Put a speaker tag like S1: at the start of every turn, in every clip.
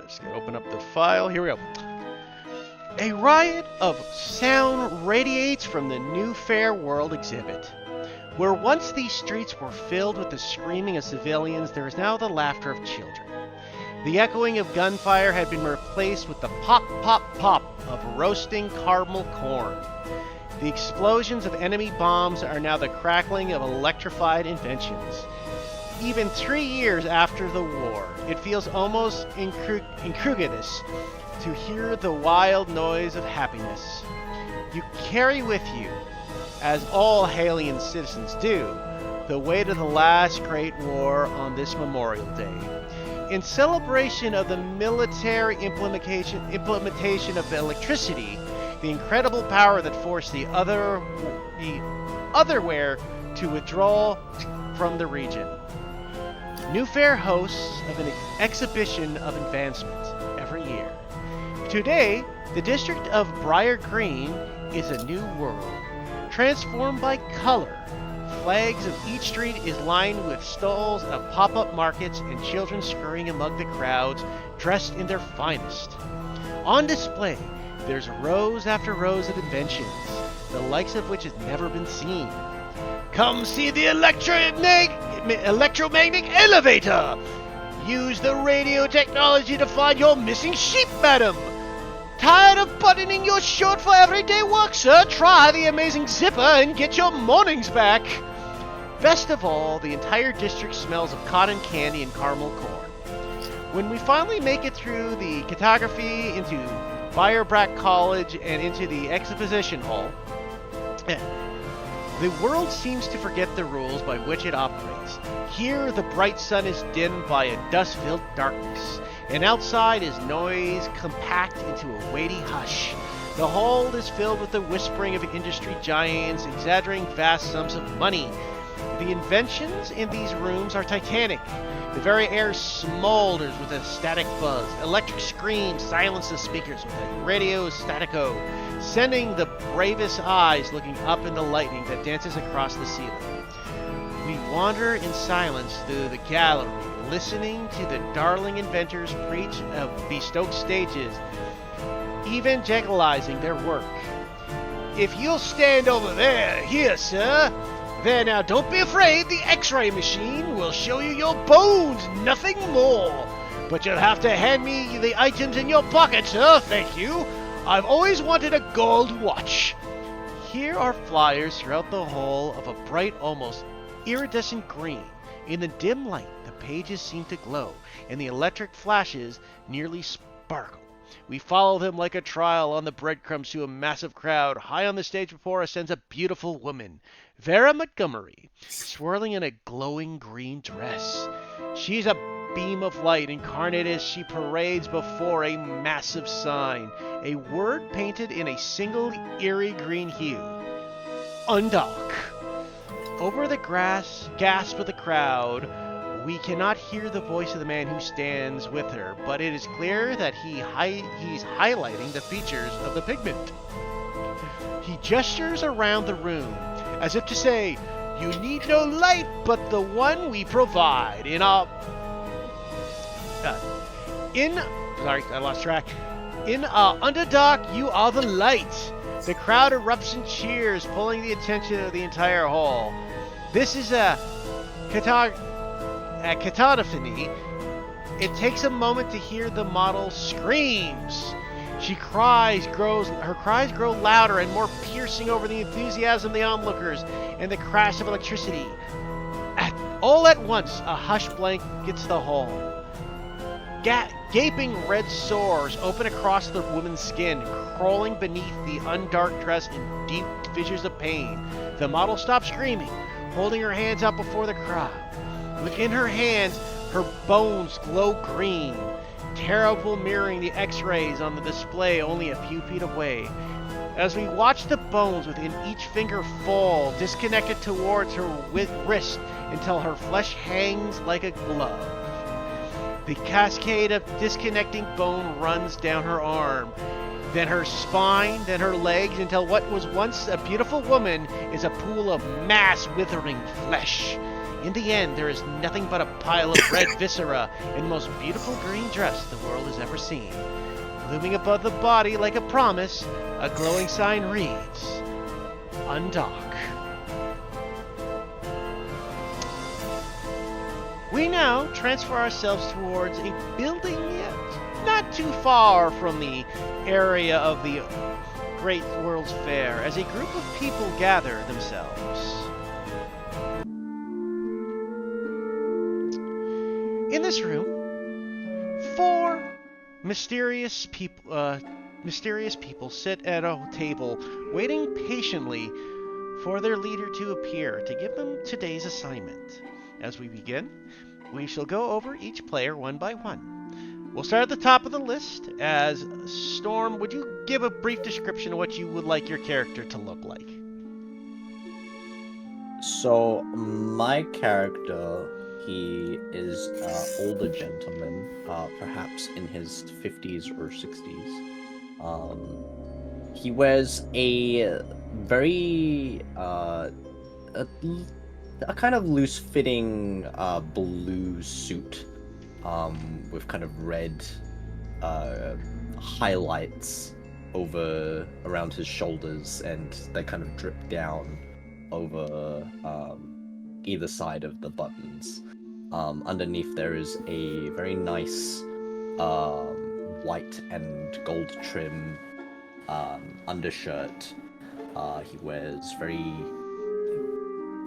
S1: Just gonna open up the file. Here we go. A riot of sound radiates from the New Fair World exhibit. Where once these streets were filled with the screaming of civilians, there is now the laughter of children. The echoing of gunfire had been replaced with the pop, pop, pop of roasting caramel corn. The explosions of enemy bombs are now the crackling of electrified inventions. Even 3 years after the war, it feels almost incongruous to hear the wild noise of happiness. You carry with you, as all Halian citizens do, the weight of the last great war on this Memorial Day. In celebration of the military implementation of electricity, the incredible power that forced the otherwhere to withdraw from the region. New Fair hosts of an exhibition of advancement every year. Today, the district of Briar Green is a new world, transformed by color. Flags of each street is lined with stalls of pop-up markets and children scurrying among the crowds, dressed in their finest. On display, there's rows after rows of inventions, the likes of which has never been seen. Come see the electromagnetic elevator! Use the radio technology to find your missing sheep, madam! Tired of buttoning your shirt for everyday work, sir? Try the amazing zipper and get your mornings back! Best of all, the entire district smells of cotton candy and caramel corn. When we finally make it through the cartography into Firebrack College and into the exposition hall, the world seems to forget the rules by which it operates. Here, the bright sun is dimmed by a dust-filled darkness, and outside is noise compact into a weighty hush. The hall is filled with the whispering of industry giants exaggerating vast sums of money. The inventions in these rooms are titanic. The very air smolders with a static buzz. Electric screams silence the speakers with a radio statico, sending the bravest eyes looking up in the lightning that dances across the ceiling. We wander in silence through the gallery, listening to the darling inventors preach of bespoke stages, evangelizing their work. If you'll stand over there, here, sir. There now, don't be afraid, the X-ray machine will show you your bones, nothing more. But you'll have to hand me the items in your pocket, sir, thank you. I've always wanted a gold watch. Here are flyers throughout the hall of a bright, almost iridescent green. In the dim light, the pages seem to glow, and the electric flashes nearly sparkle. We follow them like a trail on the breadcrumbs to a massive crowd. High on the stage before us stands a beautiful woman, Vera Montgomery, swirling in a glowing green dress. She's a beam of light incarnate as she parades before a massive sign, a word painted in a single eerie green hue. Undark. Over the gasp of the crowd, we cannot hear the voice of the man who stands with her, but it is clear that he's highlighting the features of the pigment. He gestures around the room, as if to say, you need no light but the one we provide. In Undark, you are the light. The crowd erupts in cheers, pulling the attention of the entire hall. This is a cacophony. It takes a moment to hear the model screams. Her cries grow louder and more piercing over the enthusiasm of the onlookers and the crash of electricity. All at once, a hush blankets the hall. Gaping red sores open across the woman's skin, crawling beneath the undark dress in deep fissures of pain. The model stops screaming, holding her hands out before the crowd. Within her hands, her bones glow green, terrible mirroring the X-rays on the display only a few feet away. As we watch the bones within each finger fall, disconnected towards her wrist until her flesh hangs like a glove. The cascade of disconnecting bone runs down her arm, then her spine, then her legs, until what was once a beautiful woman is a pool of mass withering flesh. In the end, there is nothing but a pile of red viscera and the most beautiful green dress the world has ever seen. Looming above the body like a promise, a glowing sign reads, Undark. We now transfer ourselves towards a building not too far from the area of the Great World's Fair as a group of people gather themselves. In this room, four mysterious people sit at a table waiting patiently for their leader to appear to give them today's assignment. As we begin, we shall go over each player one by one. We'll start at the top of the list as Storm. Would you give a brief description of what you would like your character to look like?
S2: So, my character, he is an older gentleman, perhaps in his 50s or 60s. He wears a very a kind of loose-fitting blue suit with kind of red highlights around his shoulders, and they kind of drip down over either side of the buttons. Underneath there is a very nice white and gold trim undershirt. He wears very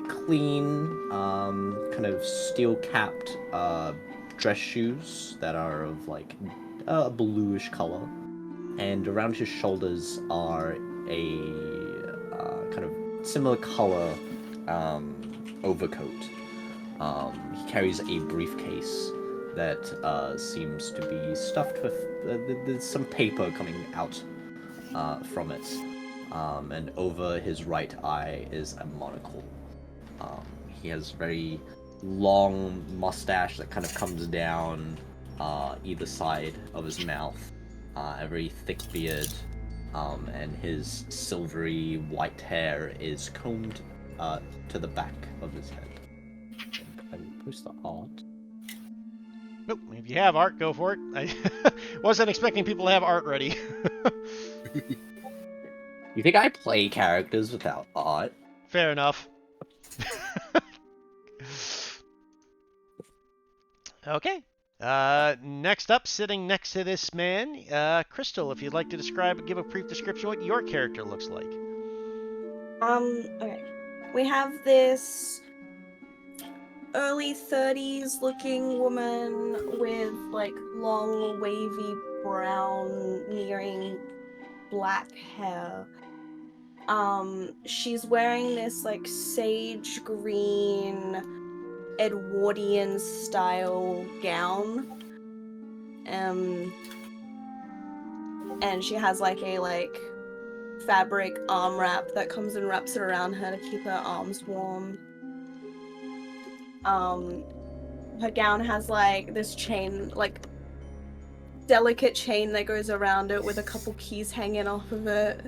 S2: clean, kind of steel-capped dress shoes that are of like a bluish color, and around his shoulders are a kind of similar color overcoat. He carries a briefcase that seems to be stuffed with there's some paper coming out from it, and over his right eye is a monocle. He has very long mustache that kind of comes down either side of his mouth, a very thick beard, and his silvery white hair is combed to the back of his head. I will post the art.
S1: Nope. If you have art, go for it. I wasn't expecting people to have art ready.
S2: You think I play characters without art?
S1: Fair enough. Okay. Next up, sitting next to this man, Crystal, if you'd like to give a brief description of what your character looks like.
S3: Okay. We have this early 30s looking woman with like long wavy brown nearing black hair. She's wearing this like sage green Edwardian style gown. And she has like a fabric arm wrap that comes and wraps it around her to keep her arms warm. Her gown has like this chain, like delicate chain that goes around it with a couple keys hanging off of it.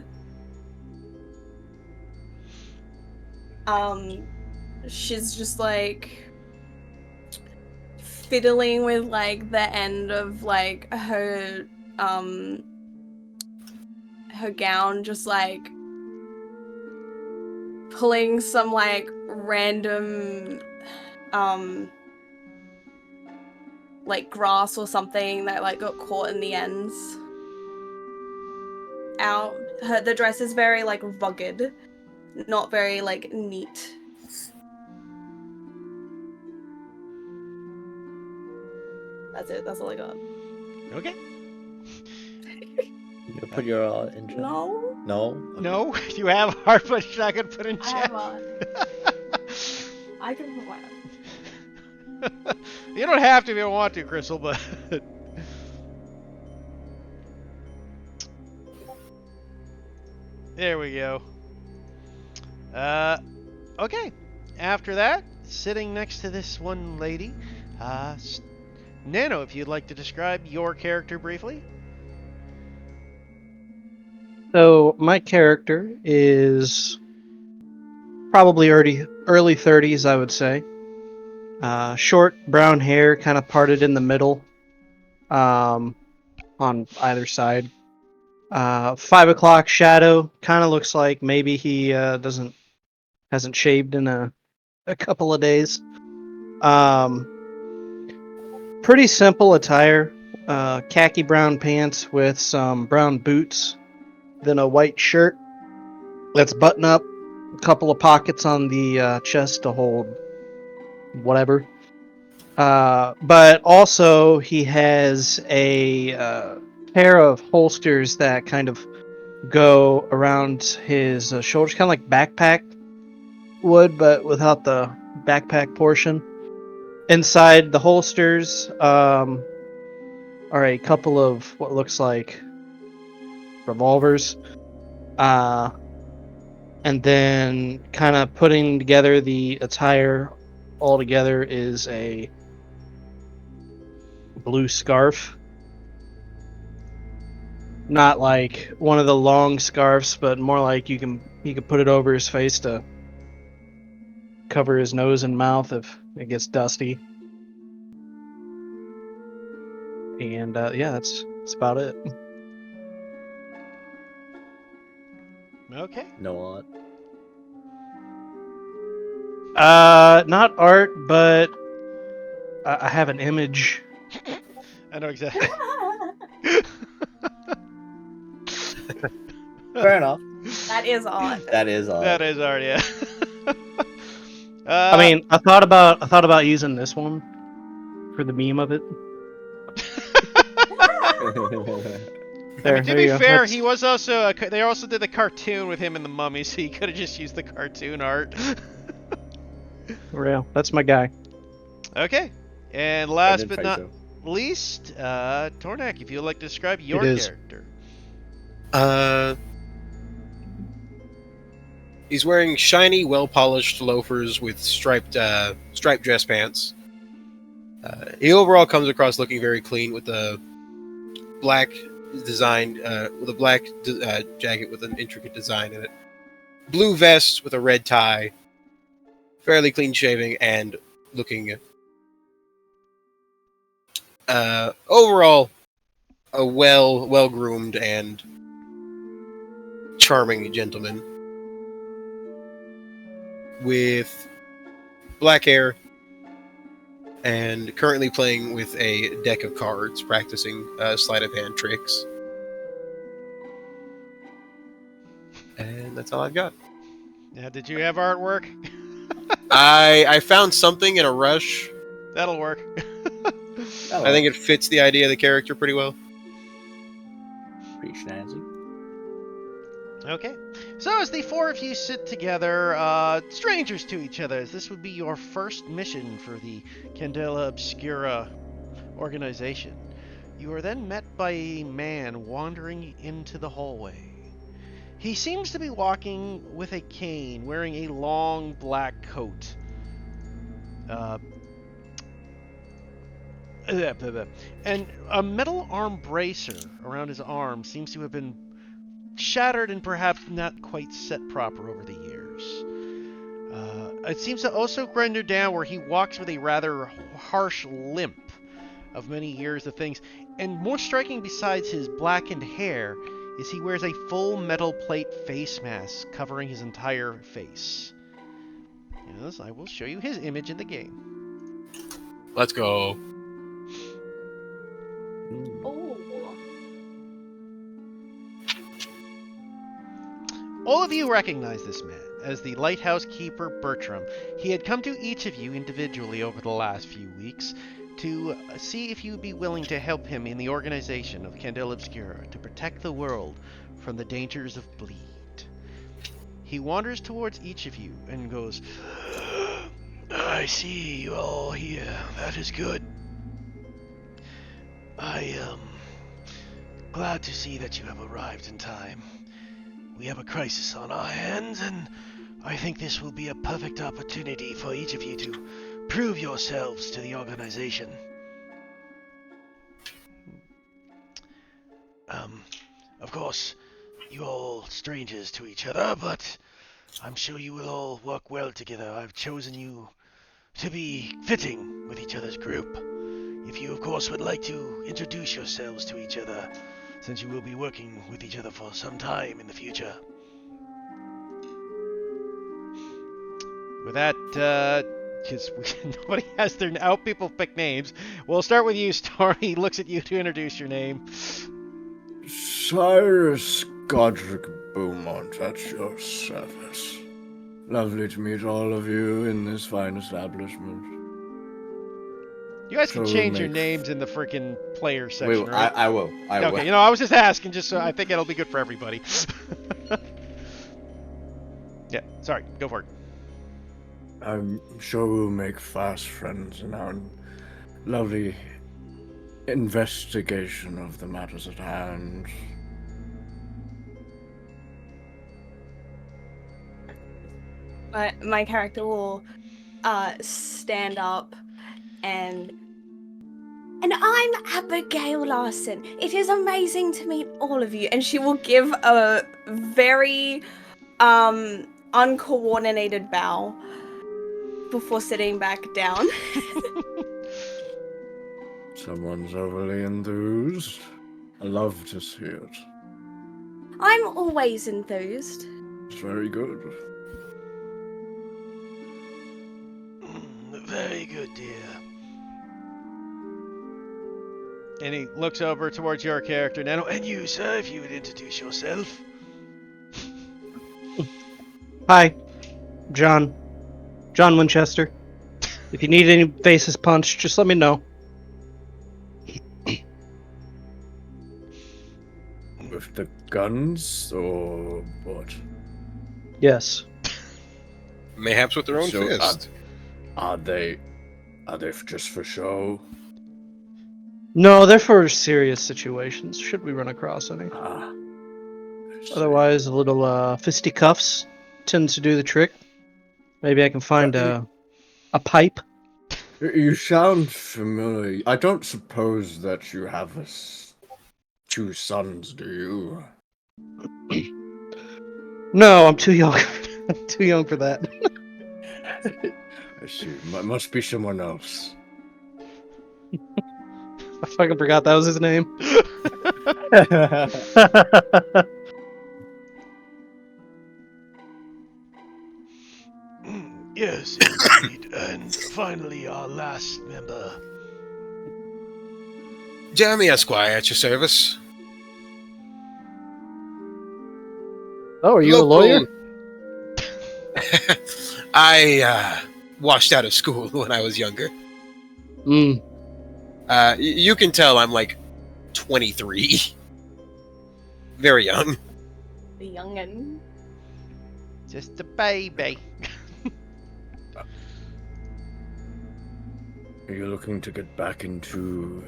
S3: She's just like fiddling with like the end of like her gown, just like pulling some like random like grass or something that like got caught in the ends out. The dress is very like rugged, not very like neat. That's it. That's all I got.
S1: Okay.
S2: You put your in chat?
S3: No.
S2: No? Okay.
S1: No, you have art, but you're not gonna put in
S3: I
S1: chat.
S3: have I can put mine up.
S1: You don't have to if you don't want to, Crystal, but there we go. Okay. After that, sitting next to this one lady, Nano, if you'd like to describe your character briefly.
S4: So my character is probably early 30s, I would say. Short brown hair, kind of parted in the middle, on either side. 5 o'clock shadow, kind of looks like maybe he hasn't shaved in a couple of days. Pretty simple attire. Khaki brown pants with some brown boots, then a white shirt that's button up, a couple of pockets on the chest to hold whatever. But also he has a pair of holsters that kind of go around his shoulders, kind of like backpack would, but without the backpack portion. Inside the holsters are a couple of what looks like revolvers. And then kind of putting together the attire all together is a blue scarf. Not like one of the long scarves, but more like you can put it over his face to cover his nose and mouth if it gets dusty. And yeah, that's about it.
S1: Okay.
S2: No.
S4: Not art, but I have an image.
S1: I know exactly.
S2: Fair enough.
S3: That is odd.
S2: That is odd.
S1: That is art, yeah.
S4: I mean, I thought about using this one for the meme of it.
S1: I mean, to be
S4: you go.
S1: fair,
S4: That's
S1: he was also. They also did the cartoon with him and the mummy, so you could have just used the cartoon art.
S4: real. That's my guy.
S1: Okay. And
S2: I
S1: last
S2: did
S1: but
S2: say
S1: not
S2: so.
S1: least, Tornak, if you'd like to describe your
S4: It is.
S1: character.
S5: He's wearing shiny, well-polished loafers with striped dress pants. He overall comes across looking very clean with a black design, with a black jacket with an intricate design in it. Blue vest with a red tie. Fairly clean shaving and looking. Overall, a well groomed and charming gentleman with black hair and currently playing with a deck of cards, practicing sleight of hand tricks. And that's all I've got.
S1: Now, did you have artwork?
S5: I found something in a rush.
S1: That'll work.
S2: Oh,
S5: I think it fits the idea of the character pretty well.
S2: pretty snazzy.
S1: Okay. So as the four of you sit together, strangers to each other, this would be your first mission for the Candela Obscura organization. You are then met by a man wandering into the hallway. He seems to be walking with a cane, wearing a long black coat. And a metal arm bracer around his arm seems to have been shattered and perhaps not quite set proper over the years. It seems to also render down where he walks with a rather harsh limp of many years of things. And more striking besides his blackened hair is he wears a full metal plate face mask covering his entire face. Yes, I will show you his image in the game.
S5: Let's go.
S3: Oh.
S1: All of you recognize this man as the lighthouse keeper Bertram. He had come to each of you individually over the last few weeks to see if you would be willing to help him in the organization of Candela Obscura to protect the world from the dangers of bleed. He wanders towards each of you and goes, I see you all here. That is good. I am glad to see that you have arrived in time. We have a crisis on our hands, and I think this will be a perfect opportunity for each of you to prove yourselves to the organization. Of course, you're all strangers to each other, but I'm sure you will all work well together. I've chosen you to be fitting with each other's group. If you, of course, would like to introduce yourselves to each other, since you will be working with each other for some time in the future. With that, because nobody has their... I hope people pick names. We'll start with you, Story. He looks at you to introduce your name.
S6: Cyrus Godric Beaumont at your service. Lovely to meet all of you in this fine establishment.
S1: You guys can
S6: So
S1: change your
S6: make-
S1: names in the freaking player section,
S2: Wait,
S1: right?
S2: I will. I will.
S1: Okay, I was just asking, just so I think it'll be good for everybody. Yeah, sorry, go for it.
S6: I'm sure we'll make fast friends in our lovely investigation of the matters at hand.
S3: My character will stand up and I'm Abigail Larson. It is amazing to meet all of you. And she will give a very uncoordinated bow before sitting back down.
S6: Someone's overly enthused. I love to see it.
S3: I'm always enthused.
S6: It's very good.
S1: Very good, dear. And he looks over towards your character, Nano. And you, sir, if you would introduce yourself.
S4: Hi, John. John Winchester. If you need any faces punched, just let me know.
S6: With the guns, or what?
S4: Yes.
S5: Mayhaps with their own
S6: So,
S5: fist.
S6: Are they just for show?
S4: No, they're for serious situations, should we run across any.
S6: I see.
S4: Otherwise, a little fisticuffs tends to do the trick. Maybe I can find a pipe.
S6: You sound familiar. I don't suppose that you have two sons, do you?
S4: No, I'm too young. I'm too young for that.
S6: I see. Must be someone else.
S4: I fucking forgot that was his name.
S1: Yes, indeed. And finally, our last member.
S5: Jeremy Esquire at your service.
S4: Oh, are you a lawyer?
S5: I washed out of school when I was younger.
S4: Hmm.
S5: You can tell I'm like 23. Very young.
S3: The youngin.
S1: Just a baby.
S6: Are you looking to get back into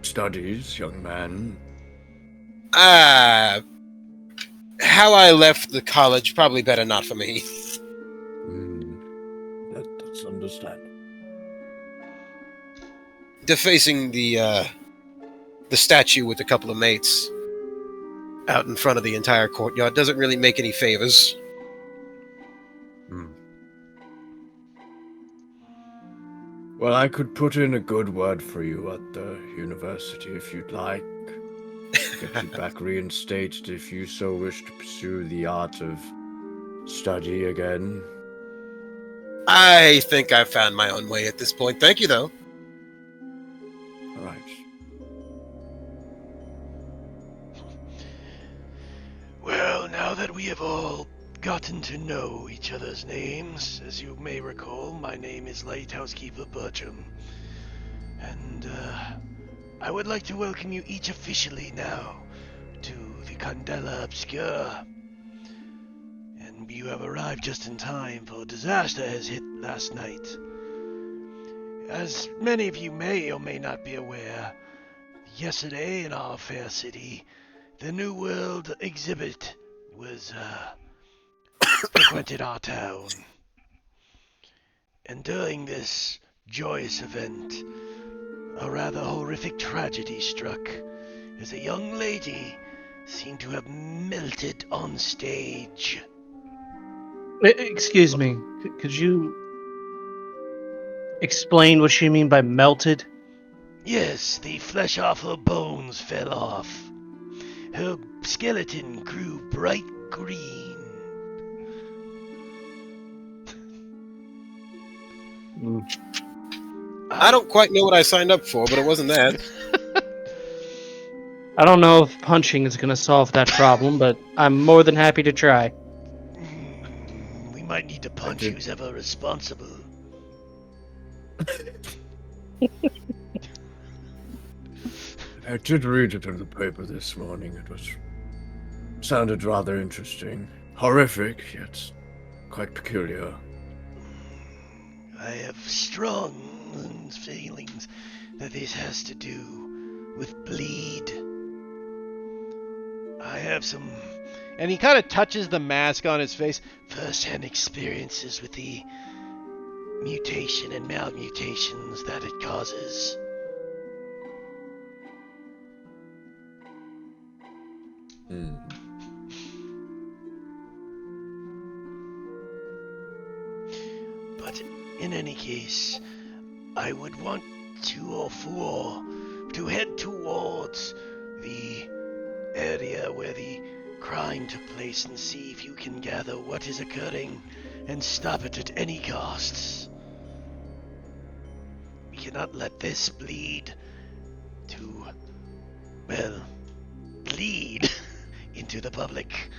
S6: studies, young man?
S5: How I left the college, probably better not for me.
S6: That's understandable.
S5: Defacing the statue with a couple of mates out in front of the entire courtyard doesn't really make any favors.
S6: Well, I could put in a good word for you at the university if you'd like. Get you back reinstated if you so wish to pursue the art of study again.
S5: I think I've found my own way at this point. Thank you, though.
S6: All right.
S1: Well, now that we have all gotten to know each other's names, as you may recall, my name is Lighthousekeeper Bertram. And, I would like to welcome you each officially now to the Candela Obscura. And you have arrived just in time, for disaster has hit last night. As many of you may or may not be aware, yesterday in our fair city, the New World exhibit was, frequented our town. And during this joyous event, a rather horrific tragedy struck, as a young lady seemed to have melted on stage.
S4: Excuse me. Could you explain what you mean by melted?
S1: Yes, the flesh off her bones fell off. Her skeleton grew bright green.
S5: I don't quite know what I signed up for, but it wasn't that.
S4: I don't know if punching is going to solve that problem, but I'm more than happy to try.
S1: We might need to punch who's ever responsible.
S6: I did read it in the paper this morning. Sounded rather interesting. Horrific, yet quite peculiar.
S1: I have strong feelings that this has to do with bleed. I have some... And he kind of touches the mask on his face. First-hand experiences with the mutation and malmutations that it causes. But in any case, I would want 2 or 4 to head towards the area where the crime took place and see if you can gather what is occurring and stop it at any costs. We cannot let this bleed into the public.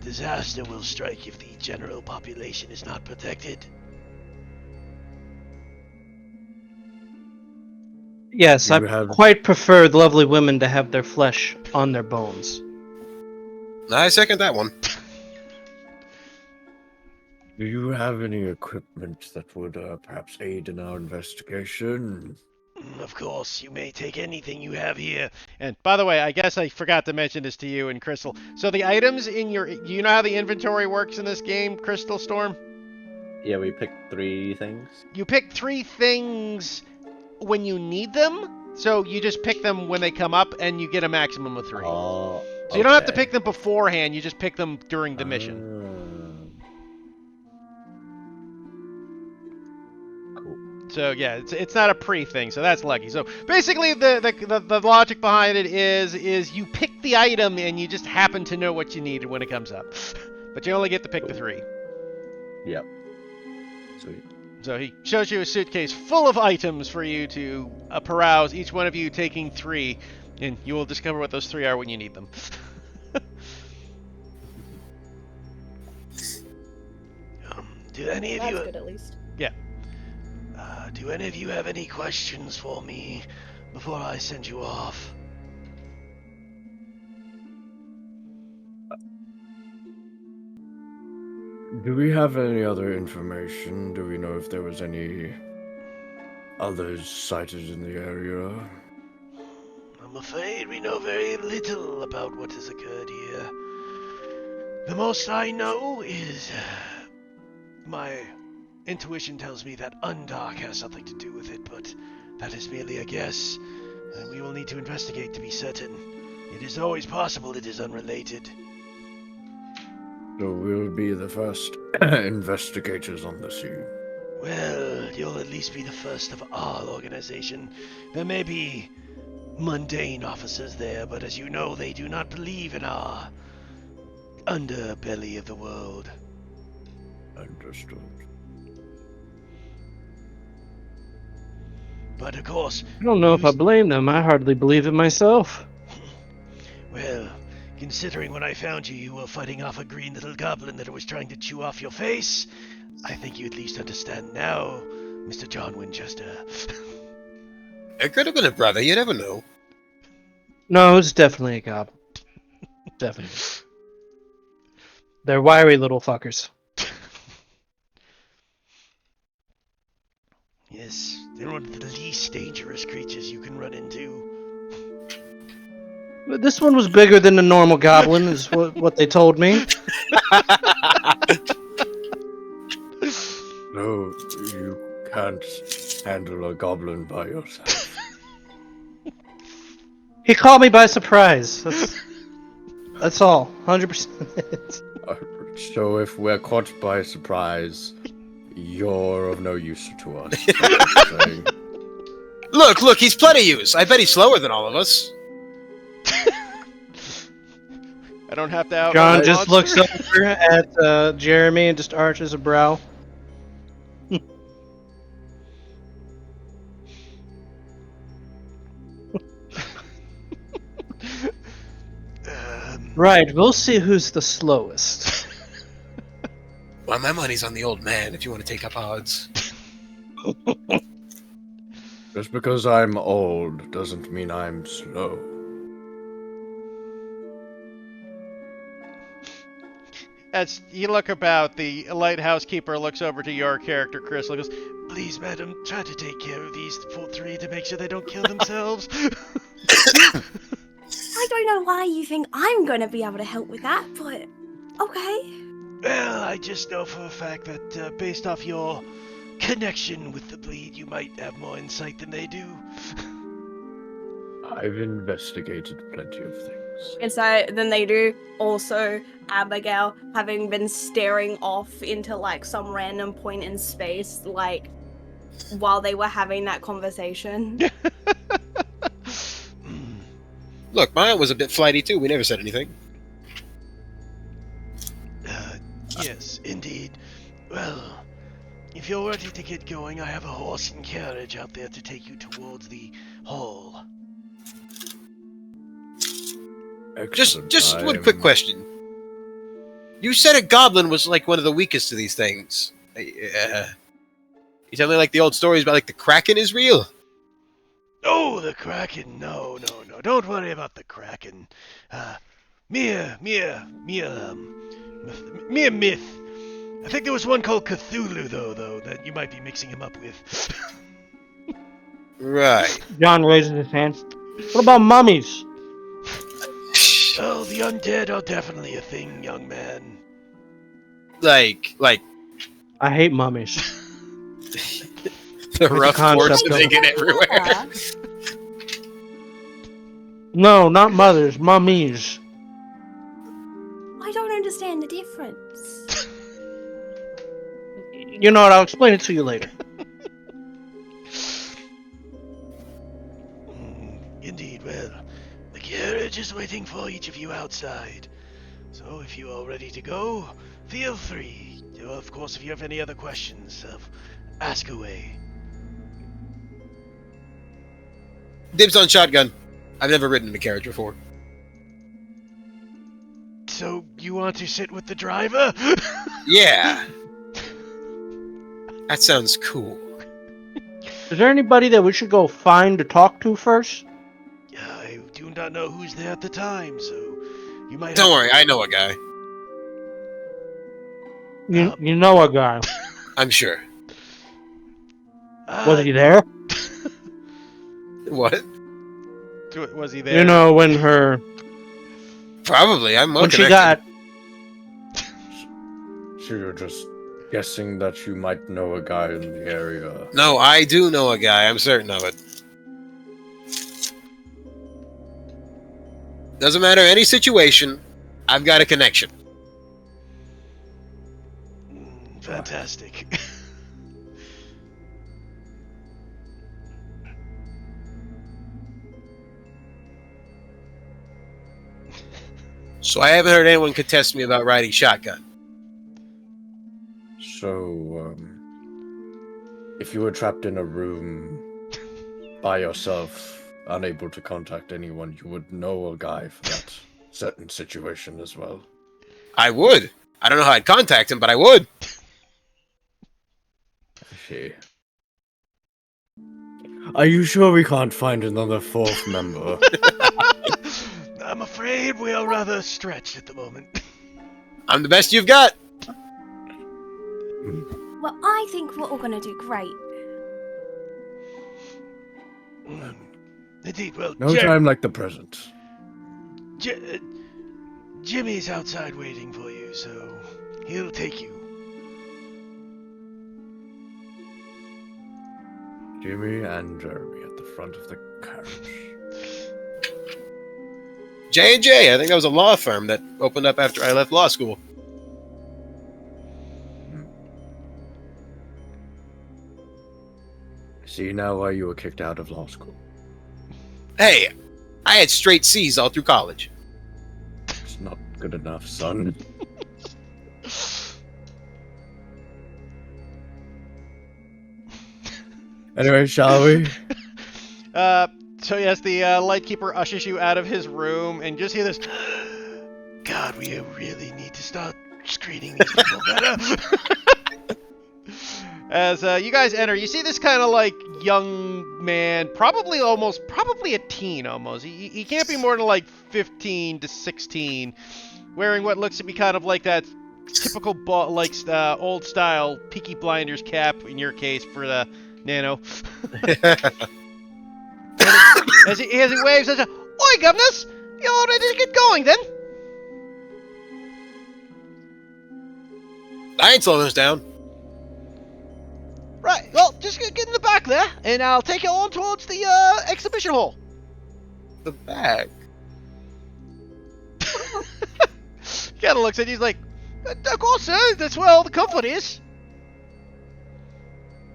S1: Disaster will strike if the general population is not protected.
S4: Yes,
S6: You
S4: I
S6: have-
S4: quite prefer the lovely women to have their flesh on their bones.
S5: I second that one.
S6: Do you have any equipment that would perhaps aid in our investigation?
S1: Of course, you may take anything you have here. And by the way, I guess I forgot to mention this to you and Crystal. So the items in your... You know how the inventory works in this game, Crystal Storm?
S2: Yeah, we picked 3 things.
S1: You pick 3 things when you need them. So you just pick them when they come up and you get a maximum of 3.
S2: Oh,
S1: So you don't have to
S2: okay.
S1: pick them beforehand, you just pick them during the mission.
S2: Cool.
S1: So yeah, it's not a pre thing, so that's lucky. So basically the logic behind it is you pick the item and you just happen to know what you need when it comes up. But you only get to pick the 3.
S2: Yep. Sweet.
S1: So he shows you a suitcase full of items for you to peruse, each one of you taking 3, and you will discover what those 3 are when you need them. Do any of
S3: That's
S1: you...
S3: good, at least.
S1: Do any of you have any questions for me before I send you off?
S6: Do we have any other information? Do we know if there was any others sighted in the area?
S1: I'm afraid we know very little about what has occurred here. The most I know is my intuition tells me that Undark has something to do with it, but that is merely a guess, and we will need to investigate to be certain. It is always possible it is unrelated.
S6: So we'll be the first investigators on the scene.
S1: Well, you'll at least be the first of our organization. There may be mundane officers there, but as you know, they do not believe in our underbelly of the world.
S6: Understood.
S1: But of course,
S4: I don't know if I blame them. I hardly believe it myself.
S1: well, considering when I found you, you were fighting off a green little goblin that was trying to chew off your face, I think you at least understand now, Mr. John Winchester.
S5: It could have been a brother, you never know.
S4: No, it's definitely a goblin. Definitely. They're wiry little fuckers.
S1: Yes, they're one of the least dangerous creatures you can run into.
S4: But this one was bigger than the normal goblin, is what they told me.
S6: No, you can't handle a goblin by yourself.
S4: He caught me by surprise. That's all. 100%.
S6: So if we're caught by surprise, You're of no use to us. That's what I'm saying.
S5: Look, he's plenty use. I bet he's slower than all of us.
S1: I don't have to outrun
S4: John
S1: the
S4: just
S1: monster.
S4: looks over at Jeremy and just arches a brow. Right, we'll see who's the slowest.
S5: Well, my money's on the old man, if you want to take up odds.
S6: Just because I'm old doesn't mean I'm slow.
S1: As you look about, the lighthouse keeper looks over to your character, Chris, and goes, "Please, madam, try to take care of these three to make sure they don't kill themselves."
S3: I don't know why you think I'm going to be able to help with that, but okay.
S1: Well, I just know for a fact that based off your connection with the bleed, you might have more insight than they do.
S6: I've investigated plenty of things.
S3: And so then they do. Also, Abigail, having been staring off into like some random point in space, like while they were having that conversation.
S5: Look, mine was a bit flighty too. We never said anything.
S1: Yes, indeed. Well, if you're ready to get going, I have a horse and carriage out there to take you towards the hall.
S5: Just one quick question. You said a goblin was like one of the weakest of these things. You tell me like the old stories about like the Kraken is real?
S1: Oh, the Kraken! No. Don't worry about the Kraken. Mere myth. I think there was one called Cthulhu, though, that you might be mixing him up with.
S5: Right.
S4: John raises his hand. What about mummies?
S1: Oh, the undead are definitely a thing, young man.
S5: Like
S4: I hate mummies.
S5: the
S4: the
S5: rough corpse
S4: concept
S5: that
S4: of
S5: they
S4: it.
S5: get everywhere.
S4: No, not mothers, mummies.
S3: I don't understand the difference.
S4: You know what? I'll explain it to you later.
S1: Indeed, well, the carriage is waiting for each of you outside. So if you are ready to go, feel free. Of course, if you have any other questions, ask away.
S5: Dibs on shotgun. I've never ridden in a carriage before.
S1: So, you want to sit with the driver?
S5: Yeah. That sounds cool.
S4: Is there anybody that we should go find to talk to first?
S1: I do not know who's there at the time, so you might
S5: Don't worry, I know a guy.
S4: You know a guy.
S5: I'm sure.
S4: Was he there?
S5: What?
S1: Was he there?
S4: You know, when her...
S5: Probably. I'm more
S4: When she
S5: connected.
S4: got...
S6: So you're just guessing that you might know a guy in the area.
S5: No, I do know a guy. I'm certain of it. Doesn't matter any situation. I've got a connection.
S1: Fantastic.
S5: So I haven't heard anyone contest me about riding shotgun.
S6: So, if you were trapped in a room by yourself, unable to contact anyone, you would know a guy for that certain situation as well.
S5: I would. I don't know how I'd contact him, but I would.
S6: Okay. Are you sure we can't find another fourth member?
S1: I'm afraid we are rather stretched at the moment.
S5: I'm the best you've got.
S3: Well, I think we're all going to do great.
S1: Indeed, well,
S6: No time like the present.
S1: Jimmy's outside waiting for you, so he'll take you.
S6: Jimmy and Jeremy at the front of the carriage.
S5: J&J, I think that was a law firm that opened up after I left law school.
S6: See now why you were kicked out of law school.
S5: Hey, I had straight C's all through college.
S6: It's not good enough, son. Anyway, shall we?
S1: So yes, the lightkeeper ushers you out of his room, and just hear this. God, we really need to start screening these people better. As you guys enter, you see this kind of like young man, probably a teen almost. He can't be more than like 15 to 16, wearing what looks to be kind of like that typical old style Peaky Blinders cap, in your case for the Nano. as he waves, says, "Oi, governors, you all ready to get going then?"
S5: I ain't slowing us down.
S1: Right, well, just get in the back there, and I'll take you on towards the exhibition hall.
S5: The bag.
S1: He kind of looks at you, he's like, "Of course, sir, that's where all the comfort is."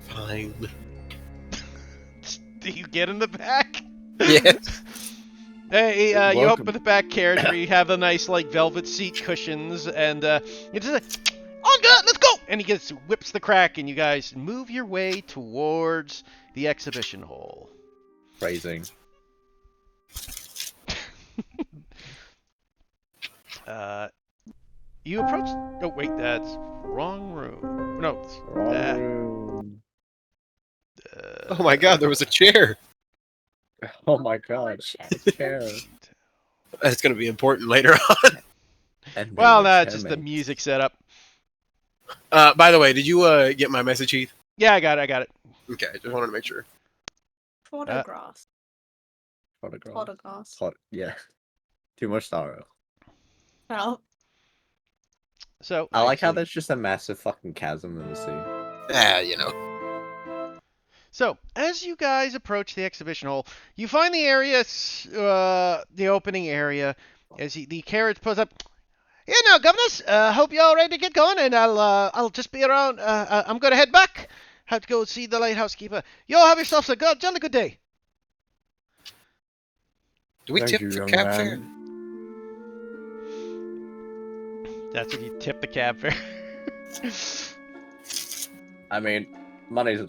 S5: Fine.
S1: Do you get in the back?
S5: Yes.
S1: Hey, you
S6: Welcome.
S1: open the back carriage where you have the nice, like, velvet seat cushions, and you just like, "On good, let's go!" And he whips the crack, and you guys move your way towards the exhibition hall.
S2: Phrasing.
S1: You approach. Oh wait, that's wrong room. No, it's that.
S2: Room.
S5: Oh my god, there was a chair.
S2: Oh my god. Chair.
S5: That's gonna be important later on.
S2: And
S1: Well,
S2: no
S1: it's just the music setup.
S5: By the way, did you get my message, Heath?
S1: Yeah, I got it.
S5: Okay, just wanted to make sure.
S3: Photographs.
S2: Photograph.
S3: Photographs.
S2: Yeah. Too much sorrow.
S3: Oh.
S1: So
S2: I like how
S1: actually-
S2: there's just a massive fucking chasm in the sea.
S5: You know.
S1: So, as you guys approach the exhibition hall, you find the area, the opening area, as the carriage pulls up. "Here now, governors. Hope you're all ready to get going, and I'll just be around. I'm going to head back. Have to go see the lighthouse keeper. You all have yourselves a jolly good day."
S5: Do we
S6: Thank
S5: tip
S6: you,
S5: for
S6: young
S5: cab
S6: man.
S5: fare?
S1: That's if you tip the cab fare.
S2: I mean, money's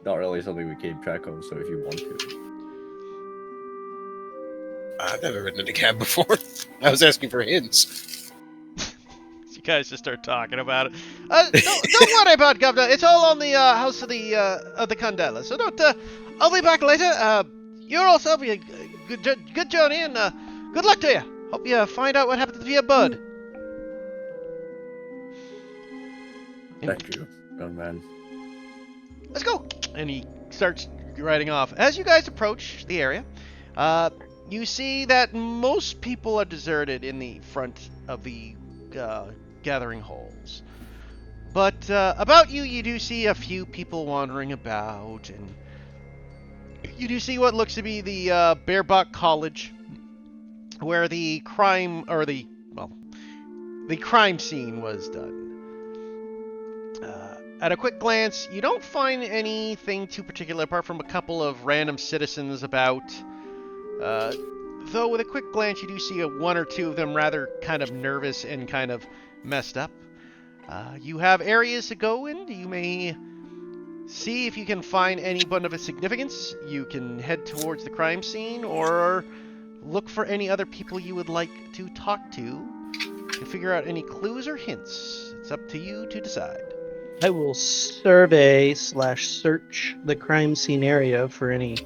S2: not really something we keep track of, so if you want to.
S5: I've never ridden in a cab before. I was asking for hints.
S1: You guys just start talking about it. Don't worry about it, Governor. It's all on the house of the Candela. So don't. I'll be back later. You're also have a good journey, and good luck to you. Hope you find out what happened to your bud.
S6: Thank you, young man.
S1: Let's go. And he starts riding off. As you guys approach the area, you see that most people are deserted in the front of the gathering halls. But about you, you do see a few people wandering about, and you do see what looks to be the Barebuck College, where the crime scene was done. At a quick glance, you don't find anything too particular apart from a couple of random citizens about. Though with a quick glance, you do see one or two of them rather kind of nervous and kind of messed up. You have areas to go in. You may see if you can find anyone of a significance. You can head towards the crime scene or look for any other people you would like to talk to and figure out any clues or hints. It's up to you to decide.
S4: I will survey/search the crime scene area for any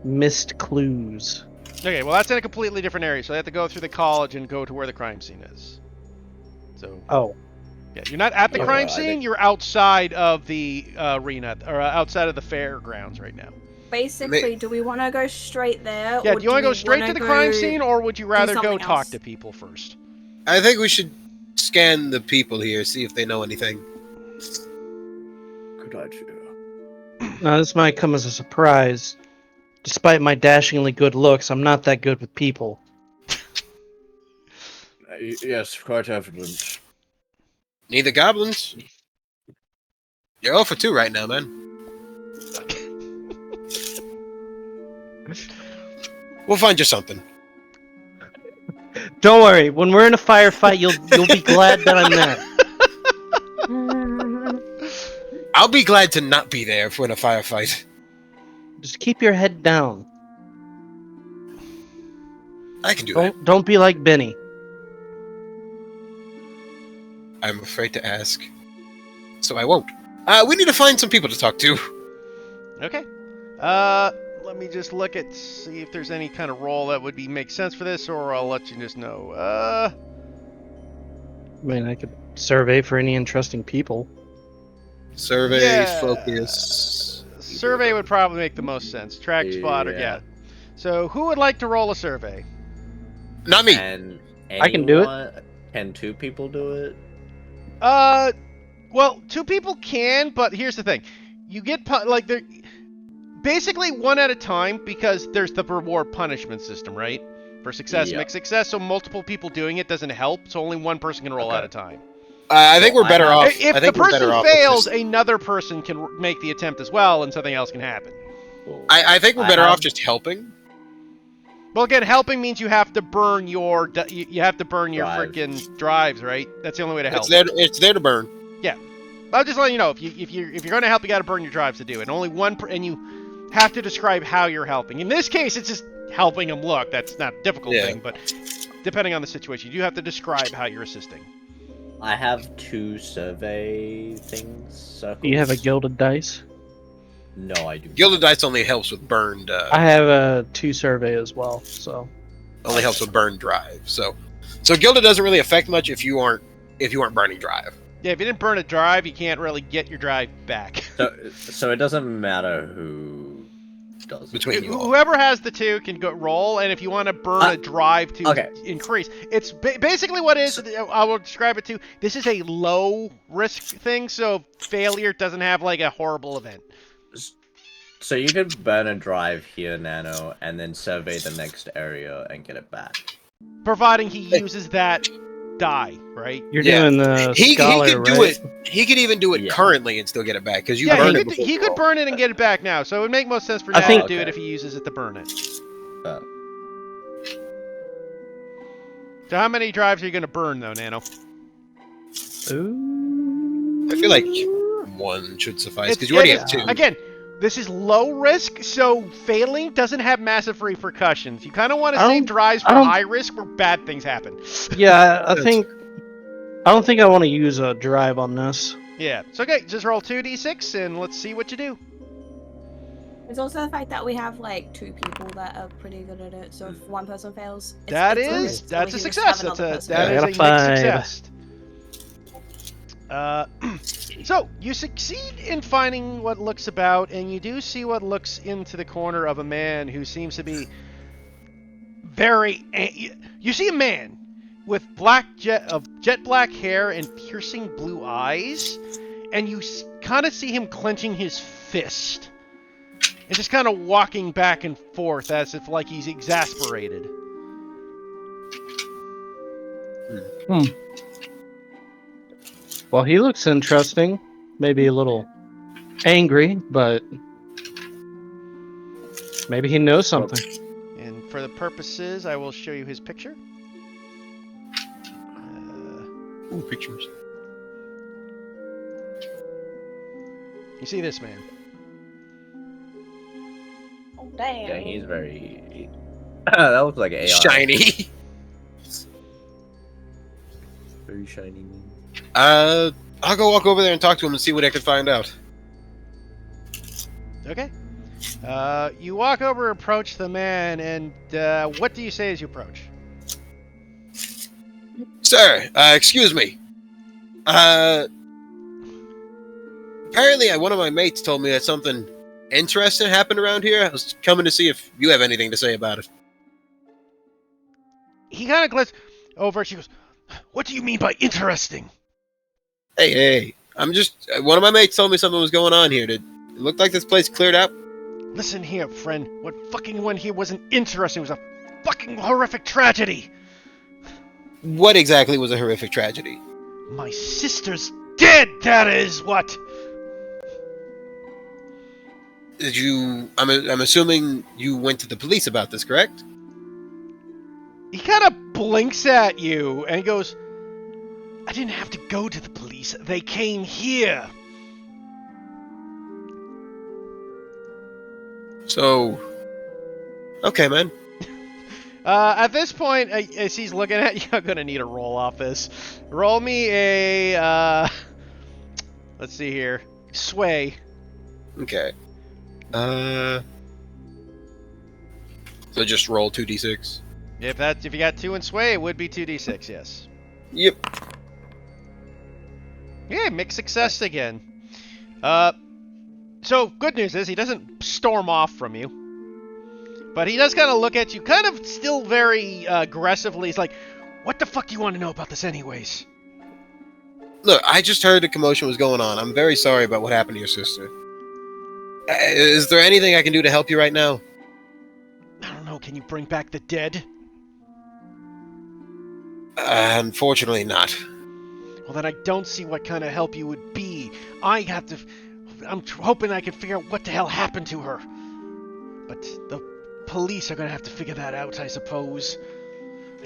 S4: missed clues.
S1: Okay, well that's in a completely different area, so I have to go through the college and go to where the crime scene is. So.
S4: Oh.
S1: Yeah, you're not at the
S2: Yeah,
S1: crime
S2: well, I
S1: scene.
S2: think-
S1: You're outside of the arena or outside of the fairgrounds right now.
S3: Basically, do we want to go straight there?
S1: Yeah,
S3: or
S1: do you want to go
S3: we
S1: straight
S3: wanna
S1: to the crime
S3: go-
S1: scene, or would you rather go
S3: something
S1: talk
S3: else?
S1: to people first?
S5: I think we should scan the people here, see if they know anything.
S6: Good idea.
S4: Now, this might come as a surprise. Despite my dashingly good looks, I'm not that good with people.
S6: Yes, quite evident.
S5: Neither goblins. You're 0 for 2 right now, man. We'll find you something.
S4: Don't worry. When we're in a firefight, you'll be glad that I'm there.
S5: I'll be glad to not be there if we're in a firefight.
S4: Just keep your head down.
S5: I can do that.
S4: Don't be like Benny.
S5: I'm afraid to ask, so I won't. We need to find some people to talk to.
S1: Okay. Let me just see if there's any kind of role that would make sense for this, or I'll let you just know.
S4: I mean, I could survey for any interesting people.
S5: Survey,
S1: Yeah.
S5: focus.
S1: Survey would probably make the most sense. Track spotter, yeah. So, who would like to roll a survey?
S5: Not me.
S2: And
S4: I can do it.
S2: Can 2 people do it?
S1: Well, 2 people can, but here's the thing. You get, basically 1 at a time, because there's the reward punishment system, right? For success,
S2: Yeah.
S1: mixed success, so multiple people doing it doesn't help, so only 1 person can roll
S2: Okay.
S1: at a time.
S5: I think we're better off.
S1: If
S5: I think
S1: the
S5: we're better
S1: person
S5: off
S1: fails,
S5: with just-
S1: another person can make the attempt as well, and something else can happen.
S2: Cool.
S5: I think we're better off just helping.
S1: Well, again, helping means you have to burn your
S2: Drive.
S1: freaking drives, right? That's the only way to help.
S5: It's there to burn.
S1: I'll just let you know, if you're going to help, you got to burn your drives to do it. Only one, and you have to describe how you're helping. In this case, it's just helping them look. That's not a difficult thing, but depending on the situation, you do have to describe how you're assisting.
S2: I have 2 survey things. Circles.
S4: Do you have a gilded dice?
S2: No, I do.
S5: Gilded dice only helps with burned.
S4: I have a 2 survey as well, so.
S5: Only helps with burned drive. So gilded doesn't really affect much if you aren't burning drive.
S1: Yeah, if you didn't burn a drive, you can't really get your drive back.
S2: So it doesn't matter who does it.
S5: Between you all.
S1: Whoever has the 2 can go roll, and if you want to burn a drive to increase, it's basically what it is. I will describe it to. This is a low risk thing, so failure doesn't have like a horrible event.
S2: So you could burn a drive here, Nano, and then survey the next area and get it back.
S1: Providing he uses that die, right?
S4: You're
S5: Yeah.
S4: doing the scholar,
S5: he could
S4: right?
S5: do it. He could even do it
S2: Yeah.
S5: currently and still get it back because you
S1: Yeah,
S5: burned
S1: he
S5: it
S1: could,
S5: before.
S1: he could burn it and get it back now, so it would make most sense for
S4: I
S1: Nano
S4: think-
S1: to do it
S2: Okay.
S1: if he uses it to burn it.
S2: Uh,
S1: So how many drives are you going to burn, though, Nano?
S4: Ooh.
S5: I feel like 1 should suffice because you already have 2.
S1: Again, this is low risk, so failing doesn't have massive repercussions. You kind of want to
S4: I
S1: save
S4: don't-
S1: drives for
S4: I don't-
S1: high risk where bad things happen.
S4: Yeah, I don't think I want to use a drive on this.
S1: Yeah. So okay, just roll 2d6 and let's see what you do.
S3: There's also the fact that we have like 2 people that are pretty good at it. So if 1 person fails, it's
S1: That's
S3: a risk, so
S1: a
S3: we can just
S1: success.
S3: have another person
S1: That
S3: do
S1: is
S3: it.
S1: a mixed
S4: Got a 5.
S1: success. So you succeed in finding what looks about, and you do see what looks into the corner of a man who seems to be very. You see a man with jet black hair and piercing blue eyes, and you kind of see him clenching his fist and just kind of walking back and forth as if like he's exasperated.
S4: Well, he looks interesting. Maybe a little angry, but maybe he knows something.
S1: And for the purposes, I will show you his picture.
S5: Ooh, pictures.
S1: You see this man.
S3: Oh, damn.
S2: yeah, he's very. That looks like AI.
S5: Shiny.
S2: Very shiny.
S5: I'll go walk over there and talk to him and see what I can find out.
S1: Okay. You walk over, approach the man, and what do you say as you approach?
S5: Sir, excuse me. Apparently one of my mates told me that something interesting happened around here. I was coming to see if you have anything to say about it.
S1: He kind of glances over and she goes, "What do you mean by interesting?"
S5: Hey, I'm just... one of my mates told me something was going on here. It looked like this place cleared out.
S1: Listen here, friend. What fucking went here wasn't interesting. It was a fucking horrific tragedy.
S5: What exactly was a horrific tragedy?
S1: My sister's dead, that is what.
S5: Did you? I'm assuming you went to the police about this, correct?
S1: He kind of blinks at you and he goes, I didn't have to go to the police. They came here.
S5: So, okay, man.
S1: At this point, as he's looking at you, I'm going to need a roll off this. Roll me a, let's see here. Sway.
S5: Okay. So just roll 2d6.
S1: If you got 2 in sway, it would be 2d6, yes.
S5: Yep.
S1: Yeah, mixed success again. So good news is he doesn't storm off from you. But he does kind of look at you, kind of still very aggressively. He's like, what the fuck do you want to know about this anyways?
S5: Look, I just heard a commotion was going on. I'm very sorry about what happened to your sister. Is there anything I can do to help you right now?
S1: I don't know, can you bring back the dead?
S5: Unfortunately not.
S1: Well, then I don't see what kind of help you would be. I'm hoping I can figure out what the hell happened to her. But the police are gonna have to figure that out, I suppose.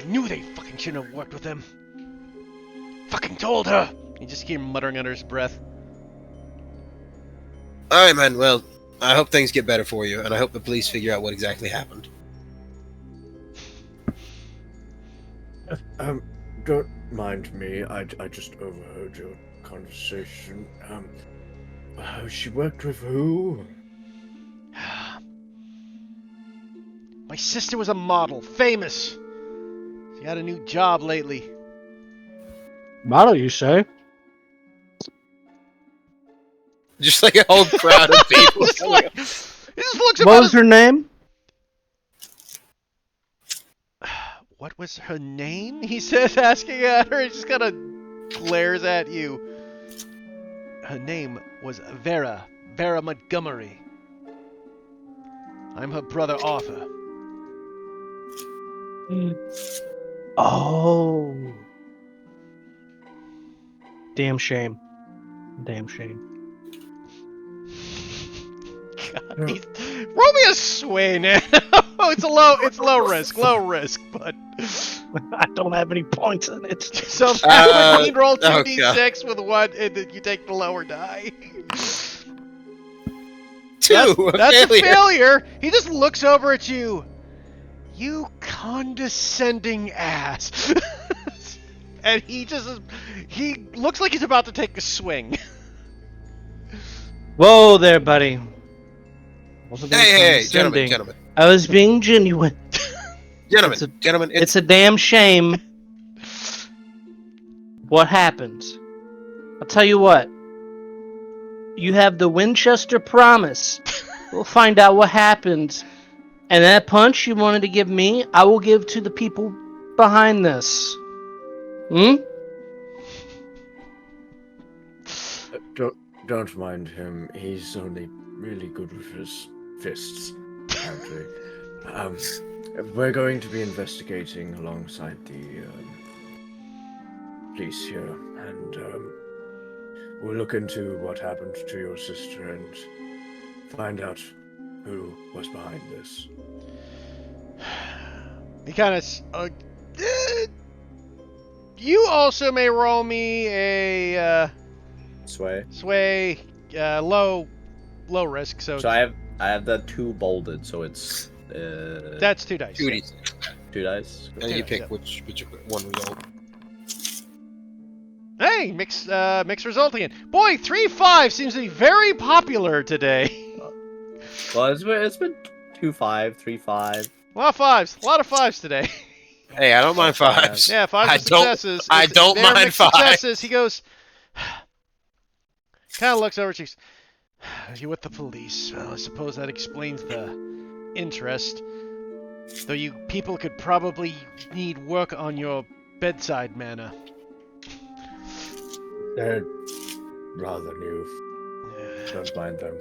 S1: I knew they fucking shouldn't have worked with them. Fucking told her! You just hear him muttering under his breath.
S5: Alright, man. Well, I hope things get better for you, and I hope the police figure out what exactly happened.
S6: Don't mind me. I just overheard your conversation. She worked with who?
S1: My sister was a model, famous. She had a new job lately.
S4: Model, you say?
S5: Just like a whole crowd of people.
S1: Just like, he just looks
S4: What
S1: about
S4: was her name?
S1: What was her name? He says, asking at her. He just kind of glares at you. Her name was Vera Montgomery. I'm her brother Arthur.
S4: Oh. Damn shame. Damn shame.
S1: God, roll me a sway now. It's low risk, but
S4: I don't have any points in it.
S1: so that would mean roll
S5: oh,
S1: 2d6 with 1, and then you take the lower die.
S5: 2.
S1: That's a failure. He just looks over at you. You condescending ass. And he looks like he's about to take a swing.
S4: Whoa there, buddy. Wasn't being
S5: Hey,
S4: condescending.
S5: gentlemen.
S4: I was being genuine.
S5: Gentlemen,
S4: It's a damn shame. What happened? I'll tell you what. You have the Winchester promise. We'll find out what happened. And that punch you wanted to give me, I will give to the people behind this.
S6: Don't mind him. He's only really good with his fists, apparently. We're going to be investigating alongside the police here, and we'll look into what happened to your sister and find out who was behind this.
S1: He kind of. You also may roll me a sway, low risk. So
S2: I have the 2 bolded, so it's
S1: that's 2 dice.
S5: 2
S2: 2 dice.
S5: And you
S1: Yeah.
S5: pick which one result.
S1: Hey, mixed result again. Boy, 3-5 seems to be very popular today.
S2: Well, it's been 2-5, 3-5.
S1: A lot of fives today.
S5: Hey, I don't mind 5s.
S1: Yeah, 5s are successes.
S5: I don't
S1: They're
S5: mind
S1: mixed
S5: 5.
S1: successes. He goes, kind of looks over at you. You with the police? Well, I suppose that explains the interest. Though you people could probably need work on your bedside manner.
S6: They're rather new. Don't mind them.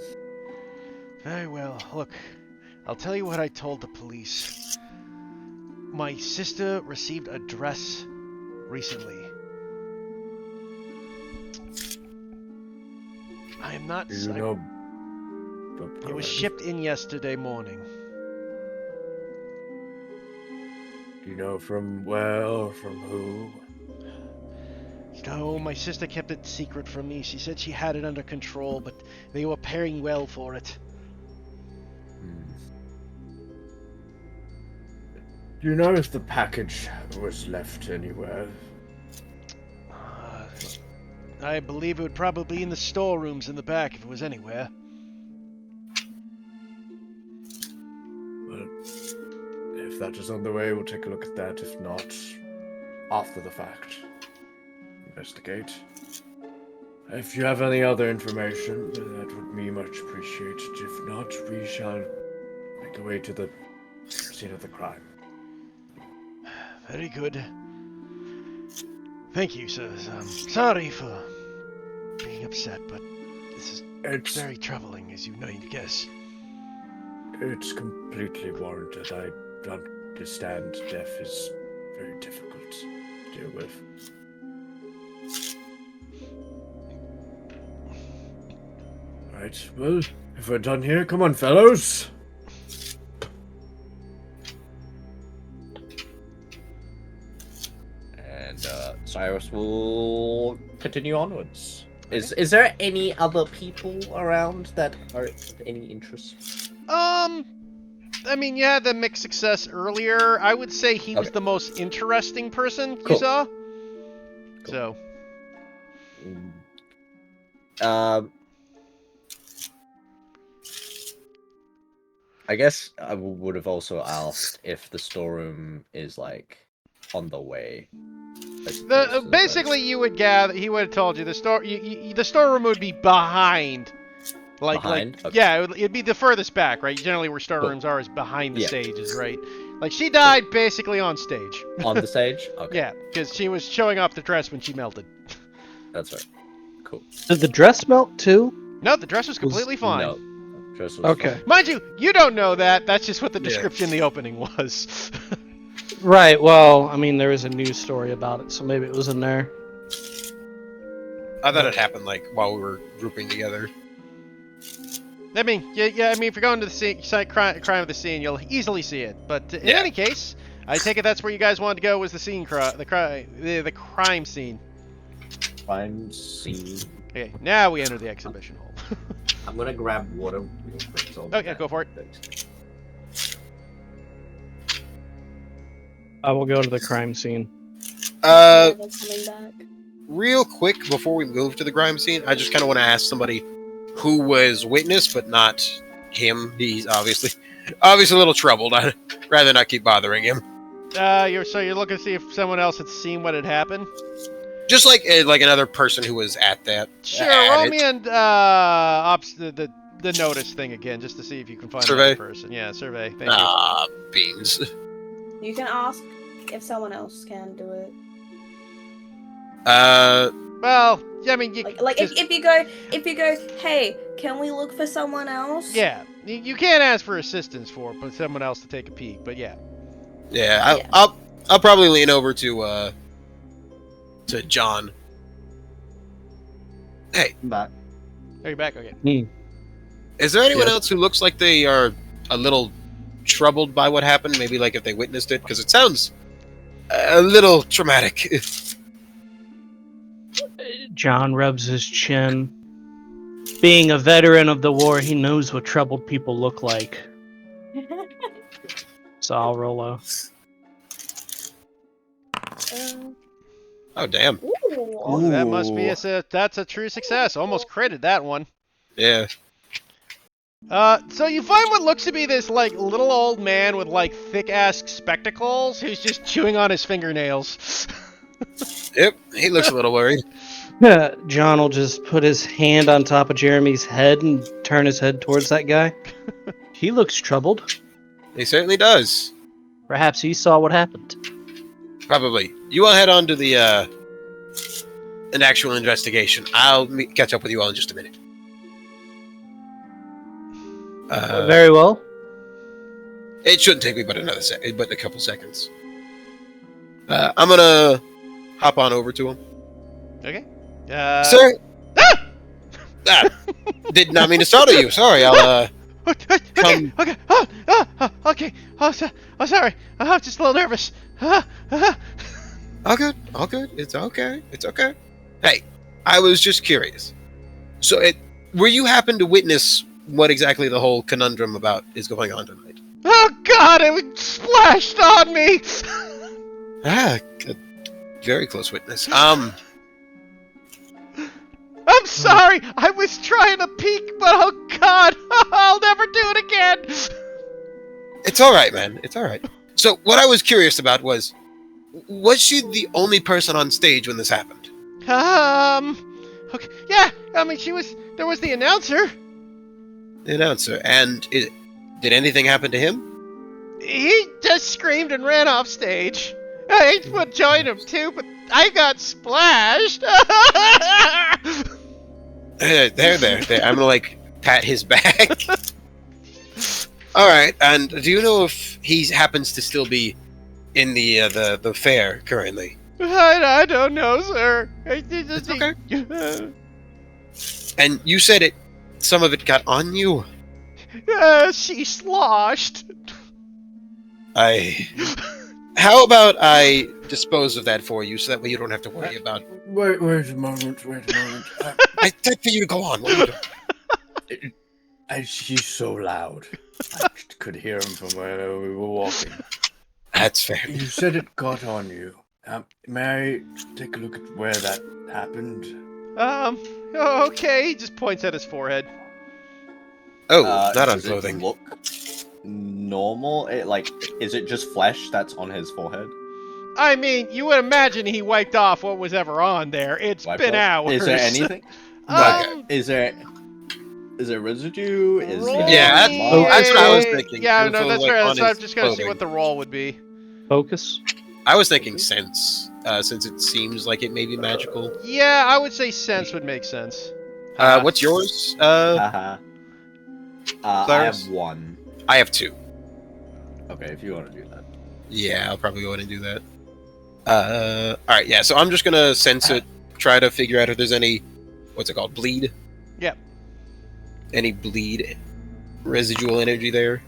S1: Very well. Look, I'll tell you what I told the police. My sister received a dress recently. I am not.
S6: Do you know
S1: It was shipped in yesterday morning.
S6: Do you know from where or from who?
S1: No, my sister kept it secret from me. She said she had it under control, but they were paying well for it.
S6: Do you know if the package was left anywhere?
S1: I believe it would probably be in the storerooms in the back if it was anywhere.
S6: Well, if that is on the way, we'll take a look at that. If not, after the fact, investigate. If you have any other information, that would be much appreciated. If not, we shall make our way to the scene of the crime.
S1: Very good. Thank you, sir. Sorry for being upset, but this is very troubling, as you know, you guess.
S6: It's completely warranted. I understand death is very difficult to deal with. Right, well, if we're done here, come on, fellows.
S2: And Cyrus will continue onwards. Is there any other people around that are of any interest?
S1: I mean, you had the mixed success earlier. I would say he was the most interesting person you saw. Cool.
S2: So. I guess I would have also asked if the storeroom is like on the way.
S1: Basically, you would gather. He would have told you the storeroom would be behind.
S2: Behind? Okay.
S1: Yeah, it'd be the furthest back, right? Generally, where storerooms are is behind the stages, right? Like she died basically on stage.
S2: On the stage? Okay.
S1: Yeah, because she was showing off the dress when she melted.
S2: That's right. Cool.
S4: Did the dress melt too?
S1: No, the dress was completely fine.
S2: No. Dress was
S4: Okay.
S2: fine.
S1: Mind you don't know that. That's just what the description in the opening was.
S4: Right, well, I mean, there is a news story about it, so maybe it was in there.
S5: I thought it happened like while we were grouping together.
S1: I mean, yeah. I mean, if you're going to the scene, crime of the scene, you'll easily see it. But in any case, I take it that's where you guys wanted to go was the scene, the crime scene.
S2: Crime scene.
S1: Okay, now we enter the exhibition hall.
S2: I'm gonna grab water real quick. So
S1: okay, go for it.
S4: I will go to the crime scene.
S3: Coming back.
S5: Real quick before we move to the crime scene, I just kind of want to ask somebody who was witness, but not him. He's obviously a little troubled. I'd rather not keep bothering him.
S1: You're looking to see if someone else had seen what had happened?
S5: Just like another person who was at that.
S1: Sure, roll me and the notice thing again, just to see if you can find
S5: Survey?
S1: that person. Yeah, survey. Thank you.
S5: Beans.
S3: You can ask if someone else can do it.
S1: Well, yeah, I mean,
S3: if you go, hey, can we look for someone else?
S1: Yeah, you can't ask for assistance for someone else to take a peek, but yeah.
S5: Yeah, I'll probably lean over to John. Hey,
S2: I'm back.
S1: Are you back? Okay.
S5: Is there anyone else who looks like they are a little troubled by what happened? Maybe like if they witnessed it, because it sounds a little traumatic.
S4: John rubs his chin. Being a veteran of the war, he knows what troubled people look like. So I'll roll a...
S5: Oh, damn.
S3: Ooh.
S1: That must be that's a true success. Almost critted that one.
S5: Yeah.
S1: So you find what looks to be this like little old man with like thick ass spectacles who's just chewing on his fingernails.
S5: Yep, he looks a little worried.
S4: John will just put his hand on top of Jeremy's head and turn his head towards that guy. He looks troubled.
S5: He certainly does.
S4: Perhaps he saw what happened.
S5: Probably. You all head on to the an actual investigation. I'll catch up with you all in just a minute.
S4: Very well.
S5: It shouldn't take me but a couple seconds. I'm gonna hop on over to him.
S1: Okay.
S5: Sir?
S1: Ah!
S5: Did not mean to startle you. Sorry, I'll
S1: Okay,
S5: Come.
S1: okay, okay. I'm sorry. I'm just a little nervous.
S5: All good. It's okay. Hey, I was just curious. So, were you happen to witness what exactly the whole conundrum about is going on tonight?
S1: Oh God! It splashed on me.
S5: Good. Very close witness.
S1: I'm sorry. I was trying to peek, but oh God, I'll never do it again.
S5: It's all right, man. It's all right. So, what I was curious about was she the only person on stage when this happened?
S1: Okay. Yeah. I mean, there was the announcer.
S5: The announcer. And did anything happen to him?
S1: He just screamed and ran off stage. I would join him too, but I got splashed.
S5: There. I'm gonna pat his back. All right. And do you know if he happens to still be in the fair currently?
S1: I don't know, sir.
S5: It's okay. And you said some of it got on you.
S1: She sloshed.
S5: How about I dispose of that for you, so that way you don't have to worry about.
S6: Wait a moment.
S5: I said for you to go on. What are you doing?
S6: He's so loud. I could hear him from where we were walking.
S5: That's fair.
S6: You said it got on you. May I take a look at where that happened?
S1: Okay. He just points at his forehead.
S5: Oh, not on
S2: does it
S5: clothing.
S2: look normal? Is it just flesh that's on his forehead?
S1: I mean, you would imagine he wiped off what was ever on there. It's been hours.
S2: Is there anything? Is there residue?
S5: Yeah, that's what I was thinking.
S1: Yeah,
S5: It
S1: no,
S5: was
S1: that's
S5: like
S1: fair.
S5: on
S1: So I'm
S5: his
S1: just gonna see
S5: clothing.
S1: what the roll would be.
S4: Focus.
S5: I was thinking sense, since it seems like it may be magical.
S1: Yeah, I would say sense would make sense.
S5: What's yours?
S2: I
S5: Cyrus?
S2: have 1.
S5: I have 2.
S2: Okay, if you want to do that.
S5: Yeah, I'll probably go ahead and do that. Alright, yeah, so I'm just gonna sense it, try to figure out if there's any, what's it called, bleed?
S1: Yep.
S5: Any bleed residual energy there?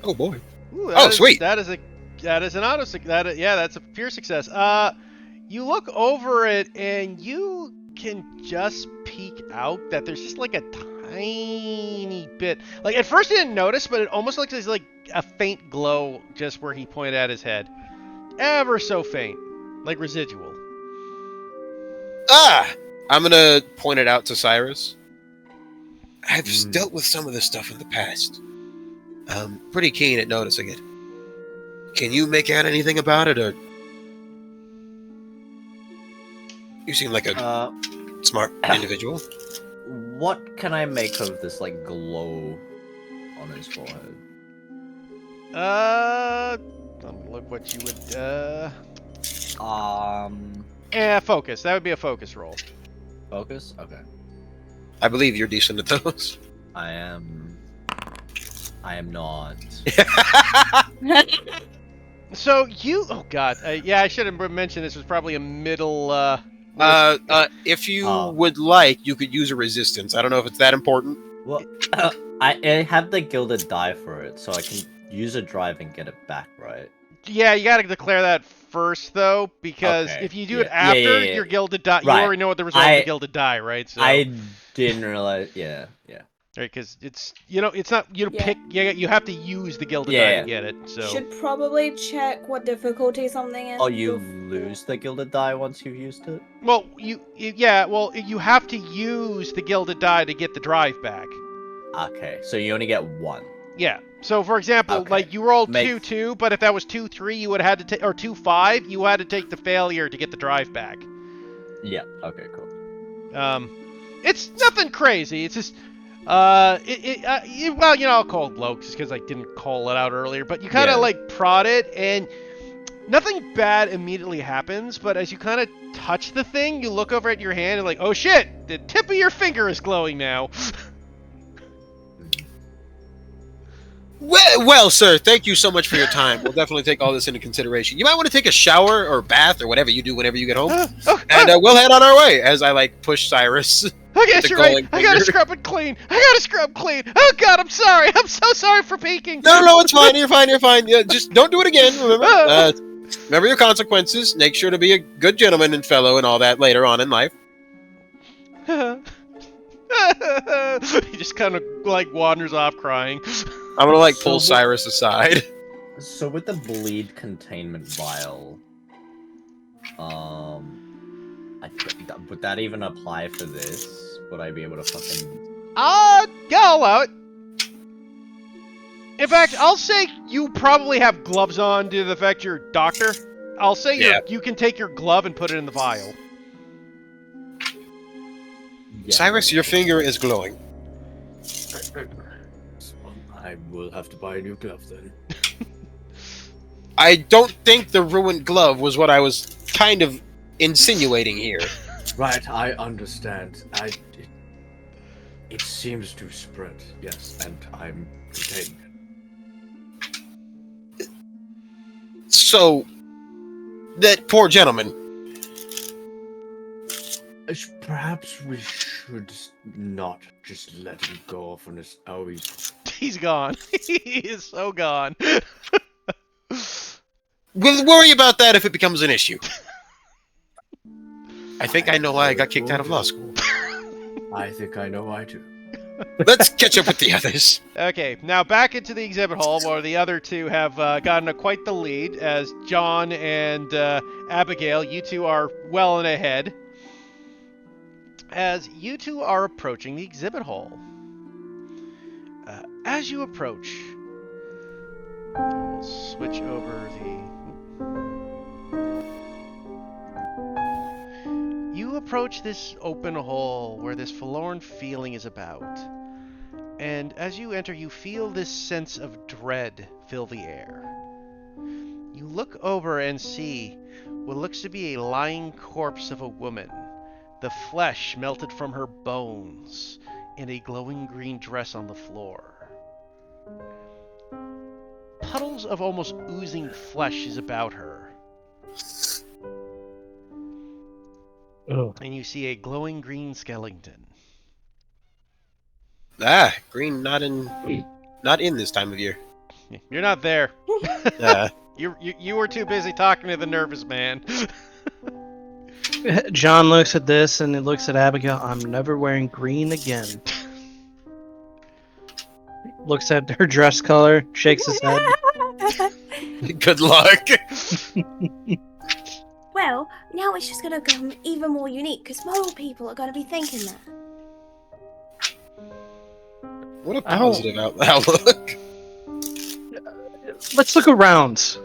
S5: Oh boy.
S1: Ooh,
S5: Sweet!
S1: That is an auto. That's a pure success. You look over it and you can just peek out that there's just like a tiny bit. Like at first you didn't notice, but it almost looks like a faint glow just where he pointed at his head. Ever so faint, like residual.
S5: I'm gonna point it out to Cyrus. I've dealt with some of this stuff in the past. I'm pretty keen at noticing it. Can you make out anything about it, or you seem like a smart individual?
S2: What can I make of this glow on his forehead?
S1: Look what you would. Focus. That would be a focus roll.
S2: Focus? Okay.
S5: I believe you're decent at those.
S2: I am not.
S1: So you. Oh God. Yeah, I should have mentioned this was probably a middle.
S5: If you would like, you could use a resistance. I don't know if it's that important.
S2: Well, I have the gilded die for it, so I can use a drive and get it back, right?
S1: Yeah, you gotta declare that first, though, because if you do it after your gilded die, you already know what the result of the gilded die, right? So
S2: I didn't realize. Yeah.
S1: Right, because it's it's not pick. You have to use the gilded die to get it. So
S3: should probably check what difficulty something is.
S2: Oh, you lose the gilded die once you've used it?
S1: Well, you have to use the gilded die to get the drive back.
S2: Okay, so you only get 1.
S1: Yeah. So for example, you rolled 2-2, but if that was 2-3, you would have had to take, or 2-5, you had to take the failure to get the drive back.
S2: Yeah. Okay. Cool.
S1: It's nothing crazy. It's just. I'll call it low because I didn't call it out earlier, but you kind of prod it and nothing bad immediately happens, but as you kind of touch the thing, you look over at your hand and like, oh shit, the tip of your finger is glowing now.
S5: Well, sir, thank you so much for your time. We'll definitely take all this into consideration. You might want to take a shower or bath or whatever you do whenever you get home, and we'll head on our way. As I push Cyrus.
S1: I guess
S5: the
S1: you're right.
S5: glowing
S1: I gotta
S5: finger.
S1: scrub it clean. I gotta scrub clean. Oh God, I'm sorry. I'm so sorry for peeking.
S5: No, it's fine. You're fine. You're fine. Yeah, just don't do it again. Remember, remember your consequences. Make sure to be a good gentleman and fellow and all that later on in life.
S1: He just kind of wanders off crying.
S5: I'm gonna
S2: So
S5: pull
S2: what-
S5: Cyrus aside.
S2: So with the bleed containment vial, would that even apply for this? Would I be able to fucking...
S1: Yeah, I'll allow it. In fact, I'll say you probably have gloves on due to the fact you're a doctor. I'll say
S5: Yeah.
S1: you can take your glove and put it in the vial.
S2: Yeah.
S5: Cyrus, your finger is glowing.
S6: I will have to buy a new glove then.
S5: I don't think the ruined glove was what I was kind of insinuating here.
S6: Right, I understand. It seems to spread, yes, and I'm containing it.
S5: So, that poor gentleman.
S6: Perhaps we should not just let him go off on his... Oh,
S1: He's gone. He is so gone.
S5: We'll worry about that if it becomes an issue. I think I know why I got kicked out of law school.
S6: I think I know why too.
S5: Let's catch up with the others.
S1: Okay, now back into the exhibit hall where the other two have gotten quite the lead as John and Abigail, you two are well and ahead. As you two are approaching the exhibit hall. As you approach, we'll switch over You approach this open hall where this forlorn feeling is about. And as you enter, you feel this sense of dread fill the air. You look over and see what looks to be a lying corpse of a woman, the flesh melted from her bones, in a glowing green dress on the floor. Puddles of almost oozing flesh is about her. And you see a glowing green skeleton.
S5: Green not in this time of year.
S1: You're not there.
S5: Uh,
S1: You were too busy talking to the nervous man.
S4: John looks at this and he looks at Abigail. I'm never wearing green again. Looks at her dress color, shakes his head.
S5: good luck.
S3: Well, now it's just gonna become even more unique because more people are gonna be thinking that.
S5: What a
S4: I don't-
S5: positive outlook.
S4: Let's look around.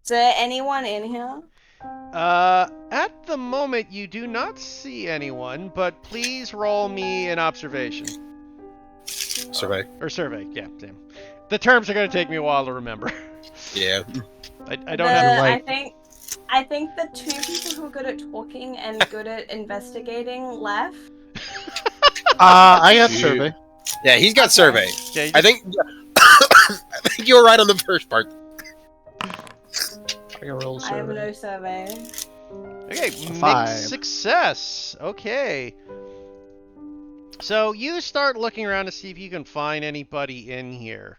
S3: Is there anyone in here?
S1: At the moment, you do not see anyone, but please roll me an observation.
S5: Survey.
S1: Or survey, yeah, Sam. The terms are going to take me a while to remember.
S5: Yeah.
S1: I don't have to like...
S3: I think the two people who are good at talking and good at investigating left.
S4: I got
S6: You-
S4: survey.
S5: Yeah, he's got survey.
S1: Yeah, you
S5: I think I think you were right on the first part.
S4: I got roll
S3: I have
S4: survey.
S3: no survey.
S1: Okay,
S4: 5.
S1: mixed success. Okay. So you start looking around to see if you can find anybody in here.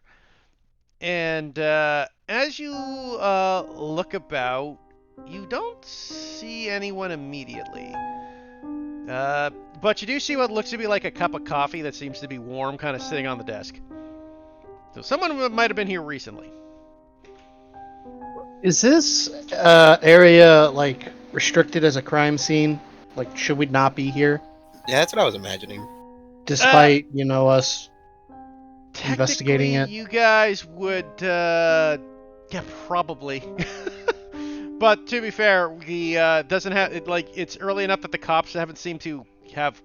S1: And as you look about, you don't see anyone immediately. But you do see what looks to be like a cup of coffee that seems to be warm, kind of sitting on the desk. So someone might have been here recently.
S4: Is this area restricted as a crime scene? Should we not be here?
S5: Yeah, that's what I was imagining.
S4: Despite us investigating
S1: Technically,
S4: it?
S1: you guys would, yeah, probably. But to be fair, the doesn't have it, it's early enough that the cops haven't seemed to have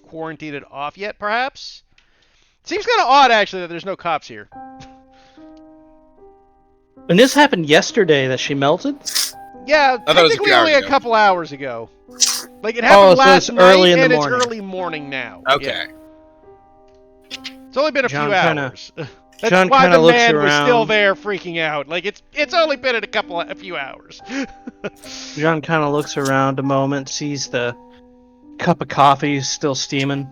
S1: quarantined it off yet. Perhaps seems kind of odd actually that there's no cops here.
S4: And this happened yesterday that she melted?
S1: Yeah,
S5: thought it was a
S1: technically
S5: few hours
S1: only a
S5: ago.
S1: couple hours ago. Like, it happened
S4: so
S1: last
S4: it's early
S1: night,
S4: in the
S1: and it's
S4: morning.
S1: early morning now.
S5: Okay.
S1: Yeah. It's only been a
S4: John
S1: few
S4: kinda-
S1: hours. That's
S4: John
S1: why
S4: kinda
S1: the
S4: looks
S1: man was still
S4: around.
S1: there freaking out. Like, it's only been a few hours.
S4: John kind of looks around a moment, sees the cup of coffee still steaming.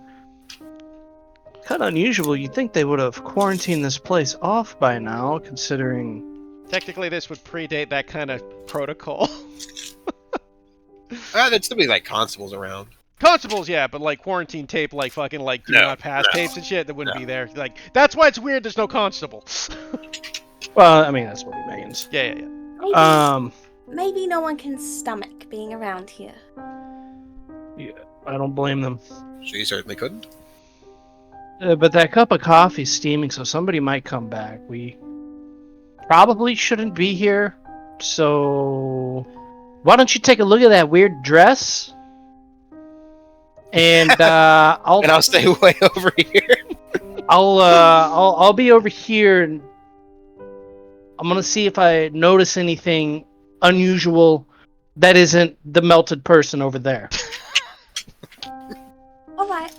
S4: Kind of unusual. You'd think they would have quarantined this place off by now, considering.
S1: Technically, this would predate that kind of protocol.
S5: There'd still be like constables around.
S1: Constables, yeah, but like quarantine tape, like fucking like do not pass tapes and shit, that wouldn't be there. Like, that's why it's weird there's no constable.
S4: Well, I mean that's what he means.
S1: Yeah.
S3: Maybe, maybe no one can stomach being around here.
S4: Yeah, I don't blame them.
S5: She certainly couldn't.
S4: But that cup of coffee's steaming, so somebody might come back. We probably shouldn't be here. So why don't you take a look at that weird dress? And I'll
S5: And I'll stay way over here.
S4: I'll be over here, and I'm gonna see if I notice anything unusual that isn't the melted person over there.
S3: All right.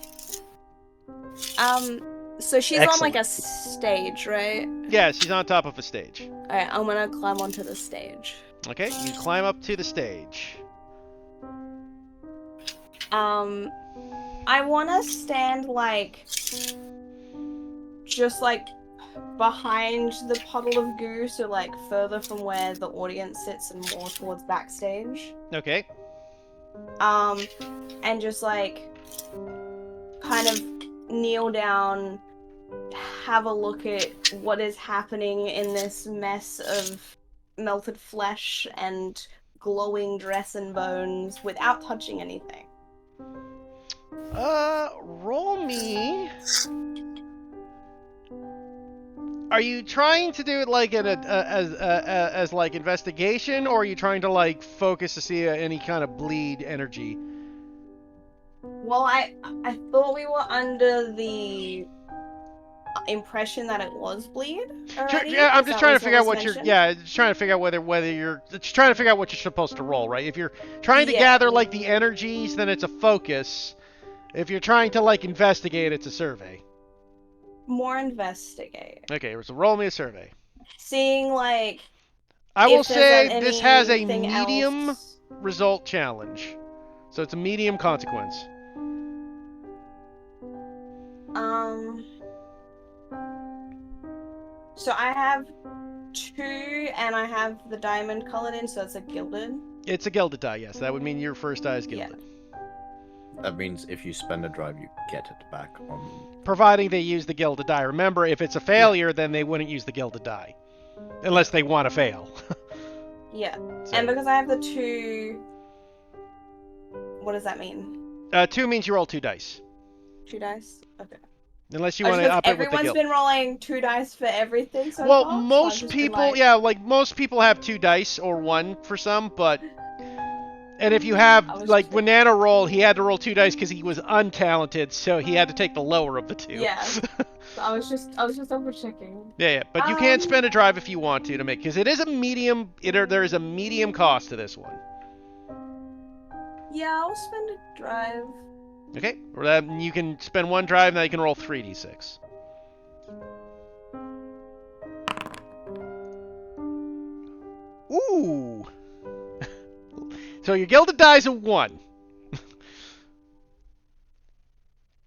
S3: So she's on
S4: Excellent.
S3: like a stage, right?
S1: Yeah, she's on top of a stage.
S3: All right, I'm gonna climb onto the stage.
S1: Okay, you climb up to the stage.
S3: I want to stand like just like behind the puddle of goo, so like further from where the audience sits and more towards backstage.
S1: Okay.
S3: And just like kind of kneel down, have a look at what is happening in this mess of melted flesh and glowing dress and bones without touching anything.
S1: Roll me. Are you trying to do it like as like investigation, or are you trying to like focus to see any kind of bleed energy?
S3: Well, I thought we were under the impression that it was bleed already.
S1: Yeah, I'm just trying to figure out what
S3: mentioned.
S1: just trying to figure out whether you're just trying to figure out what you're supposed to roll, right? If you're trying to
S3: Yeah.
S1: gather like the energies, then it's a focus. If you're trying to like investigate, it's a survey.
S3: More investigate.
S1: Okay, so roll me a survey.
S3: Seeing like
S1: I will
S3: if there's
S1: say this has a
S3: anything
S1: medium
S3: else.
S1: result challenge. So it's a medium consequence.
S3: So I have 2, and I have the diamond colored in, so it's a gilded.
S1: It's a gilded die, yes. That would mean your first die is gilded.
S2: That means if you spend a drive, you get it back on.
S1: Providing they use the gilded die. Remember, if it's a failure, then they wouldn't use the gilded die. Unless they want to fail.
S3: Yeah.
S1: So,
S3: And because I have the 2... What does that mean?
S1: 2 means you roll 2 dice.
S3: 2 dice? Okay.
S1: Unless you want to up it with the
S3: Everyone's
S1: guild.
S3: been rolling 2 dice for everything so
S1: Well,
S3: far, so I've
S1: most
S3: just been
S1: people,
S3: like-
S1: yeah, like most people have 2 dice or 1 for some, but... And if you have,
S3: I was
S1: like,
S3: just
S1: when Nano rolled, he had to roll 2 dice because he was untalented, so he had to take the lower of the 2.
S3: Yeah. So I was just double checking.
S1: Yeah, but you can spend a drive if you want to make, because it is a medium. There is a medium cost to this one.
S3: Yeah, I'll spend a drive.
S1: Okay, or then you can spend 1 drive, and then you can roll 3d6. Ooh. So your gilded die's a 1.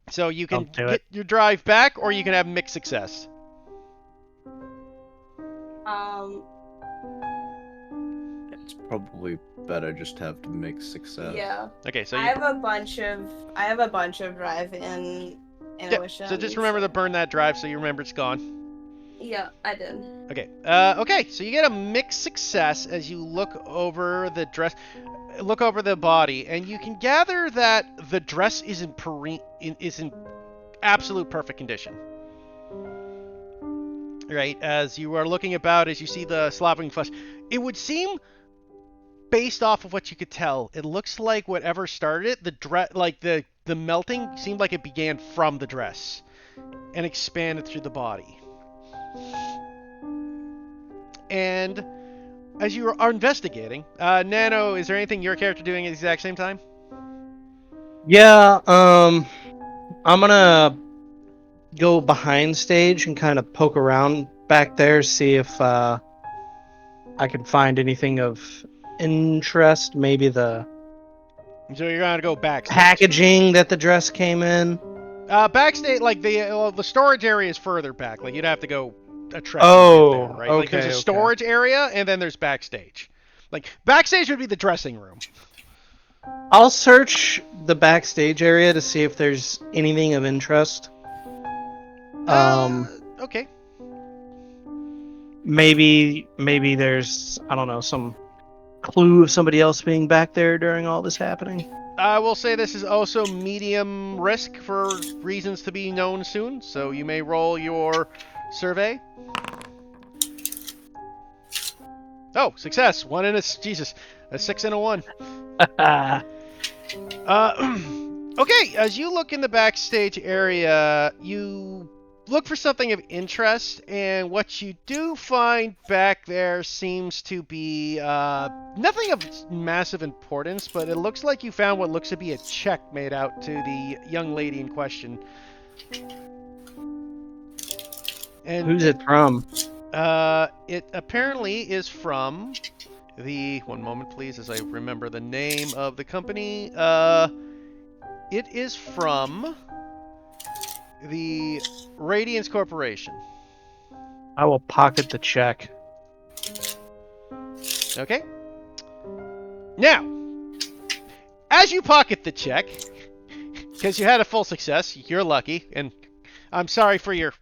S1: So you can
S4: Don't do
S1: get
S4: it.
S1: your drive back, or you can have mixed success.
S2: It's probably better just to have to make success.
S3: Yeah.
S1: Okay, so
S3: I
S1: you,
S3: have a bunch of drive in intuition.
S1: so just remember to burn that drive so you remember it's gone.
S3: Yeah, I did.
S1: Okay. Okay. So you get a mixed success as you look over the dress, look over the body, and you can gather that the dress is in absolute perfect condition. Right. As you are looking about, as you see the slopping flesh, it would seem, based off of what you could tell, it looks like whatever started it, the dress, like the melting, seemed like it began from the dress and expanded through the body. And as you are investigating, Nano, is there anything your character doing at the exact same time?
S4: Yeah, I'm gonna go behind stage and kind of poke around back there, see if I can find anything of interest. Maybe the
S1: So you're gonna go backstage.
S4: packaging that the dress came in.
S1: Backstage, like the storage area is further back. Like you'd have to go a trek to get there,
S4: Oh,
S1: right? Like there's a
S4: okay.
S1: storage area and then there's backstage. Like backstage would be the dressing room.
S4: I'll search the backstage area to see if there's anything of interest.
S1: Okay.
S4: Maybe there's, I don't know, some clue of somebody else being back there during all this happening.
S1: I will say this is also medium risk for reasons to be known soon, so you may roll your survey. Oh, success! One and a 6 and a 1. Okay, as you look in the backstage area, you look for something of interest, and what you do find back there seems to be nothing of massive importance, but it looks like you found what looks to be a check made out to the young lady in question. And
S4: Who's it from?
S1: it apparently is from the... One moment, please, as I remember the name of the company. It is from the Radiance Corporation.
S4: I will pocket the check.
S1: Okay. Now, as you pocket the check, because you had a full success, you're lucky, and I'm sorry for your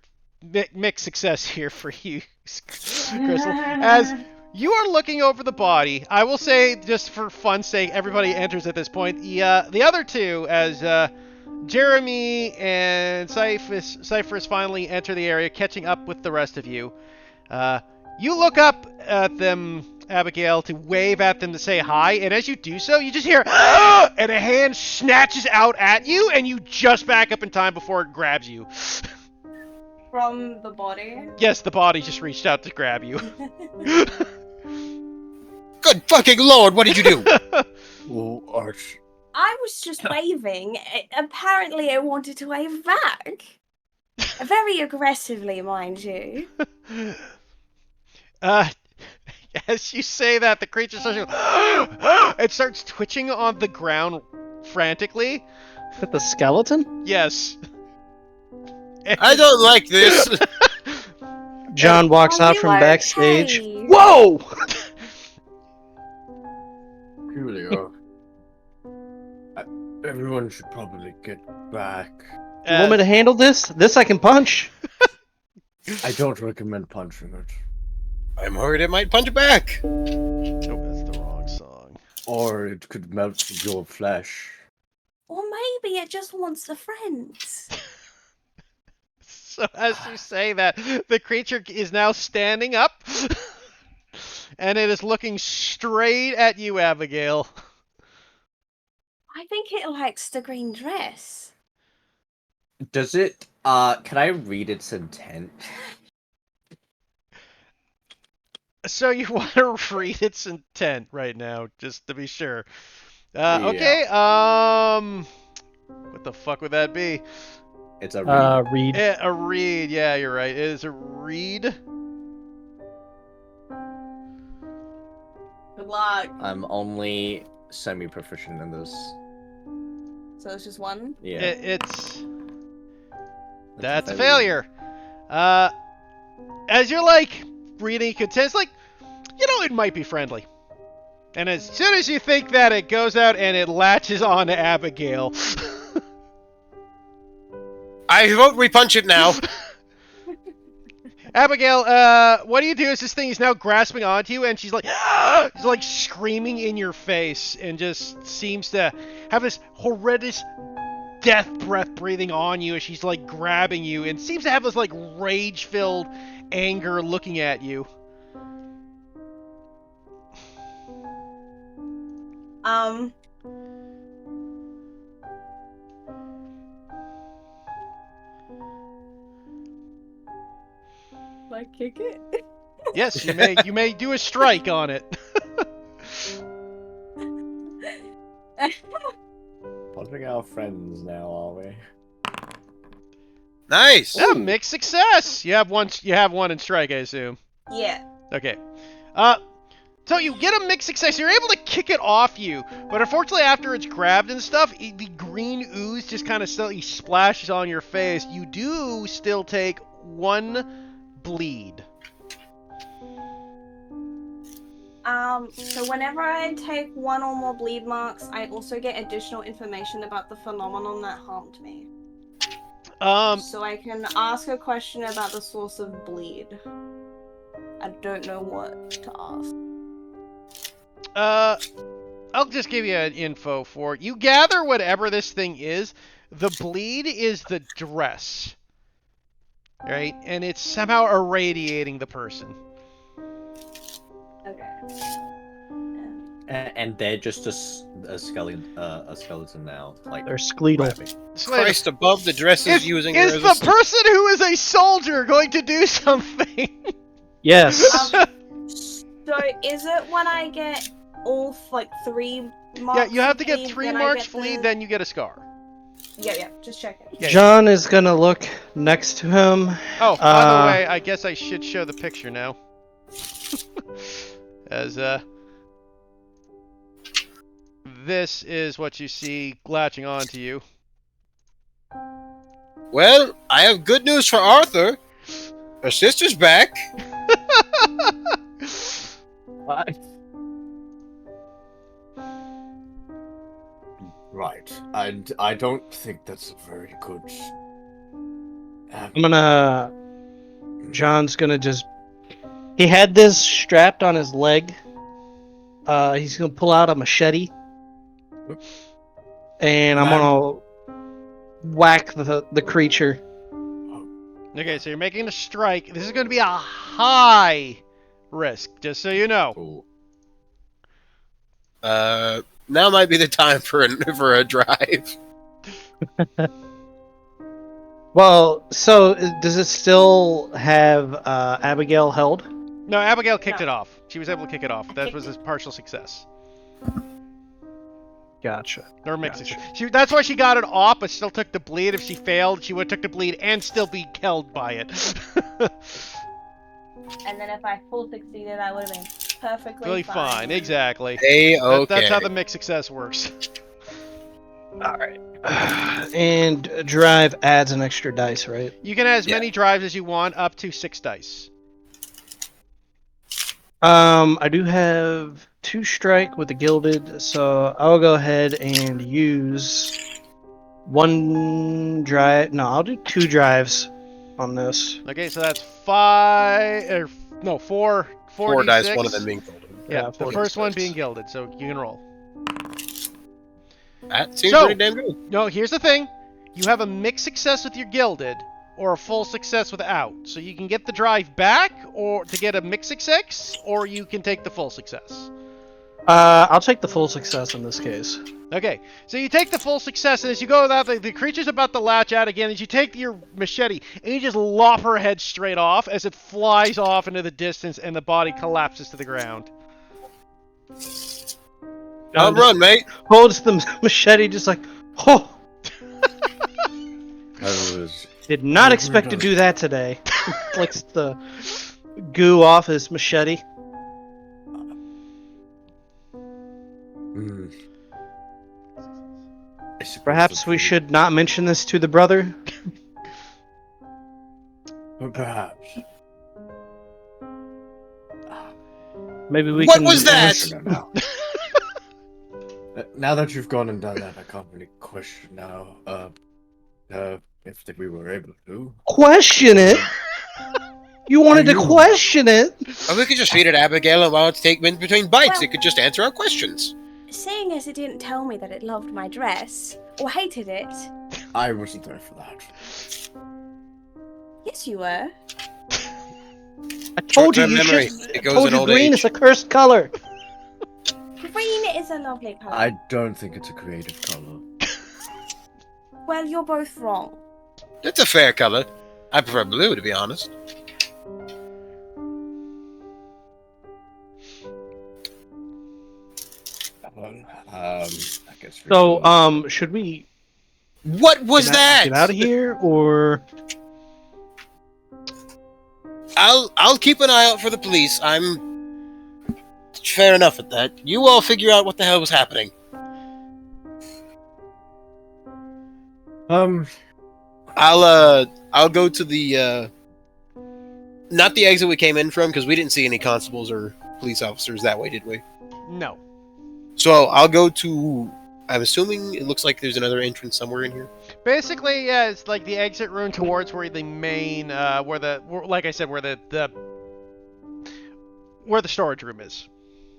S1: mixed success here for you, Crystal. As you are looking over the body, I will say, just for fun's sake, everybody enters at this point. The other two, as Jeremy and Cyphers finally enter the area, catching up with the rest of you. You look up at them, Abigail, to wave at them to say hi, and as you do so, you just hear, "Ah!" and a hand snatches out at you, and you just back up in time before it grabs you.
S3: From the body?
S1: Yes, the body just reached out to grab you.
S5: Good fucking lord, what did you do?
S6: Oh, Arch.
S3: I was just waving. Apparently, I wanted to wave back. Very aggressively, mind you.
S1: As you say that, the creature starts it starts twitching on the ground frantically.
S4: Is that the skeleton?
S1: Yes.
S5: I don't like this.
S4: John walks
S3: Are
S4: out
S3: you
S4: from backstage.
S3: okay?
S4: Whoa!
S6: Julio. Everyone should probably get back.
S4: You want me to handle this? This I can punch.
S6: I don't recommend punching it.
S5: I'm worried it might punch back.
S1: Oh, that's the wrong song.
S6: Or it could melt your flesh.
S3: Or maybe it just wants the friends.
S1: So as you say that, the creature is now standing up, and it is looking straight at you, Abigail.
S3: I think it likes the green dress.
S2: Does it, can I read its intent?
S1: So you want to read its intent right now, just to be sure.
S6: Yeah.
S1: Okay, what the fuck would that be?
S2: It's a read.
S4: Read.
S1: A read, yeah, you're right. It is a read.
S3: Good luck.
S2: I'm only semi-proficient in this.
S3: So it's just one?
S2: Yeah.
S1: It's... That's a failure. As you're like reading content, it's like, you know, it might be friendly. And as soon as you think that, it goes out and it latches on to Abigail.
S5: I vote we punch it now.
S1: Abigail, what do you do as this thing is now grasping onto you, and she's like, she's like screaming in your face, and just seems to have this horrendous death breath breathing on you as she's like grabbing you, and seems to have this like rage-filled anger looking at you.
S3: Like kick it?
S1: Yes, you may do a strike on it.
S6: Punch helping our friends now, are we?
S5: Nice.
S1: Yeah, mixed success. You have one. You have one in strike, I assume.
S3: Yeah.
S1: Okay. So you get a mixed success. You're able to kick it off you, but unfortunately, after it's grabbed and stuff, the green ooze just kind of slightly splashes on your face. You do still take 1 bleed.
S3: So whenever I take 1 or more bleed marks, I also get additional information about the phenomenon that harmed me. So I can ask a question about the source of bleed. I don't know what to ask.
S1: I'll just give you an info for it. You gather whatever this thing is. The bleed is the dress, right? And it's somehow irradiating the person.
S3: Okay.
S2: And they're just a skeleton now. Like
S4: They're skeletal.
S2: grabbing.
S5: Christ above the dress is using her
S1: Is
S5: as
S1: the
S5: a stick.
S1: person who is a soldier going to do something?
S4: Yes.
S3: So is it when I get all 3 marks?
S1: Yeah, you have to
S3: of
S1: get
S3: bleed,
S1: 3
S3: then I
S1: marks
S3: get
S1: bleed,
S3: the-
S1: then you get a scar.
S3: Yeah, just checking.
S1: Yeah.
S4: John is gonna look next to him.
S1: Oh, by the way, I guess I should show the picture now. As this is what you see latching onto you.
S5: Well, I have good news for Arthur. Her sister's back.
S6: What? Right. I don't think that's a very good.
S4: John's gonna just. He had this strapped on his leg. He's gonna pull out a machete. And I'm gonna whack the creature.
S1: Okay, so you're making a strike. This is going to be a high risk, just so you know.
S2: Cool.
S5: Now might be the time for a drive.
S4: Well, so does it still have Abigail held?
S1: No, Abigail kicked
S3: No.
S1: it off. She was able to kick it off. That was a partial success.
S4: Gotcha.
S1: Or mixed
S4: Gotcha.
S1: success. That's why she got it off, but still took the bleed. If she failed, she would have took the bleed and still be held by it.
S3: And then if I full succeeded, I would have been perfectly
S1: Really fine, exactly.
S5: Okay.
S1: That's how the mixed success works.
S4: Alright. And drive adds an extra dice, right?
S1: You can have as
S5: Yeah.
S1: many drives as you want, up to 6 dice.
S4: I do have 2 strike with the gilded, so I'll go ahead and use 1 drive. No, I'll do 2 drives on this.
S1: Okay, so that's 4
S5: 4 dice,
S1: D6.
S5: one of them being golden.
S1: Yeah,
S4: Yeah,
S1: the
S4: 4
S1: first one
S4: D6.
S1: being gilded, so you can roll.
S5: That seems
S1: So-
S5: pretty damn good.
S1: No, here's the thing. You have a mixed success with your gilded, or a full success without. So you can get the drive back, or to get a mixed success, or you can take the full success.
S4: I'll take the full success in this case.
S1: Okay, so you take the full success, and as you go without, the creature's about to latch out again, as you take your machete, and you just lop her head straight off as it flies off into the distance, and the body collapses to the ground.
S5: Don't run, mate.
S4: Holds the machete just like, oh,
S6: That was
S4: did not expect to do that today. Flicks the goo off his machete.
S6: I suppose
S4: Perhaps we should not mention this to the brother.
S6: Perhaps.
S4: Maybe we
S5: What
S4: can.
S5: was that?
S6: Now. Now that you've gone and done that, I can't really question now. If we were able to.
S4: Question it. You wanted to
S6: you-
S4: question it.
S5: Or we could just feed it Abigail, and while it's taking between bites, it could just answer our questions.
S3: Seeing as it didn't tell me that it loved my dress, or hated it,
S6: I wasn't there for that.
S3: yes you were.
S4: I told you
S5: Short-term
S4: you
S5: memory.
S4: should.
S5: It
S4: I
S5: goes
S4: told
S5: in
S4: you
S5: old
S4: green
S5: age.
S4: is a cursed color.
S3: Green is a lovely colour.
S6: I don't think it's a creative color.
S3: Well, you're both wrong.
S5: It's a fair color. I prefer blue, to be honest.
S6: Well, I guess we
S4: So,
S6: can-
S4: should we
S5: What was that?
S4: get out of here, or
S5: I'll keep an eye out for the police. I'm fair enough at that. You all figure out what the hell was happening. I'll go to the not the exit we came in from, because we didn't see any constables or police officers that way, did we?
S1: No.
S5: So I'll go to. I'm assuming it looks like there's another entrance somewhere in here.
S1: Basically, yeah, it's like the exit room towards where the main, like I said, where the storage room is.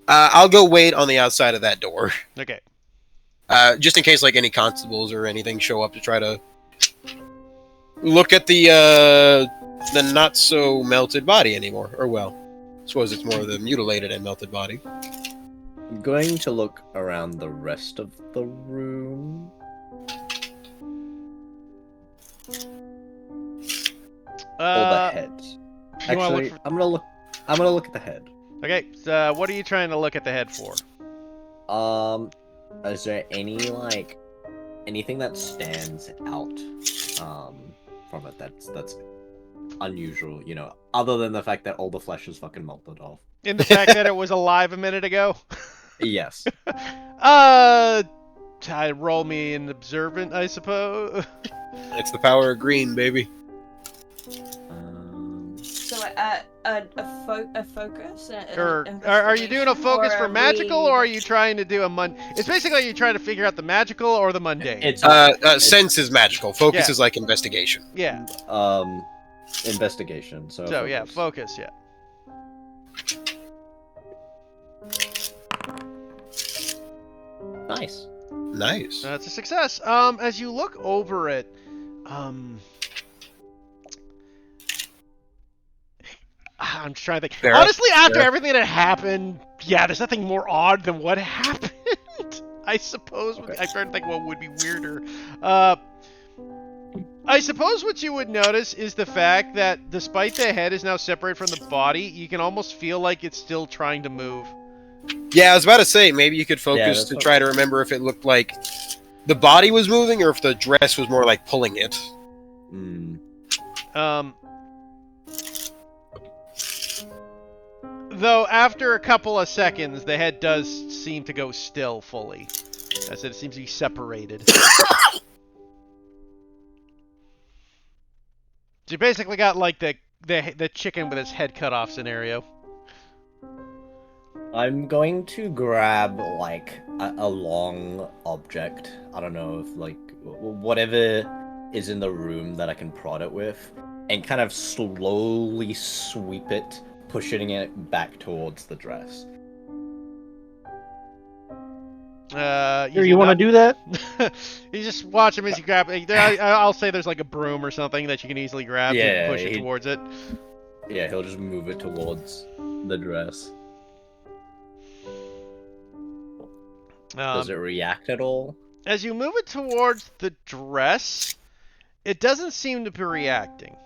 S5: I'll go wait on the outside of that door,
S1: Okay.
S5: just in case like any constables or anything show up to try to look at the not so melted body anymore. Or well, I suppose it's more the mutilated and melted body.
S2: I'm going to look around the rest of the room. All the heads.
S1: you wanna look
S2: Actually,
S1: for-
S2: I'm gonna look at the head.
S1: Okay. So, what are you trying to look at the head for?
S2: Is there anything that stands out from it that's unusual, other than the fact that all the flesh is fucking melted off?
S1: In the fact that it was alive a minute ago.
S2: Yes.
S1: Roll me an observant, I suppose.
S5: It's the power of green, baby.
S3: So a focus.
S1: Or are you doing a focus for magical, or are you trying to do a It's basically you're trying to figure out the magical or the mundane.
S2: It's
S5: Sense is magical. Focus
S1: Yeah.
S5: is like investigation.
S1: Yeah.
S2: Investigation. So
S1: Yeah,
S2: focus.
S1: focus. Yeah.
S2: Nice.
S5: Nice.
S1: That's a success. As you look over it, I'm just trying to think.
S5: Fair.
S1: Honestly, after
S5: Fair.
S1: everything that happened, yeah, there's nothing more odd than what happened. I suppose.
S2: Okay.
S1: I'm trying to think what would be weirder. I suppose what you would notice is the fact that despite the head is now separated from the body, you can almost feel like it's still trying to move.
S5: Yeah, I was about to say maybe you could
S2: Yeah,
S5: focus
S2: that's
S5: to
S2: what-
S5: try to remember if it looked like the body was moving or if the dress was more like pulling it.
S1: Though after a couple of seconds, the head does seem to go still fully, as it seems to be separated. So you basically got like the chicken with its head cut off scenario.
S2: I'm going to grab like a long object. I don't know if whatever is in the room that I can prod it with, and kind of slowly sweep it, pushing it back towards the dress.
S4: you want to do that?
S1: You just watch him as you grab. I'll say there's like a broom or something that you can easily grab
S2: Yeah,
S1: and push it
S2: he-
S1: towards it.
S2: Yeah, he'll just move it towards the dress. Does it react at all?
S1: As you move it towards the dress, it doesn't seem to be reacting.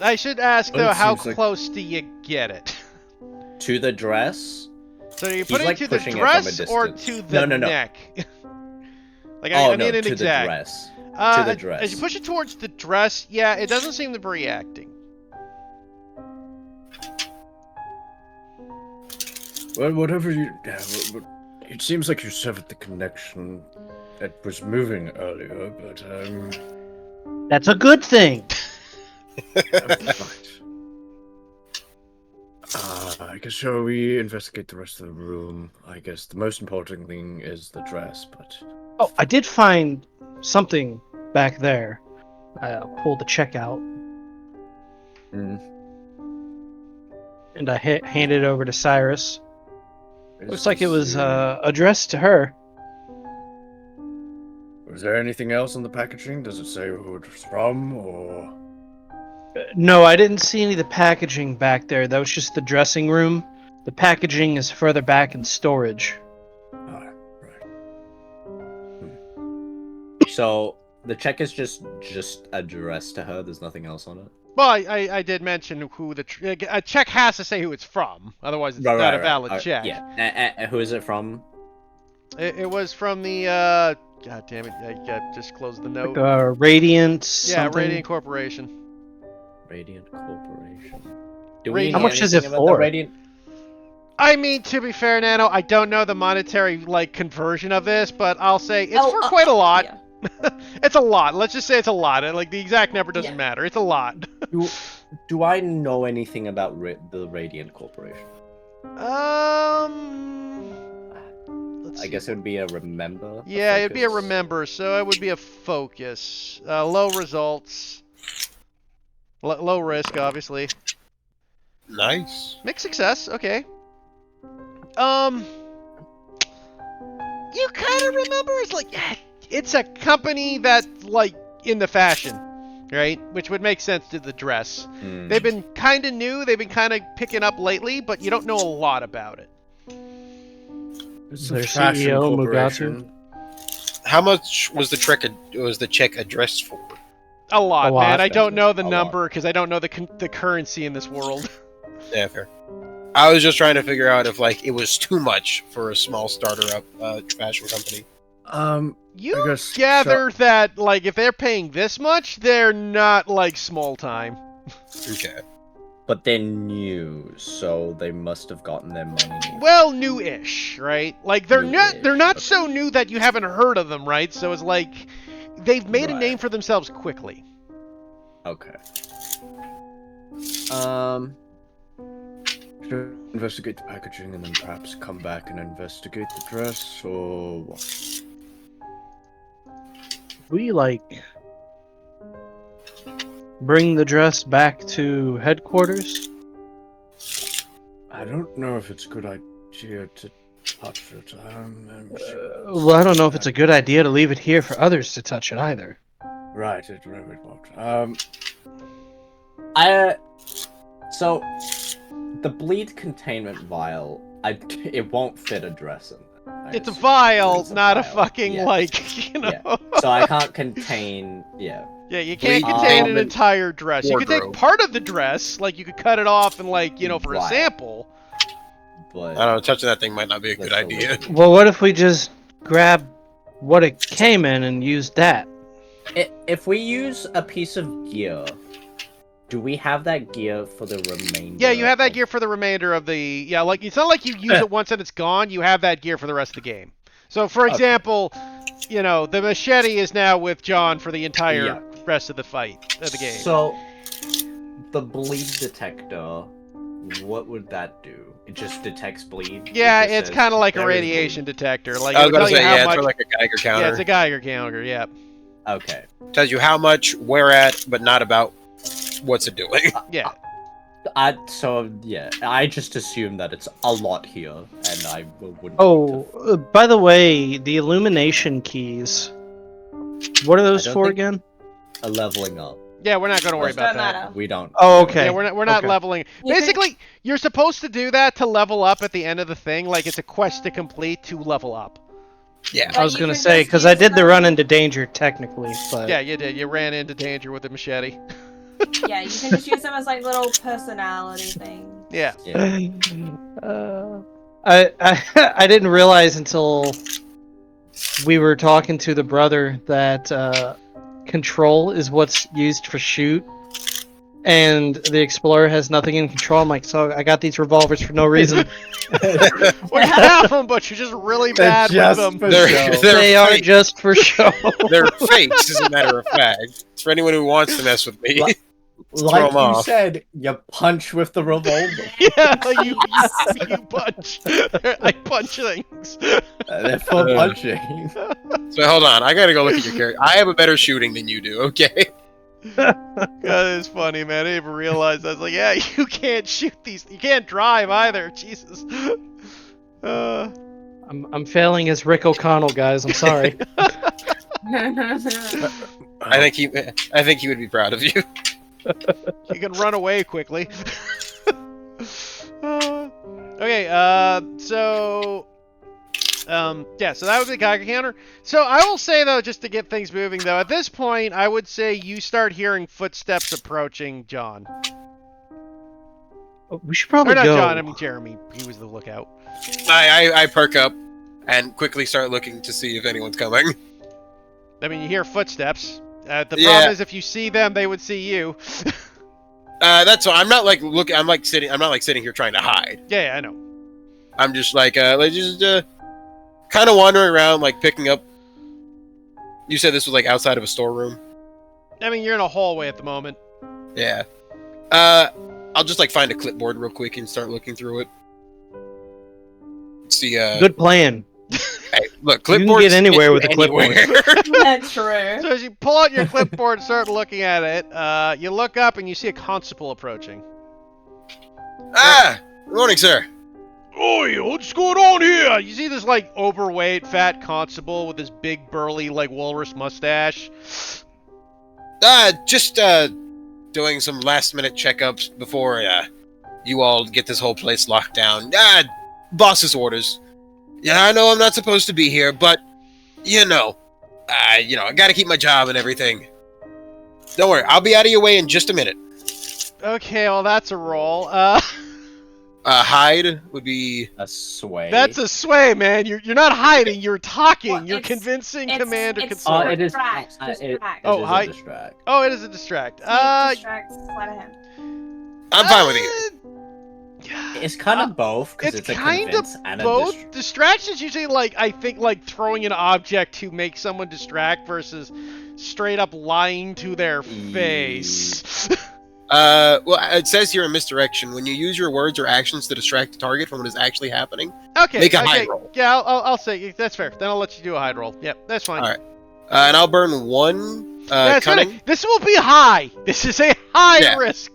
S1: I should ask
S6: Well,
S1: though,
S6: it
S1: how
S6: seems like-
S1: close do you get it?
S2: To the dress?
S1: So you
S2: He's,
S1: put it
S2: like,
S1: to the
S2: pushing it from a
S1: dress or
S2: distance.
S1: to the
S2: No.
S1: neck? Like
S2: Oh,
S1: I
S2: no,
S1: need an
S2: to
S1: exact.
S2: the dress. To the dress.
S1: As you push it towards the dress, yeah, it doesn't seem to be reacting.
S6: Well, whatever you... It seems like you severed the connection that was moving earlier, but,
S4: That's a good thing.
S6: right. I guess shall we investigate the rest of the room? I guess the most important thing is the dress, but...
S4: Oh, I did find something back there. I pulled the check out and I handed it over to Cyrus. Looks like it was addressed to her.
S6: Was there anything else in the packaging? Does it say who it was from, or...
S4: No, I didn't see any of the packaging back there. That was just the dressing room. The packaging is further back in storage.
S6: Ah, right.
S2: So, The check is just addressed to her. There's nothing else on it.
S1: Well, I did mention who a check has to say who it's from. Otherwise, it's not a valid check.
S2: Yeah. Who is it from?
S1: It was from the. God damn it! I just closed the note.
S4: Radiant.
S1: Yeah,
S4: Something.
S1: Radiant Corporation.
S2: Radiant Corporation.
S4: How much is it for?
S2: Radiant?
S1: I mean, to be fair, Nano, I don't know the monetary conversion of this, but I'll say it's for quite a lot.
S3: Yeah.
S1: It's a lot. Let's just say it's a lot. Like the exact number doesn't matter. It's a lot.
S2: Do I know anything about the Radiant Corporation? I guess it would be a remember.
S1: Yeah, it'd be a remember, so it would be a focus. Low results. Low risk, obviously.
S5: Nice.
S1: Mixed success, okay. You kind of remember it's it's a company that's in the fashion, right? Which would make sense to the dress. They've been kind of new, they've been kind of picking up lately, but you don't know a lot about it.
S6: It's
S4: Their
S6: a fashion
S4: CEO,
S6: corporation.
S5: How much was the check addressed for?
S1: A lot,
S4: lot.
S1: man. I don't know the
S2: A lot.
S1: number because I don't know the currency in this world.
S5: Yeah, fair. I was just trying to figure out if it was too much for a small starter up fashion company.
S1: You
S6: I guess
S1: gather that if they're paying this much, they're not small time.
S5: Okay.
S2: But they're new, so they must have gotten their money.
S1: Well, new-ish, right? They're
S2: New-ish,
S1: not
S2: okay.
S1: so new that you haven't heard of them, right? So it's they've made a
S2: Right.
S1: name for themselves quickly.
S2: Okay.
S6: Should investigate the packaging and then perhaps come back and investigate the dress, or what?
S4: We bring the dress back to headquarters.
S6: I don't know if it's a good idea to touch it.
S4: Well, I don't know if it's a good idea to leave it here for others to touch it either.
S6: Right, it won't.
S2: So the bleed containment vial, it won't fit a dress in there.
S1: It's a vial,
S2: It's a
S1: not a
S2: vial,
S1: fucking
S2: yeah.
S1: Yeah,
S2: So I can't contain. Yeah.
S1: you can't
S5: Bleed
S1: contain an
S5: containment
S1: entire dress. You could take
S5: wardrobe.
S1: part of the dress, you could cut it off and for a
S2: Right.
S1: sample.
S2: But
S5: I don't know. Touching that thing might not be a good
S2: That's
S5: idea.
S4: Well, what if we just grab what it came in and use that?
S2: if we use a piece of gear, do we have that gear for the remainder?
S1: Yeah, you have that
S2: of-
S1: gear for the remainder of the... Yeah, it's not like you use it once and it's gone. You have that gear for the rest of the game. So, for example, the machete is now with John for the entire rest of the fight of the game.
S2: So, the bleed detector, what would that do? It just detects bleed?
S1: Yeah,
S2: It just
S1: it's
S2: says,
S1: kind of like a
S2: "There is
S1: radiation
S2: bleed."
S1: detector.
S5: I was
S1: It'll
S5: going to
S1: tell you
S5: say,
S1: how
S5: yeah,
S1: much...
S5: it's like a Geiger counter.
S1: Yeah, it's a Geiger counter, yeah.
S2: Okay.
S5: Tells you how much, where at, but not about what's it doing.
S1: Yeah.
S2: I just assume that it's a lot here, and I wouldn't...
S4: Oh, by the way, the illumination keys. What are those
S2: I don't
S4: for
S2: think-
S4: again?
S2: A leveling up.
S1: Yeah, we're not going to worry about
S3: Don't
S1: that.
S3: matter.
S2: We don't...
S4: Oh, okay.
S1: Yeah, we're not
S4: Okay.
S1: leveling.
S3: You can-
S1: Basically, you're supposed to do that to level up at the end of the thing. It's a quest to complete to level up.
S5: Yeah.
S4: I was
S3: you
S4: gonna
S3: can
S4: say
S3: just
S4: because I
S3: use
S4: did the
S3: them.
S4: run into danger technically, but
S1: Yeah, you did. You ran into danger with the machete.
S3: Yeah, you can just use them as little personality things.
S1: Yeah.
S2: Yeah.
S4: I didn't realize until we were talking to the brother that control is what's used for shoot, and the explorer has nothing in control. I'm like, so I got these revolvers for no reason.
S1: Well, you have them, but you're just really bad with them.
S5: They're
S4: They are
S5: fake.
S4: just for show.
S5: They're fakes, as a matter of fact. For anyone who wants to mess with me.
S2: Like
S5: them
S2: you
S5: off.
S2: said, you punch with the revolver.
S1: Yeah, you punch. I punch things.
S2: They're for punching.
S5: So hold on, I gotta go look at your character. I have a better shooting than you do, okay?
S1: That is funny, man. I didn't even realize. I was like, yeah, you can't shoot these. You can't drive either. Jesus.
S4: I'm failing as Rick O'Connell, guys. I'm sorry.
S5: I think he would be proud of you.
S1: You can run away quickly. Okay, so Yeah, so that would be the Geiger counter. So I will say, though, just to get things moving, though, at this point, I would say you start hearing footsteps approaching John.
S4: We should probably
S1: Or not
S4: go.
S1: John, I mean Jeremy. He was the lookout.
S5: I perk up and quickly start looking to see if anyone's coming.
S1: I mean, you hear footsteps. The
S5: Yeah.
S1: problem is if you see them, they would see you.
S5: That's why I'm not like looking. I'm not like sitting here trying to hide.
S1: Yeah, I know.
S5: I'm just like kind of wandering around, like picking up. You said this was like outside of a storeroom.
S1: I mean, you're in a hallway at the moment.
S5: Yeah. I'll just like find a clipboard real quick and start looking through it. See.
S4: Good plan.
S5: Hey, look,
S4: You can
S5: clipboards
S4: get anywhere with a
S5: anywhere.
S3: That's true.
S1: So as you pull out your clipboard and start looking at it, you look up and you see a constable approaching.
S5: Good morning, sir.
S1: Oi, what's going on here? You see this, like, overweight, fat constable with this big, burly, like, walrus mustache?
S5: Just doing some last-minute checkups before you all get this whole place locked down. Boss's orders. Yeah, I know I'm not supposed to be here, but I gotta keep my job and everything. Don't worry, I'll be out of your way in just a minute.
S1: Okay, well, that's a roll.
S5: Hide would be
S2: A sway.
S1: That's a sway, man. You're not hiding, you're talking.
S3: Well,
S1: you're
S3: it's-
S1: convincing
S3: it's-
S1: Commander
S3: it's
S1: Consort.
S2: it is.
S3: Distract,
S2: it
S3: distract.
S1: Oh,
S2: is a
S1: hi.
S2: distract.
S1: Oh, it is a distract.
S3: Distract, sleight of hand.
S5: I'm fine with it.
S2: It's kind of both because
S1: It's
S2: it's a
S1: kind of
S2: convince and a
S1: both. Distraction's usually I think throwing an object to make someone distract versus straight up lying to their face.
S5: Well, it says here in misdirection, when you use your words or actions to distract the target from what is actually happening,
S1: Okay.
S5: make a
S1: okay.
S5: hide roll.
S1: Yeah, I'll say that's fair. Then I'll let you do a hide roll. Yep, that's fine.
S5: All right. And I'll burn one
S1: That's
S5: cunning.
S1: right. This will be high. This is a high
S5: Yeah.
S1: risk.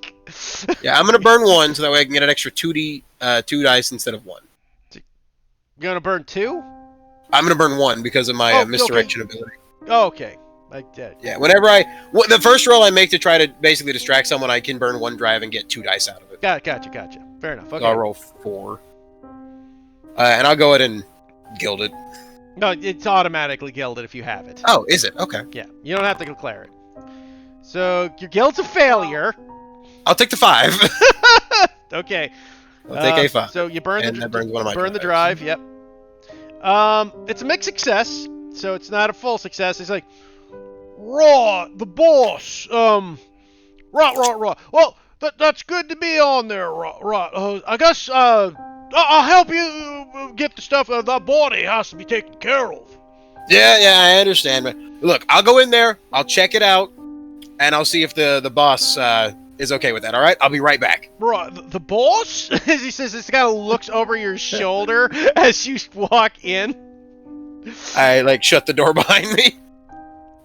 S5: Yeah, I'm gonna burn one so that way I can get an extra 2 dice instead of 1.
S1: You gonna burn 2?
S5: I'm gonna burn 1 because of my
S1: Oh, okay.
S5: misdirection ability.
S1: Oh, okay. I did.
S5: Yeah, whenever the first roll I make to try to basically distract someone, I can burn 1 drive and get 2 dice out of it.
S1: Gotcha. Fair enough.
S5: So
S1: Okay.
S5: I'll roll 4. And I'll go ahead and gild it.
S1: No, it's automatically gilded if you have it.
S5: Oh, is it? Okay.
S1: Yeah, you don't have to declare it. So your guild's a failure.
S5: I'll take the 5.
S1: Okay.
S5: I'll take a 5.
S1: So you burn
S5: And that burns one of my
S1: burn the
S5: drives.
S1: drive. Yep. It's a mixed success, so it's not a full success. It's like, raw, the boss. Raw. Well, that's good to be on there, raw. I guess I'll help you get the stuff. The body has to be taken care of.
S5: Yeah, I understand. But look, I'll go in there, I'll check it out, and I'll see if the boss is okay with that. All right, I'll be right back.
S1: Right, the boss? As he says, this guy looks over your shoulder as you walk in.
S5: I shut the door behind me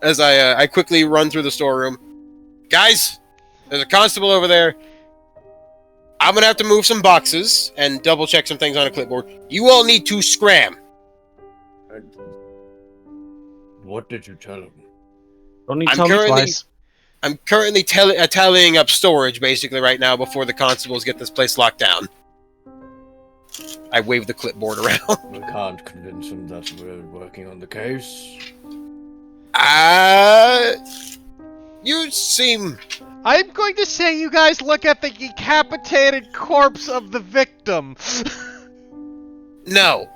S5: as I quickly run through the storeroom. Guys, there's a constable over there. I'm gonna have to move some boxes and double check some things on a clipboard. You all need to scram.
S6: What did you tell him?
S4: Don't need
S5: I'm
S4: to tell me
S5: currently-
S4: twice.
S5: I'm currently tallying up storage basically right now before the constables get this place locked down. I wave the clipboard around.
S6: We can't convince him that we're working on the case.
S5: You seem...
S1: I'm going to say you guys look at the decapitated corpse of the victim.
S5: No.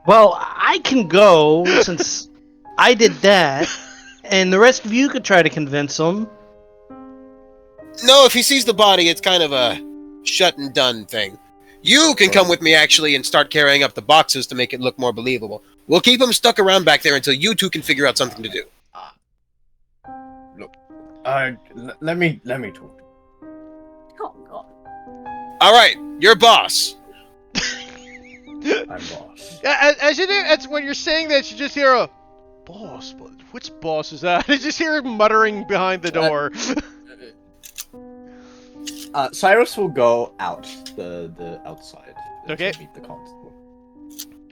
S4: Well, I can go since I did that, and the rest of you could try to convince him.
S5: No, if he sees the body, it's kind of a shut and done thing. You can come with me, actually, and start carrying up the boxes to make it look more believable. We'll keep him stuck around back there until you two can figure out something to do.
S6: Let me talk.
S3: Oh, God.
S5: All right, you're boss.
S6: I'm boss.
S1: As you do, as when you're saying that, you just hear a boss. Which boss is that? You just hear him muttering behind the door.
S2: Cyrus will go out the outside.
S1: Okay.
S2: To meet the constable.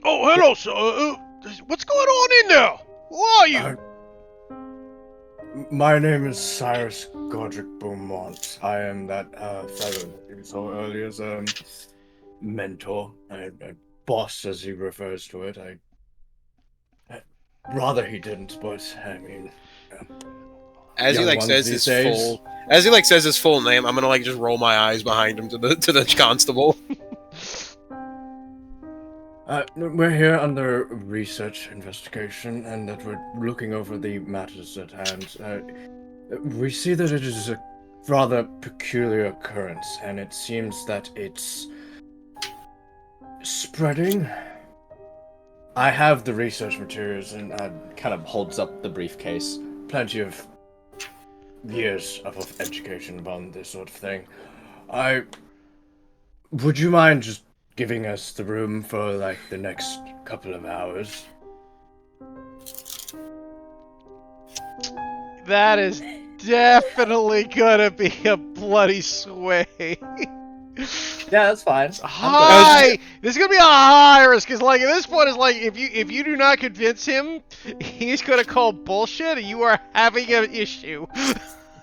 S1: Oh, hello, sir. What's going on in there? Who are you?
S6: My name is Cyrus Godric Beaumont. I am that fellow you saw earlier as a mentor. I boss, as he refers to it. Rather he didn't, but I mean,
S5: As he
S6: young
S5: like
S6: ones
S5: says
S6: these
S5: his
S6: days.
S5: full name, I'm gonna like just roll my eyes behind him to the constable.
S6: We're here under research investigation, and that we're looking over the matters at hand. We see that it is a rather peculiar occurrence, and it seems that it's spreading. I have the research materials, and
S2: Kind of holds up the briefcase.
S6: plenty of years of education upon this sort of thing. Would you mind just giving us the room for like the next couple of hours?
S1: That is definitely gonna be a bloody sway.
S2: Yeah, that's fine.
S1: High. This is gonna be a high risk, because like at this point, it's like if you do not convince him, he's gonna call bullshit, and you are having an issue.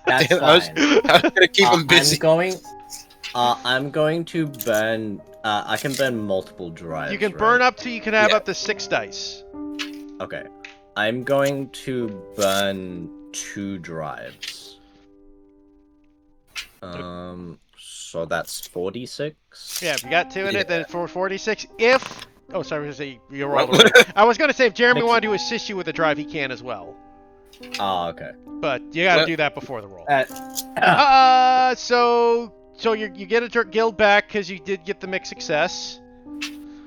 S2: That's
S5: Damn, I was gonna keep him busy.
S2: I'm going to burn. I can burn multiple drives.
S1: You can
S2: right?
S1: burn up to you can have
S5: Yeah.
S1: up to 6 dice.
S2: Okay. I'm going to burn 2 drives. So that's 46.
S1: Yeah, if you got 2 in it, then
S5: Yeah.
S1: it's for 46. If oh, sorry, I was gonna say you rolled already. I was gonna say if Jeremy
S2: Makes-
S1: wanted to assist you with the drive, he can as well.
S2: Oh, okay.
S1: But you gotta
S5: Well-
S1: do that before the roll. So you get a guild back because you did get the mixed success.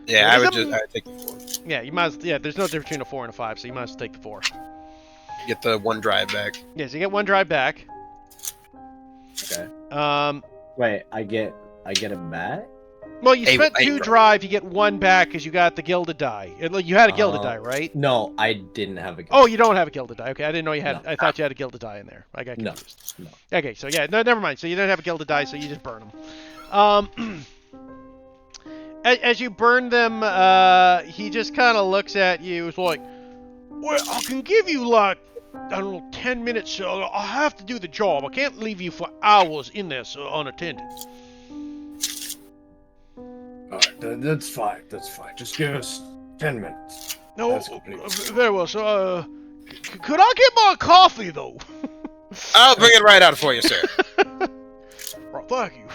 S5: Yeah, I would
S1: There's
S5: take the 4.
S1: Yeah, you might. Yeah, there's no difference between a 4 and a 5, so you might as well take the 4.
S5: Get the 1 drive back.
S1: Yeah, so you get 1 drive back.
S2: Okay.
S6: Wait, I get it back?
S1: Well, you
S5: Hey,
S1: spent
S5: hey,
S1: 2
S5: bro.
S1: drive, you get 1 back because you got the gilded die. You had a gilded die, right?
S2: No, I didn't have a.
S1: Oh, you don't have a gilded die. Okay, I didn't know you had.
S2: No.
S1: I thought you had a gilded die in there. I got
S2: No,
S1: confused.
S2: no.
S1: Okay, so yeah, no, never mind. So you don't have a gilded die, so you just burn them. As you burn them, he just kind of looks at you. It's like, well, I can give you like, I don't know, 10 minutes. So I have to do the job. I can't leave you for hours in there so unattended.
S6: Alright, that's fine. That's fine. Just give us 10 minutes.
S1: No,
S6: That's complete.
S1: very well. So, could I get my coffee though?
S5: I'll bring it right out for you, sir.
S1: Right, thank you.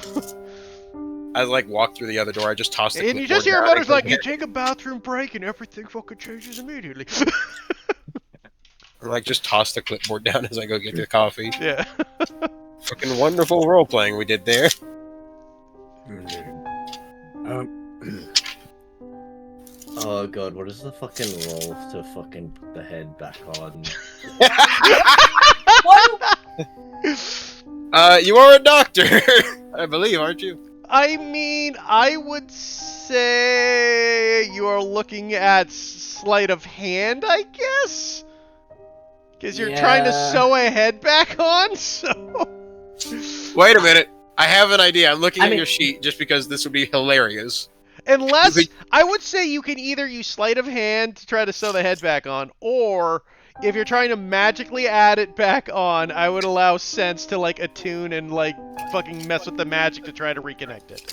S5: I like walk through the other door. I just toss the.
S1: And you
S5: clipboard
S1: just hear
S5: down
S1: mutters
S5: and go
S1: like, you
S5: get-
S1: take a bathroom break and everything fucking changes immediately.
S5: Or like just toss the clipboard down as I go get the coffee.
S1: Yeah.
S5: Fucking wonderful role playing we did there.
S2: Oh god, what is the fucking roll to fucking put the head back on?
S5: You are a doctor, I believe, aren't you?
S1: I mean, I would say you are looking at sleight of hand, I guess? Because you're trying to
S2: Yeah.
S1: sew a head back on, so...
S5: Wait a minute. I have an idea. I'm looking
S2: I
S5: at
S2: mean-
S5: your sheet just because this would be hilarious.
S1: Unless,
S5: You
S1: I would say you can either use sleight of hand to try to sew the head back on, or if you're trying to magically add it back on, I would allow sense to like attune and like fucking mess with the magic to try to reconnect it.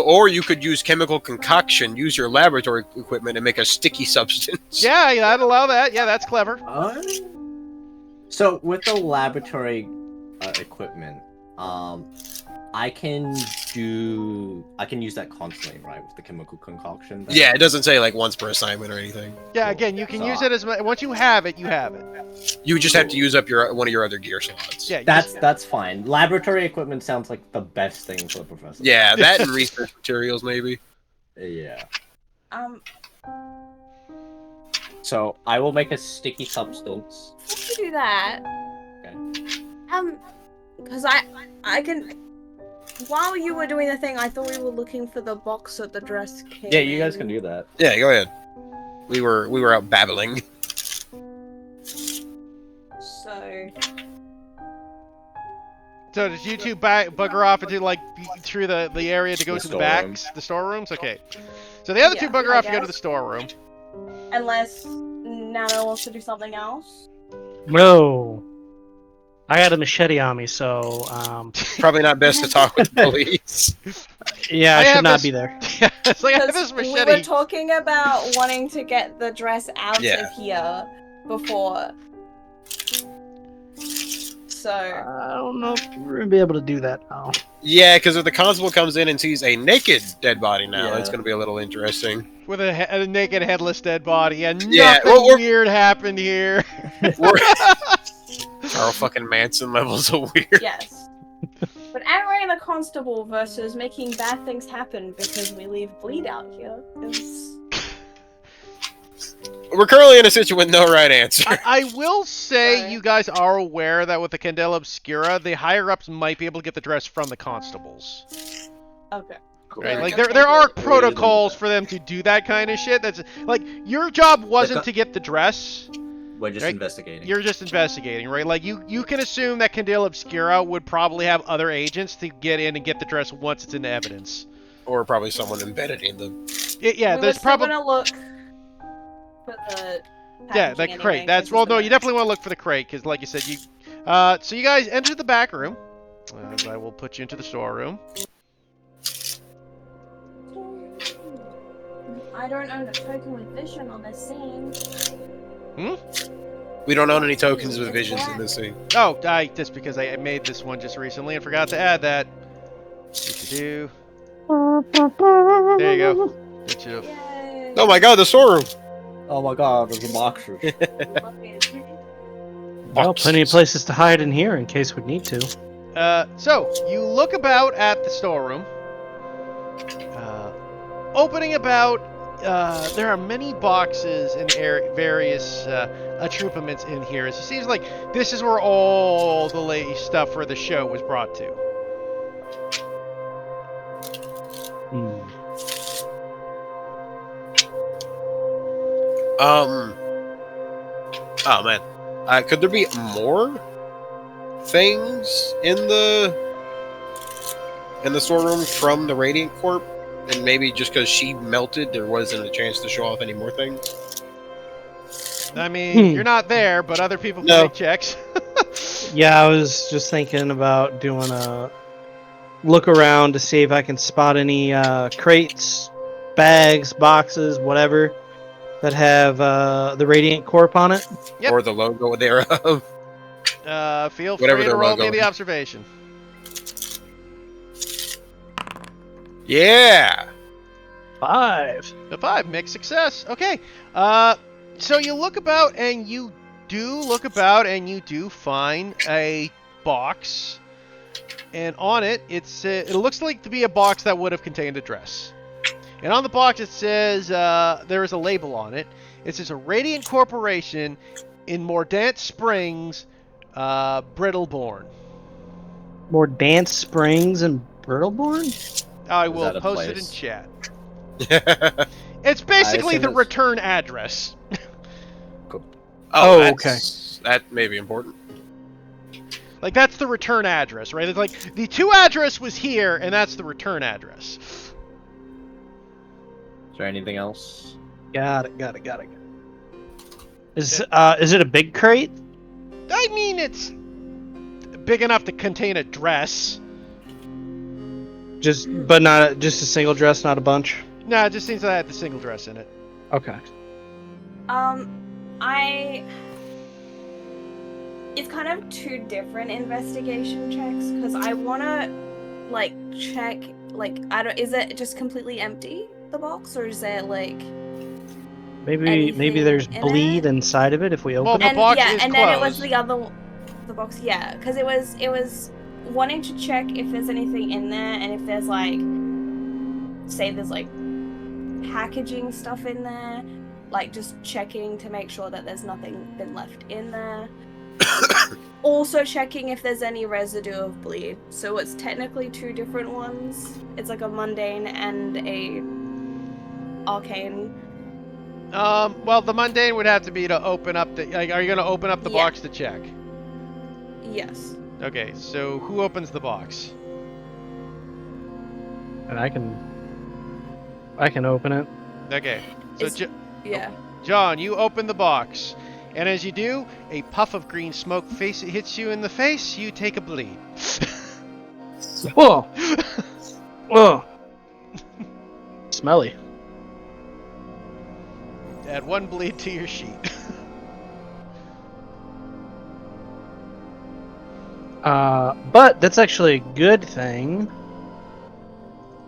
S5: Or you could use chemical concoction, use your laboratory equipment, and make a sticky substance.
S1: Yeah, I'd allow that. Yeah, that's clever.
S2: So with the laboratory equipment, I can use that constantly, right? With the chemical concoction.
S5: Yeah, it doesn't say like once per assignment or anything.
S1: Yeah, again, you can use it as once you have it, you have it.
S5: You just have to use up one of your other gear slots.
S1: Yeah, you
S2: That's fine. Laboratory equipment sounds like the best thing for the professor.
S5: Yeah, that and research materials maybe.
S2: Yeah.
S3: Um,
S2: So I will make a sticky substance.
S3: before you do that,
S2: Okay.
S3: because I can. While you were doing the thing, I thought we were looking for the box that the dress came
S2: Yeah, you guys
S3: in.
S2: can do that.
S5: Yeah, go ahead. We were out babbling.
S3: So,
S1: So did you two bugger off into like through the area to go
S2: The
S1: to the
S2: storeroom.
S1: backs, the storerooms? Okay. So the other two
S3: Yeah,
S1: bugger
S3: I
S1: off to go to
S3: guess.
S1: the storeroom.
S3: unless Nano wants to do something else.
S7: No.
S4: I got a machete on me, so
S5: Probably not best to talk with the police.
S4: yeah,
S1: I
S4: I
S1: have
S4: should not
S1: this-
S4: be there.
S1: Yeah, it's like I have
S3: Because
S1: this
S3: we
S1: machete.
S3: were talking about wanting to get the dress out
S5: Yeah.
S3: of here before. So
S4: I don't know if we're gonna be able to do that now.
S5: Yeah, because if the constable comes in and sees a naked dead body now,
S2: Yeah.
S5: it's going to be a little interesting.
S1: With a naked, headless, dead body, and
S5: Yeah,
S1: nothing
S5: well, we're-
S1: weird happened here.
S5: We're Carl fucking Manson levels of weird.
S3: yes. But outraying the constable versus making bad things happen because we leave bleed out here is
S5: We're currently in a situation with no right answer.
S1: I will say
S3: Sorry.
S1: you guys are aware that with the Candela Obscura, the higher-ups might be able to get the dress from the constables.
S3: okay.
S1: Right?
S3: Yeah,
S1: Like,
S3: okay.
S1: there are
S2: We're
S1: protocols
S2: using
S1: for them to do that kind of shit. That's like, your job wasn't
S2: co-
S1: to get the dress.
S2: We're just
S1: Right.
S2: investigating.
S1: You're just investigating, right? Like, you can assume that Candela Obscura would probably have other agents to get in and get the dress once it's in evidence.
S5: Or probably someone embedded in the.
S1: Yeah,
S3: we
S1: there's
S3: were still
S1: probably...
S3: gonna look for the
S1: Yeah, the
S3: packaging
S1: crate.
S3: anyway,
S1: That's
S3: 'cause
S1: well,
S3: it's
S1: no,
S3: the
S1: you
S3: back.
S1: definitely want to look for the crate because, like you said, you. So you guys enter the back room. I will put you into the storeroom.
S3: I don't own a token with vision on this scene.
S5: We don't own any tokens with visions in this scene.
S1: Oh, just because I made this one just recently and forgot to add that. Do. There you go. That should have.
S3: Yay!
S5: Oh my god, the storeroom!
S2: Oh my god, there's a boxers.
S4: Well, plenty of places to hide in here in case we need to.
S1: So you look about at the storeroom. Opening about, there are many boxes and various accoutrements in here. It seems like this is where all the latest stuff for the show was brought to.
S5: Oh man. Could there be more things in the storeroom from the Radiant Corp? And maybe just because she melted, there wasn't a chance to show off any more things?
S1: I mean, you're not there, but other people can
S5: No.
S1: make checks.
S4: Yeah, I was just thinking about doing a look around to see if I can spot any crates, bags, boxes, whatever that have the Radiant Corp on it.
S1: Yep.
S5: Or the logo thereof?
S1: Feel
S5: Whatever
S1: free to
S5: their
S1: roll me
S5: logo
S1: the
S5: is.
S1: observation.
S5: Yeah!
S4: 5.
S1: The 5, mixed success. Okay. So you look about and you do find a box, and on it, it looks like to be a box that would have contained a dress. And on the box it says, there is a label on it. It says a Radiant Corporation in Mordant Springs, Brittleborn.
S4: More Dance Springs and Brittleborn?
S1: I
S2: Is
S1: will
S2: that a
S1: post it in
S2: place?
S1: chat. It's basically
S2: assume
S1: the
S2: it's-
S1: return address.
S4: Oh,
S5: That may be important.
S1: Like, that's the return address, right? It's like, the to address was here, and that's the return address.
S2: Is there anything else?
S4: Got it. Is it a big crate?
S1: I mean, it's big enough to contain a dress.
S4: But not just a single dress, not a bunch.
S1: No, it just seems to have the single dress in it.
S4: Okay.
S3: It's kind of two different investigation checks because I want to like check is it just completely empty, the box, or is it like
S4: Maybe
S3: anything
S4: there's
S3: in
S4: bleed
S3: it?
S4: inside of it if we
S1: Well,
S4: open
S1: the
S4: it.
S3: and
S1: box
S3: yeah,
S1: is
S3: and then it was
S1: closed.
S3: the box, yeah, because it was wanting to check if there's anything in there and if there's like, say there's like packaging stuff in there, like just checking to make sure that there's nothing been left in there. Also checking if there's any residue of bleed. So it's technically two different ones. It's like a mundane and a arcane.
S1: Well, the mundane would have to be to open up the... Like, are you going to open up the
S3: Yeah.
S1: box to check?
S3: Yes.
S1: Okay, so who opens the box?
S4: And I can open it.
S1: Okay, so
S3: Yeah.
S1: John, you open the box, And as you do, a puff of green smoke hits you in the face. You take a bleed.
S4: Whoa! Whoa! Smelly.
S1: Add 1 bleed to your sheet.
S4: But that's actually a good thing.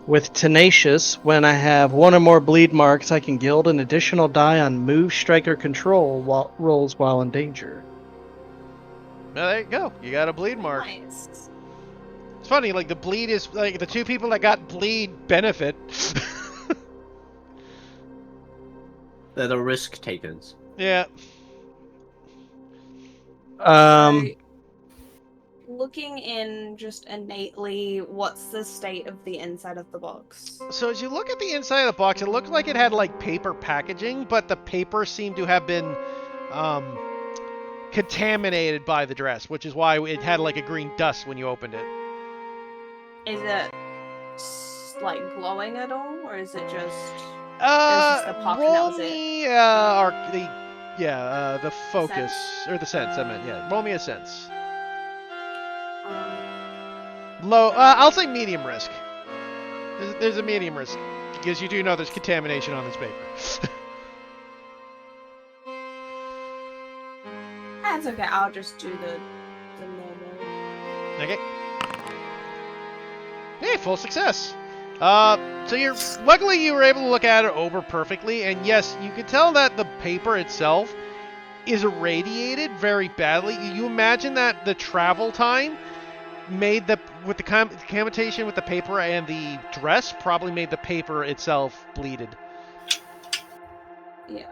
S4: With Tenacious, when I have 1 or more bleed marks, I can gild an additional die on move, strike, or control rolls while in danger.
S1: Now there you go. You got a bleed mark.
S3: Nice.
S1: It's funny, like the bleed is like the 2 people that got bleed benefit.
S2: They're the risk takers.
S1: Yeah.
S3: So, looking in just innately, what's the state of the inside of the box?
S1: So as you look at the inside of the box, it looked like it had like paper packaging, but the paper seemed to have been contaminated by the dress, which is why it had like a green dust when you opened it.
S3: Is it like glowing at all, or is it just? It was just a puff and that
S1: Roll
S3: was it.
S1: me the focus or the sense. I meant roll me a sense. Low. I'll say medium risk. There's a medium risk because you do know there's contamination on this paper.
S3: That's okay. I'll just do the normal.
S1: Okay. Hey, full success. So luckily you were able to look at it over perfectly, and yes, you could tell that the paper itself is irradiated very badly. You imagine that the travel time made with the contamination with the paper and the dress probably made the paper itself bleeded.
S3: Yeah.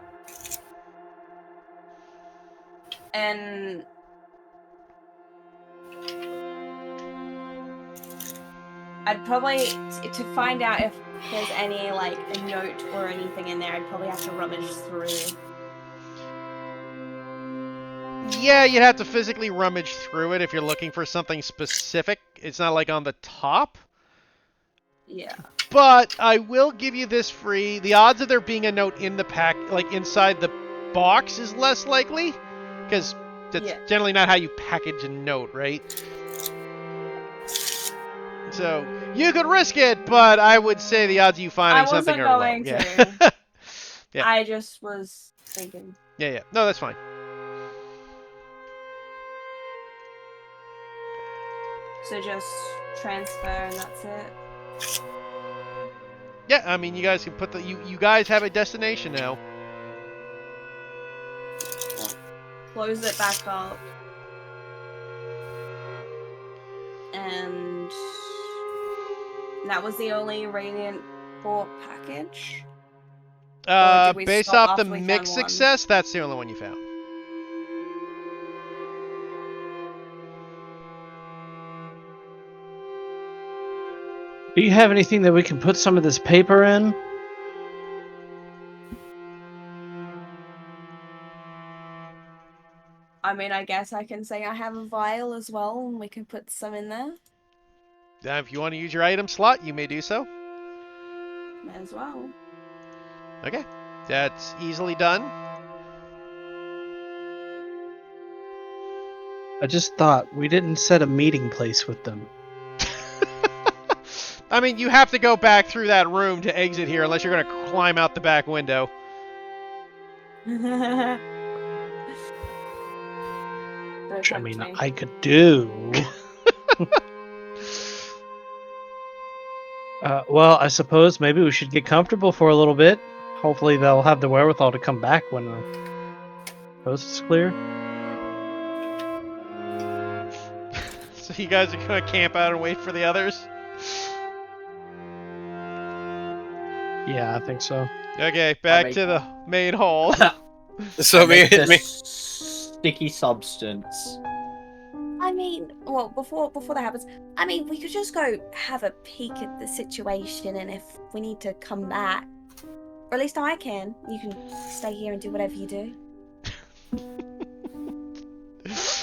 S3: And I'd probably, to find out if there's any, like, a note or anything in there, I'd probably have to rummage through.
S1: Yeah, you'd have to physically rummage through it if you're looking for something specific. It's not like on the top.
S3: Yeah.
S1: But I will give you this free. The odds of there being a note in the pack, like inside the box, is less likely. Because that's generally not how you package a note, right? So you could risk it, but I would say the odds of you finding something are low. Yeah. Yeah.
S3: I just was thinking.
S1: Yeah. No, that's fine.
S3: So just transfer and that's it.
S1: Yeah, I mean, you guys can put you guys have a destination now.
S3: Close it back up. And that was the only Radiant Core package?
S1: Based off the mixed success, that's the only one you found.
S4: Do you have anything that we can put some of this paper in?
S3: I mean, I guess I can say I have a vial as well, and we can put some in there.
S1: If you want to use your item slot, you may do so.
S3: May as well.
S1: Okay, that's easily done.
S4: I just thought we didn't set a meeting place with them.
S1: I mean, you have to go back through that room to exit here unless you're going to climb out the back window.
S4: Which, I mean, I could do. Well, I suppose maybe we should get comfortable for a little bit. Hopefully they'll have the wherewithal to come back when the coast is clear.
S1: So you guys are going to camp out and wait for the others?
S4: Yeah, I think so.
S1: Okay, back to the main hall.
S5: So me.
S2: Sticky substance.
S3: I mean, well, before that happens, I mean, we could just go have a peek at the situation, and if we need to come back, or at least I can, you can stay here and do whatever you do.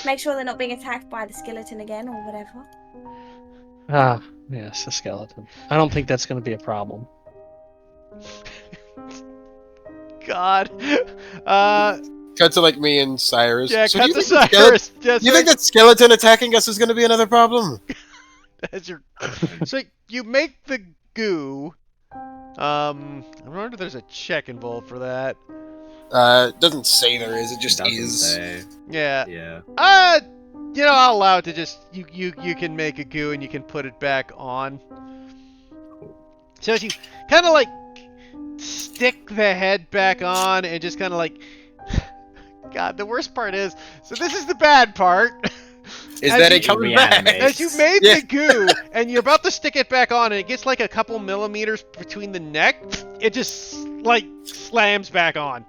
S3: Make sure they're not being attacked by the skeleton again, or whatever.
S4: Ah, yes, the skeleton. I don't think that's going to be a problem.
S1: God.
S5: cut to like me and Cyrus.
S1: Yeah,
S5: So
S1: cut
S5: do
S1: to
S5: you think
S1: Cyrus. Yeah,
S5: you think that skeleton attacking us is going to be another problem?
S1: as your so you make the goo. I wonder if there's a check involved for that.
S5: It doesn't say there is. It just
S2: Doesn't
S5: is.
S2: say.
S1: Yeah.
S2: Yeah.
S1: You know, I'll allow it to just you can make a goo and you can put it back on. So as you kind of like stick the head back on and just kind of like, God, the worst part is, so this is the bad part.
S5: Is
S1: As
S5: that
S1: you-
S5: it comes
S2: reanimates.
S5: back?
S1: As you made
S5: Yeah.
S1: the goo and you're about to stick it back on and it gets like a couple millimeters between the neck, it just like slams back on.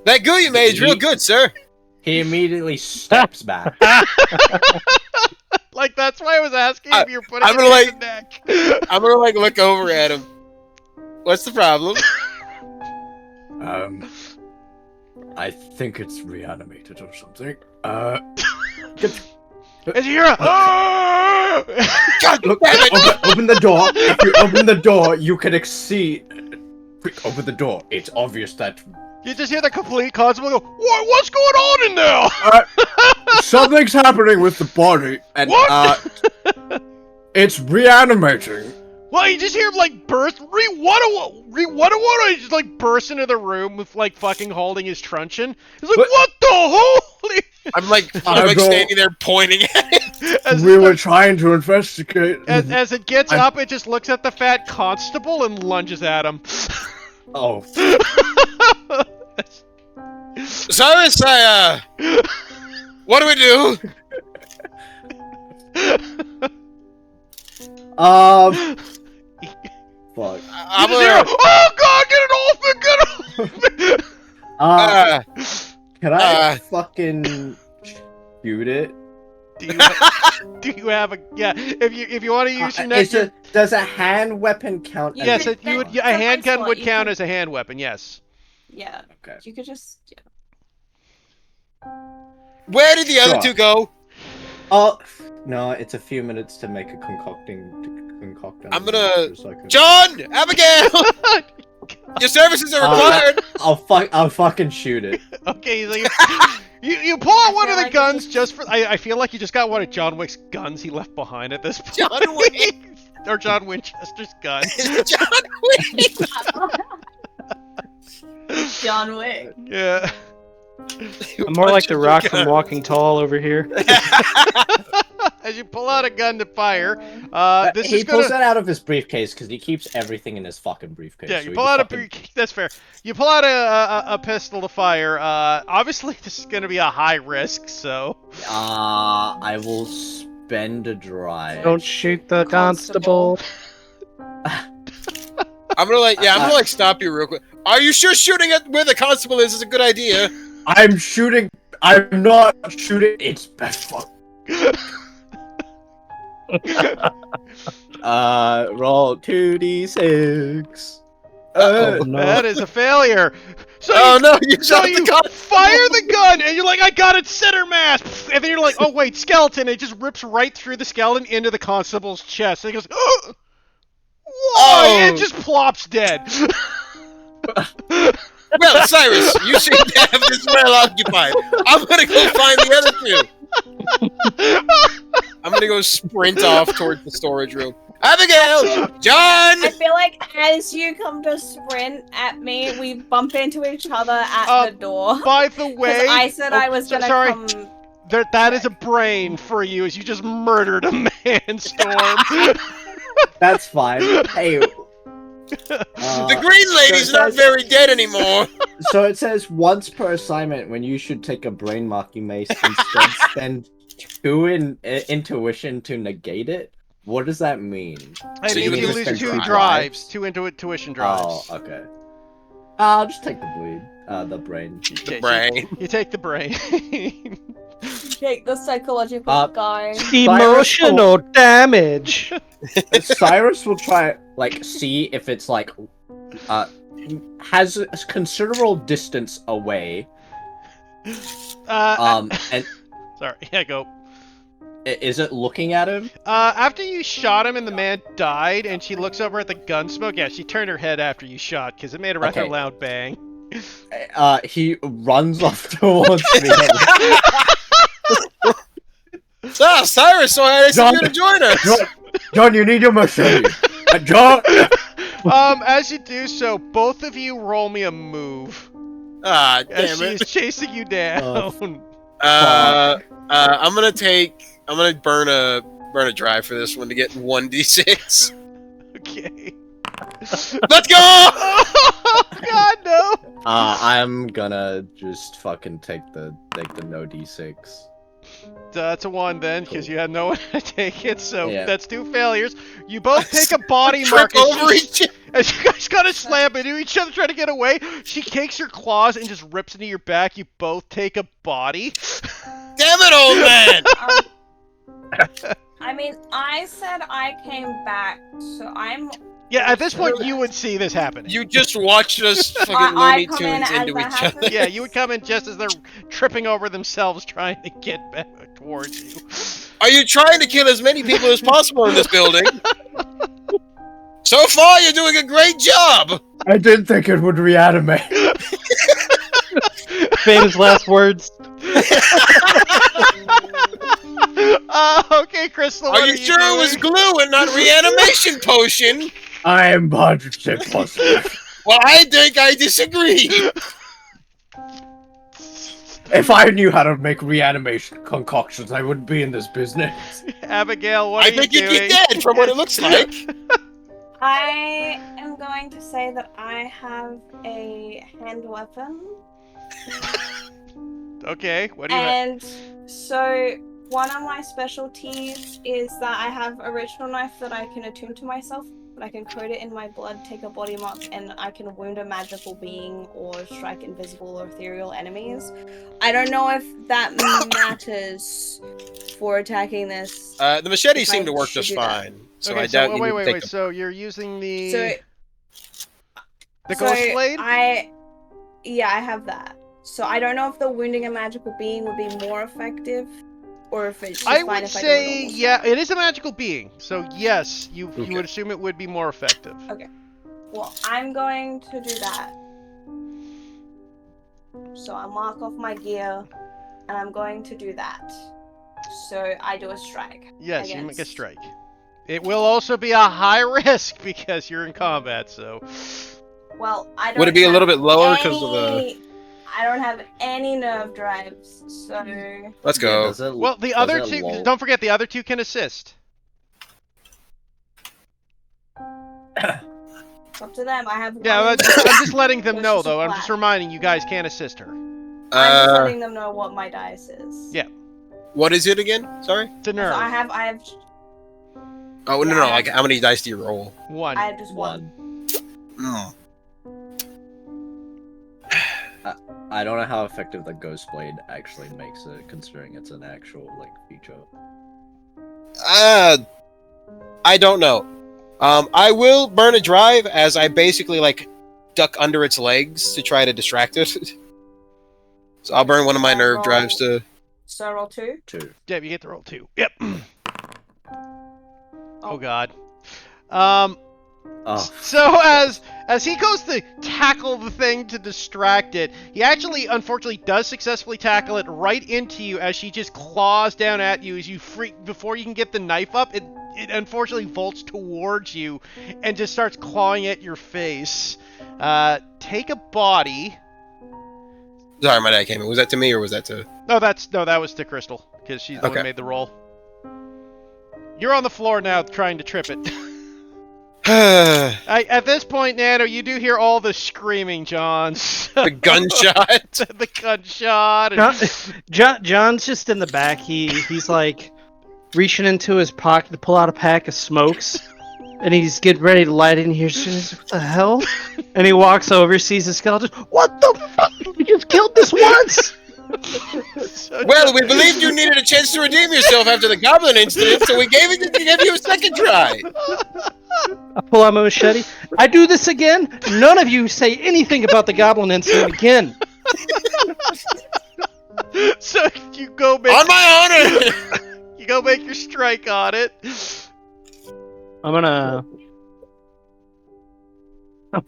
S5: That goo you made is real good, sir.
S2: He immediately steps back.
S1: Like that's why I was asking if you're putting
S5: I'm
S1: it
S5: gonna,
S1: in
S5: like-
S1: the neck.
S5: I'm gonna like look over at him. What's the problem?
S6: I think it's reanimated or something.
S1: As you hear a
S5: God
S6: Look,
S5: damn it!
S6: open the door. If you open the door, you can see. Quick, open the door. It's obvious that
S1: you just hear the complete constable go, "What? What's going on in there?"
S6: something's happening with the body, and
S1: What?
S6: it's reanimating.
S1: Well, you just hear him like burst, he just like burst into the room with like fucking holding his truncheon. He's like, what the holy?
S5: I'm like
S6: I don't-
S5: standing there pointing at it.
S1: As,
S6: We were trying to investigate.
S1: as it gets up, it just looks at the fat constable and lunges at him.
S6: Oh,
S5: Cyrus, what do we do?
S6: fuck.
S5: I'm
S1: you just hear, oh god, get it off me, get it off me!
S6: Can I fucking shoot it?
S1: Do you have a if you want to use your next
S6: Does a hand weapon count?
S3: You
S1: yes
S3: could-
S1: you would,
S3: that's
S1: a
S3: a
S1: handgun
S3: nice
S1: would
S3: one.
S1: count
S3: You
S1: as a hand weapon, yes.
S3: Yeah.
S6: Okay.
S3: You could just. Yeah.
S5: Where did the other
S6: Sure.
S5: two go?
S6: Oh no, it's a few minutes to make a concoct.
S5: I'm gonna- John, Abigail, your services are required.
S6: I'll fucking shoot it.
S1: Okay, so you pull out one
S3: feel
S1: of the
S3: like
S1: guns
S3: this is-
S1: just for. I feel like you just got one of John Wick's guns he left behind at this point.
S5: John Wick.
S1: Or John Winchester's gun.
S5: John Wick.
S3: John Wick.
S1: Yeah.
S4: I'm more like the Rock from Walking Tall over here.
S1: As you pull out a gun to fire, this
S2: he
S1: is gonna.
S2: pulls that out of his briefcase because he keeps everything in his fucking briefcase.
S1: Yeah,
S2: so
S1: you
S2: he
S1: pull
S2: just
S1: out
S2: fucking-
S1: that's fair. You pull out a pistol to fire. Obviously this is gonna be a high risk, so.
S2: I will spend a drive.
S4: Don't shoot the constable.
S5: I'm gonna stop you real quick. Are you sure shooting at where the constable is a good idea?
S6: I'm shooting. I'm not shooting. It's best fuck.
S2: Roll 2d6.
S4: Oh, no.
S1: That is a failure. So
S5: Oh
S1: you,
S5: no, you
S1: so
S5: shot
S1: you
S5: the constable.
S1: fire the gun, and you're like, I got it, center mass! And then you're like, oh wait, skeleton! It just rips right through the skeleton into the constable's chest. And he goes, oh! Why?
S5: Oh.
S1: It just plops dead.
S5: Well, Cyrus, you seem to have this well occupied. I'm gonna go find the other two. I'm gonna go sprint off towards the storage room. Abigail! John!
S3: I feel like as you come to sprint at me, we bump into each other at the door.
S1: By the
S3: 'Cause
S1: way,
S3: I said I was gonna
S1: sorry.
S3: come.
S1: That is a brain for you, as you just murdered a man, Storm.
S2: That's fine. Hey.
S5: The green lady's
S2: so it
S5: not
S2: says-
S5: very dead anymore.
S2: So it says once per assignment when you should take a brain mark, you may instead spend 2 in intuition to negate it. What does that mean?
S1: And
S5: So
S1: you
S5: you
S1: lose
S5: spend
S1: 2
S5: two
S1: drives, 2 intuition drives.
S2: Oh, okay. I'll just take the bleed. The brain.
S1: Okay,
S5: Brain.
S1: You take the brain.
S3: Take the psychological guy.
S4: Emotional damage.
S2: Cyrus will try see if it's has a considerable distance away. And
S1: Sorry, yeah, go.
S2: is it looking at him?
S1: After you shot him and the man died, and she looks over at the gun smoke, yeah, she turned her head after you shot, because it made a rather
S2: Okay.
S1: loud bang.
S2: He runs off towards me.
S5: Cyrus, so nice of you to join us.
S6: John, you need your machete. John.
S1: As you do so, both of you roll me a move.
S5: Ah,
S1: As
S5: damn
S1: she's
S5: it.
S1: chasing you down.
S5: I'm gonna burn a drive for this one to get 1d6.
S1: Okay.
S5: Let's go!
S1: Oh, God, no!
S2: I'm gonna just fucking take the no d6.
S1: That's a 1 then, because you had no one to take it, so
S2: Yeah.
S1: that's 2 failures. You both take a body
S5: Trip
S1: mark
S5: over each other.
S1: as you guys gotta slam into each other trying to get away. She takes her claws and just rips into your back. You both take a body.
S5: Damn it, old man!
S3: I mean, I said I came back, so I'm.
S1: Yeah, at this point you would see this happening.
S5: You just watched us fucking
S3: I
S5: Looney
S3: come in
S5: Tunes
S3: as
S5: into
S3: that
S5: each other.
S3: happens?
S1: Yeah, you would come in just as they're tripping over themselves trying to get back towards you.
S5: Are you trying to kill as many people as possible in this building? So far, you're doing a great job!
S6: I didn't think it would reanimate.
S4: Famous last words.
S1: Okay, Crystal,
S5: Are
S1: what
S5: you sure
S1: doing?
S5: it was glue and not reanimation potion?
S6: I am 100% positive.
S5: Well, I think I disagree.
S6: If I knew how to make reanimation concoctions, I wouldn't be in this business.
S1: Abigail, what
S5: I
S1: are
S5: think
S1: you
S5: you'd
S1: doing?
S5: be dead from what it looks like.
S3: I am going to say that I have a hand weapon.
S1: Okay, what do you have?
S3: And so one of my specialties is that I have a ritual knife that I can attune to myself, but I can coat it in my blood, take a body mark, and I can wound a magical being or strike invisible or ethereal enemies. I don't know if that matters for attacking this.
S5: The machete
S3: If
S5: seemed
S3: I
S5: to work
S3: should
S5: just
S3: do that.
S5: fine. So
S1: Okay,
S5: I doubt you need to
S1: wait.
S5: take
S1: So you're using the
S3: So
S1: ghost blade?
S3: I have that. So I don't know if the wounding a magical being would be more effective, or if it's just
S1: I
S3: fine
S1: would
S3: if I
S1: say,
S3: do a normal
S1: yeah, it is a magical being. So yes, you
S5: Okay.
S1: would assume it would be more effective.
S3: Well, I'm going to do that. So I mark off my gear, and I'm going to do that. So I do a strike.
S1: Yes, you make a
S3: against-
S1: strike. It will also be a high risk because you're in combat, so...
S3: Well, I don't
S5: Would it be a
S3: have
S5: little bit lower because of the...
S3: any- I don't have any nerve drives, so
S5: Let's
S2: Yeah,
S5: go.
S2: does it-
S1: Well, the
S2: does
S1: other
S2: it
S1: two...
S2: lull?
S1: Don't forget, the other two can assist.
S3: it's up to them. I have
S1: Yeah,
S3: one-
S1: I'm just letting them
S3: It's
S1: know,
S3: just a
S1: though. I'm
S3: flat.
S1: just reminding you guys can't assist her.
S3: I'm just
S5: Uh,
S3: letting them know what my dice is.
S1: Yeah.
S5: what is it again? Sorry?
S1: It's a
S3: So
S1: nerve.
S3: I have
S5: Oh, no,
S3: Yeah.
S5: like, how many dice do you roll?
S1: One.
S3: just one.
S5: Mm.
S2: I don't know how effective the Ghost Blade actually makes it, considering it's an actual feature.
S5: I don't know. I will burn a drive as I basically duck under its legs to try to distract it. So I'll burn one of my nerve drives to.
S3: So I roll 2.
S2: 2.
S1: Yeah, you get to roll 2. Yep. Oh God.
S2: Oh,
S1: So as he goes to tackle the thing to distract it, he actually unfortunately does successfully tackle it right into you as she just claws down at you as you before you can get the knife up, it unfortunately volts towards you and just starts clawing at your face. Take a body.
S5: Sorry, my dad came in. Was that to me or was that to?
S1: No, that was to Crystal because she's the one
S5: Okay.
S1: who made the roll. You're on the floor now trying to trip it. At this point, Nano, you do hear all the screaming, John.
S5: The gunshot.
S1: The gunshot. And...
S4: John's just in the back. He's like reaching into his pocket to pull out a pack of smokes, and he's getting ready to light it. And he hears, "What the hell?" And he walks over, sees the skeleton. What the fuck? We just killed this once.
S5: Well, we believed you needed a chance to redeem yourself after the goblin incident, so we gave you a second try.
S4: I pull out my machete. I do this again. None of you say anything about the goblin incident again.
S1: So you go make
S5: On my honor.
S1: you go make your strike on it.
S4: I'm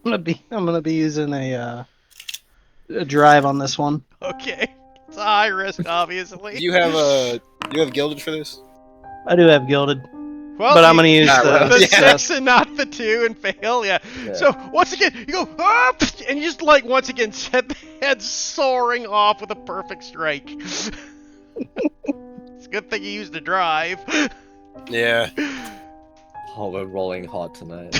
S4: gonna be using a drive on this one.
S1: Okay. It's a high risk, obviously.
S5: Do you have gilded for this?
S4: I do have gilded,
S1: Well,
S4: but I'm gonna use
S5: Ah, well,
S1: the
S5: yeah.
S1: 6 and not the 2 and fail, yeah.
S2: Yeah.
S1: So, once again, you go, ah, and you just, like, once again, set the head soaring off with a perfect strike. It's a good thing you used the drive.
S5: Yeah.
S2: Oh, we're rolling hard tonight.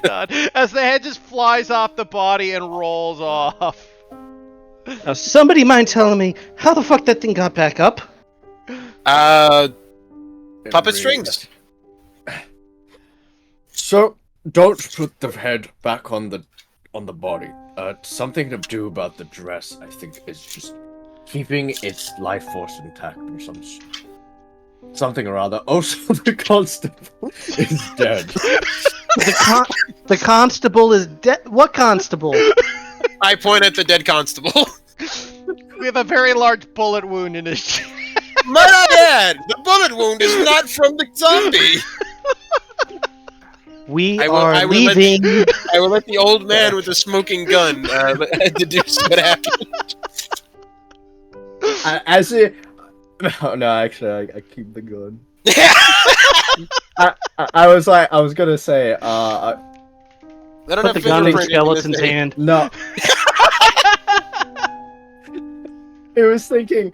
S1: God. As the head just flies off the body and rolls off.
S4: Now, somebody mind telling me how the fuck that thing got back up?
S5: Puppet strings.
S6: So don't put the head back on the body. Something to do about the dress, I think, is just keeping its life force intact or something or other. Also, the constable is dead.
S4: The constable is dead. What constable?
S5: I point at the dead constable.
S1: We have a very large bullet wound in his chest.
S5: Might I add, the bullet wound is not from the zombie.
S4: We
S5: I will
S4: are leaving.
S5: I will let the old man with the smoking gun deduce what happened.
S6: Actually, I keep the gun. I was gonna say,
S5: I don't
S4: Put
S5: have
S4: the gun in
S5: fingerprint
S4: skeleton's
S5: this thing.
S4: hand.
S6: no. He was thinking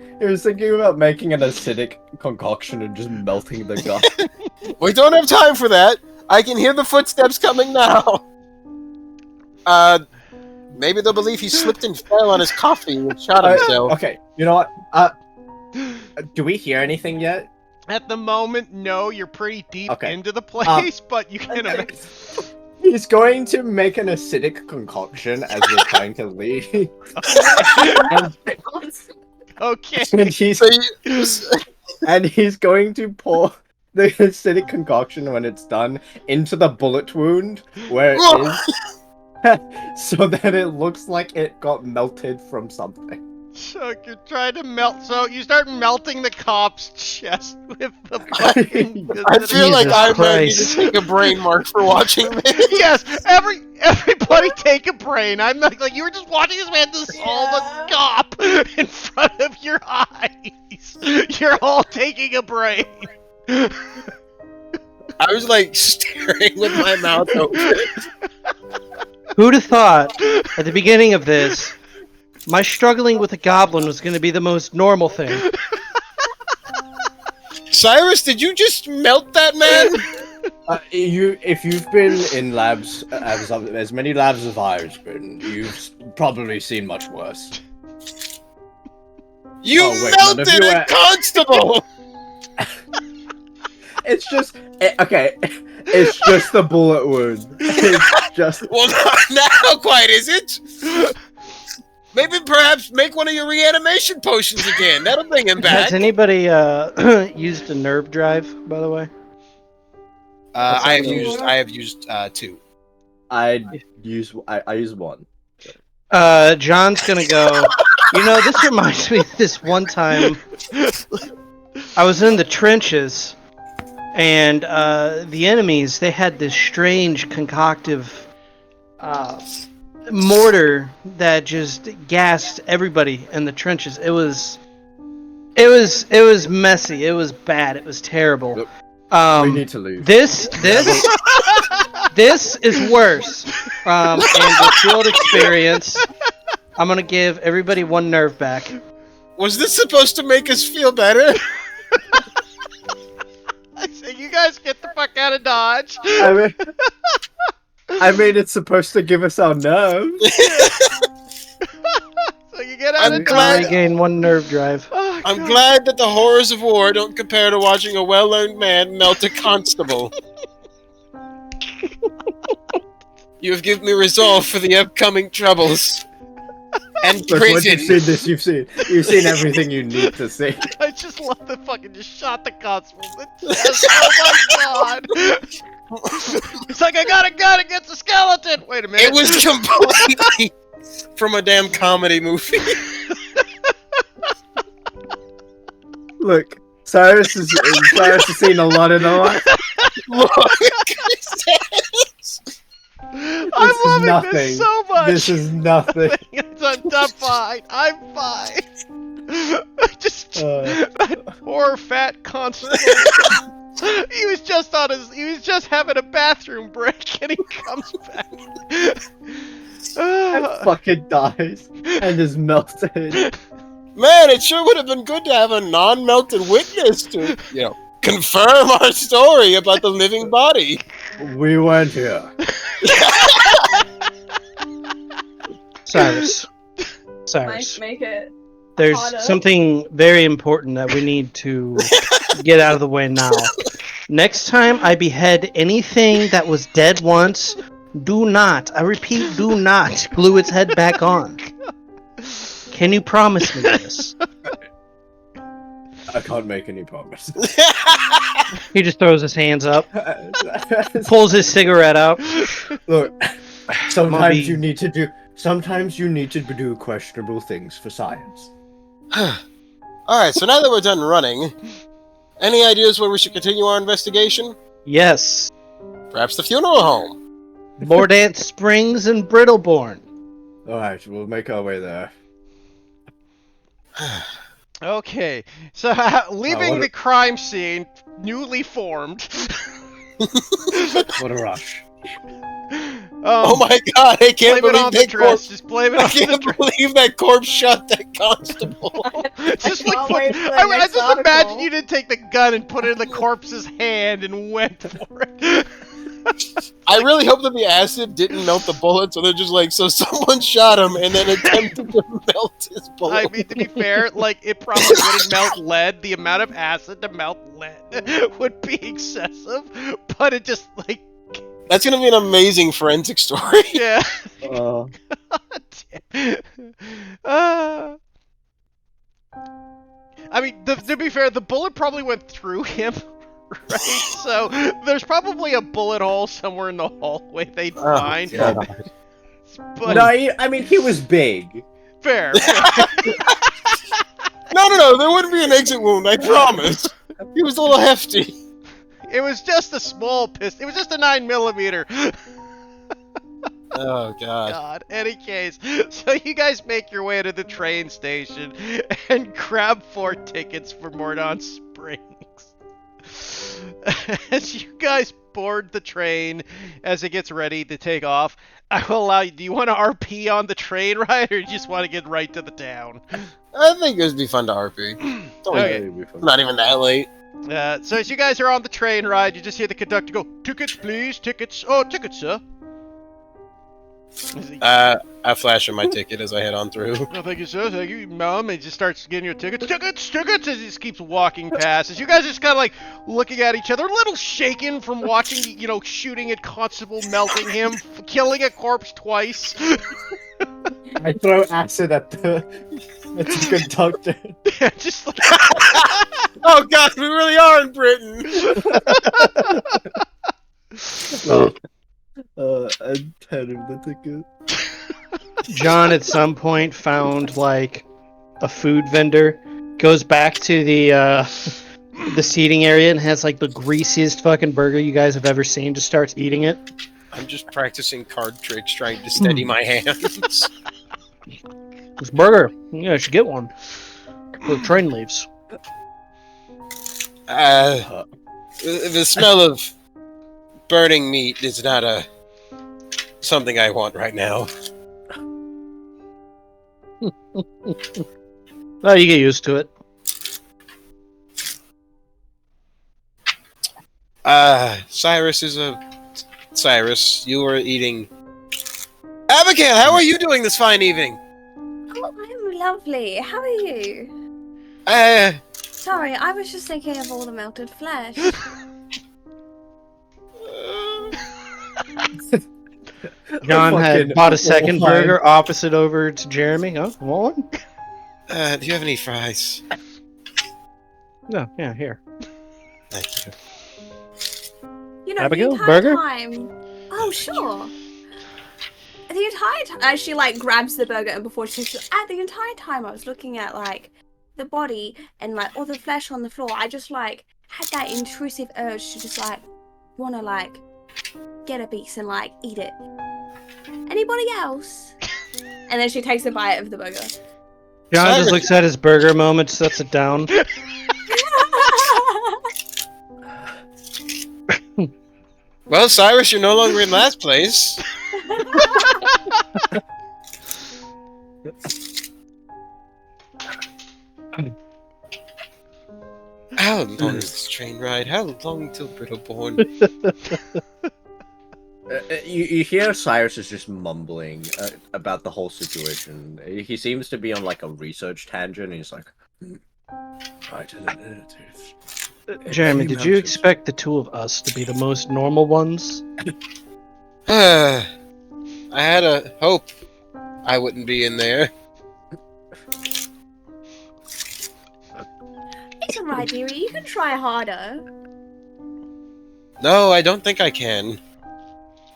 S6: about making an acidic concoction and just melting the gun.
S5: We don't have time for that. I can hear the footsteps coming now. Maybe they'll believe he slipped and fell on his coffee and shot himself.
S6: Okay, you know what? Do we hear anything yet?
S1: At the moment, no, you're pretty deep
S6: Okay.
S1: into the place, but you can imagine.
S6: He's going to make an acidic concoction as we're trying to leave.
S1: Okay.
S6: and he's going to pour the acidic concoction when it's done into the bullet wound where it is, so that it looks like it got melted from something.
S1: So you're trying to melt. So you start melting the cop's chest with the fucking.
S5: I feel like
S4: Jesus
S5: I might need to
S4: Christ.
S5: take a brain mark for watching this.
S1: Yes, everybody take a brain. I'm like you were just watching this man dissolve a cop in front of your eyes. You're all taking a brain.
S5: I was like staring with my mouth open.
S4: Who'd have thought at the beginning of this, my struggling with a goblin was going to be the most normal thing?
S5: Cyrus, did you just melt that man?
S6: If you've been in labs, as many labs as I've been, you've probably seen much worse.
S5: You
S6: Oh, wait, none of
S5: melted
S6: you
S5: a
S6: are-
S5: constable!
S6: It's just okay. It's just the bullet wound. It's just.
S5: Well, not now quite, is it? Maybe perhaps make one of your reanimation potions again. That'll bring him back.
S4: Has anybody used a nerve drive, by the way?
S5: I have used 2.
S6: I use one.
S4: John's gonna go. You know, this reminds me of this one time. I was in the trenches, and the enemies, they had this strange concoctive mortar that just gassed everybody in the trenches. It was messy. It was bad. It was terrible.
S6: Yep. We need to leave.
S4: This is worse. And with field experience, I'm gonna give everybody 1 nerve back.
S5: Was this supposed to make us feel better?
S1: I say you guys get the fuck out of Dodge.
S6: I mean, it's supposed to give us our nerves.
S1: So you get out
S5: I'm
S1: of
S5: glad-
S1: Dodge.
S4: Regain 1 nerve drive.
S1: Oh,
S5: I'm
S1: God.
S5: glad that the horrors of war don't compare to watching a well-learned man melt a constable. You have given me resolve for the upcoming troubles. And
S6: Look, once
S5: prison.
S6: you've seen this, you've seen everything you need to see.
S1: I just love the fucking just shot the constable in the chest. Oh my god! He's like, I got a gun against a skeleton. Wait a minute.
S5: It was completely from a damn comedy movie.
S6: Look, Cyrus has seen a lot in her life.
S5: Look,
S1: I'm loving
S6: nothing.
S1: this so much.
S6: This is nothing.
S1: It's I'm fine. I'm fine. Just that poor fat constable. He was just having a bathroom break, and he comes back.
S2: And fucking dies and is melted.
S5: Man, it sure would have been good to have a non-melted witness to, confirm our story about the living body.
S6: We went here.
S4: Cyrus.
S3: Make it
S4: There's
S3: harder.
S4: something very important that we need to get out of the way now. Next time I behead anything that was dead once, do not, I repeat, do not glue its head back on. Can you promise me this?
S6: I can't make any promise.
S4: He just throws his hands up, pulls his cigarette out.
S6: Look, sometimes
S4: be-
S6: you need to do questionable things for science.
S5: Alright, so now that we're done running, any ideas where we should continue our investigation?
S4: Yes.
S5: Perhaps the funeral home.
S4: Mordant Springs and Brittleborn.
S6: Alright, we'll make our way there.
S1: Okay, so leaving the crime scene, newly formed.
S6: What a rush.
S5: Oh my god, I can't
S1: blame it on
S5: believe
S1: the
S5: that
S1: dress.
S5: corpse.
S1: Just blame it
S5: I
S1: on the
S5: can't
S1: dress.
S5: believe that corpse shot that constable.
S1: Just
S3: can't
S1: like
S3: wait for the
S1: I
S3: next
S1: just imagine
S3: article.
S1: you didn't take the gun and put it in the corpse's hand and went for it.
S5: I really hope that the acid didn't melt the bullet, so they're just like, so someone shot him and then attempted to melt his bullet.
S1: I mean, to be fair, like, it probably wouldn't melt lead. The amount of acid to melt lead would be excessive, but it just, like...
S5: That's gonna be an amazing forensic story.
S1: Yeah.
S6: Uh,
S1: I mean, to be fair, the bullet probably went through him, right? So, there's probably a bullet hole somewhere in the hallway they'd find.
S5: God.
S1: But
S6: no, I mean, he was big.
S1: fair.
S5: No, there wouldn't be an exit wound, I promise. He was a little hefty.
S1: It was just a small pistol. It was just a 9mm.
S5: Oh, God.
S1: God. Any case, so you guys make your way to the train station and grab 4 tickets for Mordant Springs. As you guys board the train, as it gets ready to take off, I will allow you. Do you want to RP on the train ride, or you just want to get right to the town?
S5: I think it would be fun to RP. It's only
S1: Okay.
S5: not even that late.
S1: So as you guys are on the train ride, you just hear the conductor go, "Tickets, please, tickets. Oh, tickets, sir."
S5: I flash him my ticket as I head on through.
S1: Oh, thank you, sir. Thank you, mom. And he just starts getting your tickets. Tickets, as he just keeps walking past. As you guys just kind of like looking at each other, a little shaken from watching, shooting at Constable, melting him, killing a corpse twice.
S6: I throw acid at the conductor.
S1: Yeah, just like...
S5: Oh, God, we really are in Britain.
S6: And 10 of the ticket.
S4: John at some point found like a food vendor, goes back to the seating area and has like the greasiest fucking burger you guys have ever seen, just starts eating it.
S5: I'm just practicing card tricks, trying to steady my hands.
S4: This burger, yeah, I should get one before the train leaves.
S5: The smell of burning meat is not something I want right now.
S4: Well, you get used to it.
S5: Cyrus, you were eating... Abigail, how are you doing this fine evening?
S3: Oh, I'm lovely. How are you? Sorry, I was just thinking of all the melted flesh.
S4: John had
S6: Fucking
S4: bought a second
S6: line.
S4: burger opposite over to Jeremy. Oh, want one?
S5: Do you have any fries?
S4: No, yeah, here.
S5: Thank you.
S4: Abigail,
S3: the entire
S4: burger?
S3: time. Oh, sure. The entire time, she like grabs the burger, and before she takes it, the entire time I was looking at like the body and like all the flesh on the floor. I just like had that intrusive urge to just like want to like get a piece and like eat it. Anybody else? And then she takes a bite of the burger.
S4: John
S5: Cyrus-
S4: just looks at his burger moment, sets it down.
S5: Well, Cyrus, you're no longer in last place. How long is this train ride? How long till Brittleborn?
S2: You hear Cyrus is just mumbling about the whole situation. He seems to be on like a research tangent. And he's like, right,
S4: Jeremy, did you expect the two of us to be the most normal ones?
S5: I had a hope I wouldn't be in there.
S3: It's alright, dearie. You can try harder.
S5: No, I don't think I can.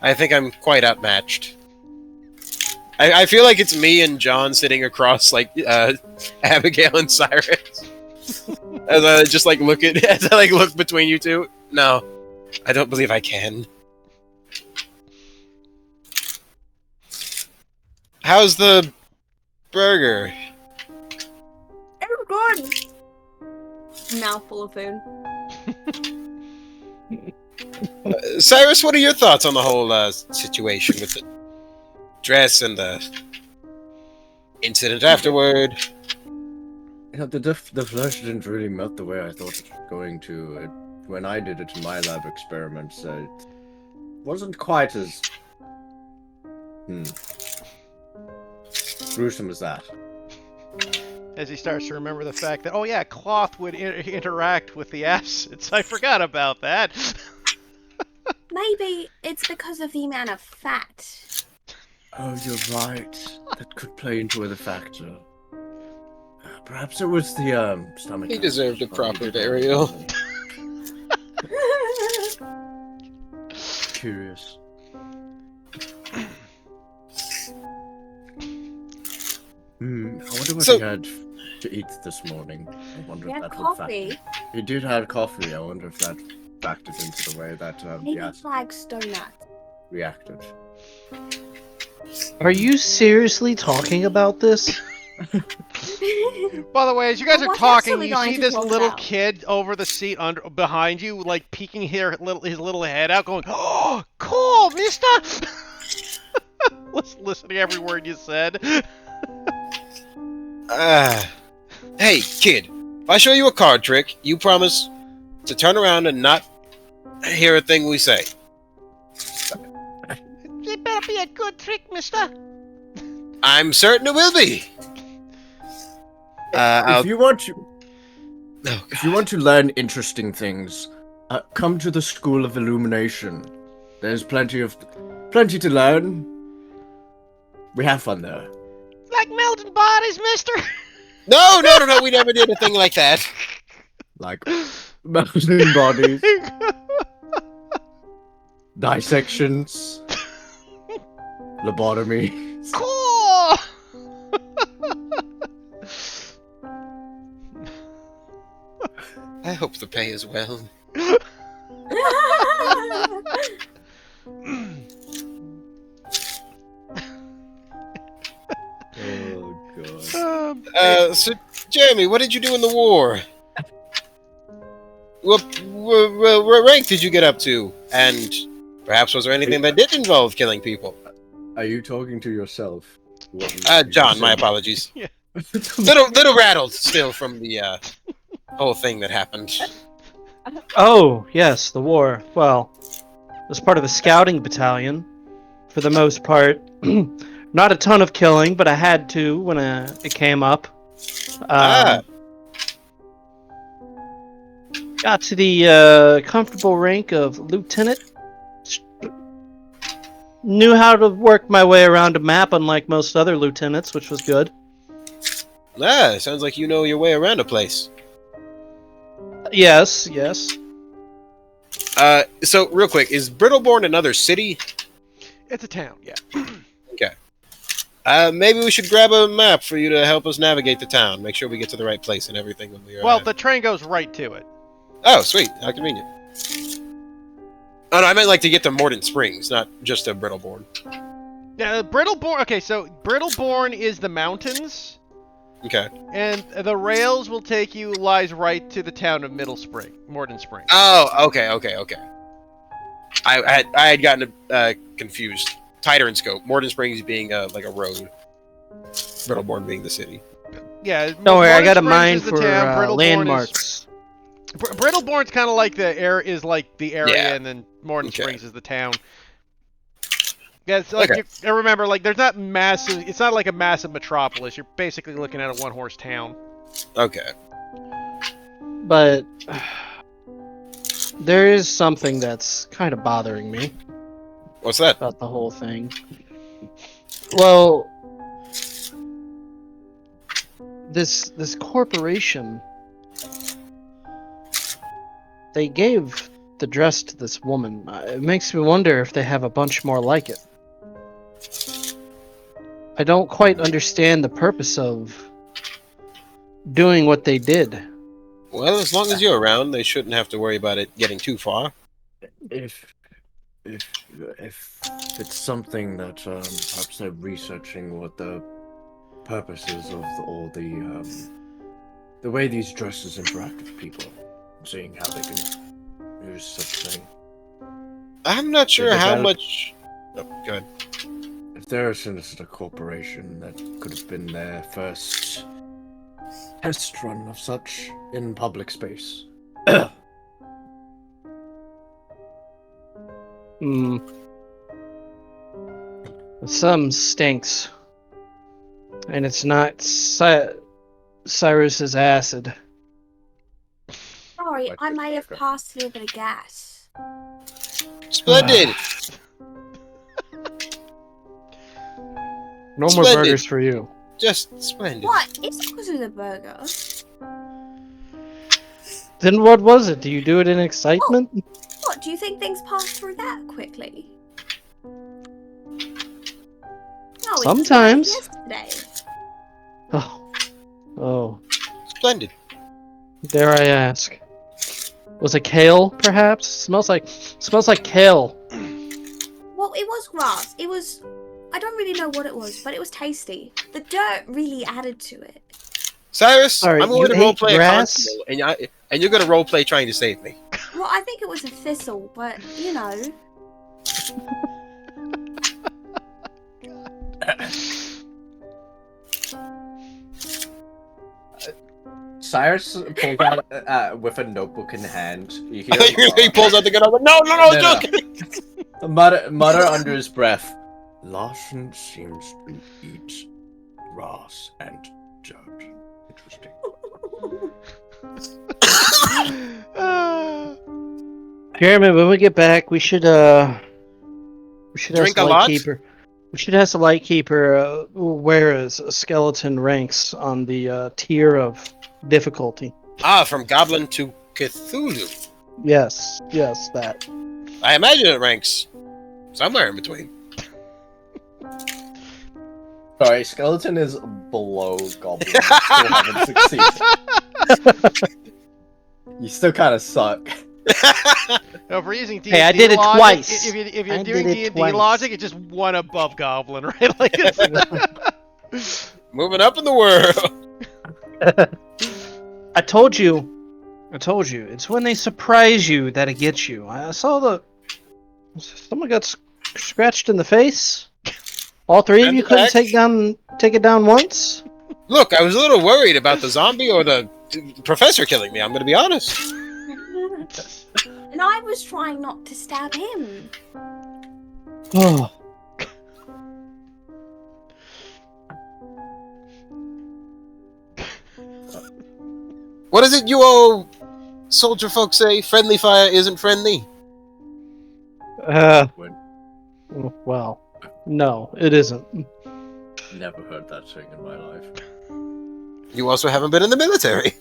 S5: I think I'm quite outmatched. I feel like it's me and John sitting across like Abigail and Cyrus. As I just like look between you two. No, I don't believe I can. How's the burger?
S3: It's good. Mouthful of food.
S5: Cyrus, what are your thoughts on the whole situation with the dress and the incident afterward?
S6: You know, the flesh didn't really melt the way I thought it was going to. When I did it in my lab experiments, it wasn't quite as gruesome as that.
S1: As he starts to remember the fact that, oh yeah, cloth would interact with the acids. I forgot about that.
S3: Maybe it's because of the amount of fat.
S6: Oh, you're right. That could play into the factor. Perhaps it was the stomach.
S5: He deserved a proper burial.
S6: Curious. I wonder what he had to eat this morning. I wonder
S3: He
S6: if
S3: had
S6: that
S3: coffee.
S6: would factor. He did have coffee. I wonder if that factored into the way that
S3: He
S6: the acid
S3: likes donuts.
S6: reacted.
S4: Are you seriously talking about this?
S1: By the way, as you guys
S3: Well,
S1: are
S3: what else are
S1: talking,
S3: we
S1: you
S3: going
S1: see
S3: to
S1: this
S3: talk
S1: little
S3: about?
S1: kid over the seat behind you, like peeking his little head out, going, "Oh, cool, mister!" Listening to every word you said.
S5: Hey, kid. If I show you a card trick, you promise to turn around and not hear a thing we say.
S1: It better be a good trick, mister.
S5: I'm certain it will be.
S6: If you want to,
S5: Oh,
S6: if you want to learn interesting things, come to the School of Illumination. There's plenty to learn. We have fun there.
S1: Like melting bodies, mister.
S5: No, we never did a thing like that.
S6: Like melting bodies, dissections, lobotomy.
S1: Cool.
S5: I hope the pay is well.
S6: Oh god.
S5: So, Jeremy, what did you do in the war? What rank did you get up to? And perhaps was there anything that did involve killing people?
S6: Are you talking to yourself?
S5: John, my apologies.
S1: Yeah.
S5: little rattled still from the whole thing that happened.
S4: Oh, yes, the war. Well, I was part of a scouting battalion. For the most part. Not a ton of killing, but I had to when it came up. Got to the comfortable rank of lieutenant. Knew how to work my way around a map, unlike most other lieutenants, which was good.
S5: Sounds like you know your way around a place.
S4: Yes.
S5: So real quick, is Brittleborn another city?
S1: It's a town, yeah.
S5: Okay. Maybe we should grab a map for you to help us navigate the town. Make sure we get to the right place and everything when we are.
S1: Well, the train goes right to it.
S5: Oh, sweet. How convenient. Oh, no, I meant like to get to Morden Springs, not just to Brittleborn.
S1: Brittleborn. Okay, so Brittleborn is the mountains,
S5: Okay.
S1: and the rails will take you lies right to the town of Middle Spring, Morden Spring.
S5: Oh, okay. I had gotten confused. Tighter in scope. Morden Springs being like a road. Brittleborn being the city.
S1: Yeah.
S4: Don't worry, I
S1: Morden
S4: got a
S1: Springs
S4: mind
S1: is the
S4: for
S1: town, Brittleborn
S4: landmarks.
S1: Brittleborn's kind of like the area,
S5: Yeah.
S1: and then Morden
S5: Okay.
S1: Springs is the town. Yeah, it's like
S5: Okay.
S1: and remember, like there's not massive. It's not like a massive metropolis. You're basically looking at a one-horse town.
S5: Okay.
S4: But there is something that's kind of bothering me
S5: What's that?
S4: about the whole thing. Well, this corporation, they gave the dress to this woman. It makes me wonder if they have a bunch more like it. I don't quite understand the purpose of doing what they did.
S5: Well, as long as you're around, they shouldn't have to worry about it getting too far.
S6: If it's something that perhaps they're researching what the purposes of all the way these dresses interact with people, seeing how they can use such thing.
S5: I'm not sure
S6: They
S5: how
S6: develop-
S5: much. Oh, go ahead.
S6: If they're a sinister corporation, that could have been their first test run of such in public space.
S4: Hmm. Some stinks. And it's not Cyrus's acid.
S3: Sorry, I may have
S6: Okay.
S3: passed a little bit of gas.
S5: Splendid.
S4: No more
S5: Splendid.
S4: burgers for you.
S5: Just splendid.
S3: What? It's because of the burger.
S4: Then what was it? Do you do it in excitement?
S3: What? Do you think things pass through that quickly? No, it's
S4: Sometimes.
S3: yesterday.
S4: Oh. Oh.
S5: Splendid.
S4: Dare I ask? Was it kale, perhaps? Smells like kale.
S3: Well, it was grass. It was. I don't really know what it was, but it was tasty. The dirt really added to it.
S5: Cyrus,
S4: Sorry,
S5: I'm going to
S4: you ate
S5: roleplay a
S4: grass?
S5: constable, and you're going to roleplay trying to save me.
S3: Well, I think it was a thistle, but you know.
S2: Cyrus pulls out with a notebook in hand. You
S5: I
S2: hear
S5: thought he pulls out the gun. I'm like, no,
S2: No, no.
S5: joking.
S2: mutter under his breath.
S6: Larson seems to eat grass and dirt. Interesting.
S4: Jeremy, when we get back, we should ask
S5: Drink
S4: the
S5: a lot?
S4: Lightkeeper. We should ask the Lightkeeper where a skeleton ranks on the tier of difficulty.
S5: From Goblin to Cthulhu.
S4: Yes, that.
S5: I imagine it ranks somewhere in between.
S2: Sorry, skeleton is below goblin. You still haven't succeeded. You still kind of suck.
S1: No, if we're using D&D
S4: Hey, I did it
S1: logic,
S4: twice.
S1: If you're
S4: I
S1: doing
S4: did it
S1: D&D
S4: twice.
S1: logic, it's just one above Goblin, right? Like it's...
S5: Moving up in the world.
S4: I told you. It's when they surprise you that it gets you. I saw someone got scratched in the face. All three of
S5: And
S4: you
S5: the
S4: couldn't
S5: back.
S4: take it down once.
S5: Look, I was a little worried about the zombie or the professor killing me. I'm going to be honest.
S3: And I was trying not to stab him.
S4: Oh.
S5: What is it you old soldier folks say? Friendly fire isn't friendly.
S6: When
S4: Well, no, it isn't.
S6: never heard that saying in my life.
S5: You also haven't been in the military.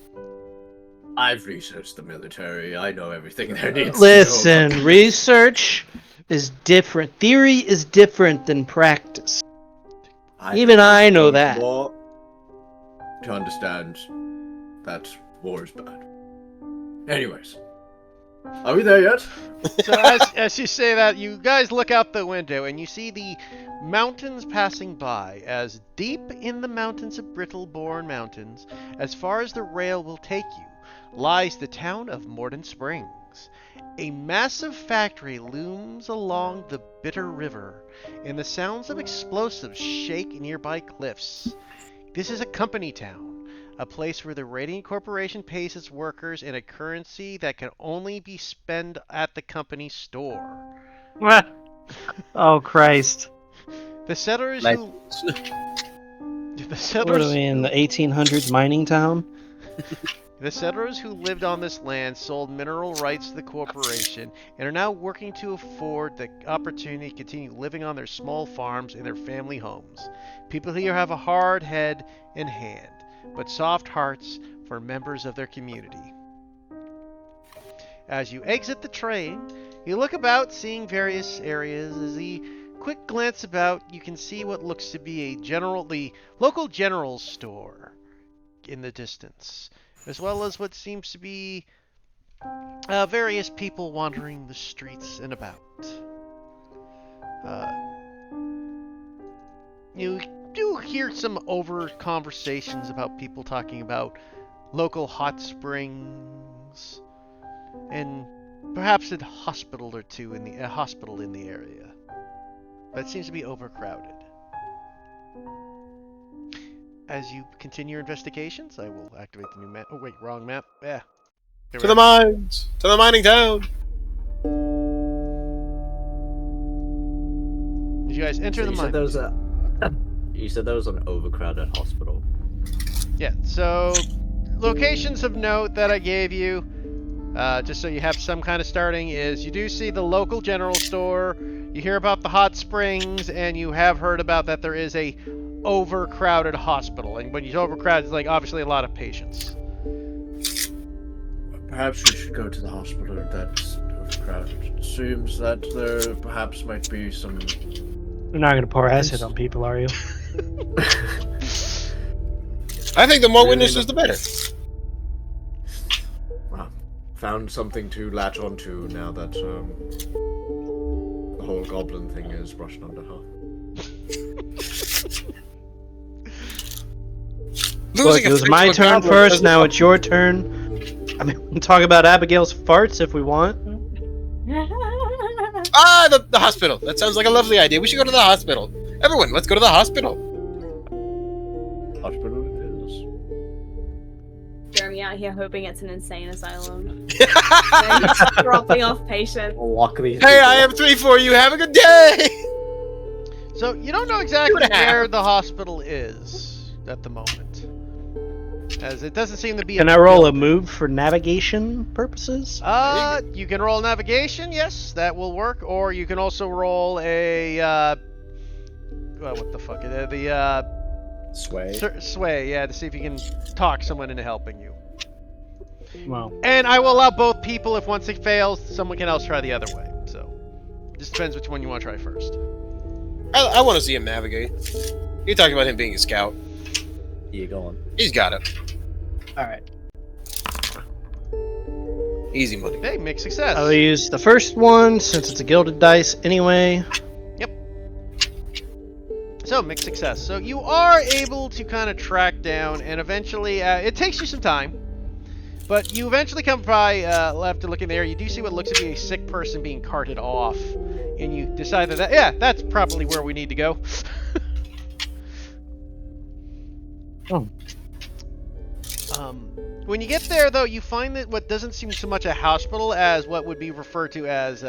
S6: I've researched the military. I know everything there needs to know.
S4: Listen, research is different. Theory is different than practice. Even I know that.
S6: War to understand that war is bad. Anyways, Are we there yet?
S1: So as you say that, you guys look out the window and you see the mountains passing by. As deep in the mountains of Brittleborn Mountains, as far as the rail will take you, lies the town of Morden Springs. A massive factory looms along the bitter river, and the sounds of explosives shake nearby cliffs. This is a company town, a place where the Radiant Corporation pays its workers in a currency that can only be spent at the company store.
S4: Oh Christ!
S1: The settlers
S5: Like-
S1: who the
S4: What are
S1: settlers
S4: we in the 1800s mining town?
S1: The settlers who lived on this land sold mineral rights to the corporation and are now working to afford the opportunity to continue living on their small farms in their family homes. People here have a hard head and hand, but soft hearts for members of their community. As you exit the train, you look about, seeing various areas. As you quick glance about, you can see what looks to be the local general store in the distance, as well as what seems to be various people wandering the streets and about. You do hear some over conversations about people talking about local hot springs and perhaps a hospital or two in the hospital in the area. But it seems to be overcrowded. As you continue your investigations, I will activate the new map. Oh wait, wrong map. Yeah.
S5: To the mines! To the mining town!
S1: As you guys enter
S2: So
S1: the
S2: you
S1: mine.
S2: said there was a. You said there was an overcrowded hospital.
S1: Yeah, so locations of note that I gave you, just so you have some kind of starting, is you do see the local general store, you hear about the hot springs, and you have heard about that there is a overcrowded hospital. And when you overcrowded, it's like obviously a lot of patients.
S6: Perhaps we should go to the hospital that's overcrowded. It seems that there perhaps might be some.
S4: You're not gonna pour acid on people, are you?
S5: I think the more
S6: Really
S5: witnesses, the better.
S6: Well, found something to latch onto now that the whole goblin thing is brushed under her.
S4: Look, it was my turn first, now it's your turn. I mean, we can talk about Abigail's farts if we want.
S5: Ah, the hospital. That sounds like a lovely idea. We should go to the hospital. Everyone, let's go to the hospital.
S6: Hospital it is.
S3: Jeremy out here hoping it's an insane asylum. Dropping off patients.
S2: Walk these.
S5: Hey, I have 3 for you. Have a good day.
S1: So you don't know exactly
S5: 2.5.
S1: where the hospital is at the moment, as it doesn't seem to be.
S4: Can I roll a move for navigation purposes?
S1: You can roll navigation, yes, that will work. Or you can also roll a what the fuck? The
S2: Sway.
S1: sway, yeah, to see if you can talk someone into helping you.
S4: Well,
S1: And I will allow both people. If once it fails, someone can else try the other way. So, just depends which one you want to try first.
S5: I want to see him navigate. You're talking about him being a scout.
S2: You go on.
S5: He's got it.
S4: alright.
S5: Easy money.
S1: Okay, mixed success.
S4: I'll use the first one since it's a gilded dice anyway.
S1: So, mixed success. So, you are able to kind of track down, and eventually, it takes you some time, but you eventually come by, after looking there, you do see what looks to be a sick person being carted off, and you decide that, yeah, that's probably where we need to go. When you get there, though, you find that what doesn't seem so much a hospital as what would be referred to as,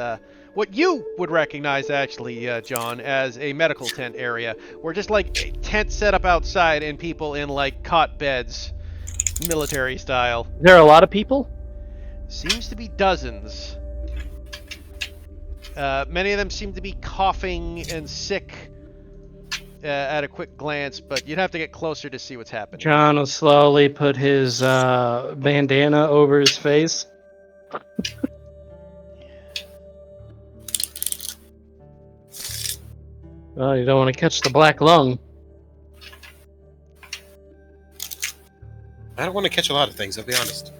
S1: what you would recognize, actually, John, as a medical tent area, where just, like, a tent set up outside and people in, like, cot beds, military style.
S4: There are a lot of people?
S1: Seems to be dozens. Many of them seem to be coughing and sick at a quick glance, but you'd have to get closer to see what's happening.
S4: John will slowly put his bandana over his face. Well, you don't want to catch the black lung.
S5: I don't want to catch a lot of things, I'll be honest.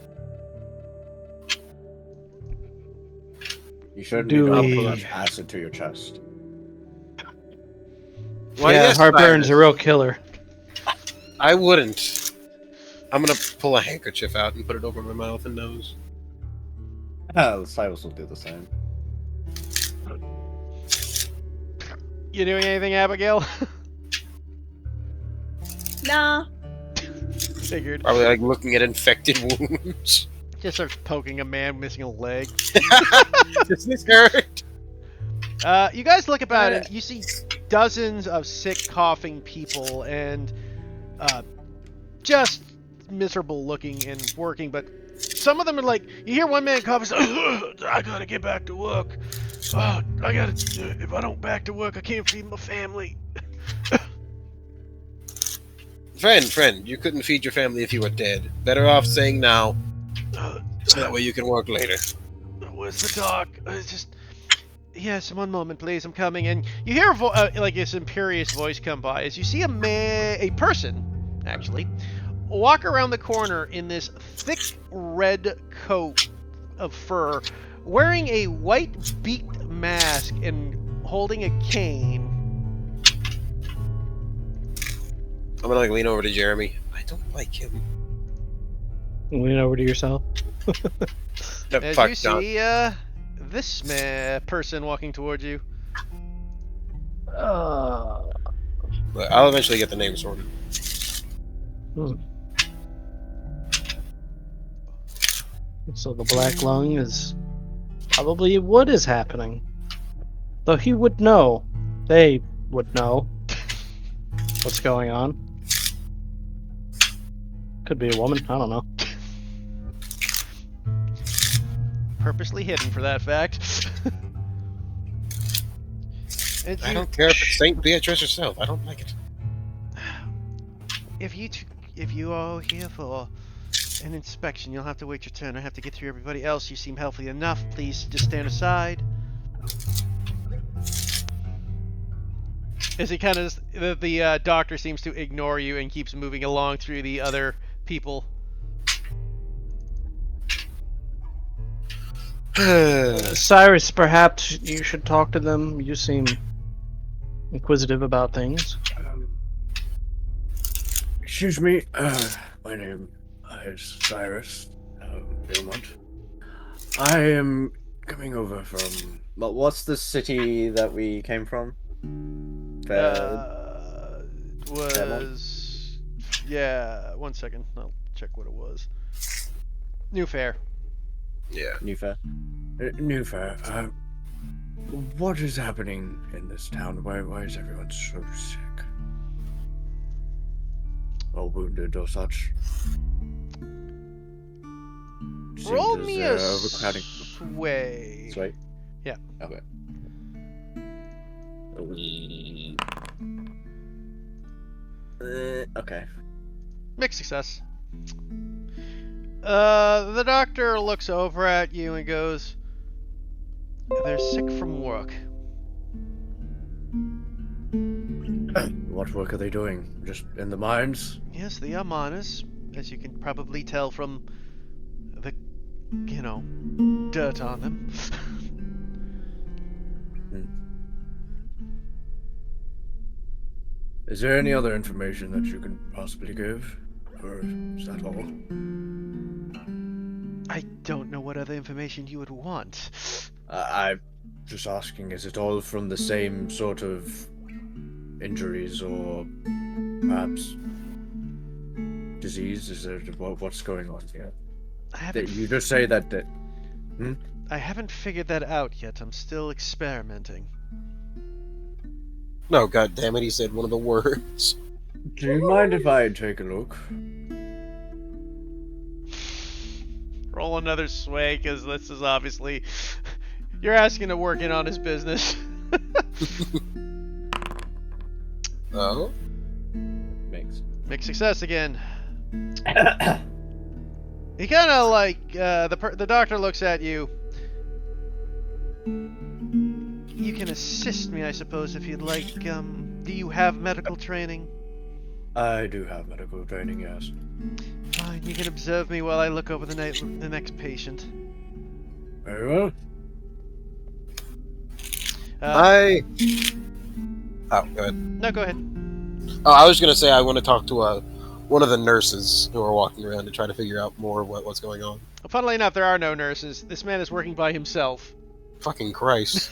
S6: You shouldn't
S4: Do
S6: need to
S4: we-
S6: put much acid to your chest.
S5: Why,
S4: yeah,
S5: yes,
S4: heartburn's a
S5: Cyrus.
S4: real killer.
S5: I wouldn't. I'm gonna pull a handkerchief out and put it over my mouth and nose.
S2: Cyrus will do the same.
S1: You doing anything, Abigail?
S3: Nah.
S1: Figured.
S5: Probably like looking at infected wounds.
S1: Just starts poking a man missing a leg.
S5: Does this hurt?
S1: You guys look about and you see dozens of sick, coughing people and just miserable looking and working, but some of them are like, you hear one man cough and say, I gotta get back to work. If I don't back to work, I can't feed my family.
S5: Friend, you couldn't feed your family if you were dead. Better off saying now. So that way you can work later.
S1: Where's the doc? It's just... Yes, one moment, please. I'm coming. And you hear like this imperious voice come by as you see a person, actually, walk around the corner in this thick red coat of fur, wearing a white beaked mask and holding a cane.
S5: I'm gonna like lean over to Jeremy. I don't like him.
S4: Lean over to yourself.
S1: As
S5: Fuck,
S1: you
S5: John.
S1: see this person walking towards you.
S5: But I'll eventually get the name sorted.
S4: So the black lung is probably what is happening. Though he would know. They would know what's going on. Could be a woman, I don't know.
S1: Purposely hidden for that fact. And
S5: I
S1: you-
S5: don't care if it's Saint Beatrice herself. I don't like it.
S1: If you are here for an inspection, you'll have to wait your turn. I have to get through everybody else. You seem healthy enough. Please just stand aside. As he kind of, the doctor seems to ignore you and keeps moving along through the other people.
S4: Cyrus, perhaps you should talk to them. You seem inquisitive about things.
S6: Excuse me, my name is Cyrus Beaumont. I am coming over from...
S2: But what's the city that we came from?
S1: Was yeah. 1 second. I'll check what it was. New Fair.
S5: Yeah.
S2: New Fair.
S6: New Fair. What is happening in this town? Why is everyone so sick? Or wounded or such?
S1: Roll
S6: Seems
S1: me
S6: as,
S1: a
S6: overcrowding.
S1: sway.
S2: Sweet.
S1: Yeah.
S2: Okay. Okay.
S1: Mixed success. The doctor looks over at you and goes, "They're sick from work."
S6: What work are they doing? Just in the mines?
S1: Yes, they are miners, as you can probably tell from the, dirt on them.
S6: Is there any other information that you can possibly give? Or is that all?
S1: I don't know what other information you would want.
S6: I'm just asking, is it all from the same sort of injuries or perhaps disease? Is there what's going on here? You just say that
S1: I haven't figured that out yet. I'm still experimenting.
S5: No, god damn it, he said one of the words.
S6: Do you mind if I take a look?
S1: Roll another sway, because this is obviously... You're asking to work in on his business.
S5: Oh?
S2: Mixed.
S1: Mixed success again. He kind of like... the doctor looks at you. You can assist me, I suppose, if you'd like. Do you have medical training?
S6: I do have medical training, yes.
S1: Fine, you can observe me while I look over the next patient.
S6: Very well.
S5: Oh, go ahead.
S1: No, go ahead.
S5: Oh, I was gonna say I want to talk to one of the nurses who are walking around to try to figure out more what's going on.
S1: Well, funnily enough, there are no nurses. This man is working by himself.
S5: Fucking Christ.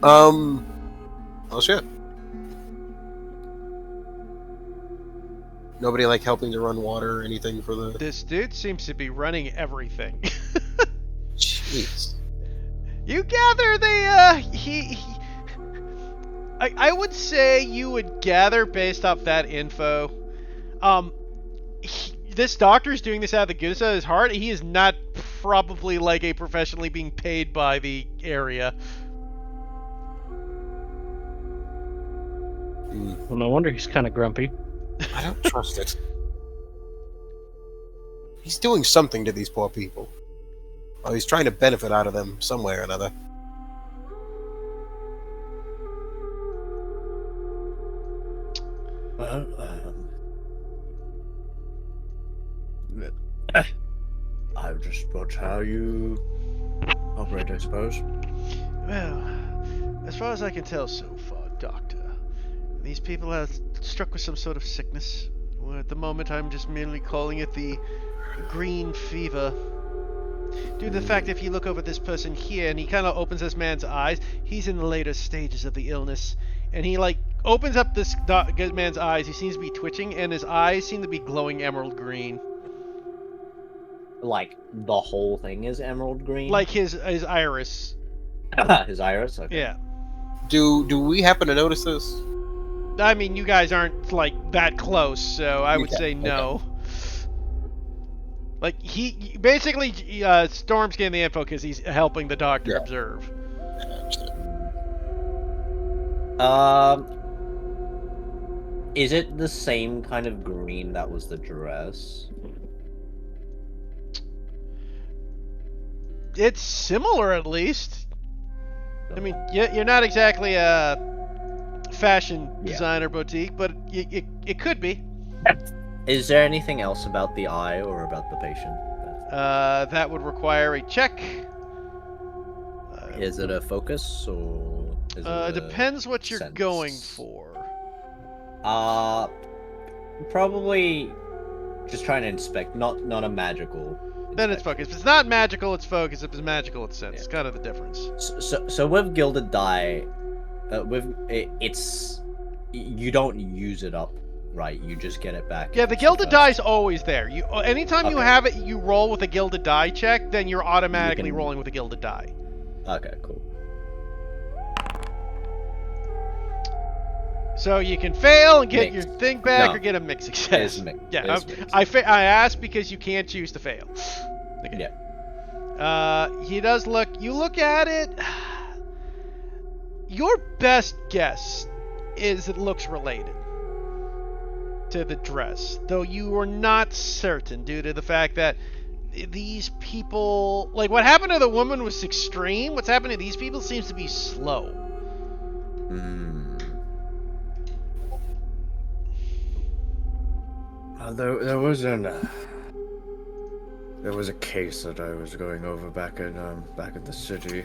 S2: Oh.
S5: Oh shit. Nobody like helping to run water or anything for the.
S1: This dude seems to be running everything.
S5: Jeez.
S1: You gather I would say you would gather based off that info. This doctor's doing this out of the goodness of his heart. He is not probably like a professionally being paid by the area.
S4: Well, no wonder he's kind of grumpy.
S5: I don't trust it. He's doing something to these poor people. Oh, he's trying to benefit out of them some way or another.
S6: Well, I'll just watch how you operate, I suppose.
S1: Well, as far as I can tell so far, Doctor, these people are struck with some sort of sickness. Well, at the moment, I'm just merely calling it the green fever. Due to the fact if you look over this person here, and he kind of opens this man's eyes, he's in the later stages of the illness. And he, like, opens up this man's eyes. He seems to be twitching, and his eyes seem to be glowing emerald green.
S2: Like, the whole thing is emerald green?
S1: Like his iris.
S2: His iris? Okay.
S1: Yeah.
S5: Do we happen to notice this?
S1: I mean, you guys aren't, like, that close, so I would
S2: Okay,
S1: say no. Like, he basically, Storm's getting the info because he's helping the doctor observe.
S2: Is it the same kind of green that was the dress?
S1: It's similar, at least. I mean, you're not exactly a fashion designer boutique, but it could be.
S2: Is there anything else about the eye or about the patient?
S1: That would require a check.
S2: Is it a focus or is it a
S1: depends what you're
S2: sense?
S1: going for.
S2: Probably just trying to inspect, not a magical.
S1: Then it's
S2: inspection.
S1: focus. If it's not magical, it's focus. If it's magical, it's sense. It's kind of the difference.
S2: So with gilded dye, it's you don't use it up, right? You just get it back.
S1: Yeah, the gilded dye's always there. Anytime you have it, you roll with a gilded dye check, then you're automatically rolling with a gilded dye.
S2: Okay, cool.
S1: So you can fail and get your thing back, or get a mixed success.
S2: Yeah,
S1: I asked because you can't choose to fail. Okay.
S2: Yeah.
S1: He does look. You look at it. Your best guess is it looks related to the dress, though you are not certain due to the fact that these people, like what happened to the woman was extreme. What's happened to these people seems to be slow.
S6: There was a case that I was going over back in the city.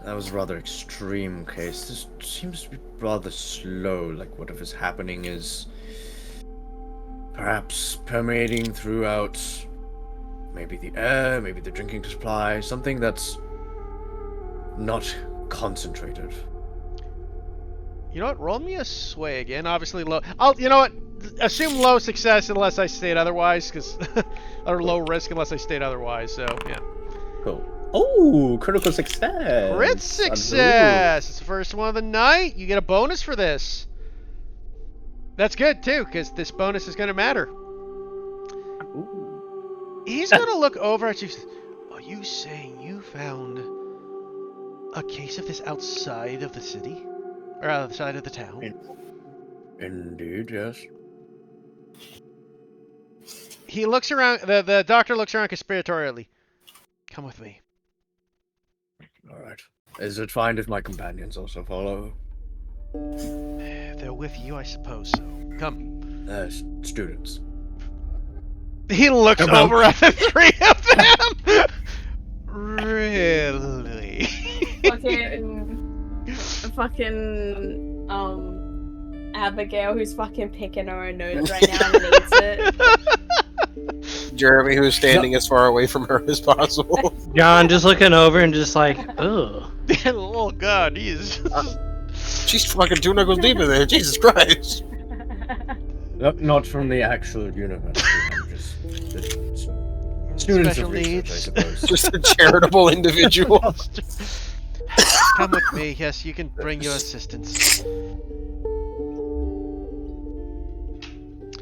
S6: That was a rather extreme case. This seems to be rather slow. Like what if is happening is perhaps permeating throughout maybe the air, maybe the drinking supply, something that's not concentrated.
S1: You know what? Roll me a sway again. Obviously low. You know what? Assume low success unless I state otherwise, or low risk unless I state otherwise. So yeah.
S2: Cool. Oh, critical success.
S1: Crit success. It's the first one of the night. You get a bonus for this. That's good too, because this bonus is going to matter.
S2: Ooh.
S1: He's going to look over at you. Are you saying you found a case of this outside of the city? Or outside of the town?
S6: Indeed, yes.
S1: He looks around. The doctor looks around conspiratorially. Come with me.
S6: All right. Is it fine if my companions also follow?
S1: They're with you, I suppose so. Come.
S6: Students.
S1: He looks over at the three of them.
S3: fucking Abigail, who's fucking picking her own nose right now and needs it.
S5: Jeremy, who's standing as far away from her as possible.
S4: John just looking over and just like, ugh.
S1: Oh god, he's.
S5: She's fucking 2 knuckles deep in there. Jesus Christ.
S6: Not from the actual universe. I'm just students
S1: Special
S6: of research,
S1: needs.
S6: I suppose.
S5: Just a charitable individual.
S1: Come with me. Yes, you can bring your assistants.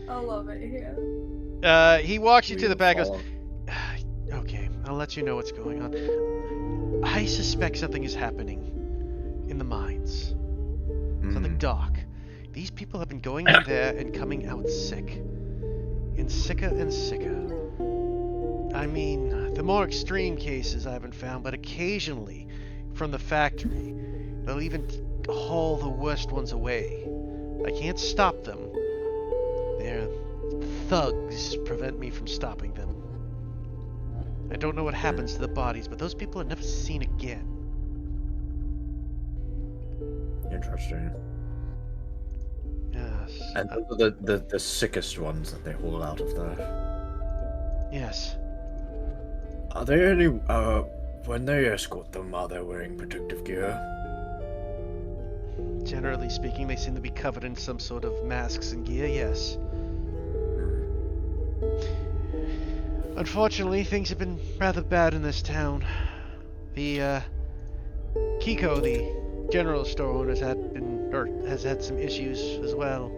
S3: I love it here.
S1: He walks you to the back. Goes,
S2: Follow.
S1: okay, I'll let you know what's going on. I suspect something is happening in the mines. Something dark. These people have been going in there and coming out sick. And sicker and sicker. I mean, the more extreme cases I haven't found, but occasionally, from the factory, they'll even haul the worst ones away. I can't stop them. Their thugs prevent me from stopping them. I don't know what happens to the bodies, but those people are never seen again.
S6: Interesting.
S1: Yes.
S6: And those are the sickest ones that they haul out of there.
S1: Yes.
S6: Are there any, when they escort them, are they wearing protective gear?
S1: Generally speaking, they seem to be covered in some sort of masks and gear, yes. Unfortunately, things have been rather bad in this town. The, Kiko, the general store owner, has had some issues as well.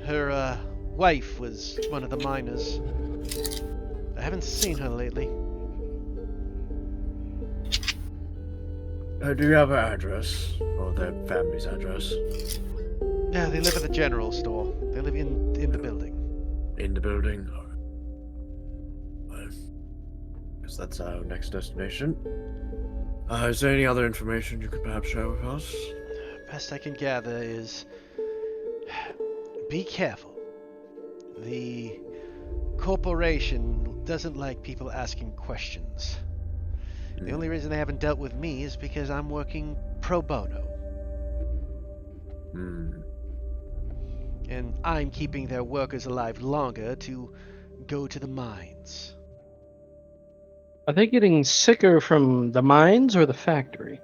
S1: Her, wife was one of the miners. I haven't seen her lately.
S6: Do you have her address? Or their family's address?
S1: Yeah, they live at the general store. They live in the building.
S6: In the building? Guess that's our next destination. Is there any other information you could perhaps share with us?
S1: Best I can gather is... be careful. The corporation doesn't like people asking questions. The only reason they haven't dealt with me is because I'm working pro bono. And I'm keeping their workers alive longer to go to the mines.
S4: Are they getting sicker from the mines or the factory?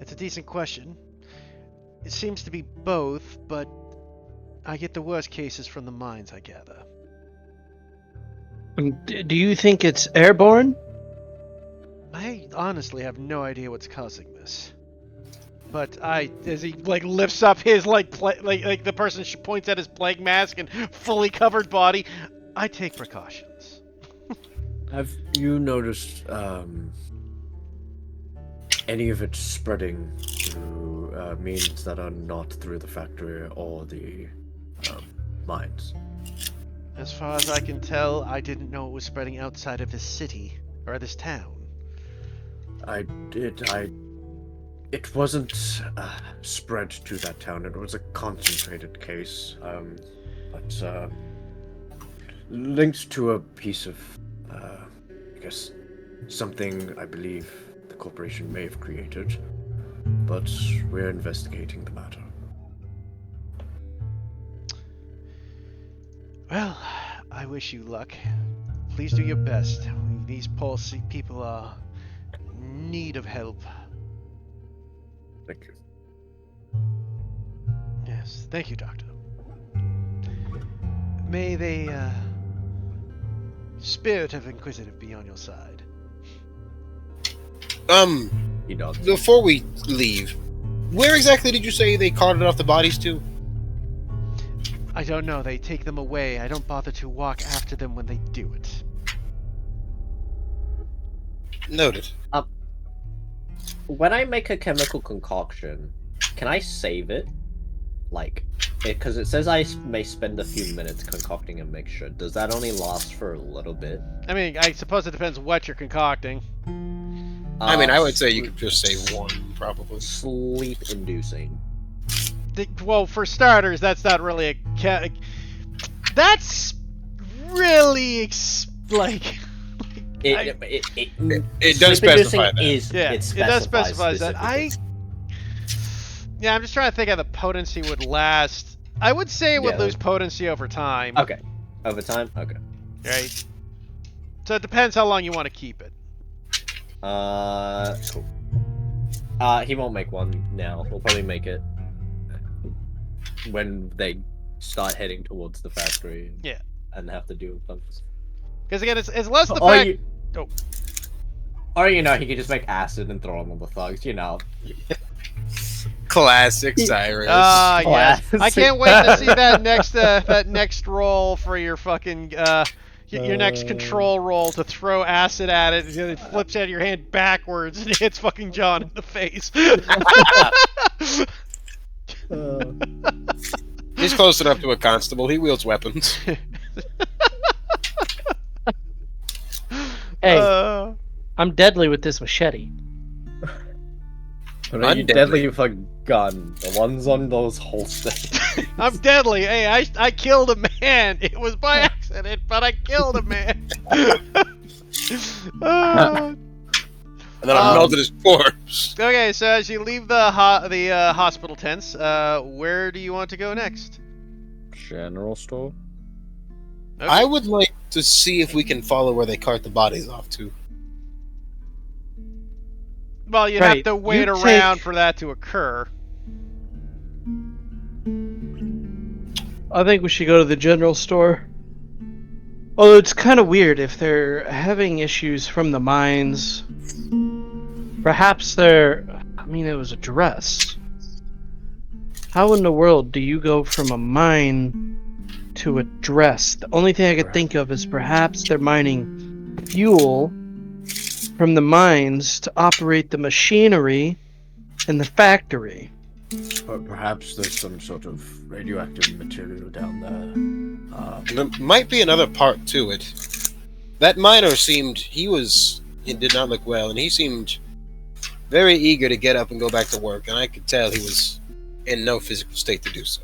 S1: It's a decent question. It seems to be both, but I get the worst cases from the mines, I gather.
S4: Do you think it's airborne?
S1: I honestly have no idea what's causing this. But as he lifts up his like the person points at his plague mask and fully covered body, I take precautions.
S6: Have you noticed any of it spreading through means that are not through the factory or the mines?
S1: As far as I can tell, I didn't know it was spreading outside of this city or this town.
S6: It wasn't spread to that town. It was a concentrated case, but linked to a piece of, I guess, something I believe the corporation may have created. But we're investigating the matter.
S1: Well, I wish you luck. Please do your best. These poor people are in need of help.
S6: Thank you.
S1: Yes, thank you, Doctor. May the spirit of Inquisitive be on your side.
S2: He nods.
S5: Before we leave, where exactly did you say they carted off the bodies to?
S1: I don't know. They take them away. I don't bother to walk after them when they do it.
S5: Noted.
S2: When I make a chemical concoction, can I save it? Because it says I may spend a few minutes concocting a mixture. Does that only last for a little bit?
S1: I mean, I suppose it depends what you're concocting.
S5: I mean, I would say you could just say one, probably.
S2: Sleep-inducing.
S1: Well, for starters, that's not really that's really
S5: It does specify that.
S2: It
S1: does
S2: specify
S1: specify that. Yeah, I'm just trying to think how the potency would last. I would say it would lose potency over time.
S2: Okay. Over time? Okay.
S1: Right? So it depends how long you want to keep it.
S2: Cool. He won't make one now. We'll probably make it when they start heading towards the factory.
S1: Yeah.
S2: And have to deal with them.
S1: Because again, it's less the fact...
S2: Or, you know, he could just make acid and throw them on the thugs, you know.
S5: Classic Cyrus.
S1: Yes. I can't wait to see that next roll for your fucking your next control roll to throw acid at it. It flips out of your hand backwards and hits fucking John in the face.
S5: He's close enough to a constable. He wields weapons.
S4: Hey, I'm deadly with this machete.
S2: Are you deadly fucking gun? The ones on those holsters.
S1: I'm deadly. Hey, I killed a man. It was by accident, but I killed a man.
S5: And then I melted his corpse.
S1: Okay, so as you leave the hospital tents, where do you want to go next?
S6: General store?
S1: Okay.
S5: I would like to see if we can follow where they cart the bodies off to.
S1: Well, you'd have to wait around for that to occur.
S4: I think we should go to the general store. Although it's kind of weird if they're having issues from the mines. Perhaps I mean, it was a dress. How in the world do you go from a mine to a dress? The only thing I could think of is perhaps they're mining fuel from the mines to operate the machinery in the factory.
S6: Or perhaps there's some sort of radioactive material down there.
S5: There might be another part to it. That miner it did not look well, and he seemed very eager to get up and go back to work, and I could tell he was in no physical state to do so.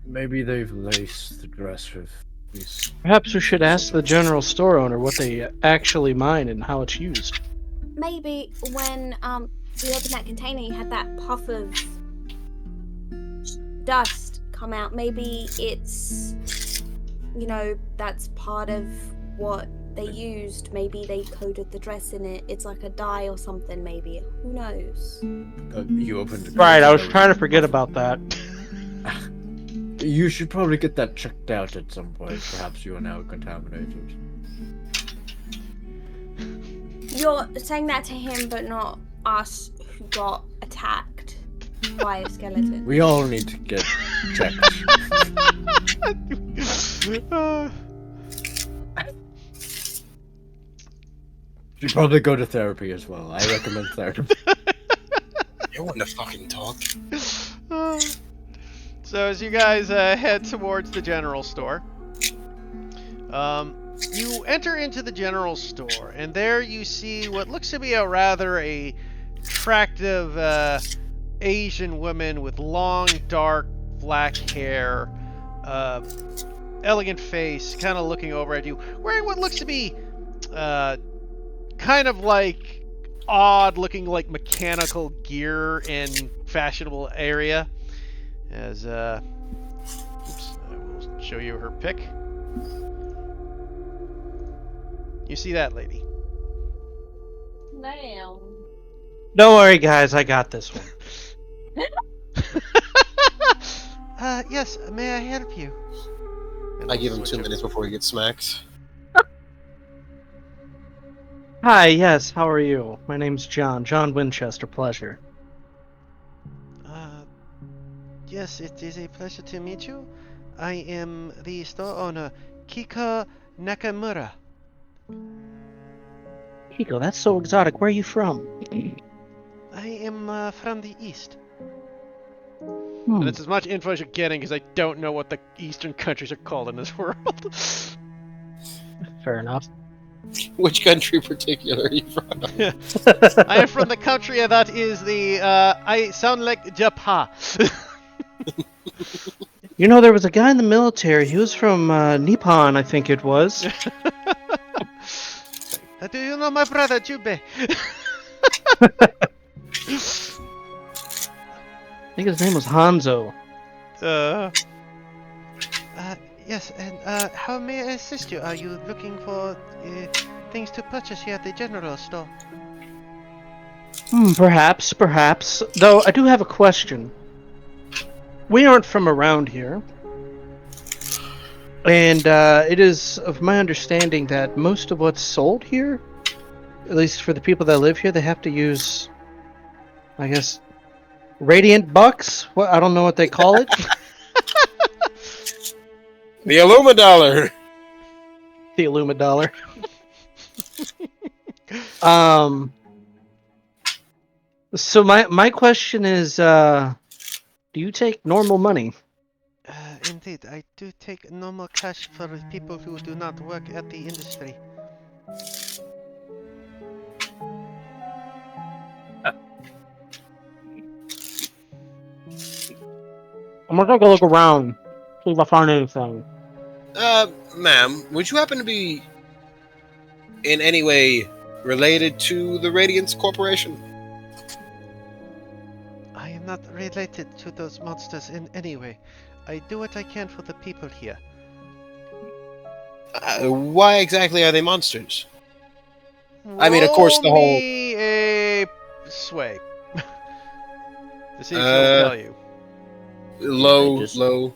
S6: Maybe they've laced the dress with these...
S4: Perhaps we should ask the general store owner what they actually mine and how it's used.
S3: Maybe when we opened that container, you had that puff of dust come out. Maybe it's, that's part of what they used. Maybe they coated the dress in it. It's like a dye or something, maybe. Who knows?
S6: You opened it.
S4: Right, I was trying to forget about that.
S6: You should probably get that checked out at some point. Perhaps you are now contaminated.
S3: You're saying that to him, but not us who got attacked by a skeleton.
S6: We all need to get checked. You should probably go to therapy as well. I recommend therapy.
S5: You want to fucking talk?
S1: So as you guys head towards the general store, you enter into the general store, and there you see what looks to be a rather attractive Asian woman with long, dark, black hair, elegant face, kind of looking over at you, wearing what looks to be kind of like odd-looking, like mechanical gear in fashionable area. As I will show you her pic. You see that lady?
S3: Damn.
S4: Don't worry, guys, I got this one.
S1: Yes, may I help you?
S5: I give him 2 minutes before he gets smacked.
S4: Hi, yes, how are you? My name's John Winchester, pleasure.
S1: Yes, it is a pleasure to meet you. I am the store owner, Kiko Nakamura.
S4: Kiko, that's so exotic. Where are you from?
S1: I am from the east.
S4: Hmm.
S1: That's as much info as you're getting, because I don't know what the eastern countries are called in this world.
S4: Fair enough.
S5: Which country in particular are you from?
S1: I am from the country that is I sound like Japan.
S4: You know, there was a guy in the military. He was from Nippon, I think it was.
S1: Do you know my brother Jube?
S4: I think his name was Hanzo.
S1: uh, yes, and how may I assist you? Are you looking for things to purchase here at the general store?
S4: Perhaps, perhaps. Though I do have a question. We aren't from around here. And it is of my understanding that most of what's sold here, at least for the people that live here, they have to use, I guess, radiant bucks? What, I don't know what they call it.
S5: The Illumidollar.
S4: The Illumidollar. So my question is, do you take normal money?
S1: Indeed, I do take normal cash for people who do not work at the industry.
S4: I'm gonna take a look around, see if I find anything.
S5: Ma'am, would you happen to be in any way related to the Radiance Corporation?
S1: I am not related to those monsters in any way. I do what I can for the people here.
S5: Why exactly are they monsters? I mean, of course, the whole...
S1: Roll me a sway. To see if she'll tell you.
S5: Low.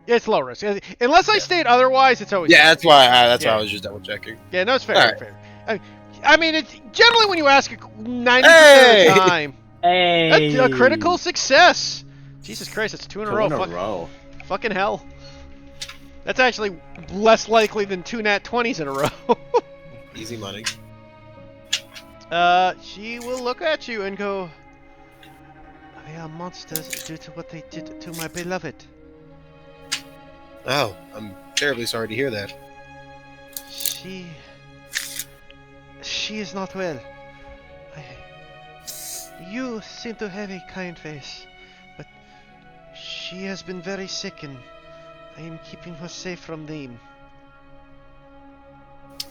S1: Yeah, it's low risk. Unless I state otherwise, it's always...
S5: Yeah, that's why I
S1: Yeah.
S5: was just double checking.
S1: Yeah, no, it's fair.
S5: Alright.
S1: Fair. I mean, it's generally when you ask 90%
S5: Hey!
S1: of the time,
S2: Hey!
S1: that's a critical success. Jesus Christ, that's 2 in a row.
S2: In a
S1: Fuck-
S2: row.
S1: Fucking hell. That's actually less likely than 2 nat 20s in a row.
S5: Easy money.
S1: She will look at you and go, "They are monsters due to what they did to my beloved.
S5: Oh, I'm terribly sorry to hear that.
S1: She is not well. You seem to have a kind face, but she has been very sick and I am keeping her safe from them."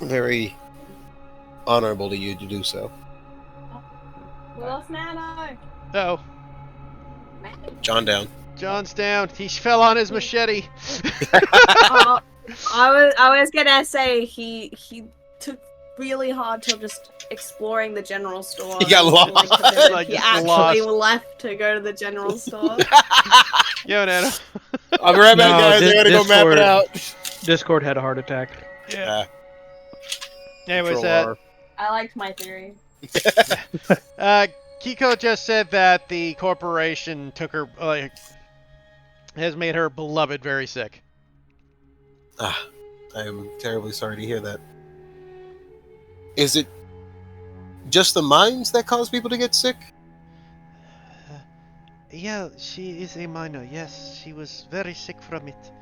S5: Very honorable to you to do so.
S3: We lost Nano.
S1: Uh-oh.
S5: John down.
S1: John's down. He fell on his machete.
S3: I was gonna say he took really hard till just exploring the general store.
S5: He got
S3: Like,
S5: lost.
S3: committed.
S1: Like,
S3: he
S1: just
S3: actually
S1: lost.
S3: left to go to the general store.
S1: Yo, Nano.
S5: I'll be right back,
S4: No,
S5: guys. I gotta go map it out.
S4: Discord had a heart attack.
S1: Yeah. Anyways,
S5: Control R.
S3: I liked my theory.
S1: Kiko just said that the corporation took her, has made her beloved very sick.
S5: I am terribly sorry to hear that. Is it just the mines that cause people to get sick?
S1: Yeah, she is a minor. Yes, she was very sick from it.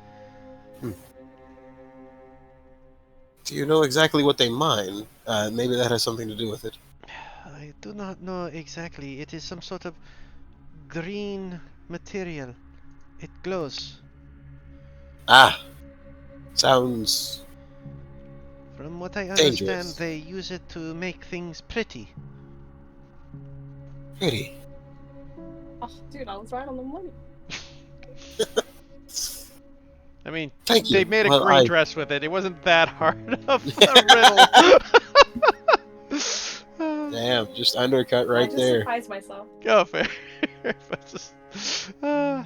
S5: Do you know exactly what they mine? Maybe that has something to do with it.
S1: I do not know exactly. It is some sort of green material. It glows.
S5: Ah, sounds...
S1: From what I
S5: Dangerous.
S1: understand, they use it to make things pretty.
S5: pretty.
S3: Oh, dude, I was right on the money.
S1: I mean,
S5: Thank you.
S1: they made a
S5: Well,
S1: green
S5: I-
S1: dress with it. It wasn't that hard of a riddle.
S5: Damn, just undercut
S3: I
S5: right
S3: just
S5: there.
S3: surprised myself.
S1: Go fair. But just,
S5: Well,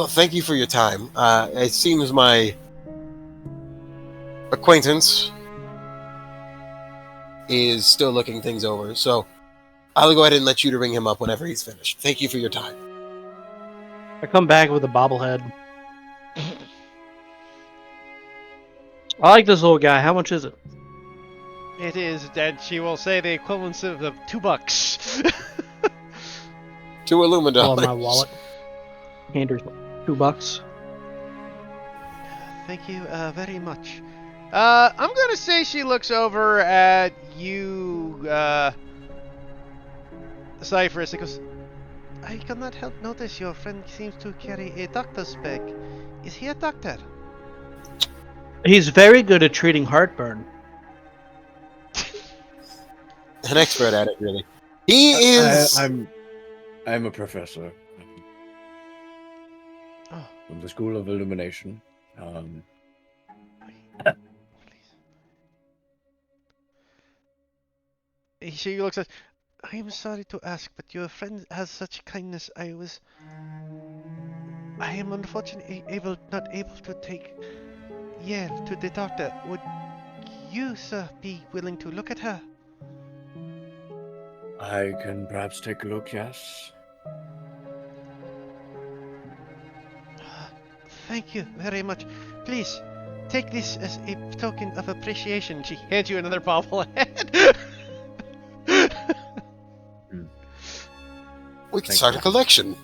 S5: thank you for your time. It seems my acquaintance is still looking things over, so I'll go ahead and let you to ring him up whenever he's finished. Thank you for your time.
S4: I come back with a bobblehead. I like this little guy. How much is it?
S1: it is that she will say the equivalent of $2.
S5: To
S4: Pull out
S5: Illumidol.
S4: my wallet. Hand her $2.
S1: Thank you very much. I'm gonna say she looks over at you, Cypherus, and goes, "I cannot help notice your friend seems to carry a doctor's bag. Is he a doctor?"
S4: He's very good at treating heartburn.
S5: an expert at it, really. He is.
S6: I'm a professor
S1: Oh,
S6: from the School of Illumination.
S1: She looks at. I am sorry to ask, but your friend has such kindness. I am unfortunately not able to take Yale to the doctor. Would you, sir, be willing to look at her?
S6: I can perhaps take a look, yes.
S1: Thank you very much. Please, take this as a token of appreciation. She hands you another bobblehead.
S5: We can
S6: Thank
S5: start
S6: you.
S5: a collection.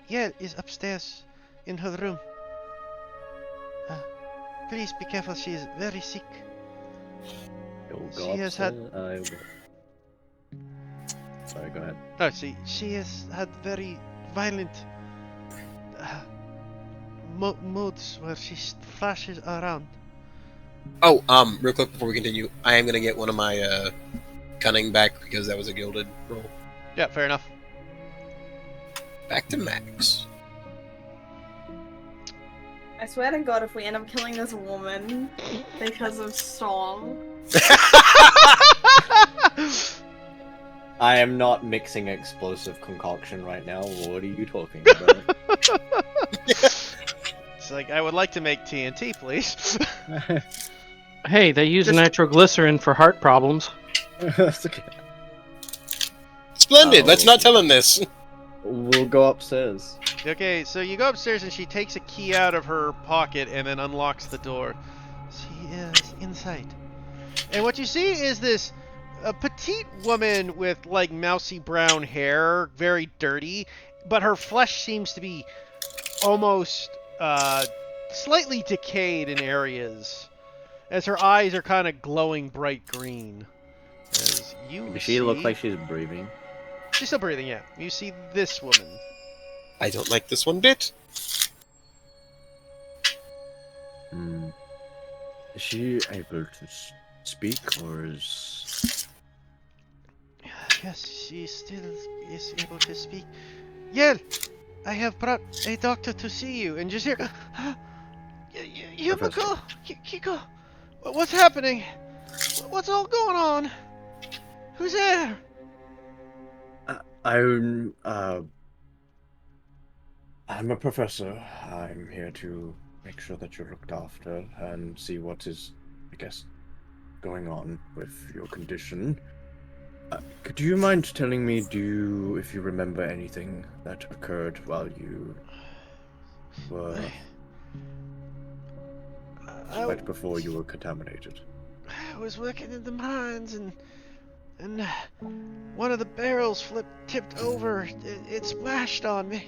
S1: Yale is upstairs in her room. Please be careful, she is very sick.
S6: You'll
S1: She
S6: go
S1: has had-
S6: upstairs. Sorry, go ahead.
S1: No, she has had very violent moods where she flashes around.
S5: Oh, real quick before we continue, I am gonna get one of my cunning back because that was a gilded roll.
S1: Yeah, fair enough.
S5: Back to max.
S3: I swear to God, if we end up killing this woman because of Storm.
S2: I am not mixing explosive concoction right now. What are you talking about?
S1: It's like, I would like to make TNT, please.
S4: Hey, they use
S5: Just-
S4: nitroglycerin for heart problems.
S6: That's okay.
S5: Splendid.
S2: Oh.
S5: Let's not tell him this.
S2: We'll go upstairs.
S1: Okay, so you go upstairs and she takes a key out of her pocket and then unlocks the door. She is inside. And what you see is this a petite woman with like mousy brown hair, very dirty, but her flesh seems to be almost slightly decayed in areas, as her eyes are kind of glowing bright green. As you
S2: Does she look
S1: see-
S2: like she's breathing?
S1: She's still breathing, yeah. You see this woman.
S5: I don't like this one bit.
S6: Is she able to speak, or is...
S1: Yes, she still is able to speak. Yel, I have brought a doctor to see you. And just here,
S6: Professor.
S1: Yumiko, Kiko, what's happening? What's all going on? Who's there?
S6: I'm a professor. I'm here to make sure that you're looked after and see what is, I guess, going on with your condition. Could you mind telling me, if you remember anything that occurred while you were right before you were contaminated?
S1: I was working in the mines and one of the barrels tipped over. It splashed on me.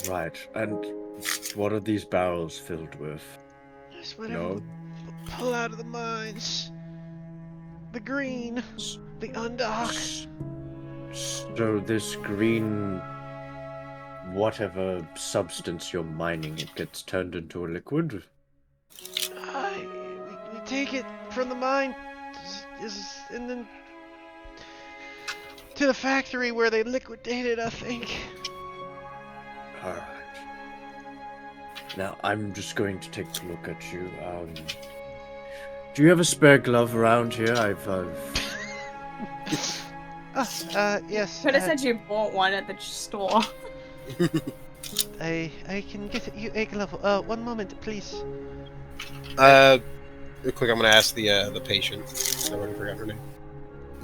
S6: Right, and what are these barrels filled with?
S1: Just whatever
S6: No?
S1: we pull out of the mines. The green, the Undark.
S6: So this green, whatever substance you're mining, it gets turned into a liquid?
S1: We take it from the mine, and then to the factory where they liquidate it, I think.
S6: Alright. Now, I'm just going to take a look at you. Do you have a spare glove around here?
S1: Yes.
S3: Could have said you bought one at the store.
S1: I can get you a glove. One moment, please.
S5: Real quick, I'm gonna ask the patient. I already forgot her name.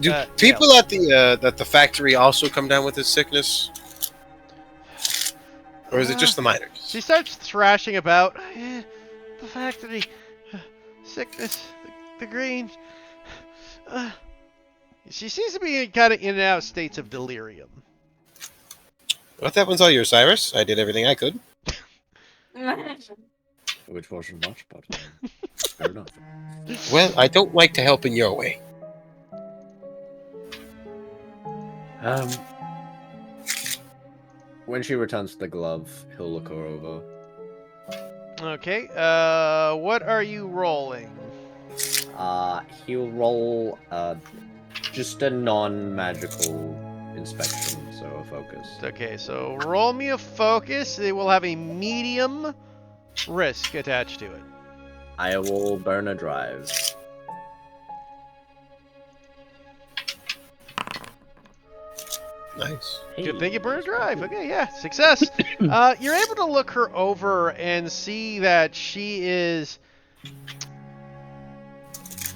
S5: Do people
S1: yeah.
S5: at the factory also come down with this sickness, or is it just the miners?
S1: She starts thrashing about. The factory, sickness, the green. She seems to be kind of in and out states of delirium.
S5: Well, that one's all yours, Cyrus. I did everything I could.
S6: Which wasn't much, but fair enough.
S5: Well, I don't like to help in your way.
S2: When she returns the glove, he'll look her over.
S1: Okay. What are you rolling?
S2: He'll roll just a non-magical inspection, so a focus.
S1: Okay, so roll me a focus. It will have a medium risk attached to it.
S2: I will burn a drive.
S5: Nice.
S1: Good thing you burned a drive. Okay, yeah, success. You're able to look her over and see that she is,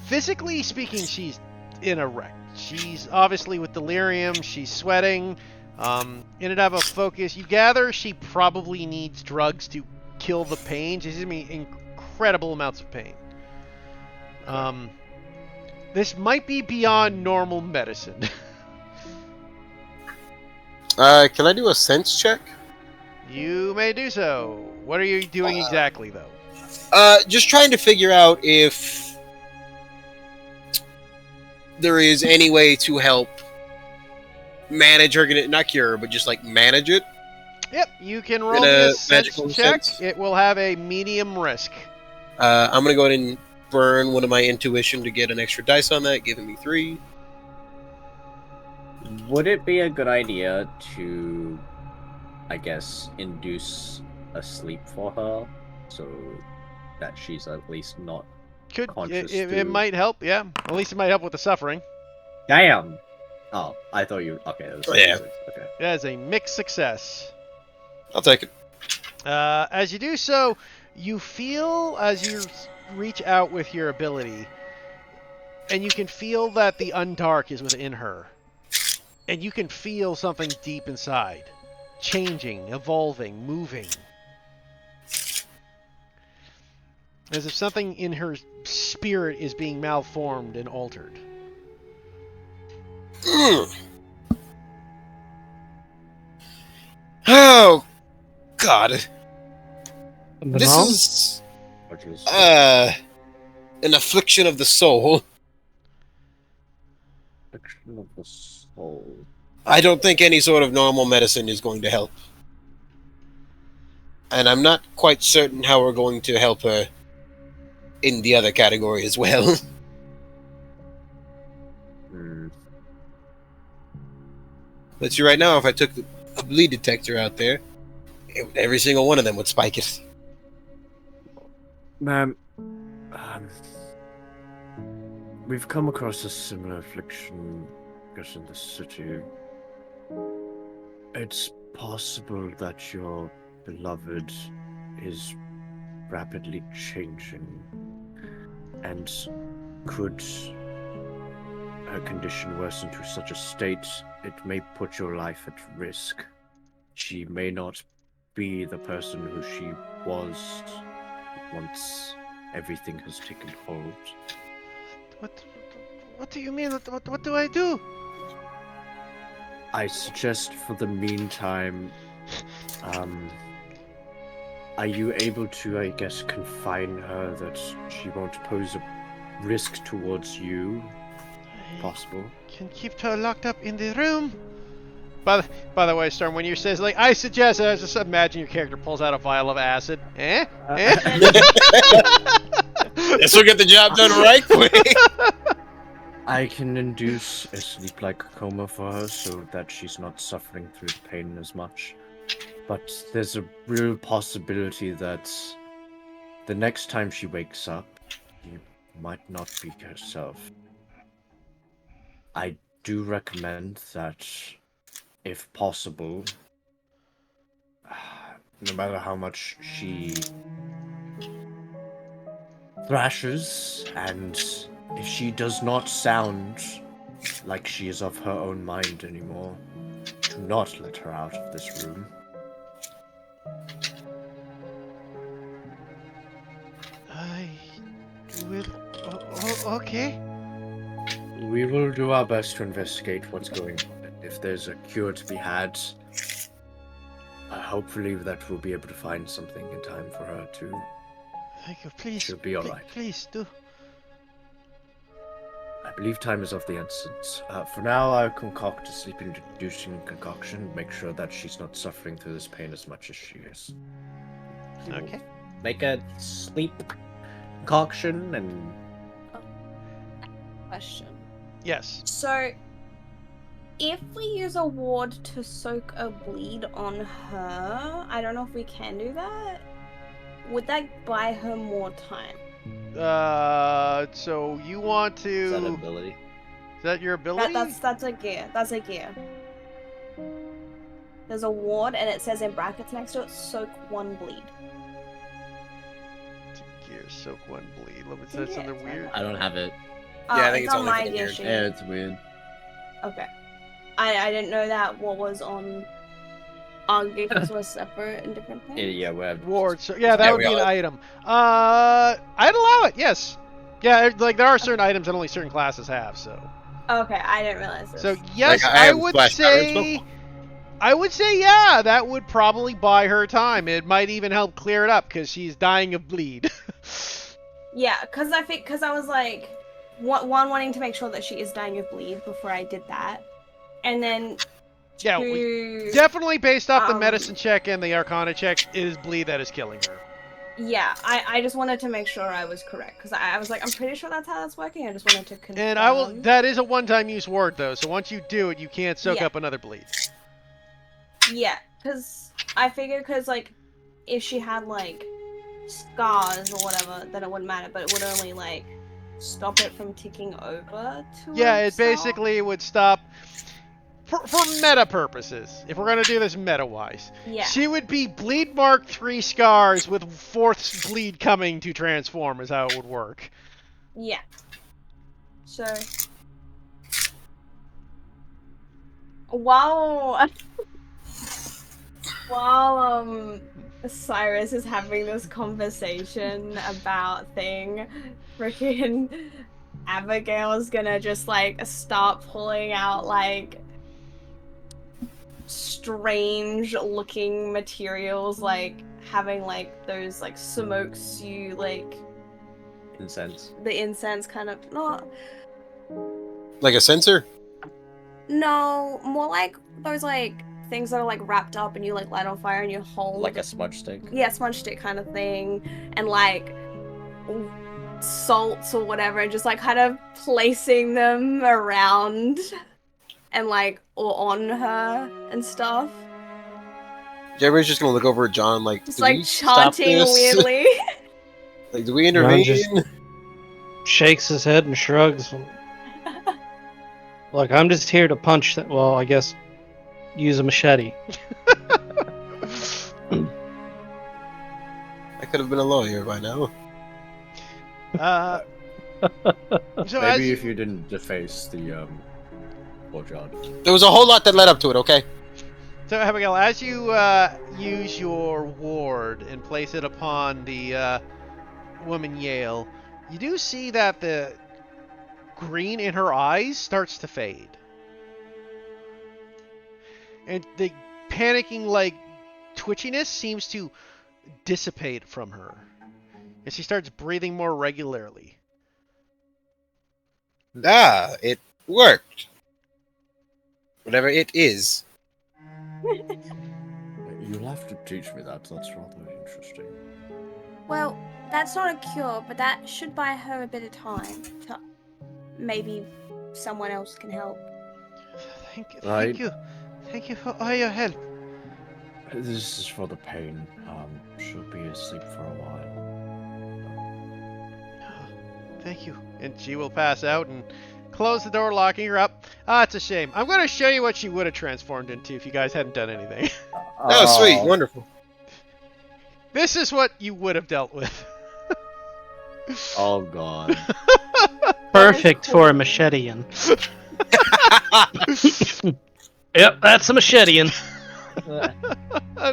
S1: physically speaking, she's in a wreck. She's obviously with delirium. She's sweating. In and out of focus, you gather she probably needs drugs to kill the pain. She's in incredible amounts of pain. This might be beyond normal medicine.
S5: Can I do a sense check?
S1: You may do so. What are you doing exactly, though?
S5: Just trying to figure out if there is any way to help manage her, not cure her, but just like manage it.
S1: Yep, you can roll
S5: In
S1: me
S5: a
S1: a sense
S5: magical
S1: check.
S5: sense?
S1: It will have a medium risk.
S5: I'm gonna go ahead and burn one of my intuition to get an extra dice on that, giving me 3.
S2: Would it be a good idea to, I guess, induce a sleep for her so that she's at least not conscious?
S1: It might help, yeah. At least it might help with the suffering.
S2: Damn! Oh, I thought you... Okay, that was
S5: Yeah.
S2: Okay.
S1: That is a mixed success.
S5: I'll take it.
S1: As you do so, you feel, as you reach out with your ability, and you can feel that the Undark is within her. And you can feel something deep inside. Changing, evolving, moving. As if something in her spirit is being malformed and altered.
S5: Oh, God.
S4: Something
S5: This
S4: wrong?
S5: is
S2: Which is...
S5: an affliction of the soul.
S2: Affliction of the soul.
S5: I don't think any sort of normal medicine is going to help. And I'm not quite certain how we're going to help her in the other category as well. But you right now, if I took a bleed detector out there, every single one of them would spike it.
S6: Ma'am, we've come across a similar affliction, I guess, in the city. It's possible that your beloved is rapidly changing, and could her condition worsen to such a state, it may put your life at risk. She may not be the person who she was once everything has taken hold.
S1: What do you mean? What do I do?
S6: I suggest for the meantime, are you able to, I guess, confine her that she won't pose a risk towards you? Possible.
S1: Can keep her locked up in the room. By the way, Storm, when you says like I suggest, I just imagine your character pulls out a vial of acid. Eh?
S5: This will get the job done right quick.
S6: I can induce a sleep-like coma for her so that she's not suffering through the pain as much. But there's a real possibility that the next time she wakes up, she might not be herself. I do recommend that, if possible, no matter how much she thrashes, and if she does not sound like she is of her own mind anymore, do not let her out of this room.
S1: I will. Okay.
S6: We will do our best to investigate what's going on. If there's a cure to be had, hopefully that we'll be able to find something in time for her to.
S1: Thank you. Please.
S6: She'll be all right.
S1: Please do.
S6: I believe time is of the essence. For now, I'll concoct a sleep-inducing concoction, make sure that she's not suffering through this pain as much as she is.
S1: Okay.
S2: make a sleep concoction and
S3: Question.
S1: Yes.
S3: So, if we use a ward to soak a bleed on her, I don't know if we can do that. Would that buy her more time?
S1: So you want to?
S2: is that ability?
S1: Is that your ability?
S3: That's a gear. That's a gear. There's a ward, and it says in brackets next to it, soak 1 bleed.
S1: Gear, soak 1 bleed. Let me say
S3: Yeah,
S1: something
S3: it's
S1: weird.
S2: I don't have it.
S5: Yeah, I think it's
S3: on
S5: only
S3: my
S5: for the
S3: gear
S5: gear.
S3: sheet.
S6: Yeah, it's weird.
S3: Okay. I didn't know that what was on our gears was separate and different things.
S2: Yeah, we have
S1: Ward. So yeah, that
S5: Yeah,
S1: would
S5: we
S1: be an
S5: all-
S1: item. I'd allow it. Yes. Yeah, like there are certain items that only certain classes have. So.
S3: Okay, I didn't realize this.
S1: So yes,
S5: Like, I
S1: I
S5: have
S1: would
S5: flash powers,
S1: say. I would say yeah, that would probably buy her time. It might even help clear it up because she's dying of bleed.
S3: Yeah, because I was like, one wanting to make sure that she is dying of bleed before I did that, and then
S1: Yeah,
S3: two,
S1: definitely based off the
S3: Um,
S1: medicine check and the Arcana check, it is bleed that is killing her.
S3: yeah, I just wanted to make sure I was correct because I was like, I'm pretty sure that's how that's working. I just wanted to confirm.
S1: And I will. That is a one-time use ward though, so once you do it, you can't soak
S3: Yeah.
S1: up another bleed.
S3: Yeah, because I figured like if she had like scars or whatever, then it wouldn't matter, but it would only like stop it from ticking over to
S1: Yeah, it
S3: itself.
S1: basically would stop. For meta purposes, if we're gonna do this meta-wise,
S3: Yeah.
S1: she would be bleed mark 3 scars with 4th bleed coming to transform is how it would work.
S3: Yeah. So while Cyrus is having this conversation about thing, freaking Abigail's gonna just like start pulling out like strange looking materials, like having like those like smokes you like
S2: incense.
S3: the incense kind of not
S5: Like a sensor?
S3: no more like those like things that are like wrapped up and you like light on fire and you hold
S2: Like a smudge stick.
S3: yeah smudge stick kind of thing and like salts or whatever and just like kind of placing them around and like or on her and stuff.
S5: Everybody's just gonna look over at John like,
S3: Just
S5: do we
S3: like
S5: stop
S3: chanting
S5: this?
S3: weirdly.
S5: Like, do we intervene?
S4: just- Shakes his head and shrugs. Look, I'm just here to punch that. Well, I guess use a machete.
S5: I could have been a lawyer by now.
S1: So
S6: Maybe
S1: as,
S6: if you didn't deface the poor John.
S5: There was a whole lot that led up to it, okay?
S1: So Abigail, as you use your ward and place it upon the woman Yale, you do see that the green in her eyes starts to fade. And the panicking, like, twitchiness seems to dissipate from her. And she starts breathing more regularly.
S5: Ah, it worked. Whatever it is.
S6: You'll have to teach me that. That's rather interesting.
S3: Well, that's not a cure, but that should buy her a bit of time. To maybe someone else can help.
S1: Thank you. Thank you for all your help.
S6: This is for the pain. She'll be asleep for a while.
S1: Thank you. And she will pass out and close the door, locking her up. Ah, it's a shame. I'm going to show you what she would have transformed into if you guys hadn't done anything.
S5: Oh, sweet. Wonderful.
S1: This is what you would have dealt with.
S6: Oh god.
S4: Perfect for a machetean. Yep, that's a machetean.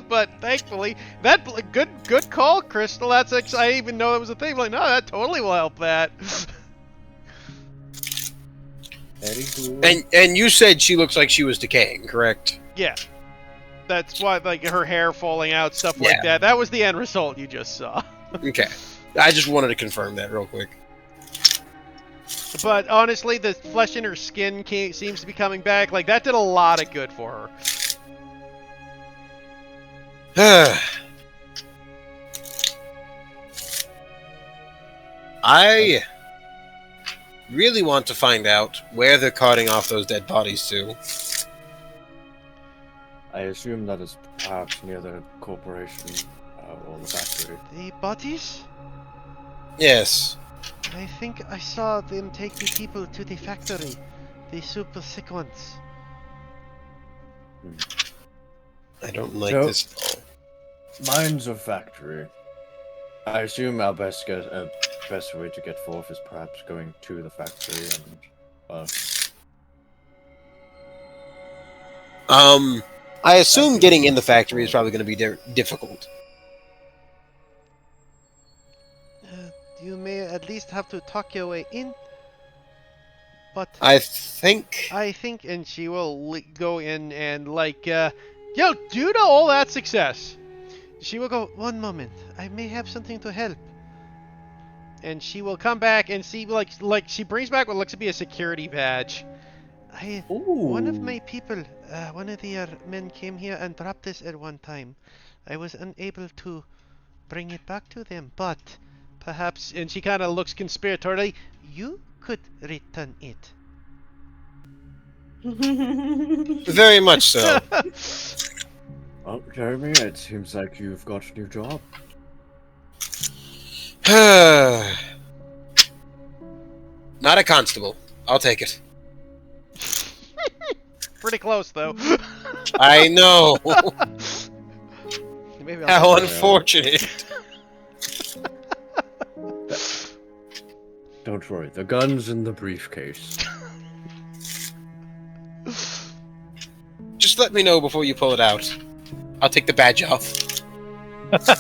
S1: But thankfully, that good call, Crystal. That's I even know it was a thing. Like, no, that totally will help that.
S6: Very good.
S5: And you said she looks like she was decaying, correct?
S1: Yeah, that's why, like, her hair falling out, stuff like
S5: Yeah.
S1: that. That was the end result you just saw.
S5: Okay. I just wanted to confirm that real quick.
S1: But honestly, the flesh in her skin seems to be coming back. Like, that did a lot of good for her.
S5: I really want to find out where they're carting off those dead bodies to.
S6: I assume that is perhaps near the corporation or the factory.
S1: The bodies?
S5: Yes.
S1: I think I saw them take the people to the factory. The super sick ones.
S5: I don't like
S6: So-
S5: this at all.
S6: Mines or factory? I assume our best way to get forth is perhaps going to the factory and
S5: I assume getting in the factory is probably going to be difficult.
S1: You may at least have to talk your way in. But
S5: I think...
S1: and she will go in and yo, due to all that success, she will go, one moment, I may have something to help. And she will come back and see, like she brings back what looks to be a security badge. One of my people, one of the men came here and dropped this at one time. I was unable to bring it back to them, but perhaps, and she kind of looks conspiratorially, you could return it.
S5: Very much so.
S6: oh, Jeremy, it seems like you've got a new job.
S5: Not a constable. I'll take it.
S1: Pretty close, though.
S5: I know.
S1: Maybe
S5: How unfortunate.
S6: Don't worry, the gun's in the briefcase.
S5: Just let me know before you pull it out. I'll take the badge off.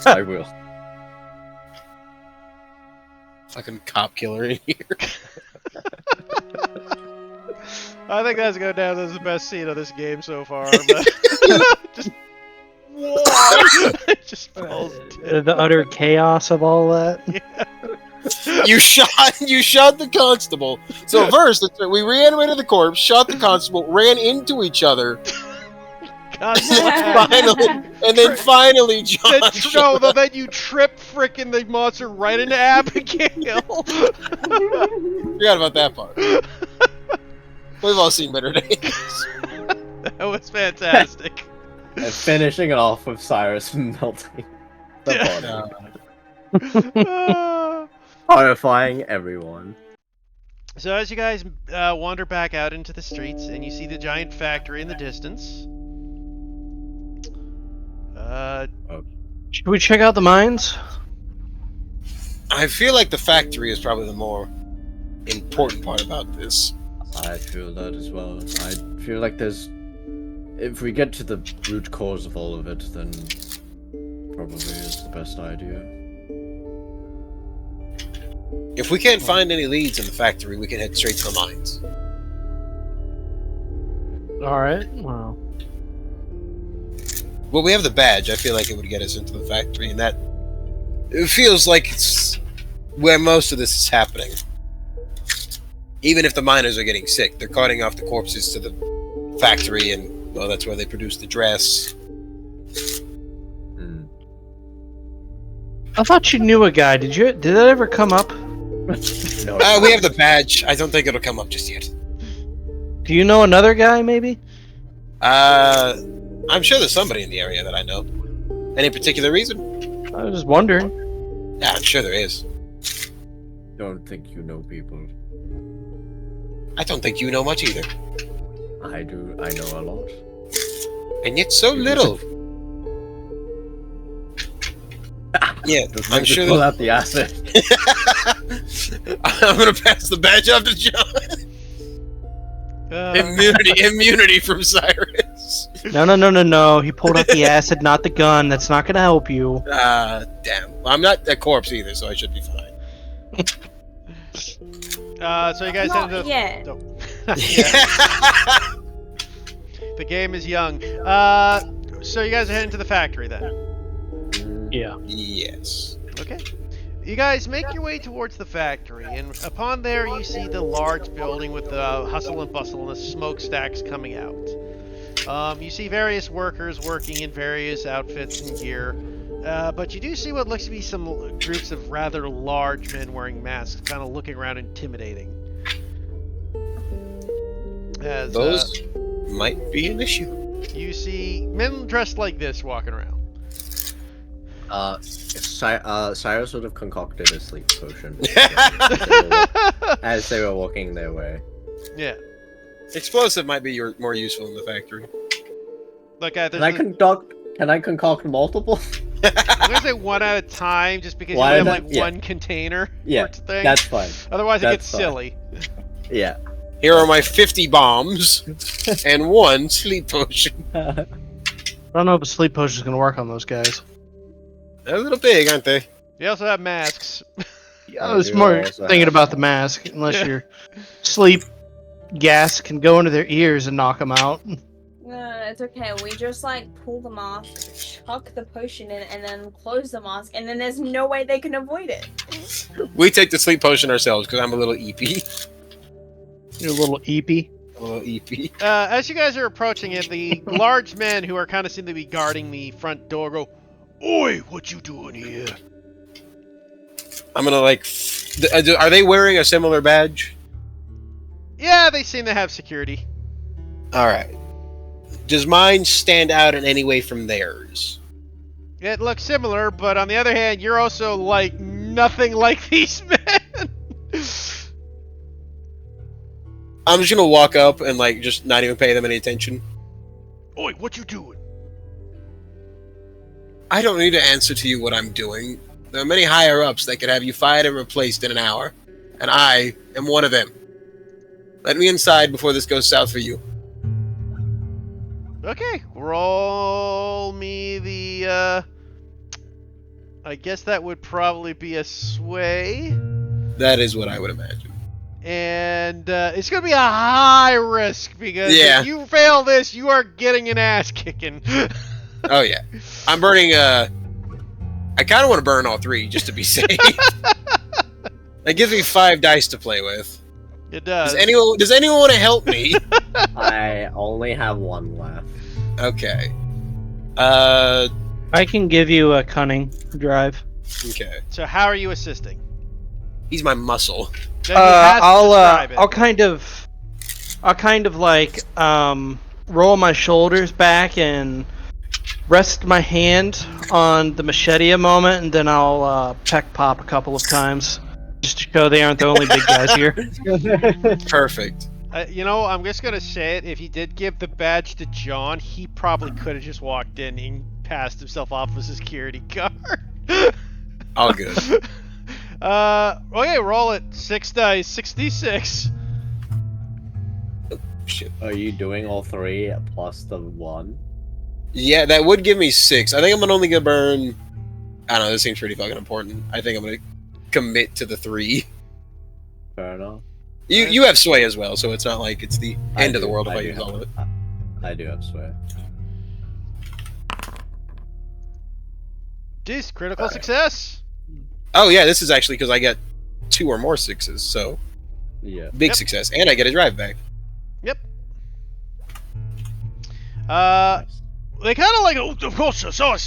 S6: I will.
S5: Fucking cop killer in here.
S1: I think that's going down as the best scene of this game so far. But just it just falls dead.
S4: The utter chaos of all that.
S5: You shot the constable. So first, we reanimated the corpse, shot the constable, ran into each other, finally John.
S1: Then you trip frickin' the monster right into Abigail.
S5: Forgot about that part. We've all seen better days.
S1: That was fantastic.
S6: And finishing it off with Cyrus melting the body. Horrifying everyone.
S1: So as you guys wander back out into the streets and you see the giant factory in the distance.
S4: Should we check out the mines?
S5: I feel like the factory is probably the more important part about this.
S6: I feel that as well. I feel like if we get to the root cause of all of it, then probably is the best idea.
S5: If we can't find any leads in the factory, we can head straight to the mines.
S4: Alright, well.
S5: Well, we have the badge. I feel like it would get us into the factory, and it feels like it's where most of this is happening. Even if the miners are getting sick, they're carting off the corpses to the factory, and well, that's where they produce the dress.
S4: I thought you knew a guy. Did that ever come up?
S6: No.
S5: We have the badge. I don't think it'll come up just yet.
S4: Do you know another guy, maybe?
S5: I'm sure there's somebody in the area that I know. Any particular reason?
S4: I was just wondering.
S5: Yeah, I'm sure there is.
S6: Don't think you know people.
S5: I don't think you know much either.
S6: I do. I know a lot.
S5: And yet so little. Yeah, I'm sure
S6: pull out the acid.
S5: I'm gonna pass the badge off to John. Immunity from Cyrus.
S4: No. He pulled out the acid, not the gun. That's not gonna help you.
S5: Damn. I'm not a corpse either, so I should be fine.
S1: So you guys
S3: Not
S1: head into
S3: yet.
S1: the the game is young. So you guys are heading to the factory then.
S4: Yeah.
S5: Yes.
S1: Okay. You guys make your way towards the factory, and upon there you see the large building with the hustle and bustle and the smokestacks coming out. You see various workers working in various outfits and gear. But you do see what looks to be some groups of rather large men wearing masks, kind of looking around intimidating. As
S5: Those might be an issue.
S1: you see men dressed like this walking around.
S2: Cyrus would have concocted a sleep potion as they were walking their way.
S1: Yeah.
S5: Explosive might be more useful in the factory.
S1: Look,
S2: Can I concoct multiple?
S1: I'm gonna say one at a time, just because
S2: Why
S1: you only have
S2: not?
S1: like
S2: Yeah.
S1: one container.
S2: Yeah,
S1: for thing.
S2: that's fine.
S1: Otherwise, it
S2: That's
S1: gets
S2: fine.
S1: silly.
S2: Yeah.
S5: Here are my 50 bombs and 1 sleep potion.
S4: I don't know if a sleep potion is going to work on those guys.
S5: They're a little big, aren't they?
S1: They also have masks.
S4: I was more thinking about the mask, unless your sleep gas can go into their ears and knock them out.
S3: No, it's okay. We just like pull the mask, chuck the potion in, and then close the mask, and then there's no way they can avoid it.
S5: We take the sleep potion ourselves because I'm a little EP.
S4: You're a little eepy.
S5: A little EP.
S1: As you guys are approaching it, the large men who are kind of seem to be guarding the front door go, "Oi, what you doing here?"
S5: I'm gonna like. Are they wearing a similar badge?
S1: Yeah, they seem to have security.
S5: All right. Does mine stand out in any way from theirs?
S1: It looks similar, but on the other hand, you're also like nothing like these men.
S5: I'm just gonna walk up and like just not even pay them any attention.
S1: Oi, what you doing?
S5: I don't need to answer to you what I'm doing. There are many higher ups that could have you fired and replaced in an hour, and I am one of them. Let me inside before this goes south for you.
S1: Okay, roll me the, I guess that would probably be a sway.
S5: That is what I would imagine.
S1: And it's going to be a high risk, because
S5: Yeah.
S1: if you fail this, you are getting an ass kicking.
S5: Oh yeah, I'm burning. I kind of want to burn all 3 just to be safe. That gives me 5 dice to play with.
S1: It does.
S5: Does anyone want to help me?
S2: I only have 1 left.
S5: Okay.
S4: I can give you a cunning drive.
S5: Okay.
S1: So how are you assisting?
S5: He's my muscle.
S1: Then he has to describe it.
S4: I'll kind of like roll my shoulders back and rest my hand on the machete a moment, and then I'll peck pop a couple of times just to show they aren't the only big guys here.
S5: Perfect.
S1: You know, I'm just gonna say it. If he did give the badge to John, he probably could have just walked in and passed himself off as a security guard.
S5: All good.
S1: Okay, roll it. 6 dice, 66.
S5: Shit.
S2: Are you doing all 3 plus the 1?
S5: Yeah, that would give me 6. I think I'm only gonna burn. I don't know. This seems pretty fucking important. I think I'm gonna commit to the 3.
S2: Fair enough.
S5: You have sway as well, so it's not like it's the end of the world if I
S2: do
S5: use all of it.
S2: I do have sway.
S1: Jeez, critical success.
S5: Oh yeah, this is actually because I got 2 or more 6s, so
S2: Yeah.
S5: big
S1: Yep.
S5: success, and I get a drive back.
S1: Yep.
S2: Nice.
S1: They kind of like, oh, of course, so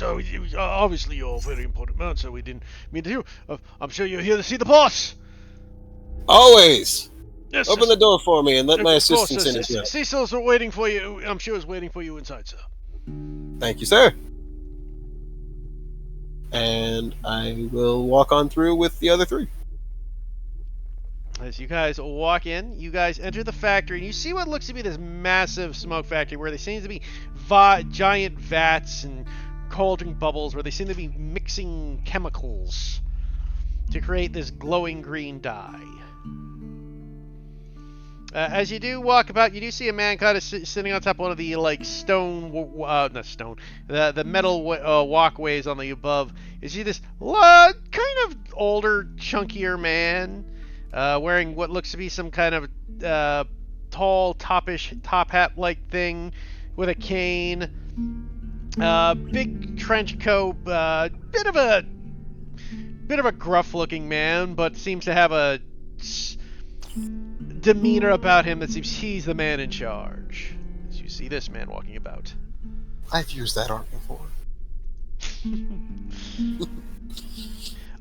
S1: obviously you're a very important man, so we didn't mean to do. I'm sure you're here to see the boss.
S5: Always
S1: Yes.
S5: open the door for me and let my
S1: Of course,
S5: assistants in as well.
S1: Cecil's waiting for you. I'm sure is waiting for you inside, sir.
S5: Thank you, sir. And I will walk on through with the other 3.
S1: As you guys walk in, you guys enter the factory, and you see what looks to be this massive smoke factory where there seems to be giant vats and cauldron bubbles where they seem to be mixing chemicals to create this glowing green dye. As you do walk about, you do see a man kind of sitting on top of one of the like the metal walkways on the above. You see this kind of older, chunkier man wearing what looks to be some kind of tall, top hat like thing with a cane, big trench coat, bit of a gruff-looking man, but seems to have a demeanor about him that seems he's the man in charge. As you see this man walking about.
S5: I've used that art before.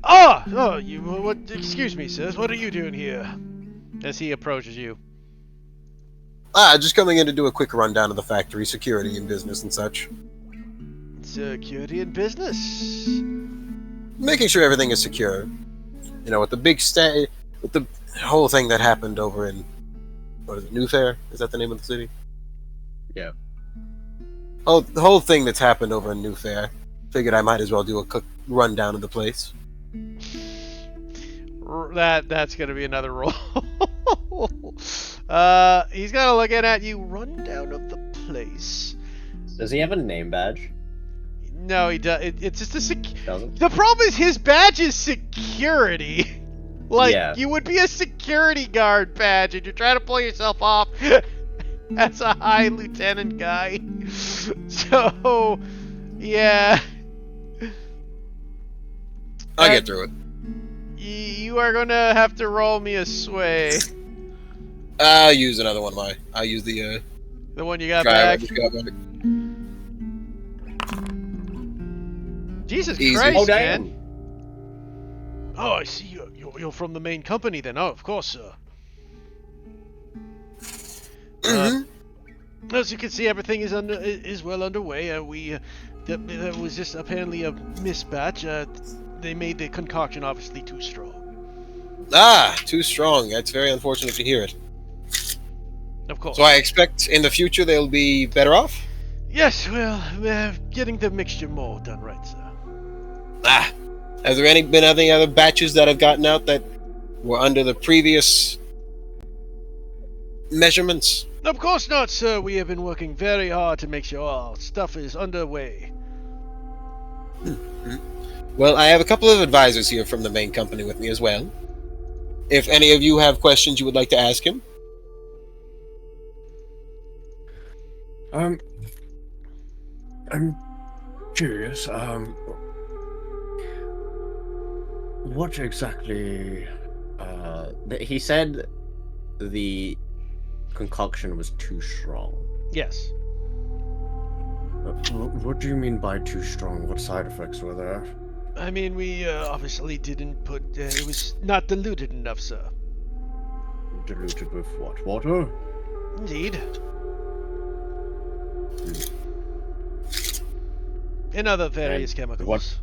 S1: What? Excuse me, sirs. What are you doing here? As he approaches you.
S5: Just coming in to do a quick rundown of the factory, security and business and such.
S1: Security and business.
S5: Making sure everything is secure. You know, with the big with the whole thing that happened over in, what is it, New Fair? Is that the name of the city?
S2: Yeah.
S5: Oh, the whole thing that's happened over in New Fair. Figured I might as well do a quick rundown of the place.
S1: That's gonna be another roll. He's gonna look at you. Rundown of the place.
S2: Does he have a name badge?
S1: No, he does. It's just a
S2: Doesn't?
S1: The problem is his badge is security. Like,
S2: Yeah.
S1: you would be a security guard badge, and you're trying to pull yourself off as a high lieutenant guy. So, yeah.
S5: I'll get through it.
S1: You are gonna have to roll me a sway.
S5: I'll use another one. I'll use the
S1: The one you got
S5: drive I
S1: back.
S5: just got back.
S1: Jesus
S5: Easy.
S1: Christ,
S2: Oh,
S1: man.
S2: damn.
S1: Oh, I see. You're from the main company then. Oh, of course, sir. As you can see, everything is well underway. That was just apparently a misbatch. They made the concoction obviously too strong.
S5: Too strong. That's very unfortunate to hear it.
S1: Of course.
S5: So I expect in the future they'll be better off?
S1: Yes, well, getting the mixture more done right, sir.
S5: Has there been any other batches that have gotten out that were under the previous measurements?
S1: Of course not, sir. We have been working very hard to make sure all stuff is underway.
S5: Well, I have a couple of advisors here from the main company with me as well. If any of you have questions you would like to ask him.
S6: I'm curious, what exactly,
S2: He said the concoction was too strong.
S1: Yes.
S6: what do you mean by too strong? What side effects were there?
S1: I mean, we obviously didn't put... it was not diluted enough, sir.
S6: Diluted with what? Water?
S1: Indeed. And other various chemicals.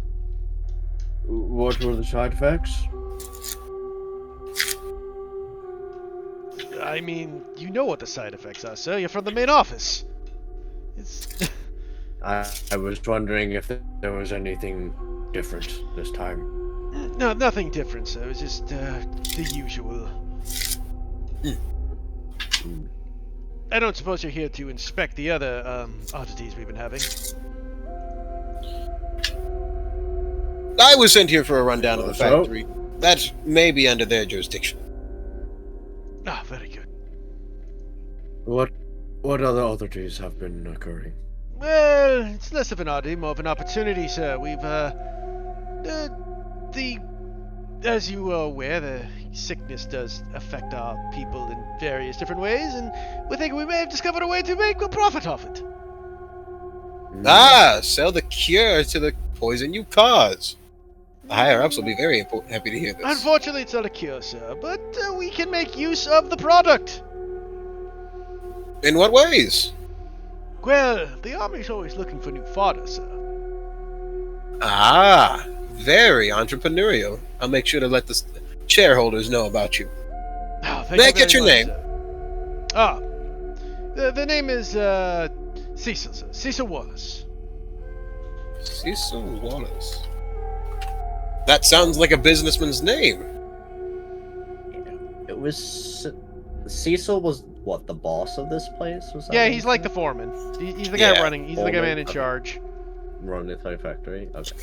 S6: What were the side effects?
S1: I mean, you know what the side effects are, sir. You're from the main office. It's...
S6: I was wondering if there was anything different this time.
S1: No, nothing different, sir. It was just the usual. I don't suppose you're here to inspect the other oddities we've been having.
S5: I was sent here for a rundown of the
S6: So?
S5: factory. That may be under their jurisdiction.
S1: Ah, very good.
S6: What other oddities have been occurring?
S1: Well, it's less of an oddity, more of an opportunity, sir. We've, as you are aware, the sickness does affect our people in various different ways, and we think we may have discovered a way to make a profit off it.
S5: Sell the cure to the poison you cause. The higher-ups will be very happy to hear this.
S1: Unfortunately, it's not a cure, sir, but we can make use of the product.
S5: In what ways?
S1: Well, the Army's always looking for new fodder, sir.
S5: Very entrepreneurial. I'll make sure to let the shareholders know about you.
S1: Oh, thank
S5: May I
S1: you
S5: get
S1: very
S5: your
S1: much,
S5: name?
S1: Sir. The name is, Cecil, sir. Cecil Wallace.
S5: Cecil Wallace. That sounds like a businessman's name.
S2: It was... Cecil was, what, the boss of this place? Was that
S1: Yeah,
S2: what
S1: he's
S2: you
S1: like the
S2: said?
S1: foreman. He's the guy
S5: Yeah,
S1: running. He's the guy
S2: foreman,
S1: man in
S2: okay.
S1: charge.
S2: Running the toy factory? Okay.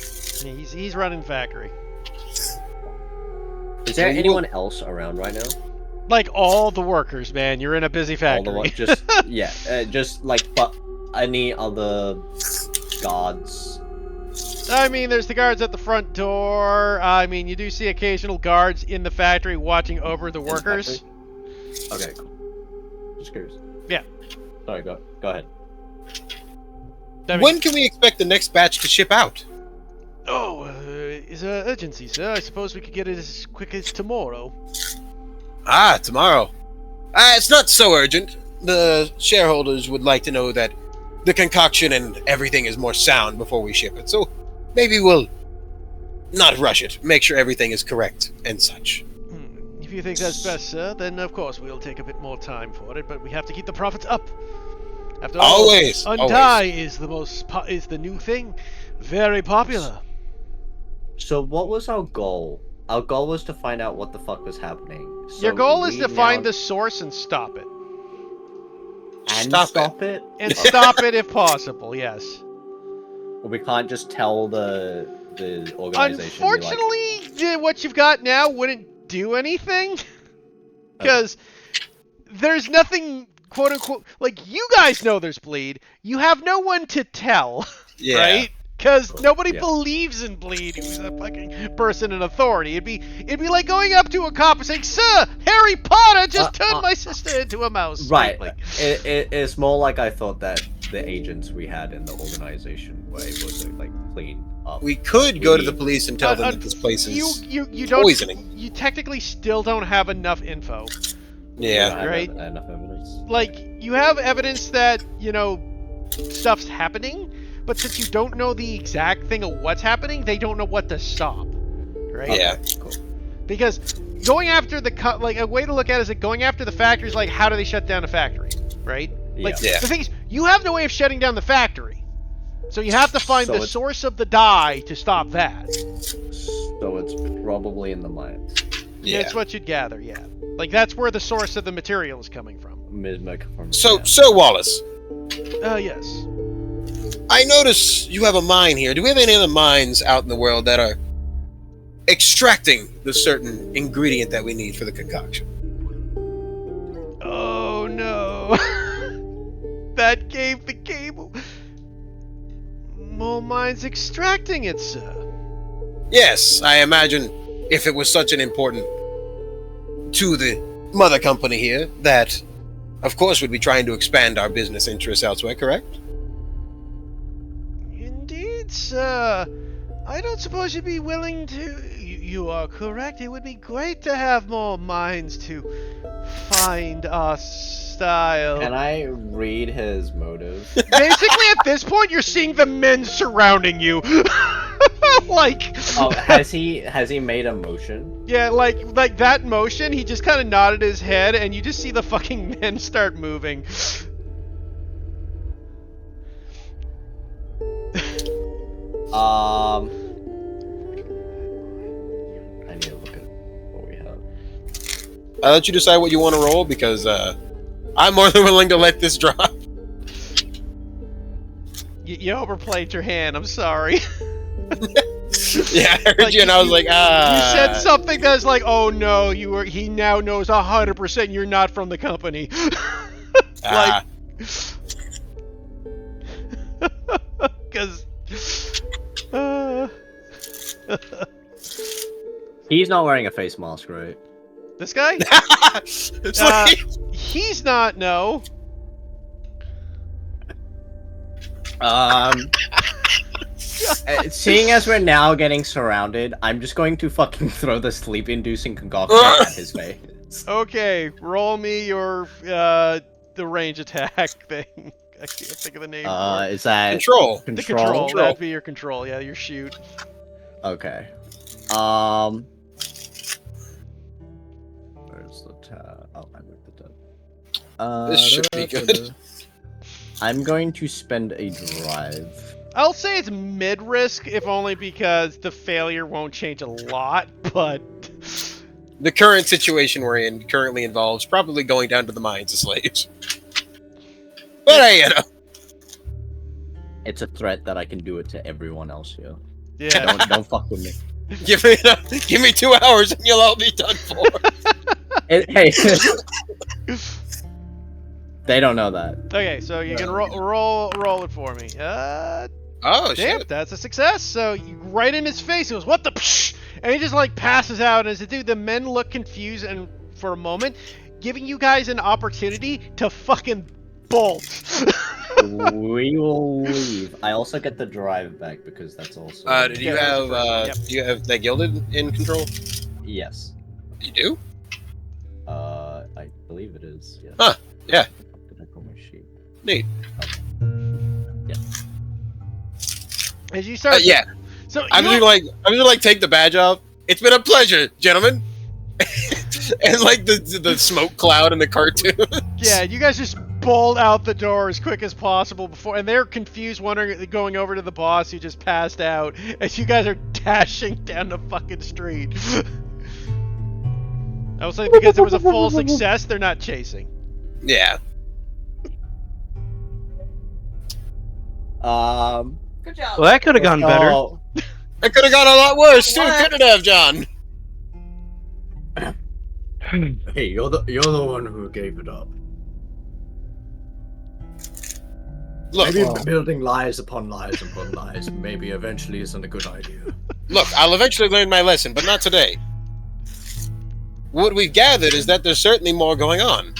S1: Yeah, he's running factory.
S2: Is there
S5: So you
S2: anyone else around right now?
S1: Like all the workers, man. You're in a busy
S2: All the
S1: factory.
S2: one, just yeah, just like but any other guards?
S1: I mean, there's the guards at the front door. I mean, you do see occasional guards in the factory watching over the
S2: In the
S1: workers.
S2: Okay, cool. Just curious.
S1: Yeah.
S2: Sorry, go ahead.
S1: I mean,
S5: When can we expect the next batch to ship out?
S1: Oh, is urgency, sir. I suppose we could get it as quick as tomorrow.
S5: Ah, tomorrow. It's not so urgent. The shareholders would like to know that the concoction and everything is more sound before we ship it. So maybe we'll not rush it. Make sure everything is correct and such.
S1: If you think that's best, sir, then of course we'll take a bit more time for it, but we have to keep the profits up. After all,
S5: Always.
S1: Untie is the new thing. Very popular.
S2: So what was our goal? Our goal was to find out what the fuck was happening. So
S1: Your goal is
S2: we
S1: to find
S2: now-
S1: the source and stop it.
S2: and
S5: Stop
S2: it.
S1: And stop it if possible, yes.
S2: We can't just tell the organization. be like,
S1: Unfortunately, what you've got now wouldn't do anything. Because there's nothing, quote unquote, like, you guys know there's bleed. You have no one to tell,
S5: Yeah.
S1: right? Because nobody
S2: Yeah.
S1: believes in bleed who's a fucking person in authority. It'd be like going up to a cop and saying, "Sir, Harry Potter just turned my sister into a mouse."
S2: right.
S1: Like,
S2: It's more like I thought that the agents we had in the organization way was like clean up.
S5: We could go to the police and tell them that this place is
S1: you don't.
S5: poisoning.
S1: You technically still don't have enough info.
S2: We don't
S5: Yeah.
S2: have
S1: right.
S2: enough evidence.
S1: Like, you have evidence that, stuff's happening, but since you don't know the exact thing of what's happening, they don't know what to stop. Right?
S5: Yeah.
S2: Cool.
S1: Because going after a way to look at it is like going after the factory is like, how do they shut down a factory? Right? Like,
S5: Yeah.
S1: the thing is, you have no way of shutting down the factory. So you have to find
S2: So
S1: the
S2: it's-
S1: source of the dye to stop that.
S2: So it's probably in the mines.
S1: Yeah. It's what you'd gather, yeah. Like, that's where the source of the material is coming from.
S5: So Wallace,
S1: Yes.
S5: I notice you have a mine here. Do we have any other mines out in the world that are extracting the certain ingredient that we need for the concoction?
S1: Oh, no. That gave the cable. More mines extracting it, sir.
S5: Yes, I imagine if it was such an important to the mother company here, that of course we'd be trying to expand our business interests elsewhere, correct?
S1: Indeed, sir. I don't suppose you'd be willing to... You are correct. It would be great to have more mines to find our style.
S2: Can I read his motive?
S1: Basically, at this point, you're seeing the men surrounding you. Like...
S2: Oh, has he made a motion?
S1: Yeah, like that motion, he just kind of nodded his head, and you just see the fucking men start moving.
S2: I need to look at what we have.
S5: I'll let you decide what you want to roll, because I'm more than willing to let this drop.
S1: You overplayed your hand, I'm sorry.
S5: Yeah, I heard
S1: Like,
S5: you, and I was like,
S1: You said
S5: ah.
S1: something that's like, oh no, he now knows 100% you're not from the company.
S5: Ah.
S1: Because...
S2: He's not wearing a face mask, right?
S1: this guy?
S5: It's like,
S1: He's not, no.
S2: Seeing as we're now getting surrounded, I'm just going to fucking throw the sleep-inducing concoction at his face.
S1: Okay, roll me your, the range attack thing. I can't think of the name for it.
S2: Is that
S5: control.
S1: The control. That'd be your control, yeah, your shoot.
S2: Okay. Where's the tab? Oh, I moved the tab.
S5: This should be good.
S2: I'm going to spend a drive.
S1: I'll say it's mid-risk, if only because the failure won't change a lot, but...
S5: The current situation we're in currently involves probably going down to the mines as slaves. But hey,
S2: It's a threat that I can do it to everyone else here.
S1: Yeah.
S2: Don't fuck with me.
S5: give me 2 hours and you'll all be done for.
S2: Hey, they don't know that.
S1: Okay, so you can roll it for me.
S5: Oh
S1: Damn,
S5: shit!
S1: that's a success. So you right in his face, he goes, "What the?" Psh? And he just like passes out. And as the dude, the men look confused and for a moment, giving you guys an opportunity to fucking bolt.
S2: We will leave. I also get the drive back because that's also.
S5: Do
S1: Yeah,
S5: you
S1: that's
S5: have
S1: appropriate, yep.
S5: do you have that gilded in control?
S2: Yes.
S5: You do?
S2: I believe it is. Yes.
S5: Huh, yeah.
S2: Did I pull my sheet?
S5: Neat.
S1: As you start,
S5: Yeah.
S1: So
S5: I'm
S1: you
S5: just like take the badge off. It's been a pleasure, gentlemen. And like the smoke cloud in the cartoon.
S1: yeah, you guys just bolt out the door as quick as possible before, and they're confused, wondering, going over to the boss who just passed out, as you guys are dashing down the fucking street. I was like, because it was a full success, they're not chasing.
S5: Yeah.
S3: Good job.
S4: Well, that could have gone better.
S2: Oh,
S5: It could have gone a lot worse too,
S3: What?
S5: couldn't it have, John?
S6: Hey, you're the one who gave it up.
S5: Look,
S6: Maybe building lies upon lies upon lies maybe eventually isn't a good idea.
S5: look, I'll eventually learn my lesson, but not today. What we've gathered is that there's certainly more going on.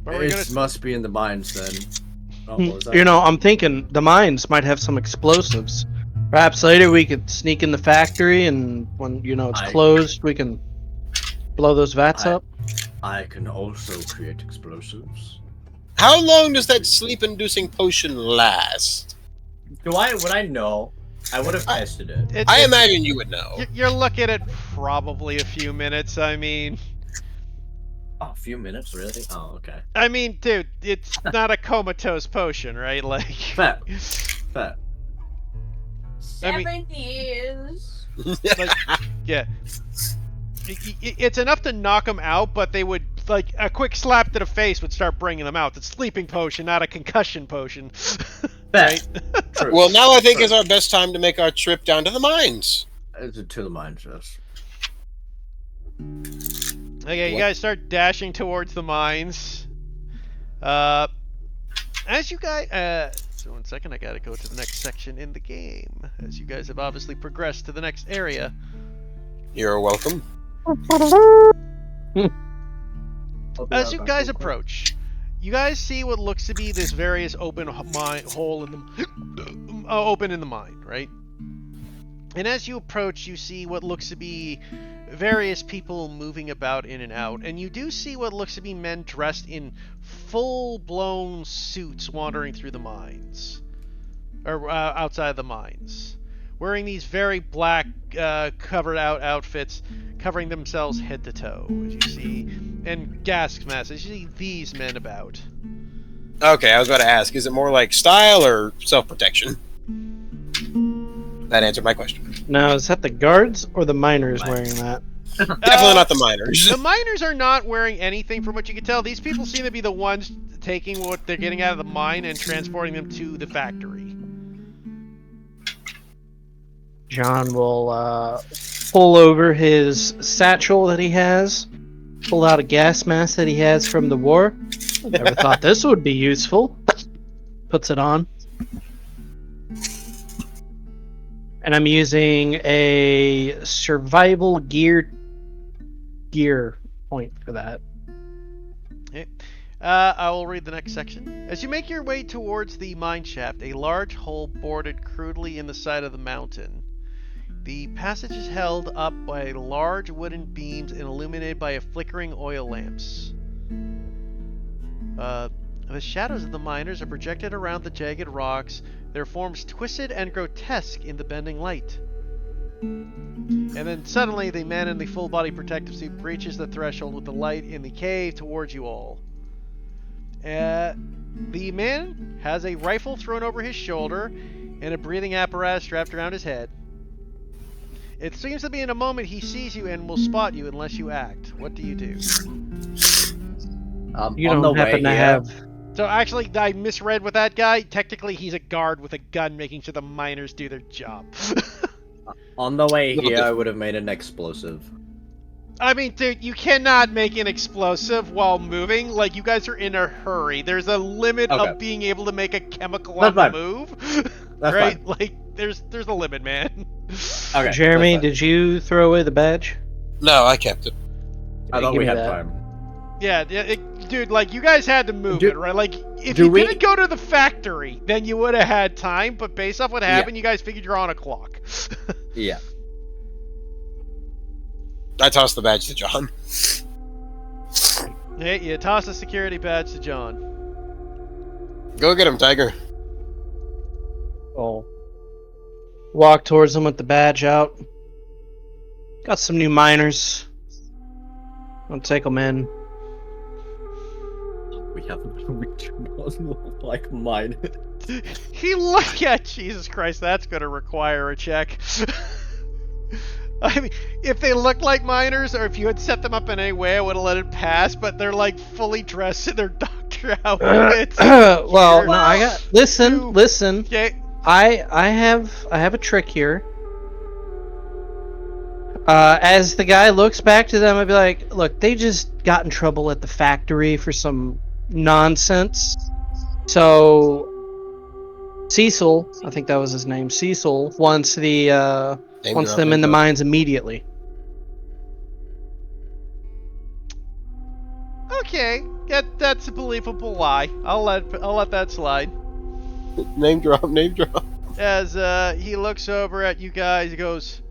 S1: But we're
S6: It
S1: gonna,
S6: must be in the mines then. Oh, what was that?
S4: You know, I'm thinking the mines might have some explosives. Perhaps later we could sneak in the factory, and when it's closed, we can blow those vats up.
S6: I can also create explosives.
S5: How long does that sleep-inducing potion last?
S2: would I know? I would have tested it.
S5: I imagine you would know.
S1: You're looking at probably a few minutes. I mean,
S2: Oh, a few minutes, really? Oh, okay.
S1: Dude, it's not a comatose potion, right? Like,
S2: Fair.
S3: 7 years.
S1: like, yeah. It's enough to knock them out, but they would, like, a quick slap to the face would start bringing them out. It's a sleeping potion, not a concussion potion. Right?
S2: True.
S5: Well, now I think is our best time to make our trip down to the mines.
S6: To the mines, yes.
S1: Okay, you guys start dashing towards the mines. As you guys, so 1 second, I gotta go to the next section in the game. As you guys have obviously progressed to the next area.
S5: You're welcome.
S1: As you guys approach, you guys see what looks to be this various open hole in the open in the mine, right? And as you approach, you see what looks to be various people moving about in and out, and you do see what looks to be men dressed in full-blown suits wandering through the mines, or outside the mines, wearing these very black, covered-out outfits, covering themselves head to toe, as you see, and gas masks. As you see these men about.
S5: Okay, I was about to ask, is it more like style or self-protection? That answered my question.
S4: Now, is that the guards or the miners wearing that?
S5: Definitely not the miners.
S1: The miners are not wearing anything, from what you can tell. These people seem to be the ones taking what they're getting out of the mine and transporting them to the factory.
S4: John will pull over his satchel that he has, pull out a gas mask that he has from the war. Never thought this would be useful. Puts it on. And I'm using a survival gear point for that.
S1: Okay. I will read the next section. As you make your way towards the mine shaft, a large hole bored crudely in the side of the mountain. The passage is held up by large wooden beams and illuminated by flickering oil lamps. The shadows of the miners are projected around the jagged rocks, their forms twisted and grotesque in the bending light. And then suddenly the man in the full-body protective suit breaches the threshold with the light in the cave towards you all. The man has a rifle thrown over his shoulder and a breathing apparatus strapped around his head. It seems to be in a moment he sees you and will spot you unless you act. What do you do?
S4: You
S2: on the
S4: don't
S2: way
S4: happen to
S2: here-
S4: have...
S1: So actually, I misread with that guy. Technically, he's a guard with a gun making sure the miners do their job.
S2: On the way here, I would have made an explosive.
S1: I mean, dude, you cannot make an explosive while moving. Like, you guys are in a hurry. There's a limit
S2: Okay.
S1: of being able to make a chemical
S2: That's
S1: on the
S2: fine.
S1: move.
S2: That's
S1: right?
S2: fine.
S1: Like, there's a limit, man.
S2: Okay,
S4: Jeremy,
S2: that's fine.
S4: did you throw away the badge?
S5: No, I kept it.
S6: I thought
S4: give
S6: we
S4: me
S6: had
S4: that.
S6: time.
S1: Yeah, dude, like, you guys had to move
S6: Dude.
S1: it, right? Like, if
S2: Do
S1: you
S2: we-
S1: didn't go to the factory, then you would have had time. But based off what happened, you guys figured you're on a clock.
S2: Yeah.
S5: I tossed the badge to John.
S1: Hey, you toss a security badge to John.
S5: Go get him, Tiger.
S4: I'll walk towards him with the badge out. Got some new miners. I'll take them in.
S2: We have we do not look like mine.
S1: He look at Jesus Christ. That's going to require a check. I mean, if they look like miners, or if you had set them up in any way, I would have let it pass. But they're like fully dressed in their doctor outfits.
S4: Well, no, I got. Listen.
S1: Okay.
S4: I have a trick here. As the guy looks back to them, I'd be like, "Look, they just got in trouble at the factory for some nonsense. So Cecil, I think that was his name. Cecil wants them in the mines immediately."
S1: Okay. That's a believable lie. I'll let that slide.
S5: Name drop.
S1: As he looks over at you guys, he goes,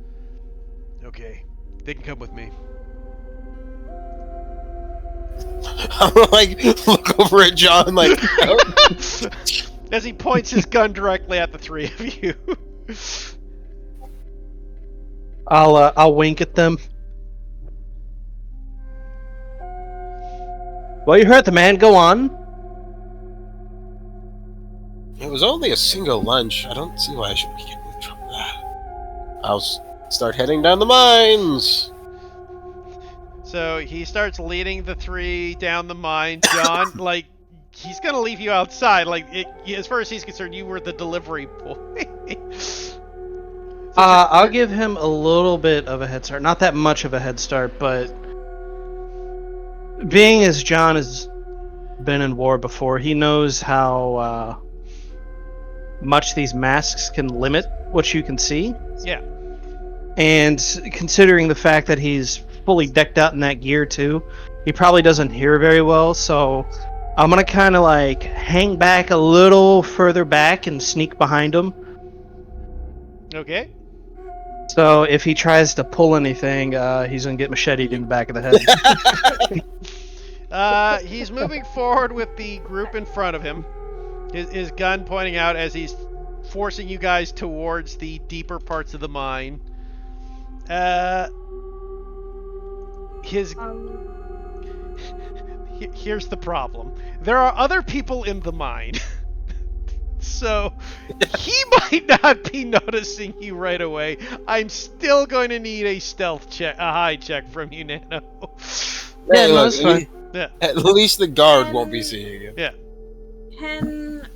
S1: "Okay, they can come with me."
S5: I'm like, look over at John, like, oh.
S1: As he points his gun directly at the three of you.
S4: I'll wink at them. Well, you heard the man. Go on.
S5: It was only a single lunch. I don't see why I should be getting in trouble. I'll start heading down the mines.
S1: So he starts leading the three down the mine. John, like, he's gonna leave you outside. Like, as far as he's concerned, you were the delivery boy.
S4: I'll give him a little bit of a head start. Not that much of a head start, but being as John has been in war before, he knows how much these masks can limit what you can see.
S1: Yeah.
S4: And considering the fact that he's fully decked out in that gear too, he probably doesn't hear very well, so I'm gonna kind of like hang back a little further back and sneak behind him.
S1: Okay.
S4: So if he tries to pull anything, he's gonna get macheted in the back of the head.
S1: He's moving forward with the group in front of him. His gun pointing out as he's forcing you guys towards the deeper parts of the mine. Here's the problem. There are other people in the mine. So he might not be noticing you right away. I'm still going to need a stealth check, a hide check from you, Nano.
S4: Yeah, no, that's fine.
S1: Yeah.
S5: At least the guard won't be seeing you.
S1: Yeah.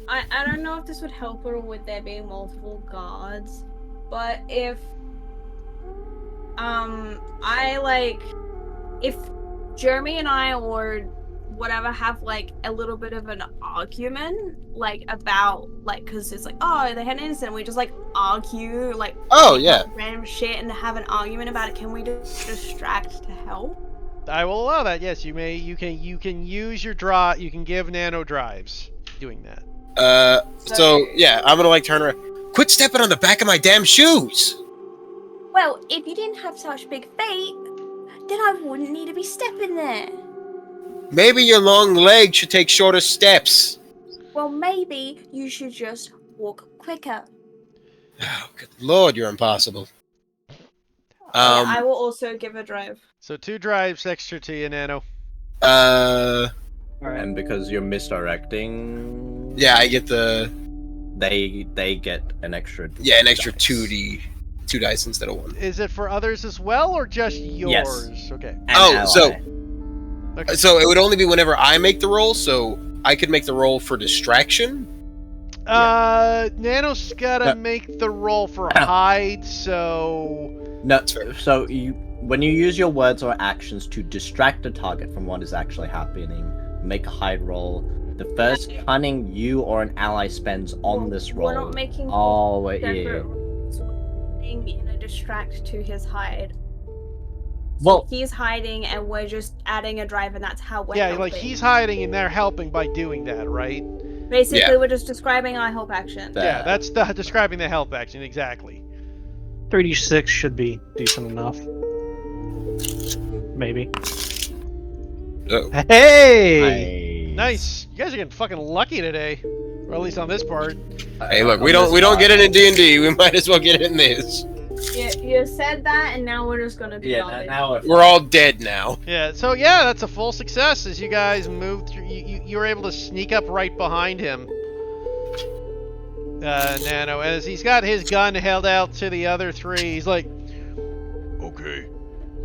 S3: I don't know if this would help or with there being multiple guards, but if if Jeremy and I or whatever have like a little bit of an argument like about like because it's like, oh, they had an incident, we just like argue like,
S5: oh yeah,
S3: random shit and have an argument about it, can we just distract to help?
S1: I will allow that. Yes, you may. You can use your draw. You can give Nano drives doing that.
S5: So yeah, I'm gonna like turn around. Quit stepping on the back of my damn shoes.
S3: Well, if you didn't have such big feet, then I wouldn't need to be stepping there.
S5: Maybe your long legs should take shorter steps.
S3: Well, maybe you should just walk quicker.
S5: Oh, good lord, you're impossible.
S3: I will also give a drive.
S1: So 2 drives extra to you, Nano.
S2: And because you're misdirecting,
S5: yeah, I get the.
S2: They get an extra.
S5: Yeah, an extra
S2: dice.
S5: 2 dice instead of 1.
S1: Is it for others as well, or just yours?
S2: Yes.
S1: Okay.
S2: An
S5: Oh,
S2: ally.
S1: Okay.
S5: So it would only be whenever I make the roll. So I could make the roll for distraction.
S1: Nano's gotta make the roll for hide, so...
S2: No, so when you use your words or actions to distract the target from what is actually happening, make a hide roll. The first cunning you or an ally spends on this roll.
S3: We're not making
S2: Oh,
S3: separate
S2: yeah.
S3: rolls. We're in a distract to his hide.
S2: Well,
S3: He's hiding, and we're just adding a drive, and that's how we're
S1: Yeah,
S3: helping.
S1: like he's hiding and they're helping by doing that, right?
S3: Basically,
S5: Yeah.
S3: we're just describing our help action.
S1: Yeah, that's describing the help action, exactly.
S4: 3d6 should be decent enough. Maybe.
S5: Oh.
S4: Hey!
S1: Nice. You guys are getting fucking lucky today. Or at least on this part.
S5: Hey, look, we don't get it in D&D. We might as well get it in this.
S3: You said that, and now we're just gonna be
S2: Yeah,
S3: garbage.
S2: now
S5: We're all dead now.
S1: Yeah, so yeah, that's a full success as you guys moved through. You were able to sneak up right behind him. Nano, as he's got his gun held out to the other three, he's like, okay,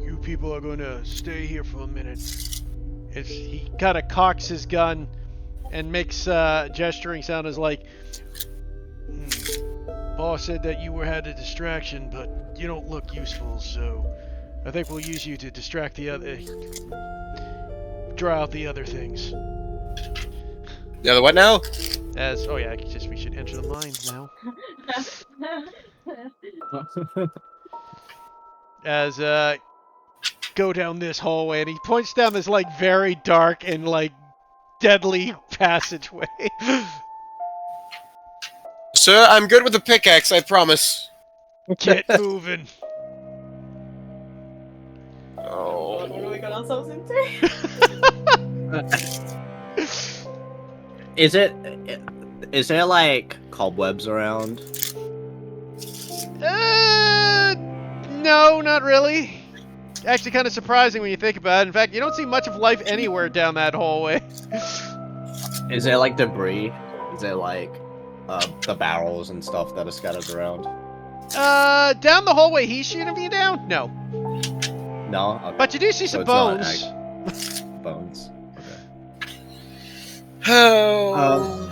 S1: you people are gonna stay here for a minute. He kind of cocks his gun and makes gesturing sound as like, boss said that you had a distraction, but you don't look useful, so I think we'll use you to distract the other, draw out the other things.
S5: The other what now?
S1: Oh yeah, we should enter the minds now. As go down this hallway, and he points down this like very dark and like deadly passageway.
S5: Sir, I'm good with the pickaxe, I promise.
S1: Get moving.
S5: Oh.
S3: What have we got ourselves into?
S2: Is there like cobwebs around?
S1: No, not really. Actually, kind of surprising when you think about it. In fact, you don't see much of life anywhere down that hallway.
S2: Is there like debris? Is there like the barrels and stuff that are scattered around?
S1: Down the hallway he's shooting you down? No.
S2: No? Okay.
S1: But you do see
S2: So
S1: some
S2: it's not
S1: bones.
S2: Bones. Okay.
S5: Oh.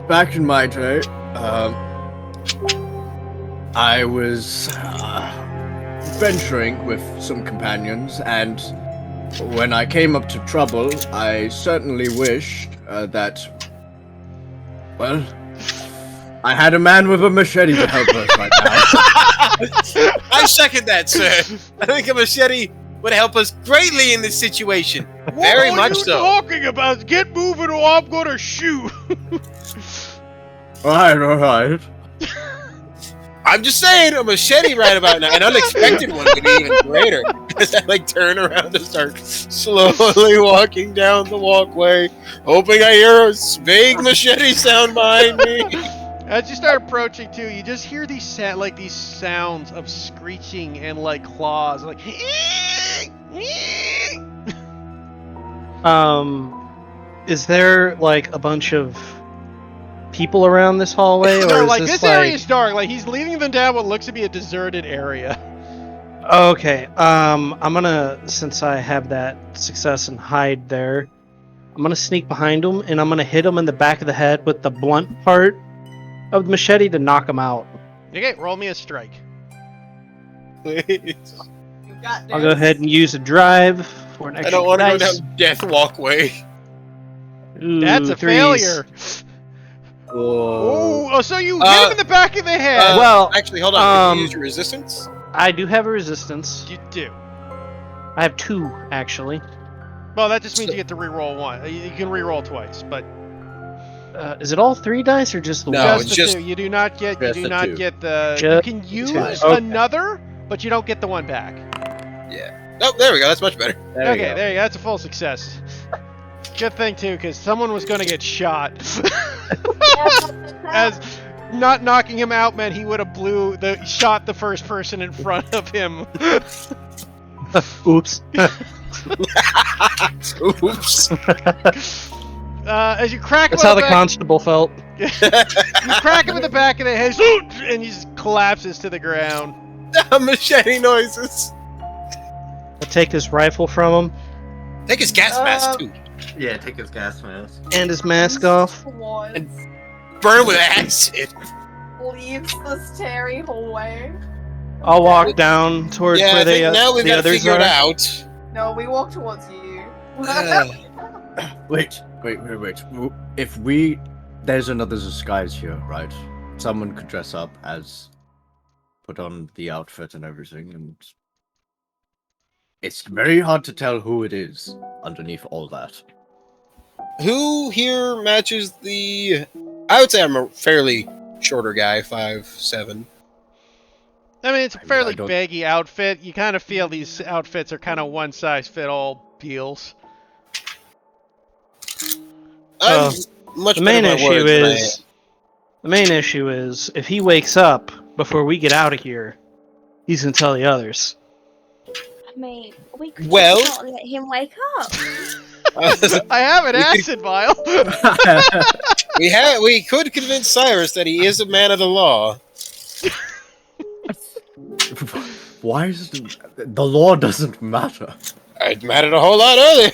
S6: Back in my day, I was venturing with some companions, and when I came up to trouble, I certainly wished that, well, I had a man with a machete to help us right now.
S5: I second that, sir. I think a machete would help us greatly in this situation. Very much so.
S1: What are you talking about? Get moving or I'm gonna shoot.
S6: Alright.
S5: I'm just saying, a machete right about now. An unexpected one would be even greater. As I like turn around and start slowly walking down the walkway, hoping I hear a vague machete sound behind me.
S1: As you start approaching too, you just hear these sounds of screeching and like claws, like.
S4: Is there like a bunch of people around this hallway, or
S1: No,
S4: is
S1: like
S4: this
S1: this area is dark. Like he's leading them down what looks to be a deserted area.
S4: Okay. I'm gonna, since I have that success and hide there, I'm gonna sneak behind him and I'm gonna hit him in the back of the head with the blunt part of the machete to knock him out.
S1: Okay, roll me a strike.
S5: Please.
S3: You got this.
S4: I'll go ahead and use a drive for an
S5: I
S4: extra
S5: don't want to go
S4: dice.
S5: down death walkway.
S4: Ooh,
S1: That's a
S4: threes.
S1: failure.
S2: Oh.
S1: Oh, so you hit him in the back of the head.
S4: Well,
S5: Actually, hold on. Can you use your resistance?
S4: I do have a resistance.
S1: You do.
S4: I have 2, actually.
S1: Well, that just means you get to re-roll one. You can re-roll twice, but
S4: Is it all 3 dice or just the
S5: No,
S4: one?
S1: just
S5: it's
S1: the
S5: just-
S1: two. You do not get. You
S2: just
S1: do
S2: the
S1: not
S2: two.
S1: get the.
S4: Just
S1: You can use
S4: two. Okay.
S1: another, but you don't get the one back.
S5: Yeah. Oh, there we go. That's much better.
S2: There we
S1: Okay,
S2: go.
S1: there you go. That's a full success. Good thing too, because someone was going to get shot. As not knocking him out meant he would have shot the first person in front of him.
S4: Oops.
S5: Oops.
S1: As you crack him
S4: That's
S1: on
S4: how
S1: the
S4: the
S1: back,
S4: constable felt.
S1: you crack him in the back of the head, and he just collapses to the ground.
S5: Machete noises.
S4: I'll take this rifle from him
S5: Take his gas mask too.
S2: Yeah, take his gas mask.
S4: and his mask off.
S5: Burn with acid.
S3: Leaves this Terry hallway.
S4: I'll walk down towards
S5: Yeah,
S4: where
S5: I think
S4: they,
S5: now we've
S4: the
S5: got to
S4: others
S5: figure
S4: are.
S5: it out.
S3: No, we walk towards you.
S6: Wait. If there's another disguise here, right? someone could dress up as, put on the outfit and everything, and it's very hard to tell who it is underneath all that.
S5: Who here matches the... I would say I'm a fairly shorter guy, 5'7".
S1: I mean, it's a
S6: I
S1: fairly
S6: don't-
S1: baggy outfit. You kind of feel these outfits are kind of one-size-fit-all deals.
S5: I'm much
S4: The
S5: better
S4: main
S5: at my words than I am.
S4: the main issue is if he wakes up before we get out of here, he's gonna tell the others.
S3: I mean, we could
S5: Well-
S3: just not let him wake up.
S1: I have an
S5: We could-
S1: acid vial.
S5: We could convince Cyrus that he is a man of the law.
S6: Why is the law doesn't matter?
S5: It mattered a whole lot earlier.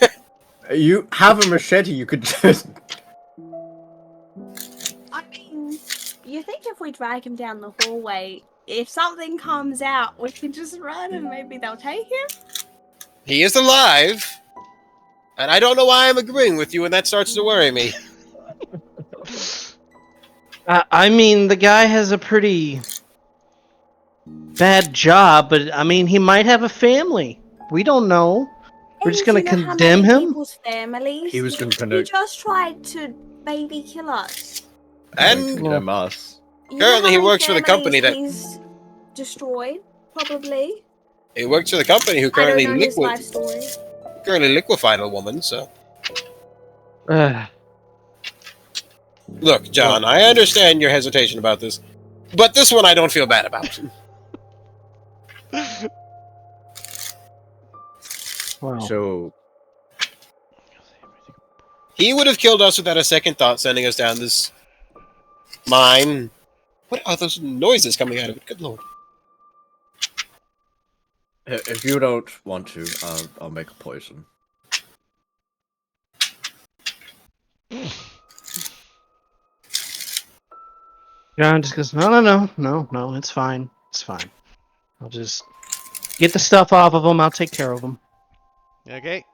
S6: You have a machete, you could just...
S3: I mean, you think if we drag him down the hallway, if something comes out, we can just run and maybe they'll take him?
S5: He is alive. And I don't know why I'm agreeing with you, and that starts to worry me.
S4: I mean, the guy has a pretty bad job, but I mean, he might have a family. We don't know. We're just gonna
S3: And do you know how
S4: condemn
S3: many
S4: him?
S3: People's families.
S6: He was
S3: He
S6: gonna
S3: just tried to baby kill us.
S5: And
S6: condemn us.
S3: You
S5: Currently,
S3: know how
S5: he
S3: many
S5: works for the company
S3: families
S5: that-
S3: he's destroyed. Probably.
S5: he works for the company who
S3: I
S5: currently
S3: don't know his life story.
S5: liquefied a woman, so...
S4: Ugh.
S5: Look, John, I understand your hesitation about this, but this one I don't feel bad about.
S4: Wow.
S6: So,
S5: He would have killed us without a second thought, sending us down this mine. What are those noises coming out of it? Good lord.
S6: if you don't want to, I'll make a poison.
S4: John just goes, no, it's fine. It's fine. I'll just get the stuff off of him. I'll take care of him.
S1: Okay.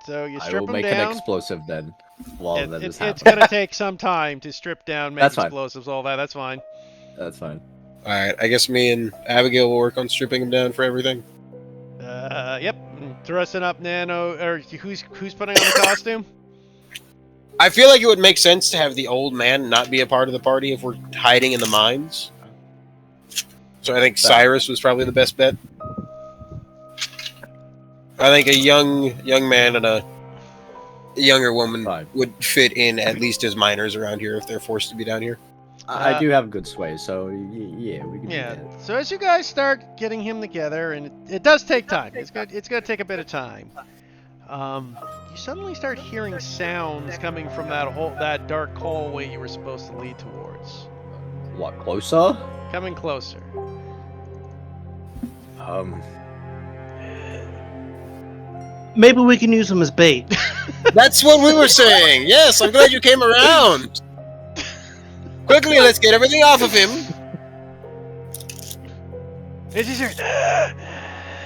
S1: So you
S6: I
S1: strip
S6: will
S1: them
S6: make
S1: down.
S6: an explosive then, while that is
S1: It's
S6: happening.
S1: gonna take some time to strip down, make
S6: That's fine.
S1: explosives, all that. That's fine.
S6: That's fine.
S5: Alright, I guess me and Abigail will work on stripping him down for everything.
S1: Yep. Dressing up Nano, or who's putting on the costume?
S5: I feel like it would make sense to have the old man not be a part of the party if we're hiding in the mines. So I think Cyrus was probably the best bet. I think a young man and a younger woman
S6: Fine.
S5: would fit in at least as minors around here if they're forced to be down here.
S6: I do have good sway, so yeah, we can
S1: Yeah.
S6: do that.
S1: So as you guys start getting him together, and it does take time. It's gonna take a bit of time. You suddenly start hearing sounds coming from that dark hallway you were supposed to lead towards.
S6: What, closer?
S1: Coming closer.
S4: Maybe we can use him as bait.
S5: That's what we were saying. Yes, I'm glad you came around. Quickly, let's get everything off of him.
S1: It's easier.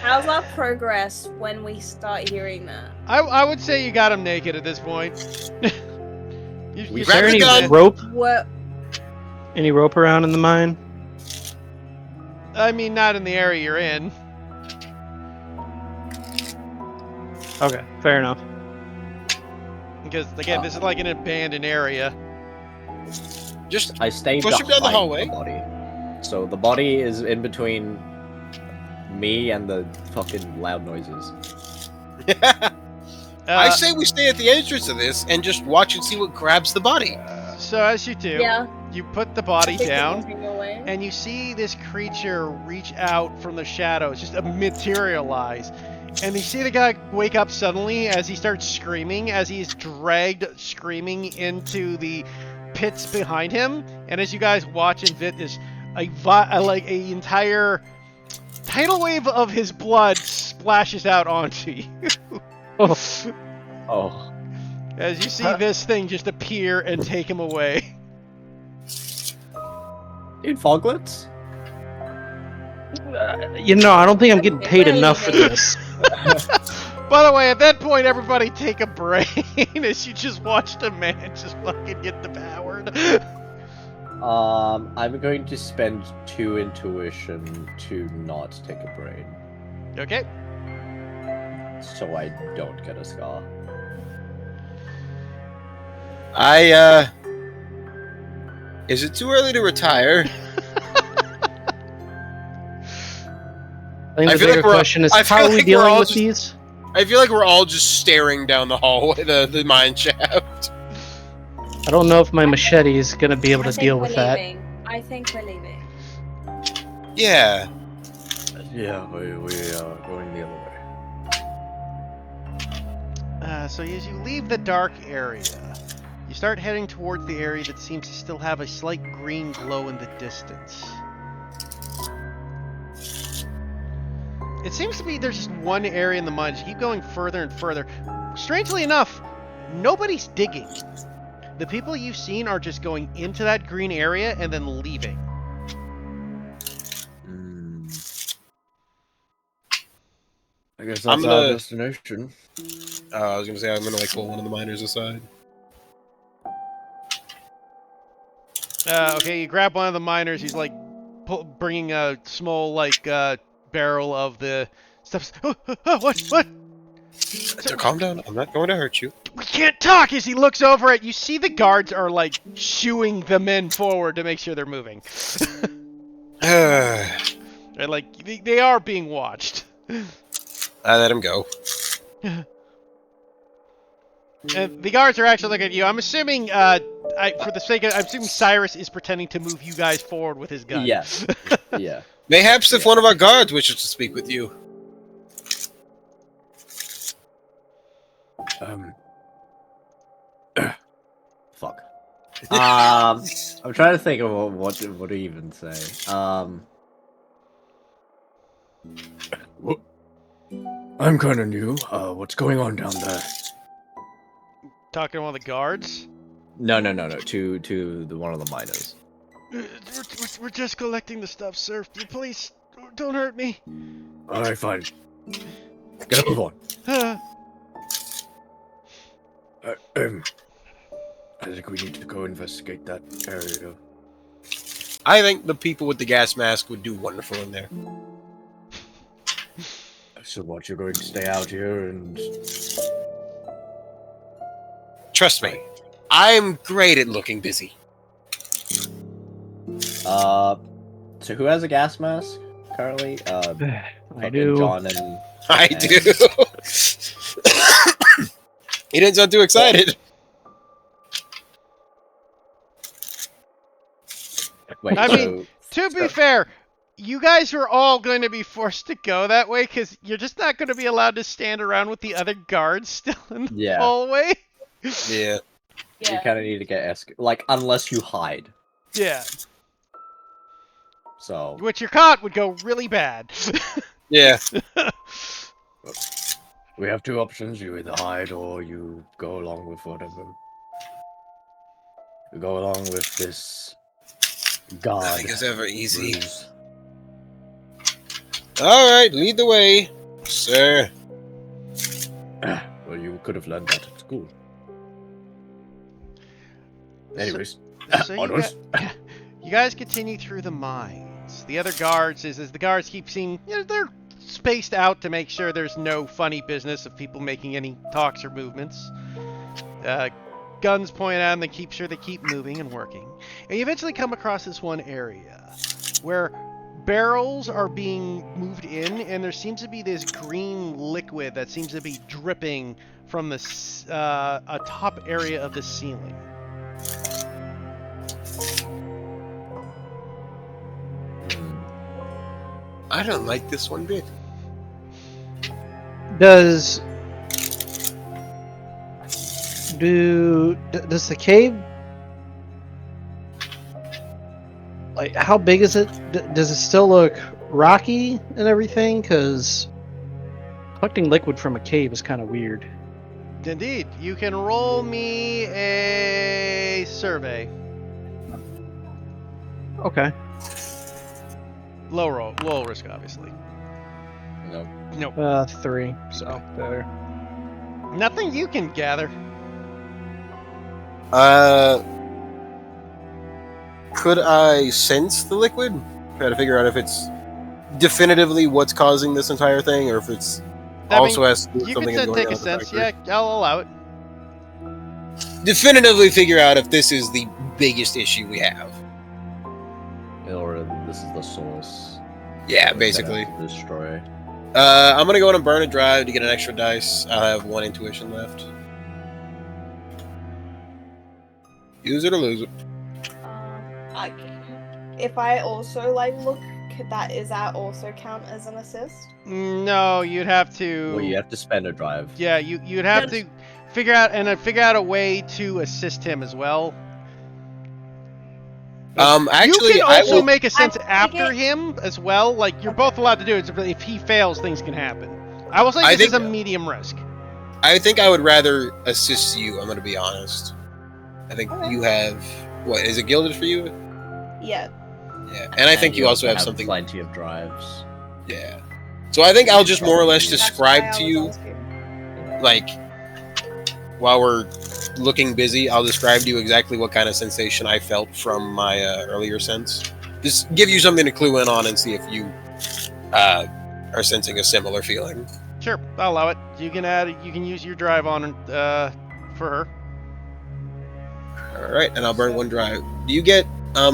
S3: How's our progress when we start hearing that?
S1: I would say you got him naked at this point. You
S4: Is there
S5: Grab the
S4: any
S5: gun.
S4: rope?
S3: What?
S4: Any rope around in the mine?
S1: I mean, not in the area you're in.
S4: Okay, fair enough.
S1: Because, again, this is like an abandoned area.
S5: Just
S6: I stay
S5: Push him down the
S6: behind
S5: hallway.
S6: body. So the body is in between me and the fucking loud noises.
S5: I say we stay at the entrance of this and just watch and see what grabs the body.
S1: So as you do,
S3: Yeah.
S1: you put the body
S3: Take
S1: down,
S3: everything away.
S1: and you see this creature reach out from the shadows, just materialize. And you see the guy wake up suddenly as he starts screaming, as he's dragged screaming into the pits behind him. And as you guys watch and witness, like a entire tidal wave of his blood splashes out onto you.
S6: Oh.
S1: As you see this thing just appear and take him away.
S6: In foglets?
S4: I don't think I'm getting paid enough for this.
S1: By the way, at that point, everybody take a brain as you just watched a man just fucking get devoured.
S2: I'm going to spend 2 intuition to not take a brain,
S1: Okay.
S2: so I don't get a scar.
S5: Is it too early to retire?
S4: I think
S5: I
S4: the
S5: feel
S4: bigger
S5: like we're-
S4: question is
S5: I feel
S4: how are we
S5: like we're
S4: dealing
S5: all
S4: with
S5: just-
S4: these?
S5: I feel like we're all just staring down the hallway, the mine shaft.
S4: I don't know if my machete is going to be able to
S3: I think
S4: deal
S3: we're
S4: with that.
S3: leaving. I think we're leaving.
S5: Yeah.
S6: Yeah, we are going the other way.
S1: So as you leave the dark area, you start heading towards the area that seems to still have a slight green glow in the distance. It seems to be there's just one area in the mines. You keep going further and further. Strangely enough, nobody's digging. The people you've seen are just going into that green area and then leaving.
S6: I guess
S5: I'm
S6: that's our
S5: gonna-
S6: destination.
S5: I was gonna say I'm gonna like pull one of the miners aside.
S1: Okay, you grab one of the miners. He's like bringing a small barrel of the stuff. What?
S5: Calm down. I'm not going to hurt you.
S1: We can't talk. As he looks over it, you see the guards are like shooing the men forward to make sure they're moving.
S5: I
S1: And like they are being watched.
S5: let him go.
S1: And the guards are actually looking at you. I'm assuming, for the sake of, I'm assuming Cyrus is pretending to move you guys forward with his gun.
S2: Yes. Yeah.
S5: Mayhaps if one of our guards wishes to speak with you.
S2: Fuck. I'm trying to think of what to even say.
S6: I'm kind of new. What's going on down there?
S1: Talking to one of the guards.
S2: No. To the one of the miners.
S1: We're just collecting the stuff, sir. Please, don't hurt me.
S6: All right, fine. Get up, on. I think we need to go investigate that area.
S5: I think the people with the gas mask would do wonderful in there.
S6: So what, you're going to stay out here and...
S5: Trust me, I'm great at looking busy.
S2: So who has a gas mask currently?
S4: I
S2: fucking
S4: do.
S2: John and...
S5: I do. He didn't sound too excited.
S2: Wait,
S1: I
S2: so...
S1: mean, to be fair, you guys are all going to be forced to go that way because you're just not going to be allowed to stand around with the other guards still in the
S2: Yeah.
S1: hallway.
S5: Yeah.
S2: You kind of need to get like, unless you hide.
S1: Yeah.
S2: So...
S1: Which your caught would go really bad.
S5: Yeah.
S6: we have two options. You either hide or you go along with whatever. You go along with this god.
S5: Nothing is ever easy.
S6: ruse.
S5: Alright, lead the way, sir.
S6: Well, you could have learned that at school. Anyways,
S1: So
S6: onwards.
S1: you guys continue through the mines. The other guards, as the guards keep seeing, they're spaced out to make sure there's no funny business of people making any talks or movements. Guns point at them, they keep sure they keep moving and working. And you eventually come across this one area where barrels are being moved in, and there seems to be this green liquid that seems to be dripping from the a top area of the ceiling.
S5: I don't like this one bit.
S4: Does the cave, like, how big is it? Does it still look rocky and everything? Because collecting liquid from a cave is kind of weird.
S1: Indeed, you can roll me a survey.
S4: Okay.
S1: Low risk, obviously.
S2: No.
S1: Nope.
S4: 3. So better.
S1: Nothing you can gather.
S5: Could I sense the liquid? Try to figure out if it's definitively what's causing this entire thing, or if it's also has to do with
S1: you can
S5: something going
S1: take
S5: on
S1: a
S5: at the
S1: sense.
S5: factory.
S1: Yeah, I'll allow it.
S5: Definitively figure out if this is the biggest issue we have.
S2: Or this is the source.
S5: Yeah,
S2: that
S5: basically.
S2: have to destroy.
S5: I'm gonna go on and burn a drive to get an extra dice. I'll have 1 intuition left. Use it or lose it.
S3: If I also like look, does that also count as an assist?
S1: No, you'd have to.
S2: Well, you have to spend a drive.
S1: Yeah, you'd have to figure out a way to assist him as well.
S5: Actually,
S1: you can
S5: I
S1: also
S5: will.
S1: make a sense
S3: I
S1: after
S3: get-
S1: him as well. Like you're both allowed to do it. But if he fails, things can happen. I will say
S5: I
S1: this is
S5: think-
S1: a medium risk.
S5: I think I would rather assist you. I'm gonna be honest. I think
S3: Okay.
S5: you have what? Is it gilded for you?
S3: Yeah.
S5: Yeah, and I think you also have something.
S2: Plenty of drives.
S5: Yeah. So I think I'll just more or less
S3: That's
S5: describe
S3: why I
S5: to
S3: was
S5: you,
S3: asking.
S5: like, while we're looking busy, I'll describe to you exactly what kind of sensation I felt from my earlier sense. Just give you something to clue in on and see if you are sensing a similar feeling.
S1: Sure, I'll allow it. You can use your drive on for her.
S5: All right, and I'll burn 1 drive. Do you get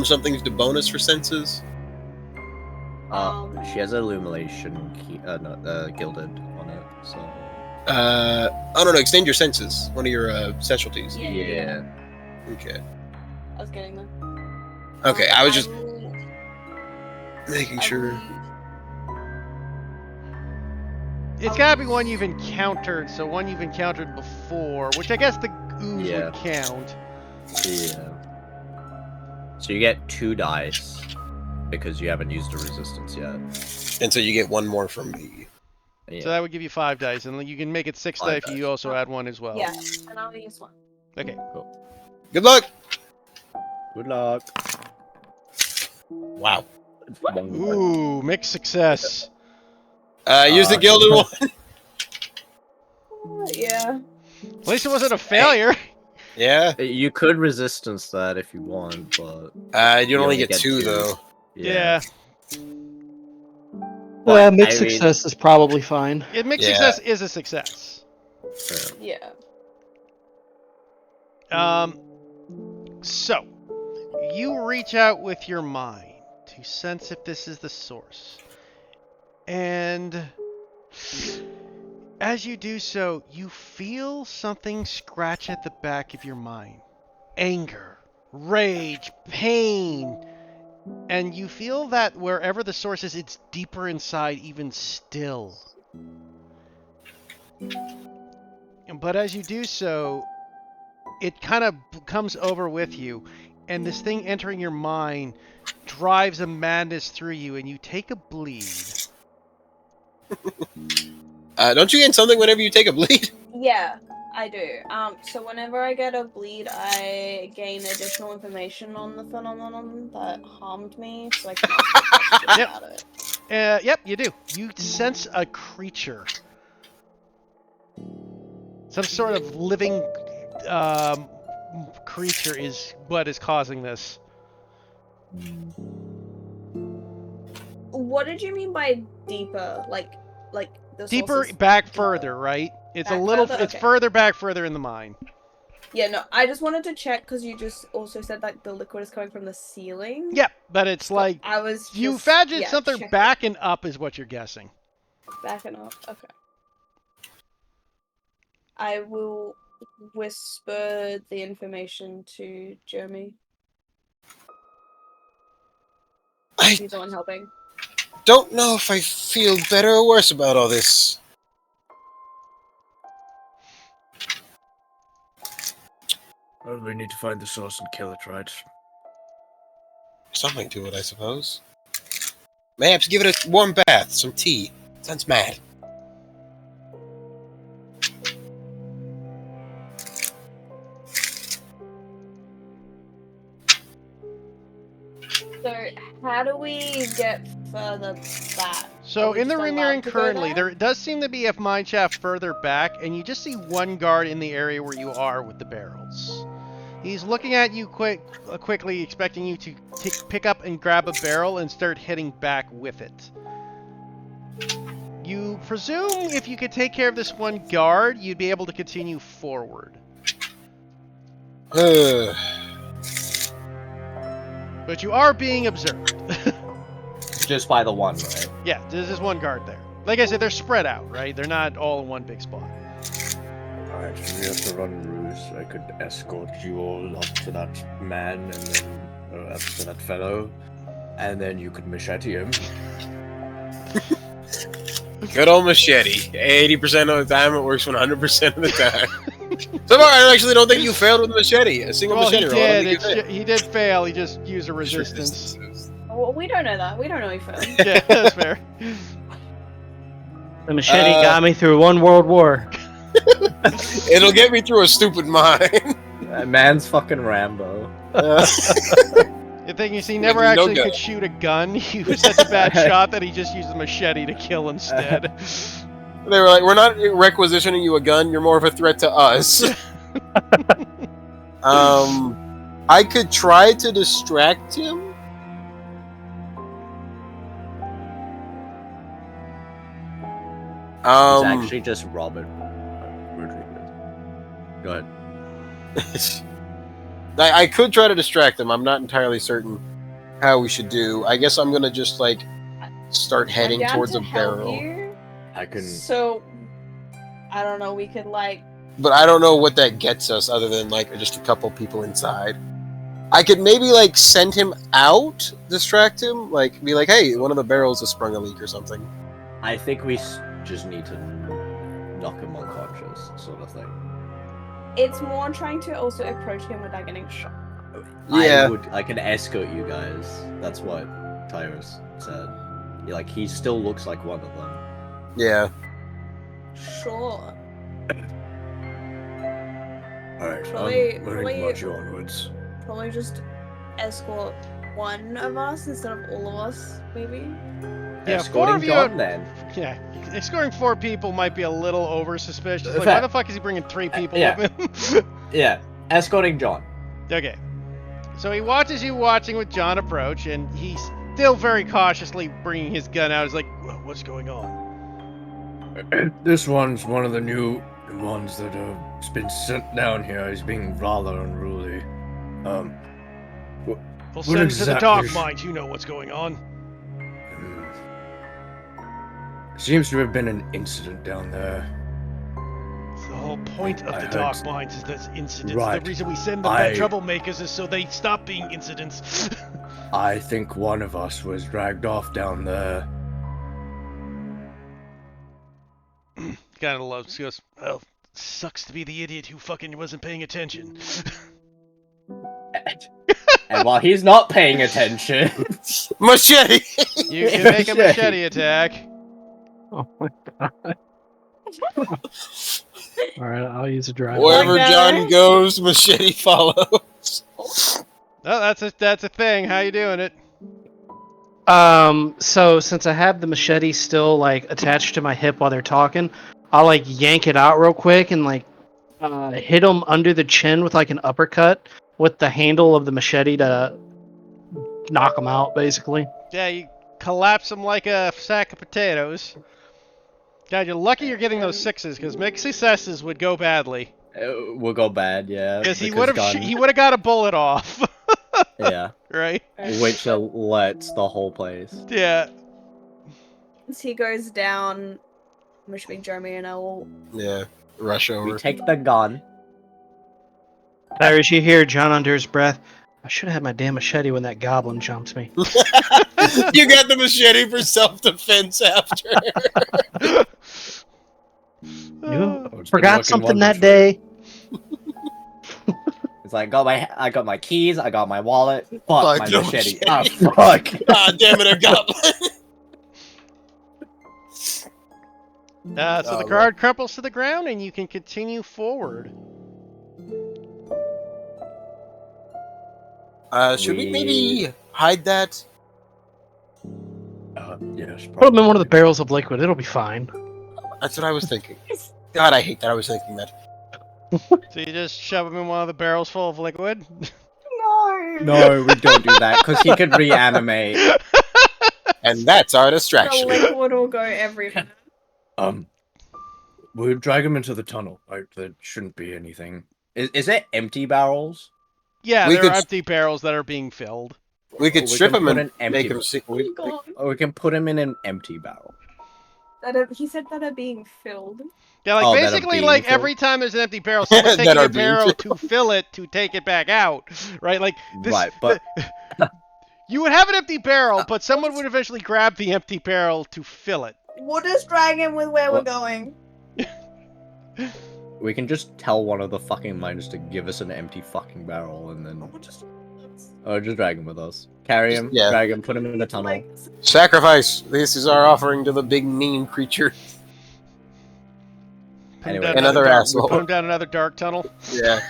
S5: something to bonus for senses?
S2: She has illumination key, gilded on it, so.
S5: Oh no, extend your senses. One of your specialties.
S2: Yeah.
S5: Okay.
S3: I was getting there.
S5: Okay, I was just
S3: will-
S5: making
S3: I
S5: sure.
S1: It's gotta be one you've encountered, so one you've encountered before, which I guess the ooze
S2: Yeah.
S1: would count.
S2: Yeah. So you get 2 dice because you haven't used a resistance yet.
S5: And so you get 1 more from me.
S2: Yeah.
S1: So that would give you 5 dice, and you can make it 6
S2: 5
S1: dice if
S2: dice.
S1: you also add 1 as well.
S3: Yeah, and I'll use 1.
S1: Okay.
S5: Good luck.
S2: Good luck.
S5: Wow.
S1: Ooh, mixed success.
S5: Use the gilded one.
S3: Yeah.
S1: At least it wasn't a failure.
S5: Yeah.
S2: You could resistance that if you want, but
S5: You only
S2: only
S5: get
S2: get
S5: 2
S2: 2.
S5: though.
S1: Yeah.
S2: But,
S4: Mixed
S2: I mean-
S4: success is probably fine.
S1: Mixed
S5: Yeah.
S1: success is a success.
S3: Yeah.
S1: So, you reach out with your mind to sense if this is the source. And as you do so, you feel something scratch at the back of your mind. Anger, rage, pain. And you feel that wherever the source is, it's deeper inside, even still. But as you do so, it kind of comes over with you, and this thing entering your mind drives a madness through you, and you take a bleed.
S5: Don't you gain something whenever you take a bleed?
S3: Yeah, I do. So whenever I get a bleed, I gain additional information on the phenomenon that harmed me, so I can ask questions
S1: Yep.
S3: about it.
S1: Yep, you do. You sense a creature. Some sort of living creature is what is causing this.
S3: What did you mean by deeper? Like the
S1: Deeper
S3: source is
S1: back
S3: deeper?
S1: further, right? It's a
S3: Back
S1: little.
S3: further?
S1: It's
S3: Okay.
S1: further back, further in the mine.
S3: Yeah, no. I just wanted to check because you just also said like the liquid is coming from the ceiling.
S1: Yep, but it's
S3: So
S1: like
S3: I was.
S1: you
S3: just-
S1: imagine
S3: yeah,
S1: something
S3: checking.
S1: back and up is what you're guessing.
S3: Back and up. Okay. I will whisper the information to Jeremy.
S5: I
S3: He's the one helping.
S5: don't know if I feel better or worse about all this.
S6: Well, we need to find the source and kill it, right?
S5: Something to it, I suppose. Perhaps give it a warm bath, some tea. Sounds mad.
S3: So, how do we get further back?
S1: So
S3: Are we
S1: in the
S3: just
S1: room you're
S3: allowed
S1: in
S3: to go
S1: currently,
S3: there?
S1: there does seem to be a mine shaft further back, and you just see one guard in the area where you are with the barrels. He's looking at you quickly, expecting you to pick up and grab a barrel and start heading back with it. You presume if you could take care of this one guard, you'd be able to continue forward. But you are being observed.
S2: Just by the one, right?
S1: Yeah, there's this one guard there. Like I said, they're spread out, right? They're not all in one big spot.
S6: Alright, so we have to run ruse. I could escort you all up to that man and then up to that fellow, and then you could machete him.
S5: Good old machete. 80% of the time, it works 100% of the time. So far, I actually don't think you failed with the machete. A single
S1: Well,
S5: machete roll. I don't think you did.
S1: he did fail. He just used a resistance.
S3: Well, we don't know that. We don't know if
S1: Yeah, that's fair.
S4: The machete got me through one world war.
S5: It'll get me through a stupid mine.
S2: That man's fucking Rambo.
S1: The thing is, he never actually could shoot a gun. He was such a bad shot that he just used a machete to kill instead.
S5: They were like, we're not requisitioning you a gun, you're more of a threat to us. I could try to distract him.
S2: It's actually just Robert Rodriguez. Go ahead.
S5: I could try to distract them. I'm not entirely certain how we should do. I guess I'm gonna just like start heading towards a barrel.
S6: I can.
S3: So, I don't know. We could like.
S5: But I don't know what that gets us other than like just a couple people inside. I could maybe like send him out, distract him, like be like, hey, one of the barrels has sprung a leak or something.
S2: I think we just need to knock him unconscious, sort of thing.
S3: It's more trying to also approach him without getting shot.
S5: Yeah.
S2: I can escort you guys. That's what Tyrus said. Like, he still looks like one of them.
S5: Yeah.
S3: Sure.
S6: Alright,
S3: Probably-
S6: I'm moving much onwards.
S3: Probably just escort one of us instead of all of us, maybe.
S1: Yeah,
S2: Escorting
S1: 4 of you
S2: John, then.
S1: Yeah, escorting 4 people might be a little over suspicious. Like, why
S2: Fair.
S1: the fuck is he bringing 3 people
S2: yeah.
S1: with him?
S2: Yeah, escorting John.
S1: Okay. So he watches you watching with John approach, and he's still very cautiously bringing his gun out. He's like, what's going on?
S6: This one's one of the new ones that has been sent down here. He's being rather unruly.
S1: We'll
S6: What
S1: send him to the dark
S6: exactly-
S1: mines. You know what's going on.
S6: Seems to have been an incident down there.
S1: It's the whole point of
S6: I
S1: the
S6: heard
S1: dark mines is this incidents.
S6: Right.
S1: The reason we send them troublemakers is so they stop being incidents.
S6: I think one of us was dragged off down there.
S1: Kind of loves. He goes, well, sucks to be the idiot who fucking wasn't paying attention.
S2: And while he's not paying attention...
S5: Machete!
S1: You can make a machete attack.
S4: Oh my god. Alright, I'll use a drive.
S5: Wherever
S3: Okay.
S5: John goes, machete follows.
S1: Oh, that's a thing. How you doing it?
S4: So since I have the machete still like attached to my hip while they're talking, I'll like yank it out real quick and like hit them under the chin with like an uppercut with the handle of the machete to knock them out, basically.
S1: Yeah, you collapse them like a sack of potatoes. God, you're lucky you're getting those 6s, because mixed successes would go badly.
S2: will go bad, yeah.
S1: Because he would have
S2: Gunn-
S1: got a bullet off.
S2: Yeah.
S1: Right?
S2: Which lets the whole place.
S1: Yeah.
S3: Once he goes down, I'm just being Jeremy and I will.
S5: Yeah, rush
S2: We
S5: over.
S2: take the gun.
S4: Tyrus, you hear John under his breath. I should have had my damn machete when that goblin jumps me.
S5: You got the machete for self-defense after.
S4: You
S6: Oh, it's been
S4: forgot
S6: working
S4: something that
S6: wonders for
S4: day.
S2: It's like, I got my keys, I got my wallet, fuck my
S5: Fuck, no
S2: machete.
S5: machete.
S2: Ah, fuck.
S5: Ah, damn it, a goblin.
S1: So the guard crumples to the ground, and you can continue forward.
S5: Should we maybe hide that?
S6: Yes,
S4: Put them in one of the barrels of liquid. It'll be fine.
S5: That's what I was thinking. God, I hate that I was thinking that.
S1: So you just shove him in one of the barrels full of liquid?
S3: No.
S2: No, we don't do that because he could reanimate.
S5: And that's our
S3: The
S5: distraction.
S3: liquid will go everywhere.
S6: We'll drag him into the tunnel. Like, there shouldn't be anything.
S2: Is it empty barrels?
S1: Yeah,
S5: We
S1: there
S5: could-
S1: are empty barrels that are being filled.
S5: We could
S2: Or
S5: strip
S2: can
S5: him
S2: put
S5: and
S2: an
S5: make
S2: empty
S5: him see.
S3: Oh my god.
S2: Or we can put him in an empty barrel.
S3: He said that are being filled.
S1: Yeah, like
S2: Oh, that are
S1: basically,
S2: being
S1: like
S2: filled?
S1: every time there's an empty barrel, someone's
S5: That
S1: taking
S5: are
S1: a
S5: being
S1: barrel
S5: filled.
S1: to fill it to take it back out, right? Like this.
S2: Right, but
S1: You would have an empty barrel, but someone would eventually grab the empty barrel to fill it.
S3: We'll just drag him with where
S2: What?
S3: we're going.
S2: we can just tell one of the fucking miners to give us an empty fucking barrel and then just drag him with us. Carry him,
S5: Yeah.
S2: drag him, put him in the tunnel.
S3: Like,
S5: Sacrifice. This is our offering to the big mean creature.
S1: Put him
S2: Anyway,
S1: down
S5: another
S1: dark,
S5: asshole.
S1: Put him down another dark tunnel.
S5: Yeah.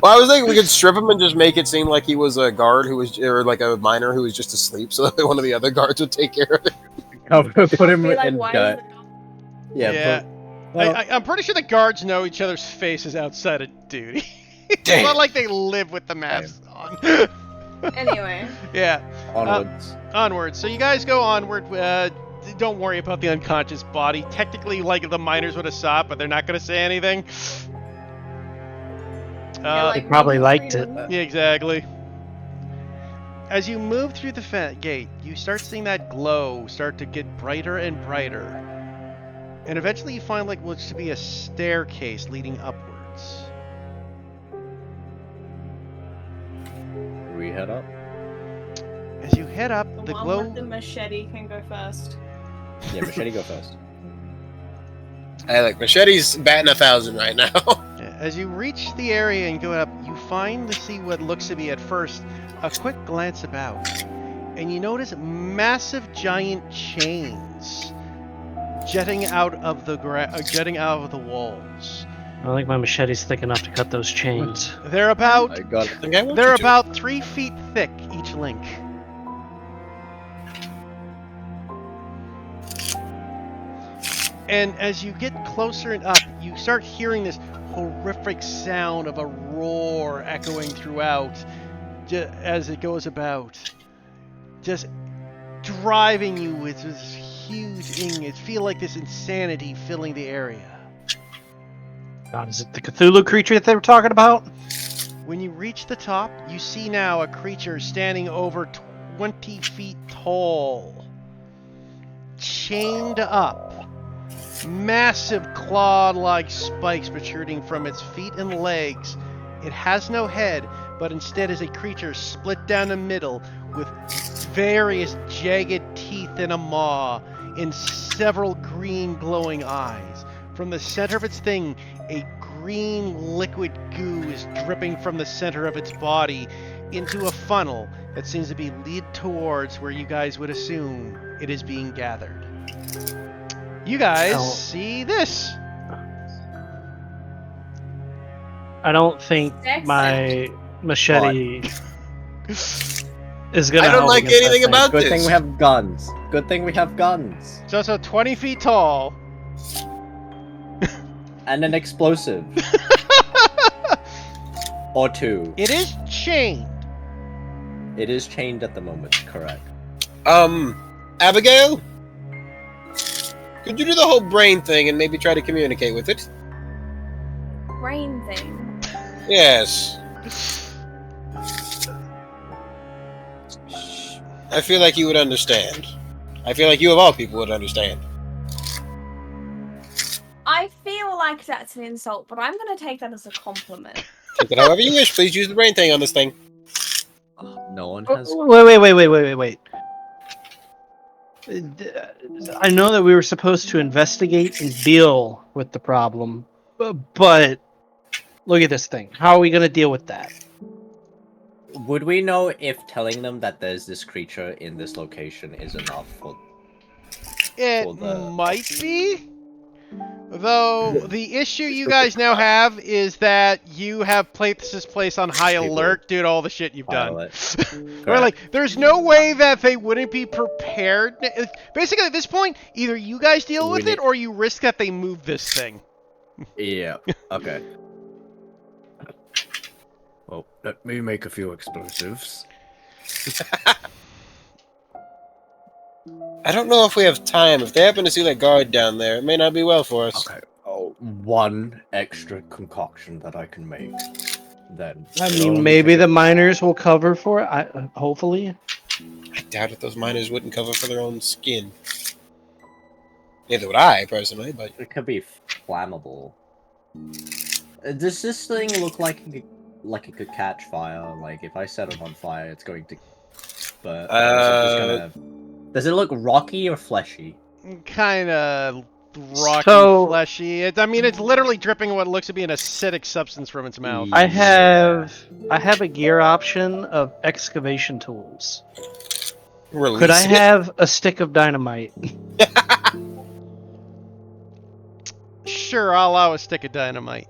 S5: Well, I was thinking we could strip him and just make it seem like he was a guard who was, or like a miner who was just asleep, so that one of the other guards would take care of it.
S2: Put him
S3: be like,
S2: in
S3: why
S2: dirt.
S3: is
S2: Yeah.
S1: I'm pretty sure the guards know each other's faces outside of duty. It's
S5: Damn.
S1: not like they live with the masks on.
S3: Anyway.
S1: Yeah.
S2: Onwards.
S1: Onward. So you guys go onward. Don't worry about the unconscious body. Technically, like the miners would have saw it, but they're not going to say anything.
S4: They probably liked it.
S1: Yeah, exactly. As you move through the gate, you start seeing that glow start to get brighter and brighter. And eventually you find like what looks to be a staircase leading upwards.
S2: We head up.
S1: As you head up,
S3: The
S1: the
S3: one
S1: glow...
S3: with the machete can go first.
S2: Yeah, Machete, go first.
S5: Hey, look, Machete's batting 1,000 right now.
S1: As you reach the area and go up, you see what looks to be at first a quick glance about, and you notice massive giant chains jetting out of the walls.
S4: I don't think my machete's thick enough to cut those chains.
S1: They're about
S2: I got it.
S5: Okay, what
S1: they're
S5: you do?
S1: about 3 feet thick each link. And as you get closer and up, you start hearing this horrific sound of a roar echoing throughout as it goes about. Just driving you with this huge it feel like this insanity filling the area.
S4: God, is it the Cthulhu creature that they were talking about?
S1: When you reach the top, you see now a creature standing over 20 feet tall, chained up. Massive claw-like spikes protruding from its feet and legs. It has no head, but instead is a creature split down the middle with various jagged teeth and a maw and several green glowing eyes. From the center of its thing, a green liquid goo is dripping from the center of its body into a funnel that seems to be lead towards where you guys would assume it is being gathered. You guys see this.
S4: I don't think
S3: Excellent.
S4: my machete is gonna.
S5: I don't
S4: help
S5: like
S4: against that
S5: anything
S4: thing.
S5: about
S2: Good
S5: this.
S2: thing we have guns. Good thing we have guns.
S1: So 20 feet tall.
S2: And an explosive. Or two.
S1: It is chained.
S2: It is chained at the moment, correct.
S5: Abigail? Could you do the whole brain thing and maybe try to communicate with it?
S3: Brain thing.
S5: Yes. I feel like you would understand. I feel like you of all people would understand.
S3: I feel like that's an insult, but I'm gonna take that as a compliment.
S5: Take it however you wish. Please use the brain thing on this thing.
S2: No one has.
S4: Wait. I know that we were supposed to investigate and deal with the problem, but look at this thing. How are we going to deal with that?
S2: Would we know if telling them that there's this creature in this location is enough for...
S1: It
S2: Well, the-
S1: might be. Though the issue you guys now have is that you have placed this place on high
S2: People.
S1: alert due to all the shit you've done.
S2: Pilot.
S1: Or like, there's no way that they wouldn't be prepared. Basically, at this point, either you guys deal
S2: We
S1: with
S2: need-
S1: it or you risk that they move this thing.
S2: Yeah, okay.
S6: Well, let me make a few explosives.
S5: I don't know if we have time. If they happen to see that guard down there, it may not be well for us.
S6: Okay. Oh, one extra concoction that I can make. Then.
S4: I
S6: it'll
S4: mean,
S6: only
S4: maybe
S6: take
S4: the miners will cover for it. Hopefully.
S5: I doubt if those miners wouldn't cover for their own skin. Neither would I, personally, but...
S2: It could be flammable. Does this thing look like it could catch fire? Like, if I set it on fire, it's going to... But or is it just gonna... Does it look rocky or fleshy?
S1: Kind of rocky,
S4: So-
S1: fleshy. I mean, it's literally dripping what looks to be an acidic substance from its mouth.
S4: I have a gear option of excavation tools.
S5: Release
S4: Could I
S5: it?
S4: have a stick of dynamite?
S1: Sure, I'll allow a stick of dynamite.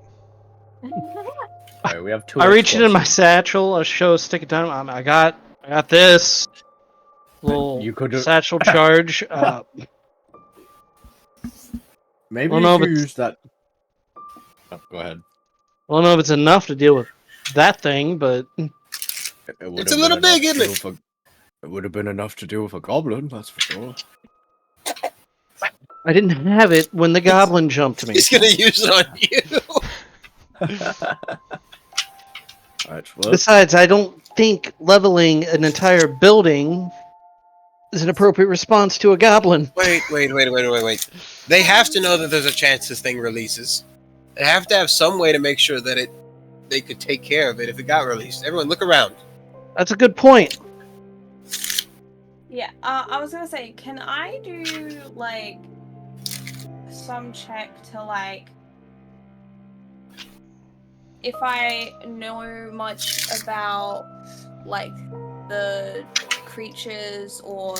S2: Alright, we have two.
S4: I reach into my
S2: explosives.
S4: satchel. I show a stick of dynamite. I got this little
S2: You could-
S4: satchel charge.
S6: Maybe
S4: Well, no,
S6: if you
S4: but-
S6: use that. Oh, go ahead.
S4: I don't know if it's enough to deal with that thing, but
S6: It would
S5: It's
S6: have
S5: a little
S6: been enough
S5: big,
S6: to
S5: isn't
S6: deal with It would have been enough to deal with a goblin, that's for sure.
S4: I didn't have it when the goblin jumped me.
S5: He's gonna use it on you.
S6: Alright, well,
S4: Besides, I don't think leveling an entire building is an appropriate response to a goblin.
S5: Wait. They have to know that there's a chance this thing releases. They have to have some way to make sure that they could take care of it if it got released. Everyone, look around.
S4: That's a good point.
S3: Yeah, I was gonna say, can I do like some check to like if I know much about like the creatures or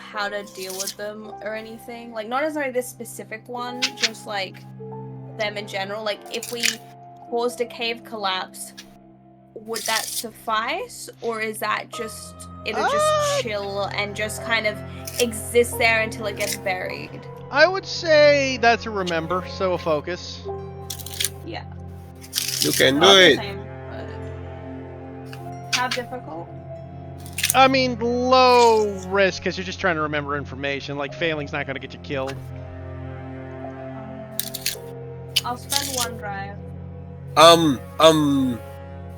S3: how to deal with them or anything? Like not necessarily this specific one, just like them in general. Like if we caused a cave collapse, would that suffice, or is that just it'll just chill and just kind of exist there until it gets buried?
S1: I would say that's a remember, so a focus.
S3: Yeah.
S5: You can do
S3: Not the
S5: it.
S3: same, but how difficult?
S1: I mean, low risk, because you're just trying to remember information. Like, failing's not going to get you killed.
S3: I'll spend one drive.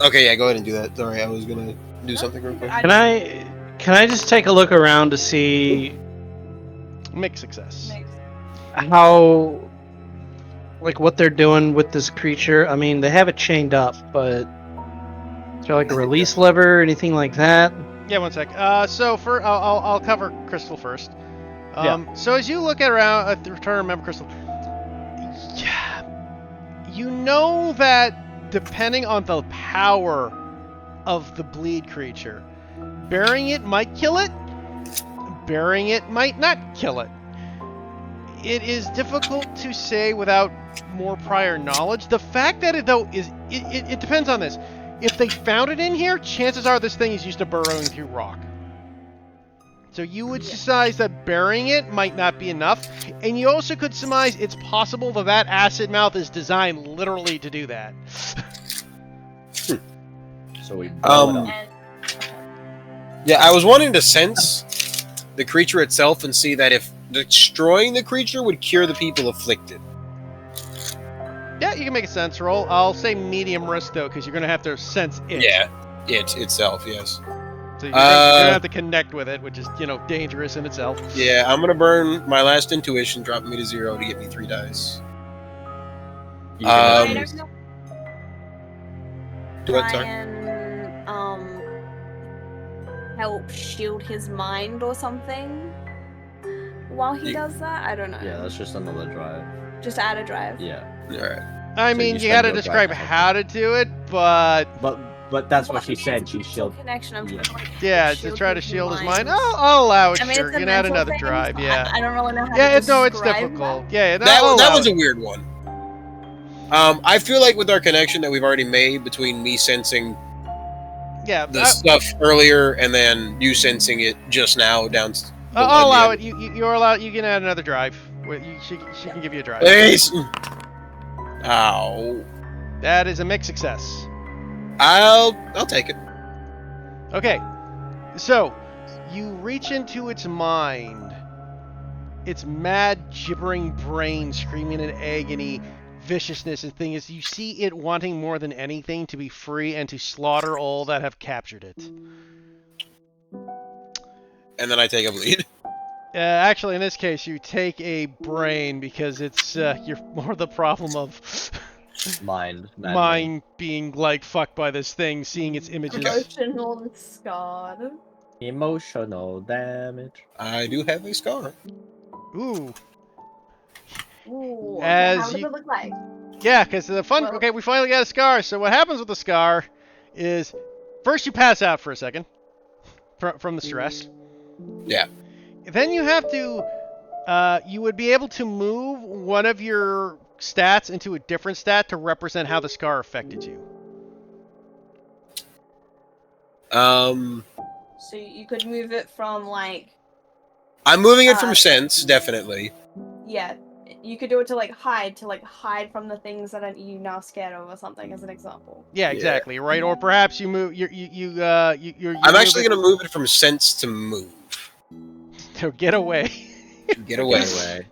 S5: Okay, yeah, go ahead and do that. Sorry, I was gonna do something real quick.
S4: Can I just take a look around to see
S1: Mixed success.
S4: how, like, what they're doing with this creature? I mean, they have it chained up, but is there like a release lever or anything like that?
S1: Yeah, one sec. So I'll cover Crystal first.
S4: Yeah.
S1: So as you look at around, trying to remember Crystal, yeah, you know that depending on the power of the bleed creature, burying it might kill it, burying it might not kill it. It is difficult to say without more prior knowledge. The fact that it though is, it depends on this. If they found it in here, chances are this thing is used to burrowing through rock. So you would surmise that burying it might not be enough, and you also could surmise it's possible that that acid mouth is designed literally to do that.
S2: So we blow it up.
S3: And
S5: Yeah, I was wanting to sense the creature itself and see that if destroying the creature would cure the people afflicted.
S1: Yeah, you can make a sense roll. I'll say medium risk though, because you're gonna have to sense it.
S5: Yeah, it itself, yes.
S1: So you're gonna have to connect with it, which is, you know, dangerous in itself.
S5: Yeah, I'm gonna burn my last intuition, dropping me to 0 to get me 3 dice.
S2: You can
S5: Um,
S2: use-
S5: Do it,
S3: try
S5: sorry.
S3: and help shield his mind or something while he
S5: You-
S3: does that. I don't know.
S2: yeah, that's just another drive.
S3: Just add a drive.
S2: Yeah,
S5: Alright.
S1: I
S2: So
S1: mean,
S2: you
S1: you
S2: spend
S1: gotta
S2: your
S1: describe
S2: drive.
S1: how to do it, but
S2: but that's what she
S3: I mean,
S2: said.
S3: it's a
S2: She
S3: mental
S2: shield.
S3: connection. I'm
S2: Yeah.
S3: trying to, like,
S1: yeah,
S3: help
S1: to try to shield his mind.
S3: mind.
S1: I'll allow it.
S3: I mean,
S1: Sure,
S3: it's a
S1: you can add
S3: mental
S1: another
S3: thing,
S1: drive.
S3: so
S1: Yeah.
S3: I don't really know how
S1: Yeah,
S3: to
S1: no, it's
S3: describe
S1: difficult.
S3: that.
S1: Yeah,
S5: That
S1: I'll
S5: was
S1: allow
S5: a
S1: it.
S5: weird one. I feel like with our connection that we've already made between me sensing
S1: Yeah,
S5: the stuff earlier and then you sensing it just now down.
S1: I'll allow it. You're allowed. You can add another drive. She can give you a drive.
S5: Please. Ow.
S1: That is a mixed success.
S5: I'll take it.
S1: Okay, so you reach into its mind. Its mad, gibbering brain screaming in agony, viciousness, and thing is, you see it wanting more than anything to be free and to slaughter all that have captured it.
S5: And then I take a bleed.
S1: Actually, in this case, you take a brain because it's you're more the problem of mind being like fucked by this thing, seeing its images.
S3: Emotional scarred.
S2: Emotional damage.
S5: I do have a scar.
S1: Ooh.
S3: Ooh.
S1: As
S3: How does
S1: you-
S3: it look like?
S1: Yeah, because the fun.
S3: Well-
S1: Okay, we finally got a scar. So what happens with the scar is first you pass out for a second from the stress.
S5: Yeah.
S1: Then you have to. You would be able to move one of your stats into a different stat to represent how the scar affected you.
S3: So you could move it from like,
S5: I'm moving it from sense, definitely.
S3: yeah, you could do it to like hide from the things that you now scared of or something, as an example.
S1: Yeah, exactly. Right, or perhaps you move. You're
S5: I'm actually gonna move it from sense to move.
S1: to get away.
S5: Get away.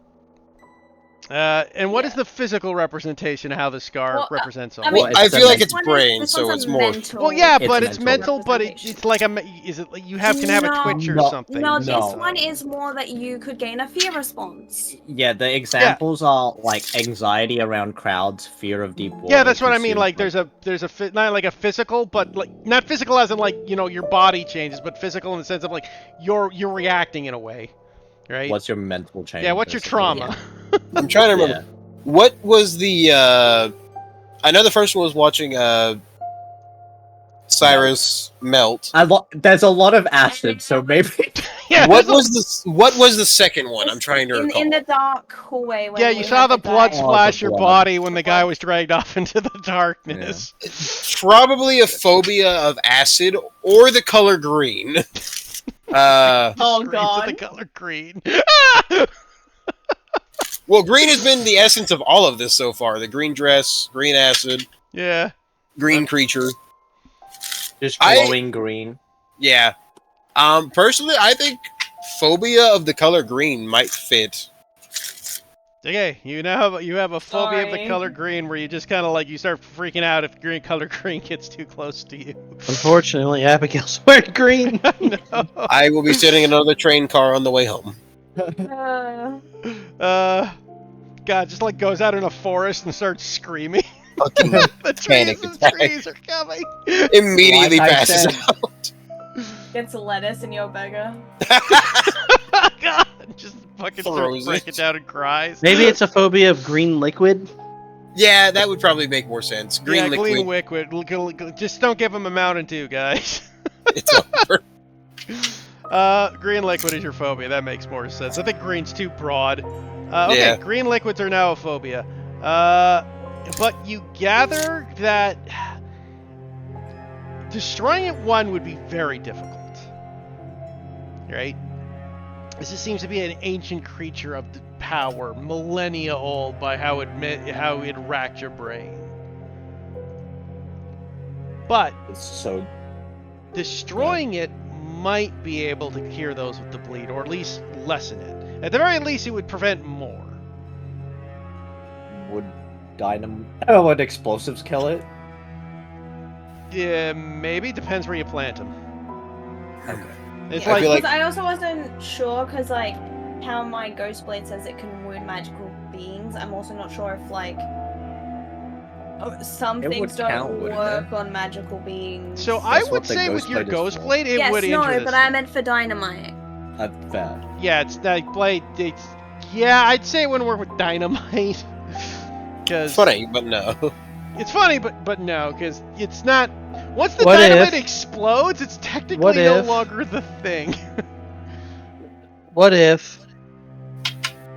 S1: And what is the physical representation of how the scar represents all?
S3: I mean,
S5: Well, I feel like it's
S3: this one
S5: brain,
S3: is
S5: so
S3: a
S5: it's more.
S3: mental
S1: Well, yeah,
S2: It's
S1: but it's
S2: mental.
S1: mental, but it's like is it like you can have a twitch or
S2: No.
S1: something?
S3: No,
S2: No.
S3: this one is more that you could gain a fear response.
S2: Yeah, the examples are like anxiety around crowds, fear of deep water.
S1: Yeah, that's what I mean.
S2: consumed
S1: Like
S2: by-
S1: there's a not like a physical, but like not physical as in like your body changes, but physical in the sense of like you're reacting in a way, right?
S2: What's your mental change?
S1: Yeah, what's your
S2: basically?
S1: trauma?
S5: I'm trying to remember.
S2: Yeah.
S5: What was the? I know the first one was watching Cyrus melt.
S2: There's a lot of acid, so maybe.
S1: Yeah,
S5: What
S1: there's a-
S5: was the second one? I'm trying to recall.
S3: In the dark hallway. When
S1: Yeah,
S3: we
S1: you
S3: had
S1: saw the blood
S3: guy-
S1: splash
S2: the
S1: your
S2: blood.
S1: body when the guy was dragged off into the darkness.
S5: Probably a phobia of acid or the color green.
S3: Oh,
S1: Scream for
S3: God.
S1: the color green.
S5: Well, green has been the essence of all of this so far. The green dress, green acid,
S1: Yeah.
S5: green creature.
S2: Just
S5: I-
S2: glowing green.
S5: Yeah. Personally, I think phobia of the color green might fit.
S1: Okay, you have a phobia of the
S3: Sorry.
S1: color green where you just kind of like you start freaking out if color green gets too close to you.
S4: Unfortunately, Abigail's wearing green.
S1: No.
S5: I will be sitting in another train car on the way home.
S1: God, just like goes out in a forest and starts screaming.
S5: Fucking
S1: The
S5: Panic
S1: trees,
S5: attack.
S1: the trees are coming.
S5: immediately
S2: Like I
S5: passes
S2: said.
S5: out.
S3: Gets lettuce in your burger.
S1: God, just fucking
S5: Throws
S1: break
S5: it.
S1: it down and cries.
S4: Maybe it's a phobia of green liquid.
S5: Yeah, that would probably make more sense. Green liquid.
S1: Green liquid. Just don't give him a Mountain Dew, guys.
S5: It's over.
S1: Green liquid is your phobia. That makes more sense. I think green's too broad. Okay,
S5: Yeah.
S1: green liquids are now a phobia. But you gather that destroying it would be very difficult. Right? This just seems to be an ancient creature of the power, millennia old, by how it racked your brain. But
S2: So
S1: destroying it might be able to cure those with the bleed, or at least lessen it. At the very least, it would prevent more.
S2: would explosives kill it?
S1: Yeah, maybe. Depends where you plant them.
S2: Okay.
S1: It's
S5: I
S1: like,
S5: feel like-
S3: I also wasn't sure because like how my ghost blade says it can wound magical beings. I'm also not sure if like some
S2: It
S3: things
S2: would
S3: don't
S2: count, wouldn't
S3: work on magical beings.
S1: so I
S2: That's
S1: would
S2: what the
S1: say with
S2: ghost
S1: your
S2: blade is
S1: ghost
S2: for.
S1: blade, it
S3: yes,
S1: would
S3: no,
S1: injure this
S3: but I
S1: thing.
S3: meant for dynamite.
S2: Fair.
S1: Yeah, it's that blade. Yeah, I'd say it wouldn't work with dynamite. Because
S5: Funny, but no.
S1: it's funny, but no, because it's not. Once the
S4: What
S1: dynamite
S4: if-
S1: explodes, it's technically
S4: what
S1: no
S4: if-
S1: longer the thing.
S4: What if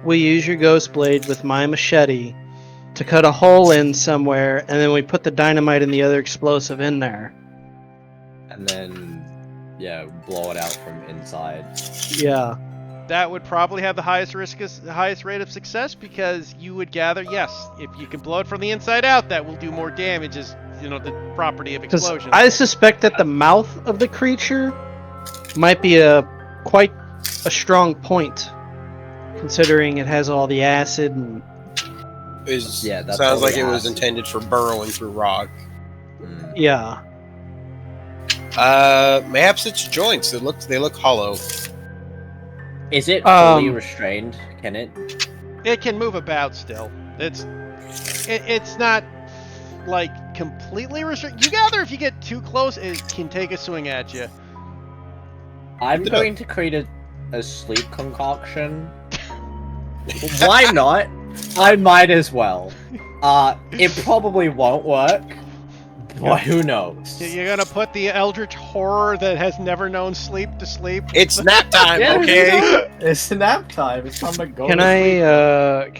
S4: we use your ghost blade with my machete to cut a hole in somewhere, and then we put the dynamite and the other explosive in there?
S2: And then, yeah, blow it out from inside.
S4: Yeah.
S1: That would probably have the highest rate of success because you would gather, yes, if you can blow it from the inside out, that will do more damage as the property of
S4: Because
S1: explosion.
S4: I suspect that the mouth of the creature might be quite a strong point, considering it has all the acid and
S2: Yeah, that's
S5: sounds
S2: all
S5: like
S2: the
S5: it was
S2: acid.
S5: intended for burrowing through rock.
S4: yeah.
S5: Perhaps it's joints. They look hollow.
S2: Is it fully
S4: Um,
S2: restrained? Can it?
S1: It can move about still. It's not like completely restricted. You gather if you get too close, it can take a swing at you.
S2: I'm going to create a sleep concoction. Why not? I might as well. It probably won't work, but who knows?
S1: You're gonna put the eldritch horror that has never known sleep to sleep.
S5: It's nap time, okay?
S2: It's nap time. It's time to go.
S4: Can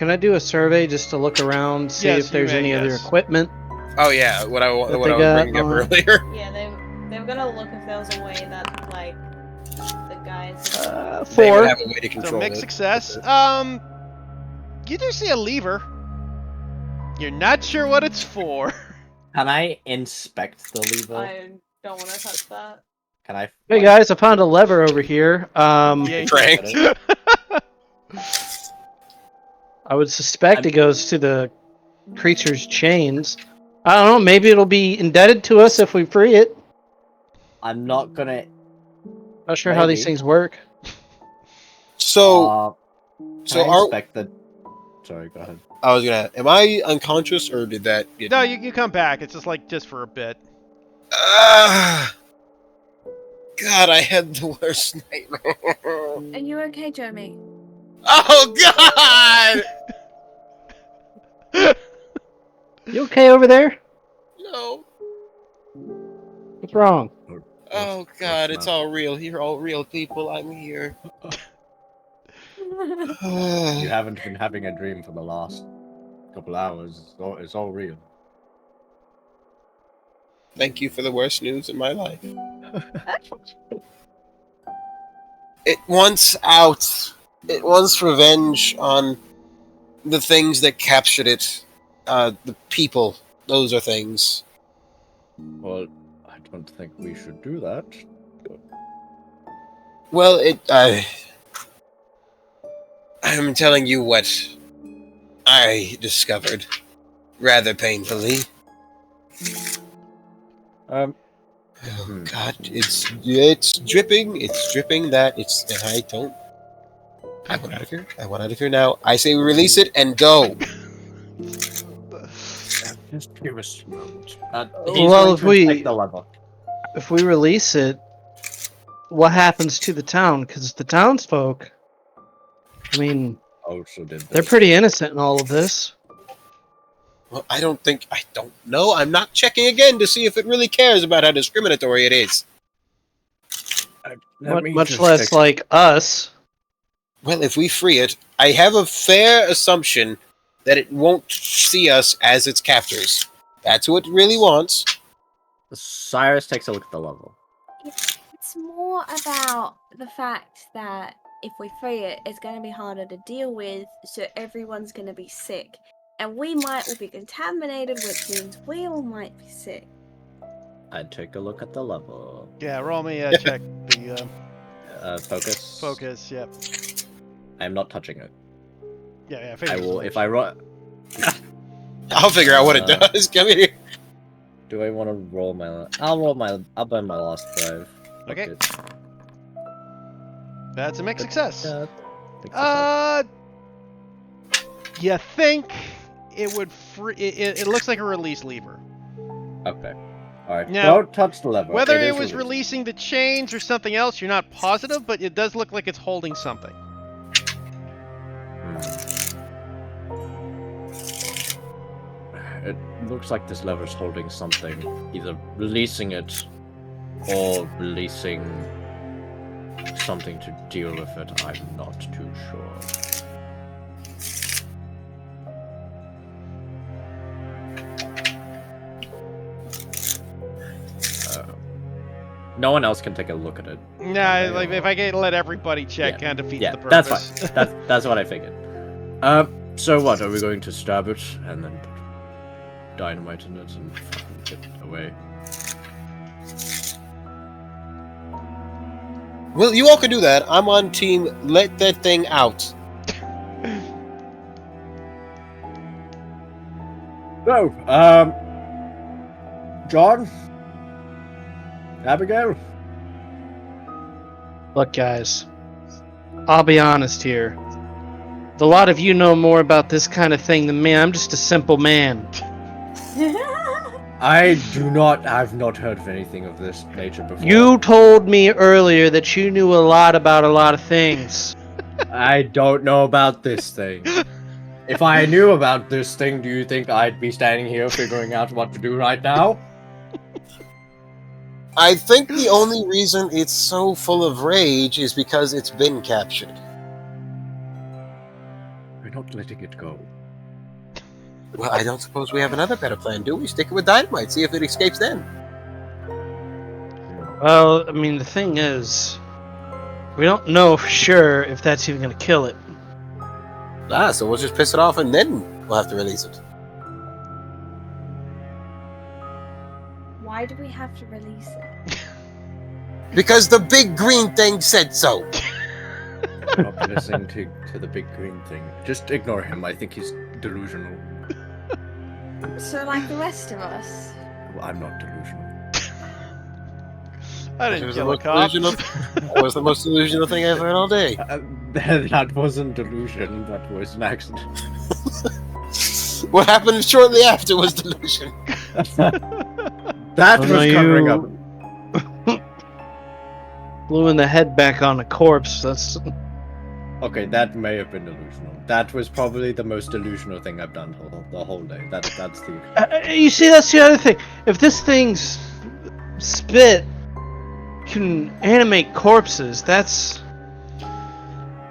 S4: I do a survey just to look around, see
S1: Yes,
S4: if there's
S1: you may,
S4: any other
S1: yes.
S4: equipment?
S5: Oh yeah, what I was
S4: they got
S5: bringing up
S4: on-
S5: earlier.
S3: Yeah, they were gonna look if there was a way that, like, the guys...
S5: They would
S4: 4.
S5: have a way to
S1: So
S5: control
S1: mixed
S5: it.
S1: success. You do see a lever. You're not sure what it's for.
S2: Can I inspect the lever?
S3: I don't want to touch that.
S2: Can I?
S4: Hey guys, I found a lever over here.
S1: Yeah,
S5: Cranked.
S4: I would suspect it goes to the creature's chains. I don't know, maybe it'll be indebted to us if we free it.
S2: I'm not gonna.
S4: Not sure how these
S2: Maybe.
S4: things work.
S5: So,
S2: Can I
S5: are
S2: inspect the? Sorry, go ahead.
S5: I was gonna. Am I unconscious or did that get?
S1: No, you come back. It's just for a bit.
S5: God, I had the worst nightmare.
S3: Are you okay, Jeremy?
S5: Oh God!
S4: You okay over there?
S5: No.
S4: What's wrong?
S5: Oh God, it's all real. You're all real people. I'm here.
S2: You haven't been having a dream for the last couple hours. It's all real.
S5: Thank you for the worst news in my life. It wants out. It wants revenge on the things that captured it. The people. Those are things.
S6: Well, I don't think we should do that.
S5: Well, I'm telling you what I discovered, rather painfully.
S6: Hmm.
S5: Oh God, it's dripping. It's dripping. I want out of here. I want out of here now. I say we release it and go.
S6: Just give us a moment.
S4: Well, if we-
S2: Inspect the lever.
S4: If we release it, what happens to the town? Because the townsfolk, I mean,
S6: Also did
S4: they're
S6: this.
S4: pretty innocent in all of this.
S5: Well, I don't know. I'm not checking again to see if it really cares about how discriminatory it is.
S6: Let me
S4: Much
S6: just
S4: less like us.
S5: Well, if we free it, I have a fair assumption that it won't see us as its captors. That's what it really wants.
S2: Cyrus takes a look at the level.
S3: It's more about the fact that if we free it, it's going to be harder to deal with, so everyone's going to be sick. And we might all be contaminated, which means we all might be sick.
S2: I'd take a look at the level.
S1: Yeah, roll me check the
S2: Focus.
S1: focus. Yep.
S2: I'm not touching it.
S1: Yeah.
S2: I
S1: Figures.
S2: will if I roll.
S5: I'll figure out what it does. Come here.
S2: Do I want to roll my? I'll burn my last drive. Fuck
S1: Okay.
S2: it.
S1: That's a mixed success.
S2: Yeah,
S1: You think it would free? It looks like a release lever.
S2: okay. All right.
S1: Now,
S2: Don't touch the lever.
S1: Whether it
S2: is
S1: was
S2: released.
S1: releasing the chains or something else, you're not positive, but it does look like it's holding something.
S6: It looks like this lever's holding something, either releasing it or releasing something to deal with it. I'm not too sure.
S2: No one else can take a look at it.
S1: Nah, like if I can let everybody check,
S2: Yeah.
S1: kind of defeats
S2: Yeah,
S1: the
S2: that's
S1: purpose.
S2: fine. That's what I figured.
S6: So what? Are we going to stab it and then? dynamite in it and fucking get it away.
S5: Well, you all can do that. I'm on team let that thing out.
S6: So, John? Abigail?
S4: Look, guys, I'll be honest here. A lot of you know more about this kind of thing than me. I'm just a simple man.
S6: I've not heard of anything of this nature before.
S4: You told me earlier that you knew a lot about a lot of things.
S6: I don't know about this thing. If I knew about this thing, do you think I'd be standing here figuring out what to do right now?
S5: I think the only reason it's so full of rage is because it's been captured.
S6: We're not letting it go.
S5: Well, I don't suppose we have another better plan, do we? Stick it with dynamite, see if it escapes then.
S4: Well, I mean, the thing is, we don't know for sure if that's even going to kill it.
S5: So we'll just piss it off and then we'll have to release it.
S3: Why do we have to release it?
S5: Because the big green thing said so.
S6: Not listening to the big green thing. Just ignore him. I think he's delusional.
S3: So, like the rest of us.
S6: Well, I'm not delusional.
S1: I didn't kill a cop.
S5: That was the most delusional thing I've heard all day.
S6: That wasn't delusion. That was an accident.
S5: What happened shortly after was delusion.
S6: That was covering up.
S4: Gluing the head back on a corpse. That's
S6: Okay, that may have been delusional. That was probably the most delusional thing I've done the whole day. That's the.
S4: you see, that's the other thing. If this thing's spit can animate corpses, that's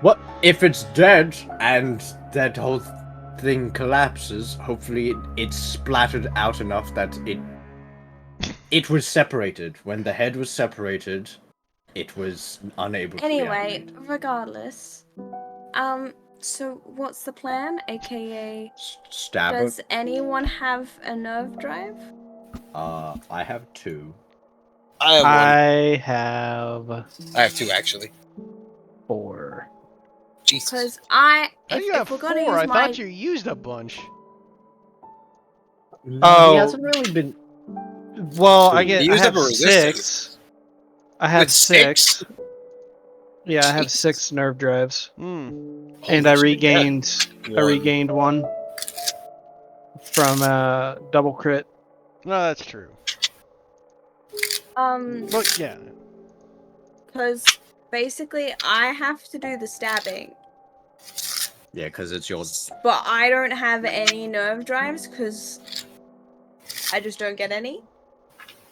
S6: What if it's dead and that whole thing collapses? Hopefully, it's splattered out enough that it was separated. When the head was separated, it was unable to
S3: Anyway,
S6: be
S3: regardless. So what's the plan? AKA,
S6: stab
S3: does anyone have a nerve drive?
S6: I have 2.
S5: I have one.
S4: I have
S5: I have 2, actually.
S4: 4.
S5: Jesus.
S3: Because
S1: How do you
S3: if
S1: have
S3: we're
S1: 4?
S3: gonna use
S1: I
S3: my...
S1: thought you used a bunch.
S4: Oh.
S6: He hasn't really been.
S4: Well, I
S5: You used
S4: have
S5: up a resistance.
S4: 6. I have
S5: With
S4: 6. Yeah, I have 6 nerve drives,
S1: Hmm.
S4: and I regained 1 from double crit.
S1: No, that's true. But yeah.
S3: Because basically I have to do the stabbing,
S6: Yeah, because it's yours.
S3: but I don't have any nerve drives because I just don't get any.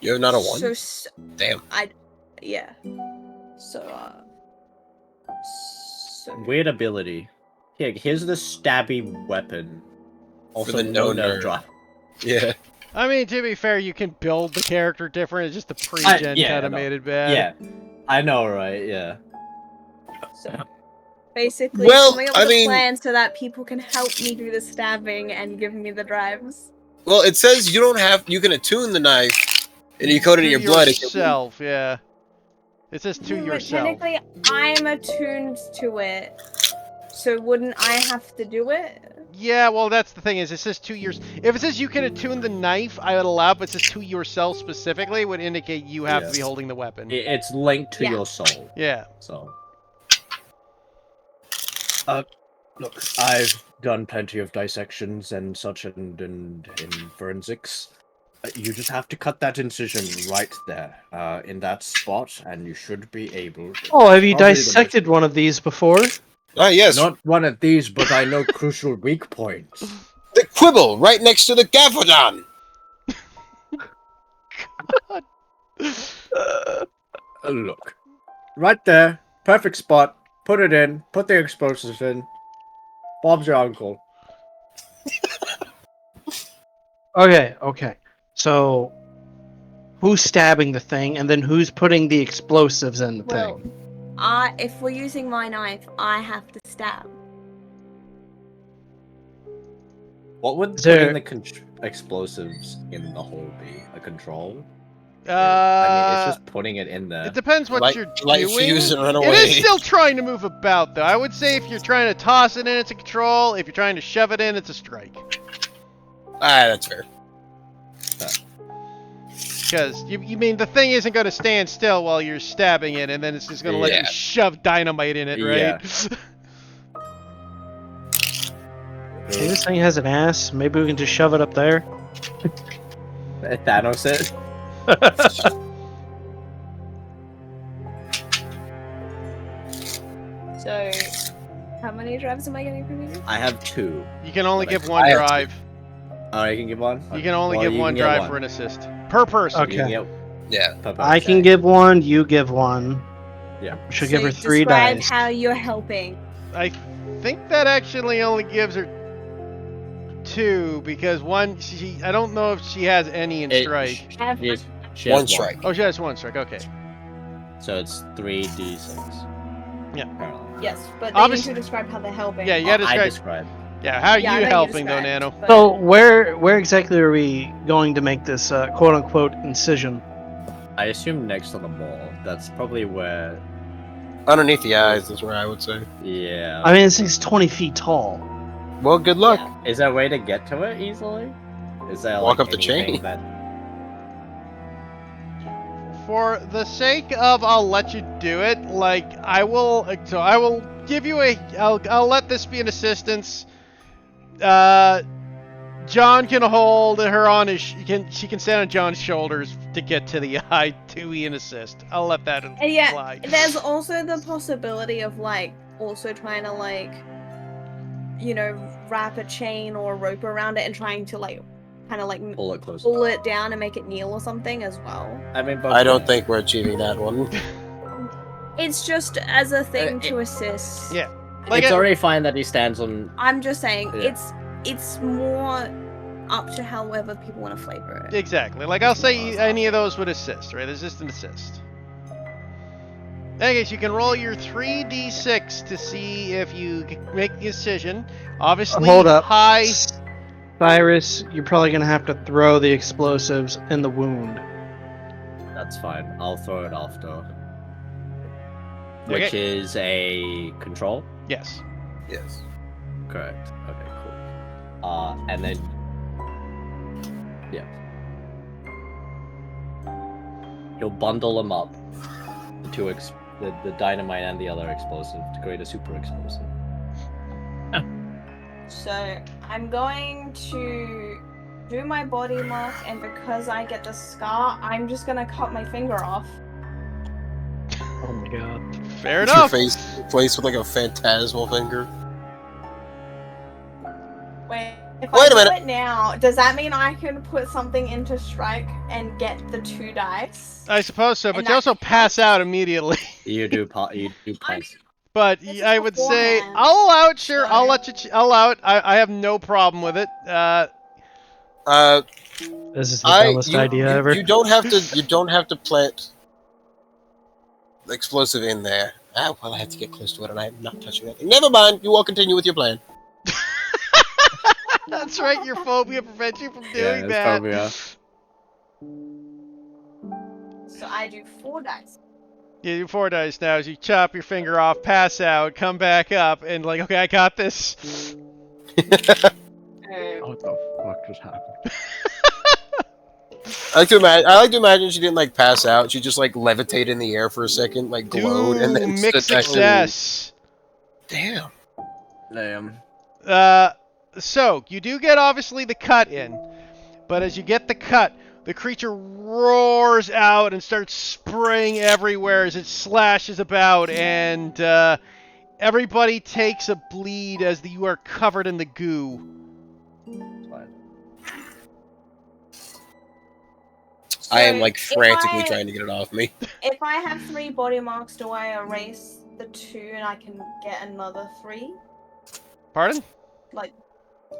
S5: You're not a 1?
S3: So,
S5: Damn.
S3: yeah. So,
S6: Weird ability. Here, here's the stabby weapon. Also,
S5: the
S6: no
S5: no
S6: nerve
S5: nerve.
S6: drop.
S5: Yeah.
S1: I mean, to be fair, you can build the character different. It's just the pre-gen
S6: yeah,
S1: kind of
S6: no.
S1: made it bad.
S6: Yeah, I know, right? Yeah.
S3: so basically,
S5: Well,
S3: coming up
S5: I
S3: with a
S5: mean-
S3: plan so that people can help me do the stabbing and give me the drives.
S5: Well, it says you can attune the knife and you code it in your blood.
S1: Yourself, yeah. It says to
S3: Yeah, but
S1: yourself.
S3: technically, I'm attuned to it, so wouldn't I have to do it?
S1: Yeah, well, that's the thing is, it says to yours. If it says you can attune the knife, I would allow. But it says to yourself specifically would indicate you have to be
S6: Yes.
S1: holding the weapon.
S6: It's linked to
S3: Yeah.
S6: your soul.
S1: Yeah.
S6: So. Look, I've done plenty of dissections and such and in forensics. You just have to cut that incision right there, in that spot, and you should be able.
S4: Oh, have you
S6: Probably the
S4: dissected one of these before?
S5: Yes.
S6: Not one of these, but I know crucial weak points.
S5: The quibble right next to the gaffodon.
S6: Look, right there, perfect spot. Put it in. Put the explosives in. Bob's your uncle.
S4: Okay. So, who's stabbing the thing, and then who's putting the explosives in the
S3: Well,
S4: thing?
S3: if we're using my knife, I have to stab.
S2: What would
S4: Is there-
S2: putting the explosives in the hole be? A control? I mean, it's just putting it in there.
S1: It depends what
S5: Light-
S1: you're
S5: light
S1: doing.
S5: fuse and run
S1: It
S5: away.
S1: is still trying to move about, though. I would say if you're trying to toss it in, it's a control. If you're trying to shove it in, it's a strike.
S5: That's fair.
S1: Because, you mean, the thing isn't going to stand still while you're stabbing it, and then it's just going to let
S5: Yeah.
S1: you shove dynamite in it, right?
S4: Hey, this thing has an ass. Maybe we can just shove it up there.
S2: Thanos it.
S3: So, how many drives am I getting from you?
S2: I have 2.
S1: You can only
S2: But
S1: give
S2: I
S1: one
S5: have
S1: drive.
S2: Oh, you can give one?
S1: You can only
S2: Well,
S1: give
S2: you
S1: one
S2: can get
S1: drive
S2: one.
S1: for an assist. Per person.
S4: Okay.
S2: You can get
S5: Yeah.
S4: I can give one. You give one.
S2: Yeah.
S4: We should
S3: So
S4: give her 3
S3: describe
S4: dice.
S3: how you're helping.
S1: I think that actually only gives her 2, because one, I don't know if she has any in strike.
S2: She
S5: One
S2: has
S5: strike.
S1: Oh, she has 1 strike, okay.
S2: So it's 3d6.
S1: Yeah.
S2: Apparently.
S3: Yes, but they
S1: Obviously-
S3: need to describe how they're helping.
S1: Yeah, you gotta
S2: I
S1: describe.
S2: describe.
S1: Yeah, how are
S3: Yeah, I
S1: you
S3: know
S1: helping, though,
S3: described,
S1: Nano?
S3: but-
S4: So where exactly are we going to make this quote unquote incision?
S2: I assume next to the mall. That's probably where.
S5: Underneath the eyes is where I would say.
S2: Yeah.
S4: I mean, this thing's 20 feet tall.
S5: Well, good luck.
S3: Yeah.
S2: Is there a way to get to it easily? Is there
S5: Walk
S2: like
S5: up the
S2: anything
S5: chain.
S2: that?
S1: For the sake of, I'll let you do it. Like, I will give you I'll let this be an assistance. John can hold her on she can stand on John's shoulders to get to the eye to an assist. I'll let that
S3: And yeah,
S1: fly.
S3: there's also the possibility of like also trying to like, you know, wrap a chain or a rope around it and trying to like kind of like
S2: Pull it closer.
S3: pull it down and make it kneel or something as well.
S2: I mean, both
S5: I don't
S2: ways.
S5: think we're achieving that one.
S3: It's just as a thing
S2: it-
S3: to assist.
S1: Yeah. Like
S2: It's
S1: I-
S2: already fine that he stands on.
S3: I'm just saying
S2: Yeah.
S3: it's more up to however people want to flavor it.
S1: Exactly. Like, I'll say any of those would assist, right? It's just an assist. I guess you can roll your 3d6 to see if you make the incision. Obviously,
S4: Hold up.
S1: high.
S4: Cyrus, you're probably going to have to throw the explosives in the wound.
S2: That's fine. I'll throw it after. Which
S1: Okay.
S2: is a control.
S1: Yes.
S5: Yes.
S2: Correct. Okay, cool. And then. Yeah. You'll bundle them up. The two the dynamite and the other explosive to create a super explosive.
S3: So I'm going to do my body mark, and because I get the scar, I'm just gonna cut my finger off.
S4: Oh my god.
S1: Fair
S5: Is your
S1: enough.
S5: face replaced with like a phantasmal finger?
S3: Wait, if
S5: Wait a
S3: I do
S5: minute.
S3: it now, does that mean I can put something into strike and get the 2 dice?
S1: I suppose so, but
S3: And
S1: you
S3: that
S1: also pass out immediately.
S2: You do planks.
S1: But
S3: This is
S1: I would say
S3: beforehand,
S1: I'll allow it. Sure,
S3: so-
S1: I'll let you. I'll allow it. I have no problem with it.
S4: This is the dumbest idea ever.
S5: You don't have to. You don't have to plant the explosive in there. Ah, well, I have to get close to it, and I'm not touching that thing. Never mind. You all continue with your plan.
S1: That's right. Your phobia prevents you from doing
S2: it's
S1: that.
S2: phobia.
S3: So I do 4 dice.
S1: You do 4 dice now. As you chop your finger off, pass out, come back up, and like, okay, I got this.
S6: What the fuck just happened?
S5: I like to imagine she didn't like pass out. She just like levitated in the air for a second, like glowed, and then
S1: mixed
S5: stood back.
S1: success.
S5: Damn.
S2: Damn.
S1: So you do get obviously the cut in, but as you get the cut, the creature roars out and starts spraying everywhere as it slashes about, and everybody takes a bleed as you are covered in the goo.
S5: I am like
S3: So if
S5: frantically
S3: I-
S5: trying to get it off me.
S3: If I have 3 body marks, do I erase the 2 and I can get another 3?
S1: Pardon?
S3: Like,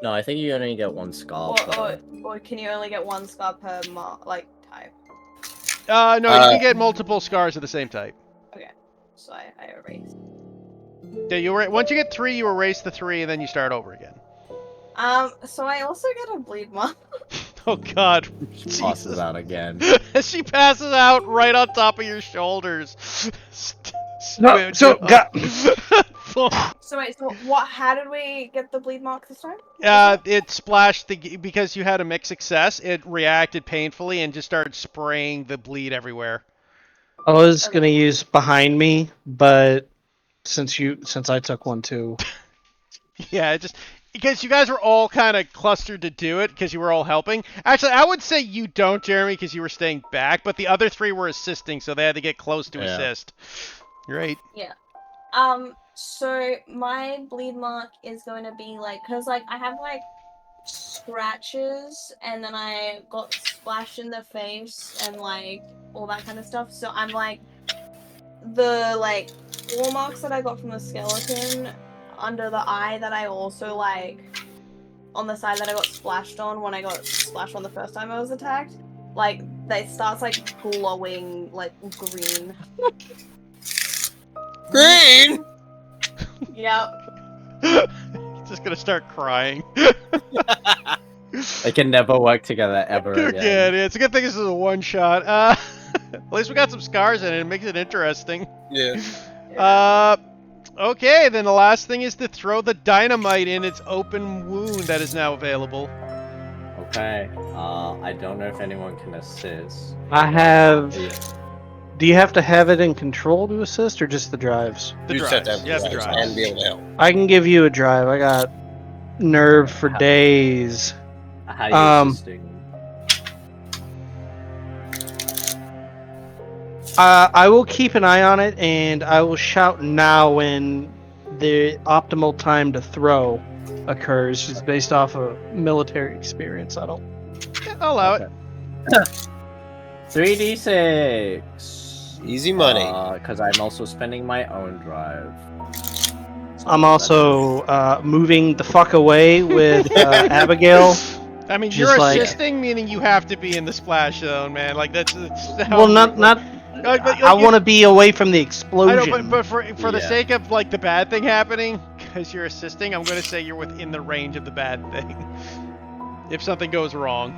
S2: No, I think you only get one scar.
S3: or can you only get 1 scar per type?
S1: No, you can get multiple scars of the same type.
S3: So I erase.
S1: Yeah, once you get 3, you erase the 3, and then you start over again.
S3: So I also get a bleed mark.
S1: Oh God.
S2: She passes
S1: Jesus.
S2: out again.
S1: She passes out right on top of your shoulders.
S4: No, so,
S3: So wait, so what? How did we get the bleed mark this time?
S1: It splashed because you had a mixed success. It reacted painfully and just started spraying the bleed everywhere.
S4: I was
S3: Okay.
S4: gonna use behind me, but since I took one too.
S1: Yeah, it just because you guys were all kind of clustered to do it because you were all helping. Actually, I would say you don't, Jeremy, because you were staying back, but the other three were assisting, so they had to get close to
S2: Yeah.
S1: assist. Right.
S3: Yeah. So my bleed mark is going to be like, cause like I have like scratches, and then I got splashed in the face and like all that kind of stuff. So I'm like, the like claw marks that I got from the skeleton under the eye that I also like on the side that I got splashed on when I got splashed on the first time I was attacked. Like they starts like glowing like green.
S5: Green.
S3: Yep.
S1: Just gonna start crying.
S2: They can never work together ever
S1: Again,
S2: again.
S1: it's a good thing this is a one shot. At least we got some scars in it. It makes it interesting.
S5: Yeah.
S1: Okay, then the last thing is to throw the dynamite in its open wound that is now available.
S2: Okay. I don't know if anyone can assist.
S4: I have.
S2: Yeah.
S4: Do you have to have it in control to assist, or just the drives?
S1: The
S5: You just have to
S1: drives.
S5: have
S1: You have the
S5: drives
S1: drives.
S5: and be able to help.
S4: I can give you a drive. I got nerve for days.
S2: How are you assisting?
S4: I will keep an eye on it, and I will shout now when the optimal time to throw occurs, just based off of military experience. I don't.
S1: Yeah, I'll allow it.
S2: 3d6.
S5: Easy money.
S2: Because I'm also spending my own drive.
S4: I'm also moving the fuck away with Abigail.
S1: I mean,
S4: Just
S1: you're
S4: like-
S1: assisting, meaning you have to be in the splash zone, man. Like that's how
S4: Well, not.
S1: but,
S4: I want to be away from the
S1: I
S4: explosion.
S1: know, but for the
S2: Yeah.
S1: sake of like the bad thing happening, because you're assisting, I'm gonna say you're within the range of the bad thing. If something goes wrong.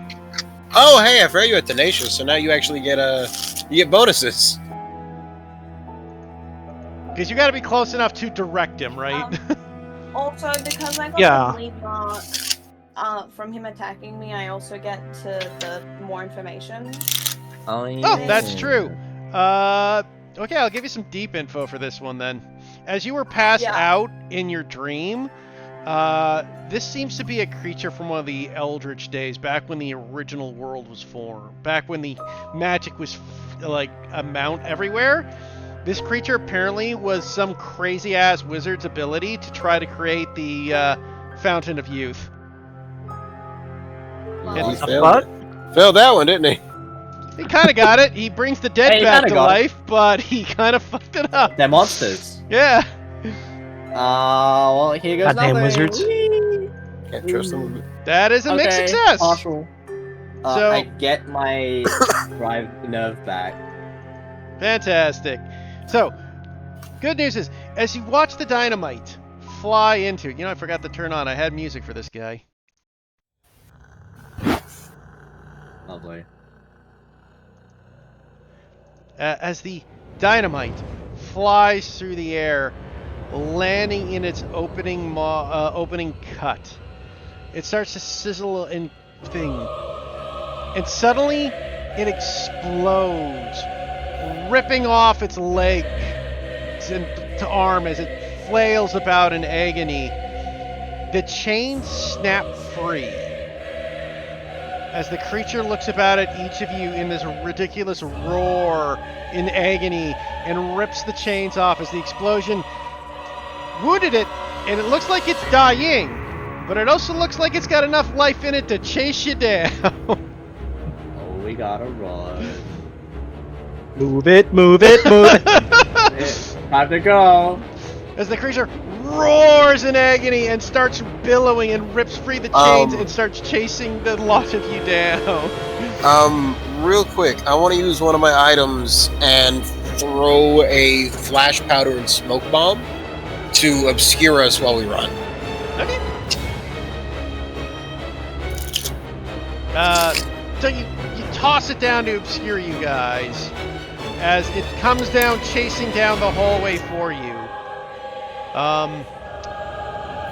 S5: Oh, hey, I forgot you had tenacious, so now you actually get you get bonuses.
S1: Because you got to be close enough to direct him, right?
S3: Also, because I got
S4: Yeah.
S3: the bleed mark from him attacking me, I also get to the more information.
S1: Oh, that's true. Okay, I'll give you some deep info for this one then. As you were passed out in your dream, this seems to be a creature from one of the Eldritch days, back when the original world was formed, back when the magic was like a mount everywhere. This creature apparently was some crazy-ass wizard's ability to try to create the Fountain of Youth.
S5: He
S4: The
S5: failed
S4: fuck?
S5: it. Failed that one, didn't he?
S1: He kind of got it. He brings the dead
S2: Hey, he
S1: back
S2: kinda
S1: to
S2: got it.
S1: life, but he kind of fucked it up.
S2: They're monsters.
S1: Yeah.
S2: Well, here goes
S4: Goddamn
S2: nothing.
S4: wizards.
S2: Whee!
S5: Can't trust him.
S1: That is a mixed success.
S2: Partial.
S1: So-
S2: I get my drive nerve back.
S1: Fantastic. So, good news is, as you watch the dynamite fly into it, I forgot to turn on. I had music for this guy.
S2: Lovely.
S1: As the dynamite flies through the air, landing in its opening cut, it starts to sizzle and thing, and suddenly it explodes, ripping off its leg to arm as it flails about in agony. The chains snap free as the creature looks about at each of you in this ridiculous roar in agony and rips the chains off as the explosion wounded it, and it looks like it's dying, but it also looks like it's got enough life in it to chase you down.
S2: Oh, we gotta run.
S4: Move it, move it, move it.
S2: Time to go.
S1: As the creature roars in agony and starts billowing and rips free the chains and starts chasing the lot of you down.
S5: Real quick, I want to use one of my items and throw a flash powder and smoke bomb to obscure us while we run.
S1: Okay. So you toss it down to obscure you guys as it comes down, chasing down the hallway for you.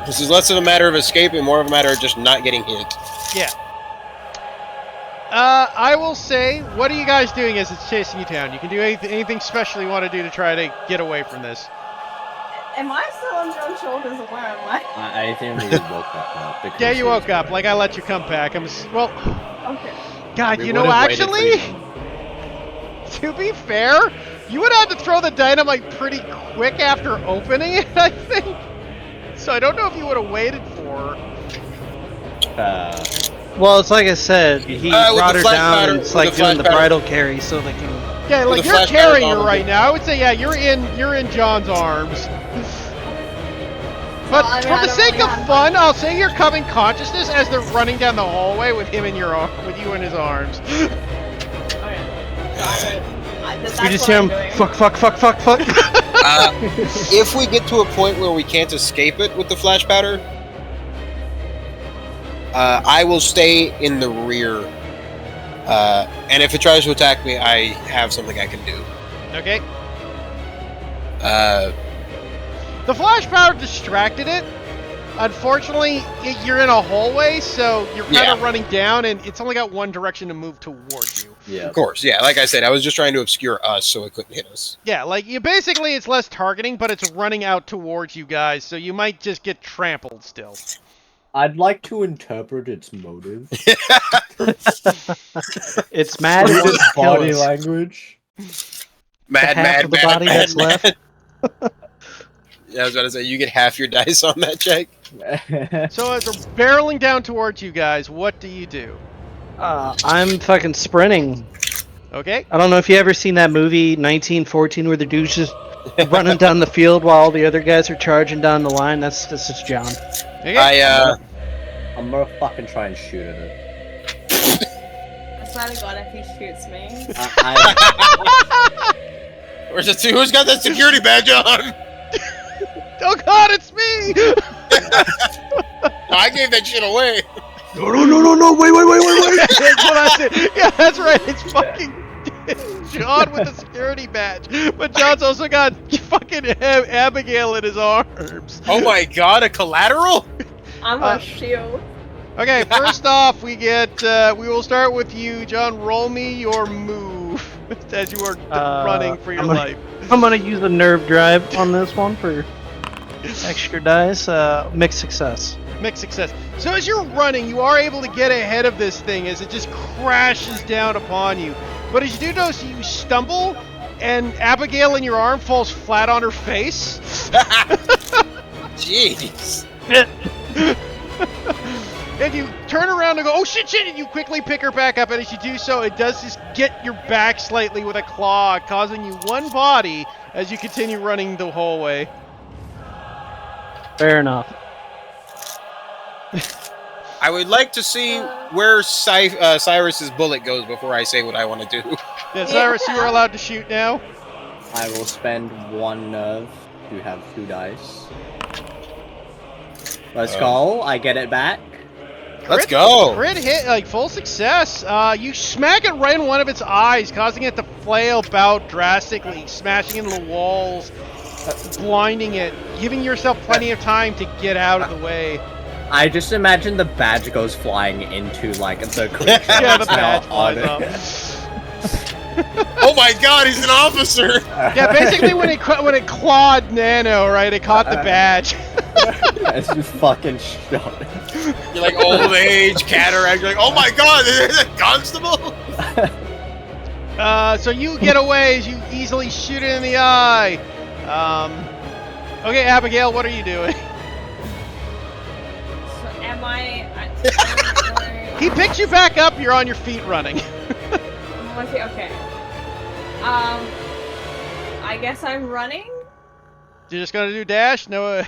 S5: This is less of a matter of escape and more of a matter of just not getting hit.
S1: Yeah. I will say, what are you guys doing as it's chasing you down? You can do anything special you want to do to try to get away from this.
S3: Am I still on John's shoulders or where am I?
S2: I think we woke back up. because
S1: Yeah, you
S2: he was
S1: woke up.
S2: going-
S1: Like, I let you come back. Well,
S3: Okay.
S1: God,
S2: We
S1: you know,
S2: would've waited for
S1: actually,
S2: you.
S1: to be fair, you would have to throw the dynamite pretty quick after opening it, I think. So I don't know if you would have waited for.
S4: Well, it's like I said, he
S5: with
S4: brought
S5: the
S4: her
S5: flash
S4: down,
S5: powder-
S4: and it's
S5: with
S4: like
S5: the
S4: doing
S5: flash
S4: the
S5: powder.
S4: bridal carry so they can.
S1: Yeah, like
S5: the
S1: you're
S5: flash
S1: carrying
S5: powder's
S1: her
S5: on
S1: right
S5: him.
S1: now. I would say, yeah, you're in John's arms. But
S3: I mean,
S1: for
S3: I
S1: the
S3: don't
S1: sake
S3: really
S1: of
S3: have
S1: fun, I'll say you're coming consciousness as they're running down the hallway with him in your with you in his arms.
S3: Okay. That's
S4: You just
S3: what
S4: hear
S3: I'm
S4: him
S3: doing.
S4: fuck.
S5: If we get to a point where we can't escape it with the flash powder, I will stay in the rear. And if it tries to attack me, I have something I can do.
S1: Okay.
S5: Uh,
S1: The flash power distracted it. Unfortunately, you're in a hallway, so you're kind of
S5: Yeah.
S1: running down, and it's only got one direction to move towards you.
S2: Yeah.
S5: of course, yeah. Like I said, I was just trying to obscure us so it couldn't hit us.
S1: Yeah, like you basically, it's less targeting, but it's running out towards you guys, so you might just get trampled still.
S2: I'd like to interpret its motive.
S4: It's mad.
S2: Read
S4: It wants
S2: its
S4: to kill
S2: body
S4: us.
S2: language.
S5: Mad,
S4: The half of the body that's left.
S5: Yeah, I was about to say, you get half your dice on that check.
S1: So as they're barreling down towards you guys, what do you do?
S4: I'm fucking sprinting.
S1: Okay?
S4: I don't know if you ever seen that movie 1914 where the dude's just running down the field while all the other guys are charging down the line. That's just John.
S1: Okay?
S2: I'm gonna fucking try and shoot at it.
S3: I swear to God, if he shoots me.
S5: Who's got that security badge on?
S1: Oh God, it's me!
S5: I gave that shit away.
S4: No! Wait!
S1: That's what I said. Yeah, that's right. It's fucking John with a security badge. But John's also got fucking Abigail in his arms.
S5: Oh my god, a collateral?
S3: I'm a shield.
S1: Okay, first off, we will start with you, John. Roll me your move as you are running for your
S4: I'm gonna-
S1: life.
S4: I'm gonna use the nerve drive on this one for extra dice. Mixed success.
S1: Mixed success. So as you're running, you are able to get ahead of this thing as it just crashes down upon you. But as you do notice, you stumble, and Abigail in your arm falls flat on her face.
S5: Jeez.
S1: And you turn around and go, oh shit, and you quickly pick her back up, and as you do so, it does just get your back slightly with a claw, causing you one body as you continue running the hallway.
S4: Fair enough.
S5: I would like to see where Cyrus's bullet goes before I say what I want to do.
S1: Yeah, Cyrus, you are allowed to shoot now.
S2: I will spend one nerve to have 2 dice. Let's go. I get it back.
S5: Let's go.
S1: Crit hit, like full success. You smack it right in one of its eyes, causing it to flail about drastically, smashing into the walls, blinding it, giving yourself plenty of time to get out of the way.
S2: I just imagine the badge goes flying into like the creature
S1: Yeah, the
S2: that's
S1: badge
S2: now on
S1: flies
S2: it.
S1: up.
S5: Oh my god, he's an officer.
S1: Yeah, basically when it clawed Nano, right, it caught the badge.
S2: It's just fucking shot.
S5: You're like old age, cataract. You're like, oh my god, there's a constable.
S1: So you get away as you easily shoot it in the eye. Okay, Abigail, what are you doing?
S3: So am I
S1: He picks you back up, you're on your feet running.
S3: okay. I guess I'm running?
S1: You're just gonna do dash? No,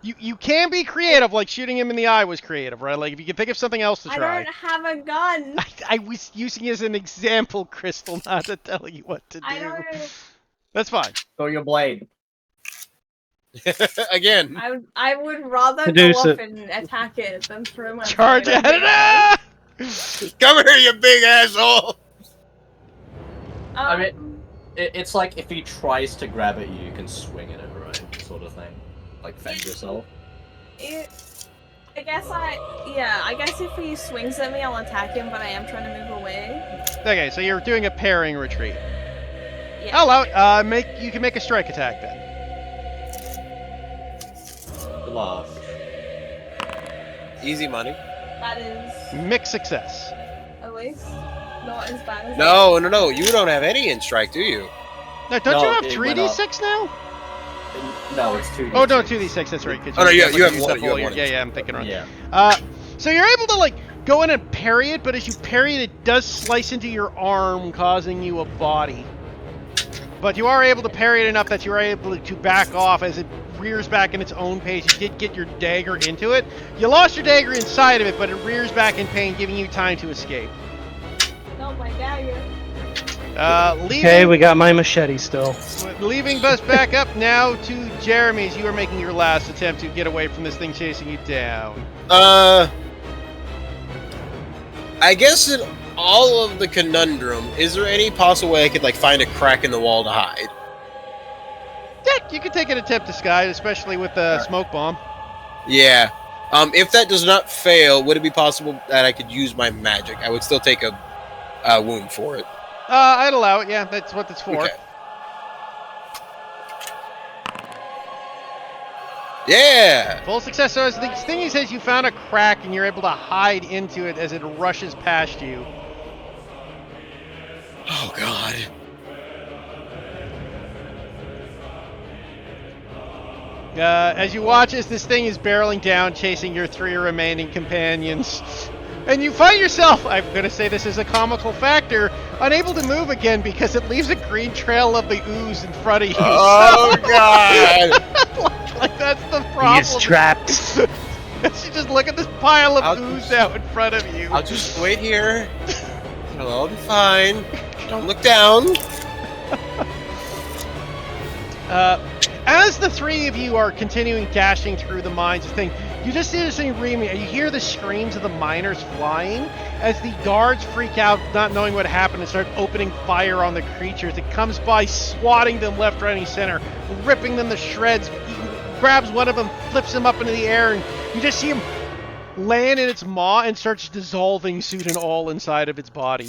S1: you can be creative, like shooting him in the eye was creative, right? Like if you can think of something else to
S3: I
S1: try.
S3: don't have a gun.
S1: I was using it as an example, Crystal, not to tell you what to do.
S3: I don't.
S1: That's fine.
S2: Throw your blade.
S5: Again.
S3: I would rather
S4: Seduce
S3: go up
S4: it.
S3: and attack it than throw my
S1: Charge
S3: blade
S1: at it!
S3: at
S1: Ah!
S5: Come here, you big asshole!
S2: I mean, it's like if he tries to grab at you, you can swing at it, right? Sort of thing. Like fend yourself.
S3: I guess if he swings at me, I'll attack him, but I am trying to move away.
S1: Okay, so you're doing a parrying retreat.
S3: Yeah.
S1: I'll allow it. You can make a strike attack then.
S2: Good luck.
S5: Easy money.
S3: That is
S1: Mixed success.
S3: at least not as bad as
S5: No. You don't have any in strike, do you?
S1: No, don't
S2: No,
S1: you have
S2: it went
S1: 3d6 now?
S2: No, it's 2d6.
S1: Oh no, 2d6. That's right. 'cause
S5: Oh, no, you have
S1: used
S5: one,
S1: up
S5: you
S1: all
S5: have
S1: your-
S5: one.
S1: Yeah, I'm thinking wrong.
S2: Yeah.
S1: So you're able to like go in and parry it, but as you parry it, it does slice into your arm, causing you a body. But you are able to parry it enough that you are able to back off as it rears back in its own pace. You did get your dagger into it. You lost your dagger inside of it, but it rears back in pain, giving you time to escape.
S3: not my dagger.
S1: Leaving,
S4: Okay, we got my machete still.
S1: leaving Buzz back up now to Jeremy's. You are making your last attempt to get away from this thing chasing you down.
S5: I guess in all of the conundrum, is there any possible way I could like find a crack in the wall to hide?
S1: Yeah, you can take an attempt to disguise, especially with the smoke bomb.
S5: Yeah. If that does not fail, would it be possible that I could use my magic? I would still take a wound for it.
S1: I'd allow it. Yeah, that's what it's for.
S5: Okay. Yeah.
S1: Full success. So as the thing is, says you found a crack and you're able to hide into it as it rushes past you.
S5: Oh God.
S1: As you watch as this thing is barreling down, chasing your 3 remaining companions. And you find yourself, I'm going to say this is a comical factor, unable to move again because it leaves a green trail of the ooze in front of you.
S5: Oh God.
S1: like that's the problem.
S4: He is trapped.
S1: You just look at this pile of
S5: I'll
S1: ooze
S5: just-
S1: out in front of you.
S5: I'll just wait here. It'll all be fine. Don't look down.
S1: As the 3 of you are continuing dashing through the mines and thing, you just see this thing reaming, and you hear the screams of the miners flying as the guards freak out, not knowing what happened, and start opening fire on the creatures. It comes by, swatting them left, right, and center, ripping them to shreds. He grabs one of them, flips him up into the air, and you just see him land in its maw and starts dissolving suit and all inside of its body.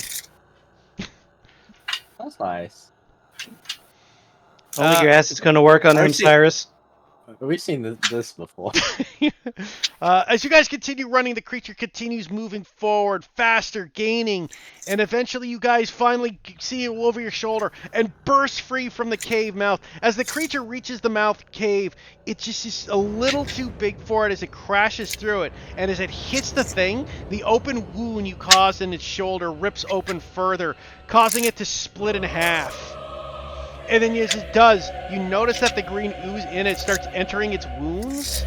S2: That's nice.
S4: Only your ass is going to work on him,
S2: Actually-
S4: Cyrus.
S2: We've seen this before.
S1: As you guys continue running, the creature continues moving forward, faster, gaining, and eventually you guys finally see it over your shoulder and burst free from the cave mouth. As the creature reaches the mouth cave, it just is a little too big for it as it crashes through it, and as it hits the thing, the open wound you caused in its shoulder rips open further, causing it to split in half. And then as it does, you notice that the green ooze in it starts entering its wounds.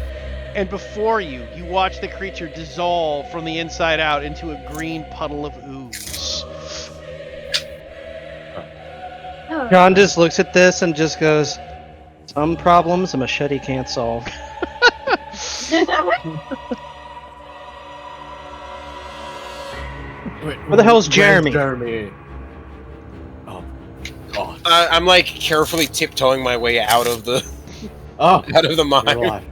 S1: And before you, you watch the creature dissolve from the inside out into a green puddle of ooze.
S4: John just looks at this and just goes, some problems a machete can't solve. Where the hell's Jeremy?
S6: Jeremy. Oh, God.
S5: I'm like carefully tiptoeing my way out of the
S6: Oh,
S5: out of the
S6: you're
S5: mine.
S6: alive.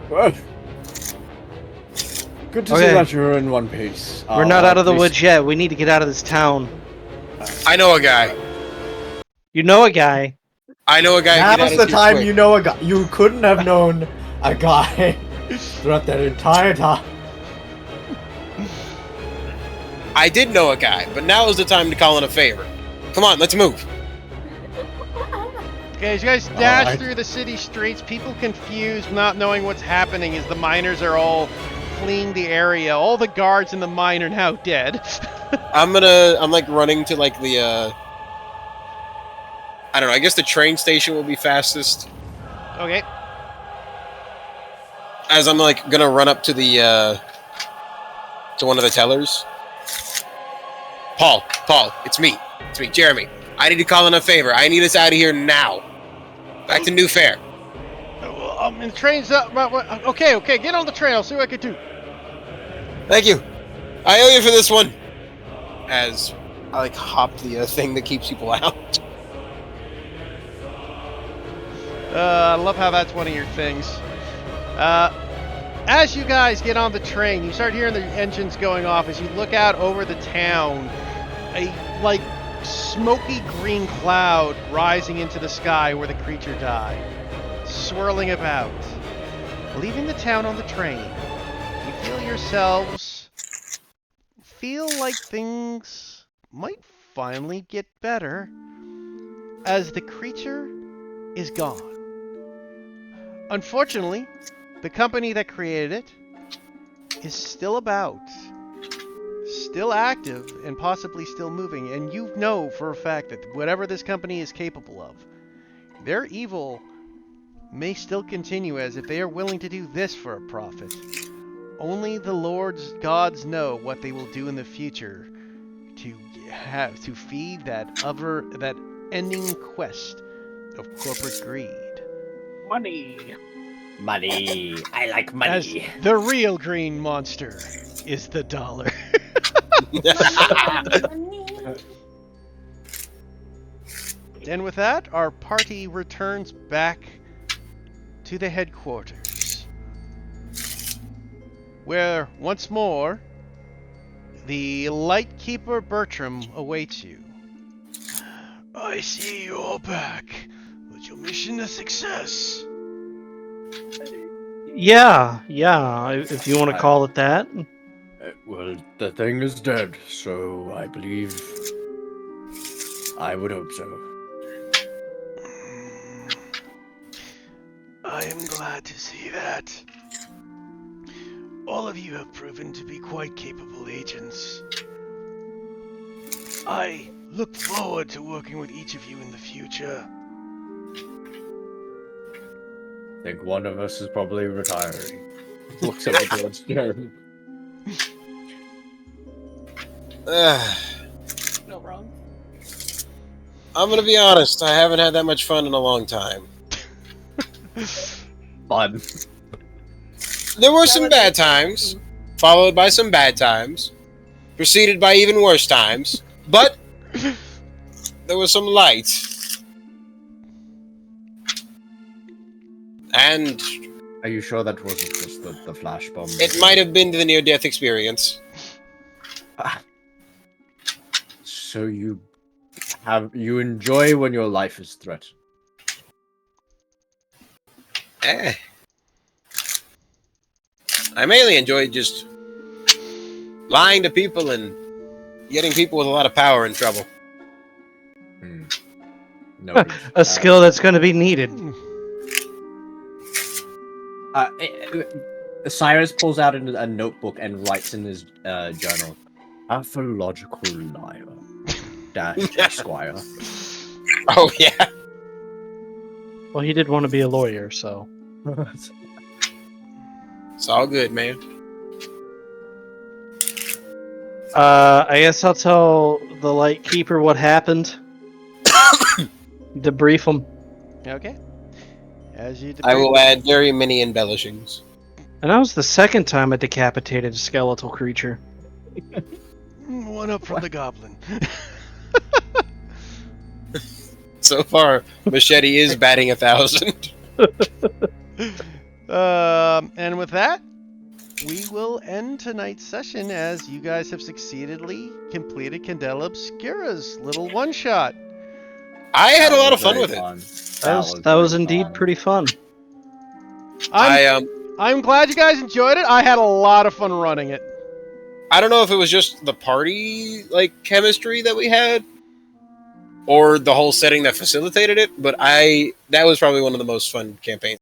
S6: Well, good to
S4: Okay.
S6: see that you're in one piece.
S4: We're not out of the
S6: Please-
S4: woods yet. We need to get out of this town.
S5: I know a guy.
S4: You know a guy.
S5: I know a guy. who can
S6: Now's
S5: get
S6: the
S5: us here
S6: time
S5: quick.
S6: you know a guy. You couldn't have known a guy throughout that entire time.
S5: I did know a guy, but now is the time to call in a favor. Come on, let's move.
S1: Okay, as you guys dash
S6: Alright.
S1: through the city streets, people confused, not knowing what's happening as the miners are all fleeing the area. All the guards in the mine are now dead.
S5: I'm like running to like the I don't know, I guess the train station will be fastest.
S1: Okay.
S5: As I'm like gonna run up to the to one of the tellers. Paul, it's me, Jeremy. I need to call in a favor. I need us out of here now. Back to New Fair.
S1: The train's up. Okay, get on the train. I'll see what I can do.
S5: Thank you. I owe you for this one. As I hop the thing that keeps people out.
S1: I love how that's one of your things. As you guys get on the train, you start hearing the engines going off. As you look out over the town, a smoky green cloud rising into the sky where the creature died, swirling about. Leaving the town on the train, you feel yourselves feel like things might finally get better as the creature is gone. Unfortunately, the company that created it is still about, still active, and possibly still moving. And you know for a fact that whatever this company is capable of, their evil may still continue, as if they are willing to do this for a profit. Only the Lord's gods know what they will do in the future to feed that ending quest of corporate greed.
S7: Money.
S2: Money. I like
S1: As
S2: money.
S1: the real green monster is the dollar. And with that, our party returns back to the headquarters, where once more the Lightkeeper Bertram awaits you. I see you all back. Was your mission a success?
S4: Yeah, if you want to call it that.
S6: Well, the thing is dead, so I believe I would hope so.
S1: I am glad to see that. All of you have proven to be quite capable agents. I look forward to working with each of you in the future.
S6: I think one of us is probably retiring. Looks over towards Jeremy.
S7: No wrong.
S5: I'm gonna be honest, I haven't had that much fun in a long time.
S2: Fun.
S5: There were some bad times, followed by some bad times, preceded by even worse times, but there was some light. And
S6: Are you sure that wasn't just the flash bomb?
S5: it might have been the near-death experience.
S6: So you enjoy when your life is threatened.
S5: I mainly enjoy just lying to people and getting people with a lot of power in trouble.
S6: No.
S4: A skill that's going to be needed.
S2: Cyrus pulls out a notebook and writes in his journal,
S6: Pathological liar.
S2: Dash Esquire.
S5: Oh, yeah.
S4: Well, he did want to be a lawyer, so.
S5: It's all good, man.
S4: I guess I'll tell the Lightkeeper what happened. Debrief him.
S1: Okay. As you
S5: I will add very many embellishings.
S4: And that was the second time I decapitated a skeletal creature.
S1: One up from the goblin.
S5: So far, Machete is batting 1,000.
S1: And with that, we will end tonight's session as you guys have succeededly completed Candela Obscura's little one-shot.
S5: I had a lot of fun with it.
S4: That was indeed pretty fun.
S1: I'm glad you guys enjoyed it. I had a lot of fun running it.
S5: I don't know if it was just the party chemistry that we had, or the whole setting that facilitated it, but that was probably one of the most fun campaigns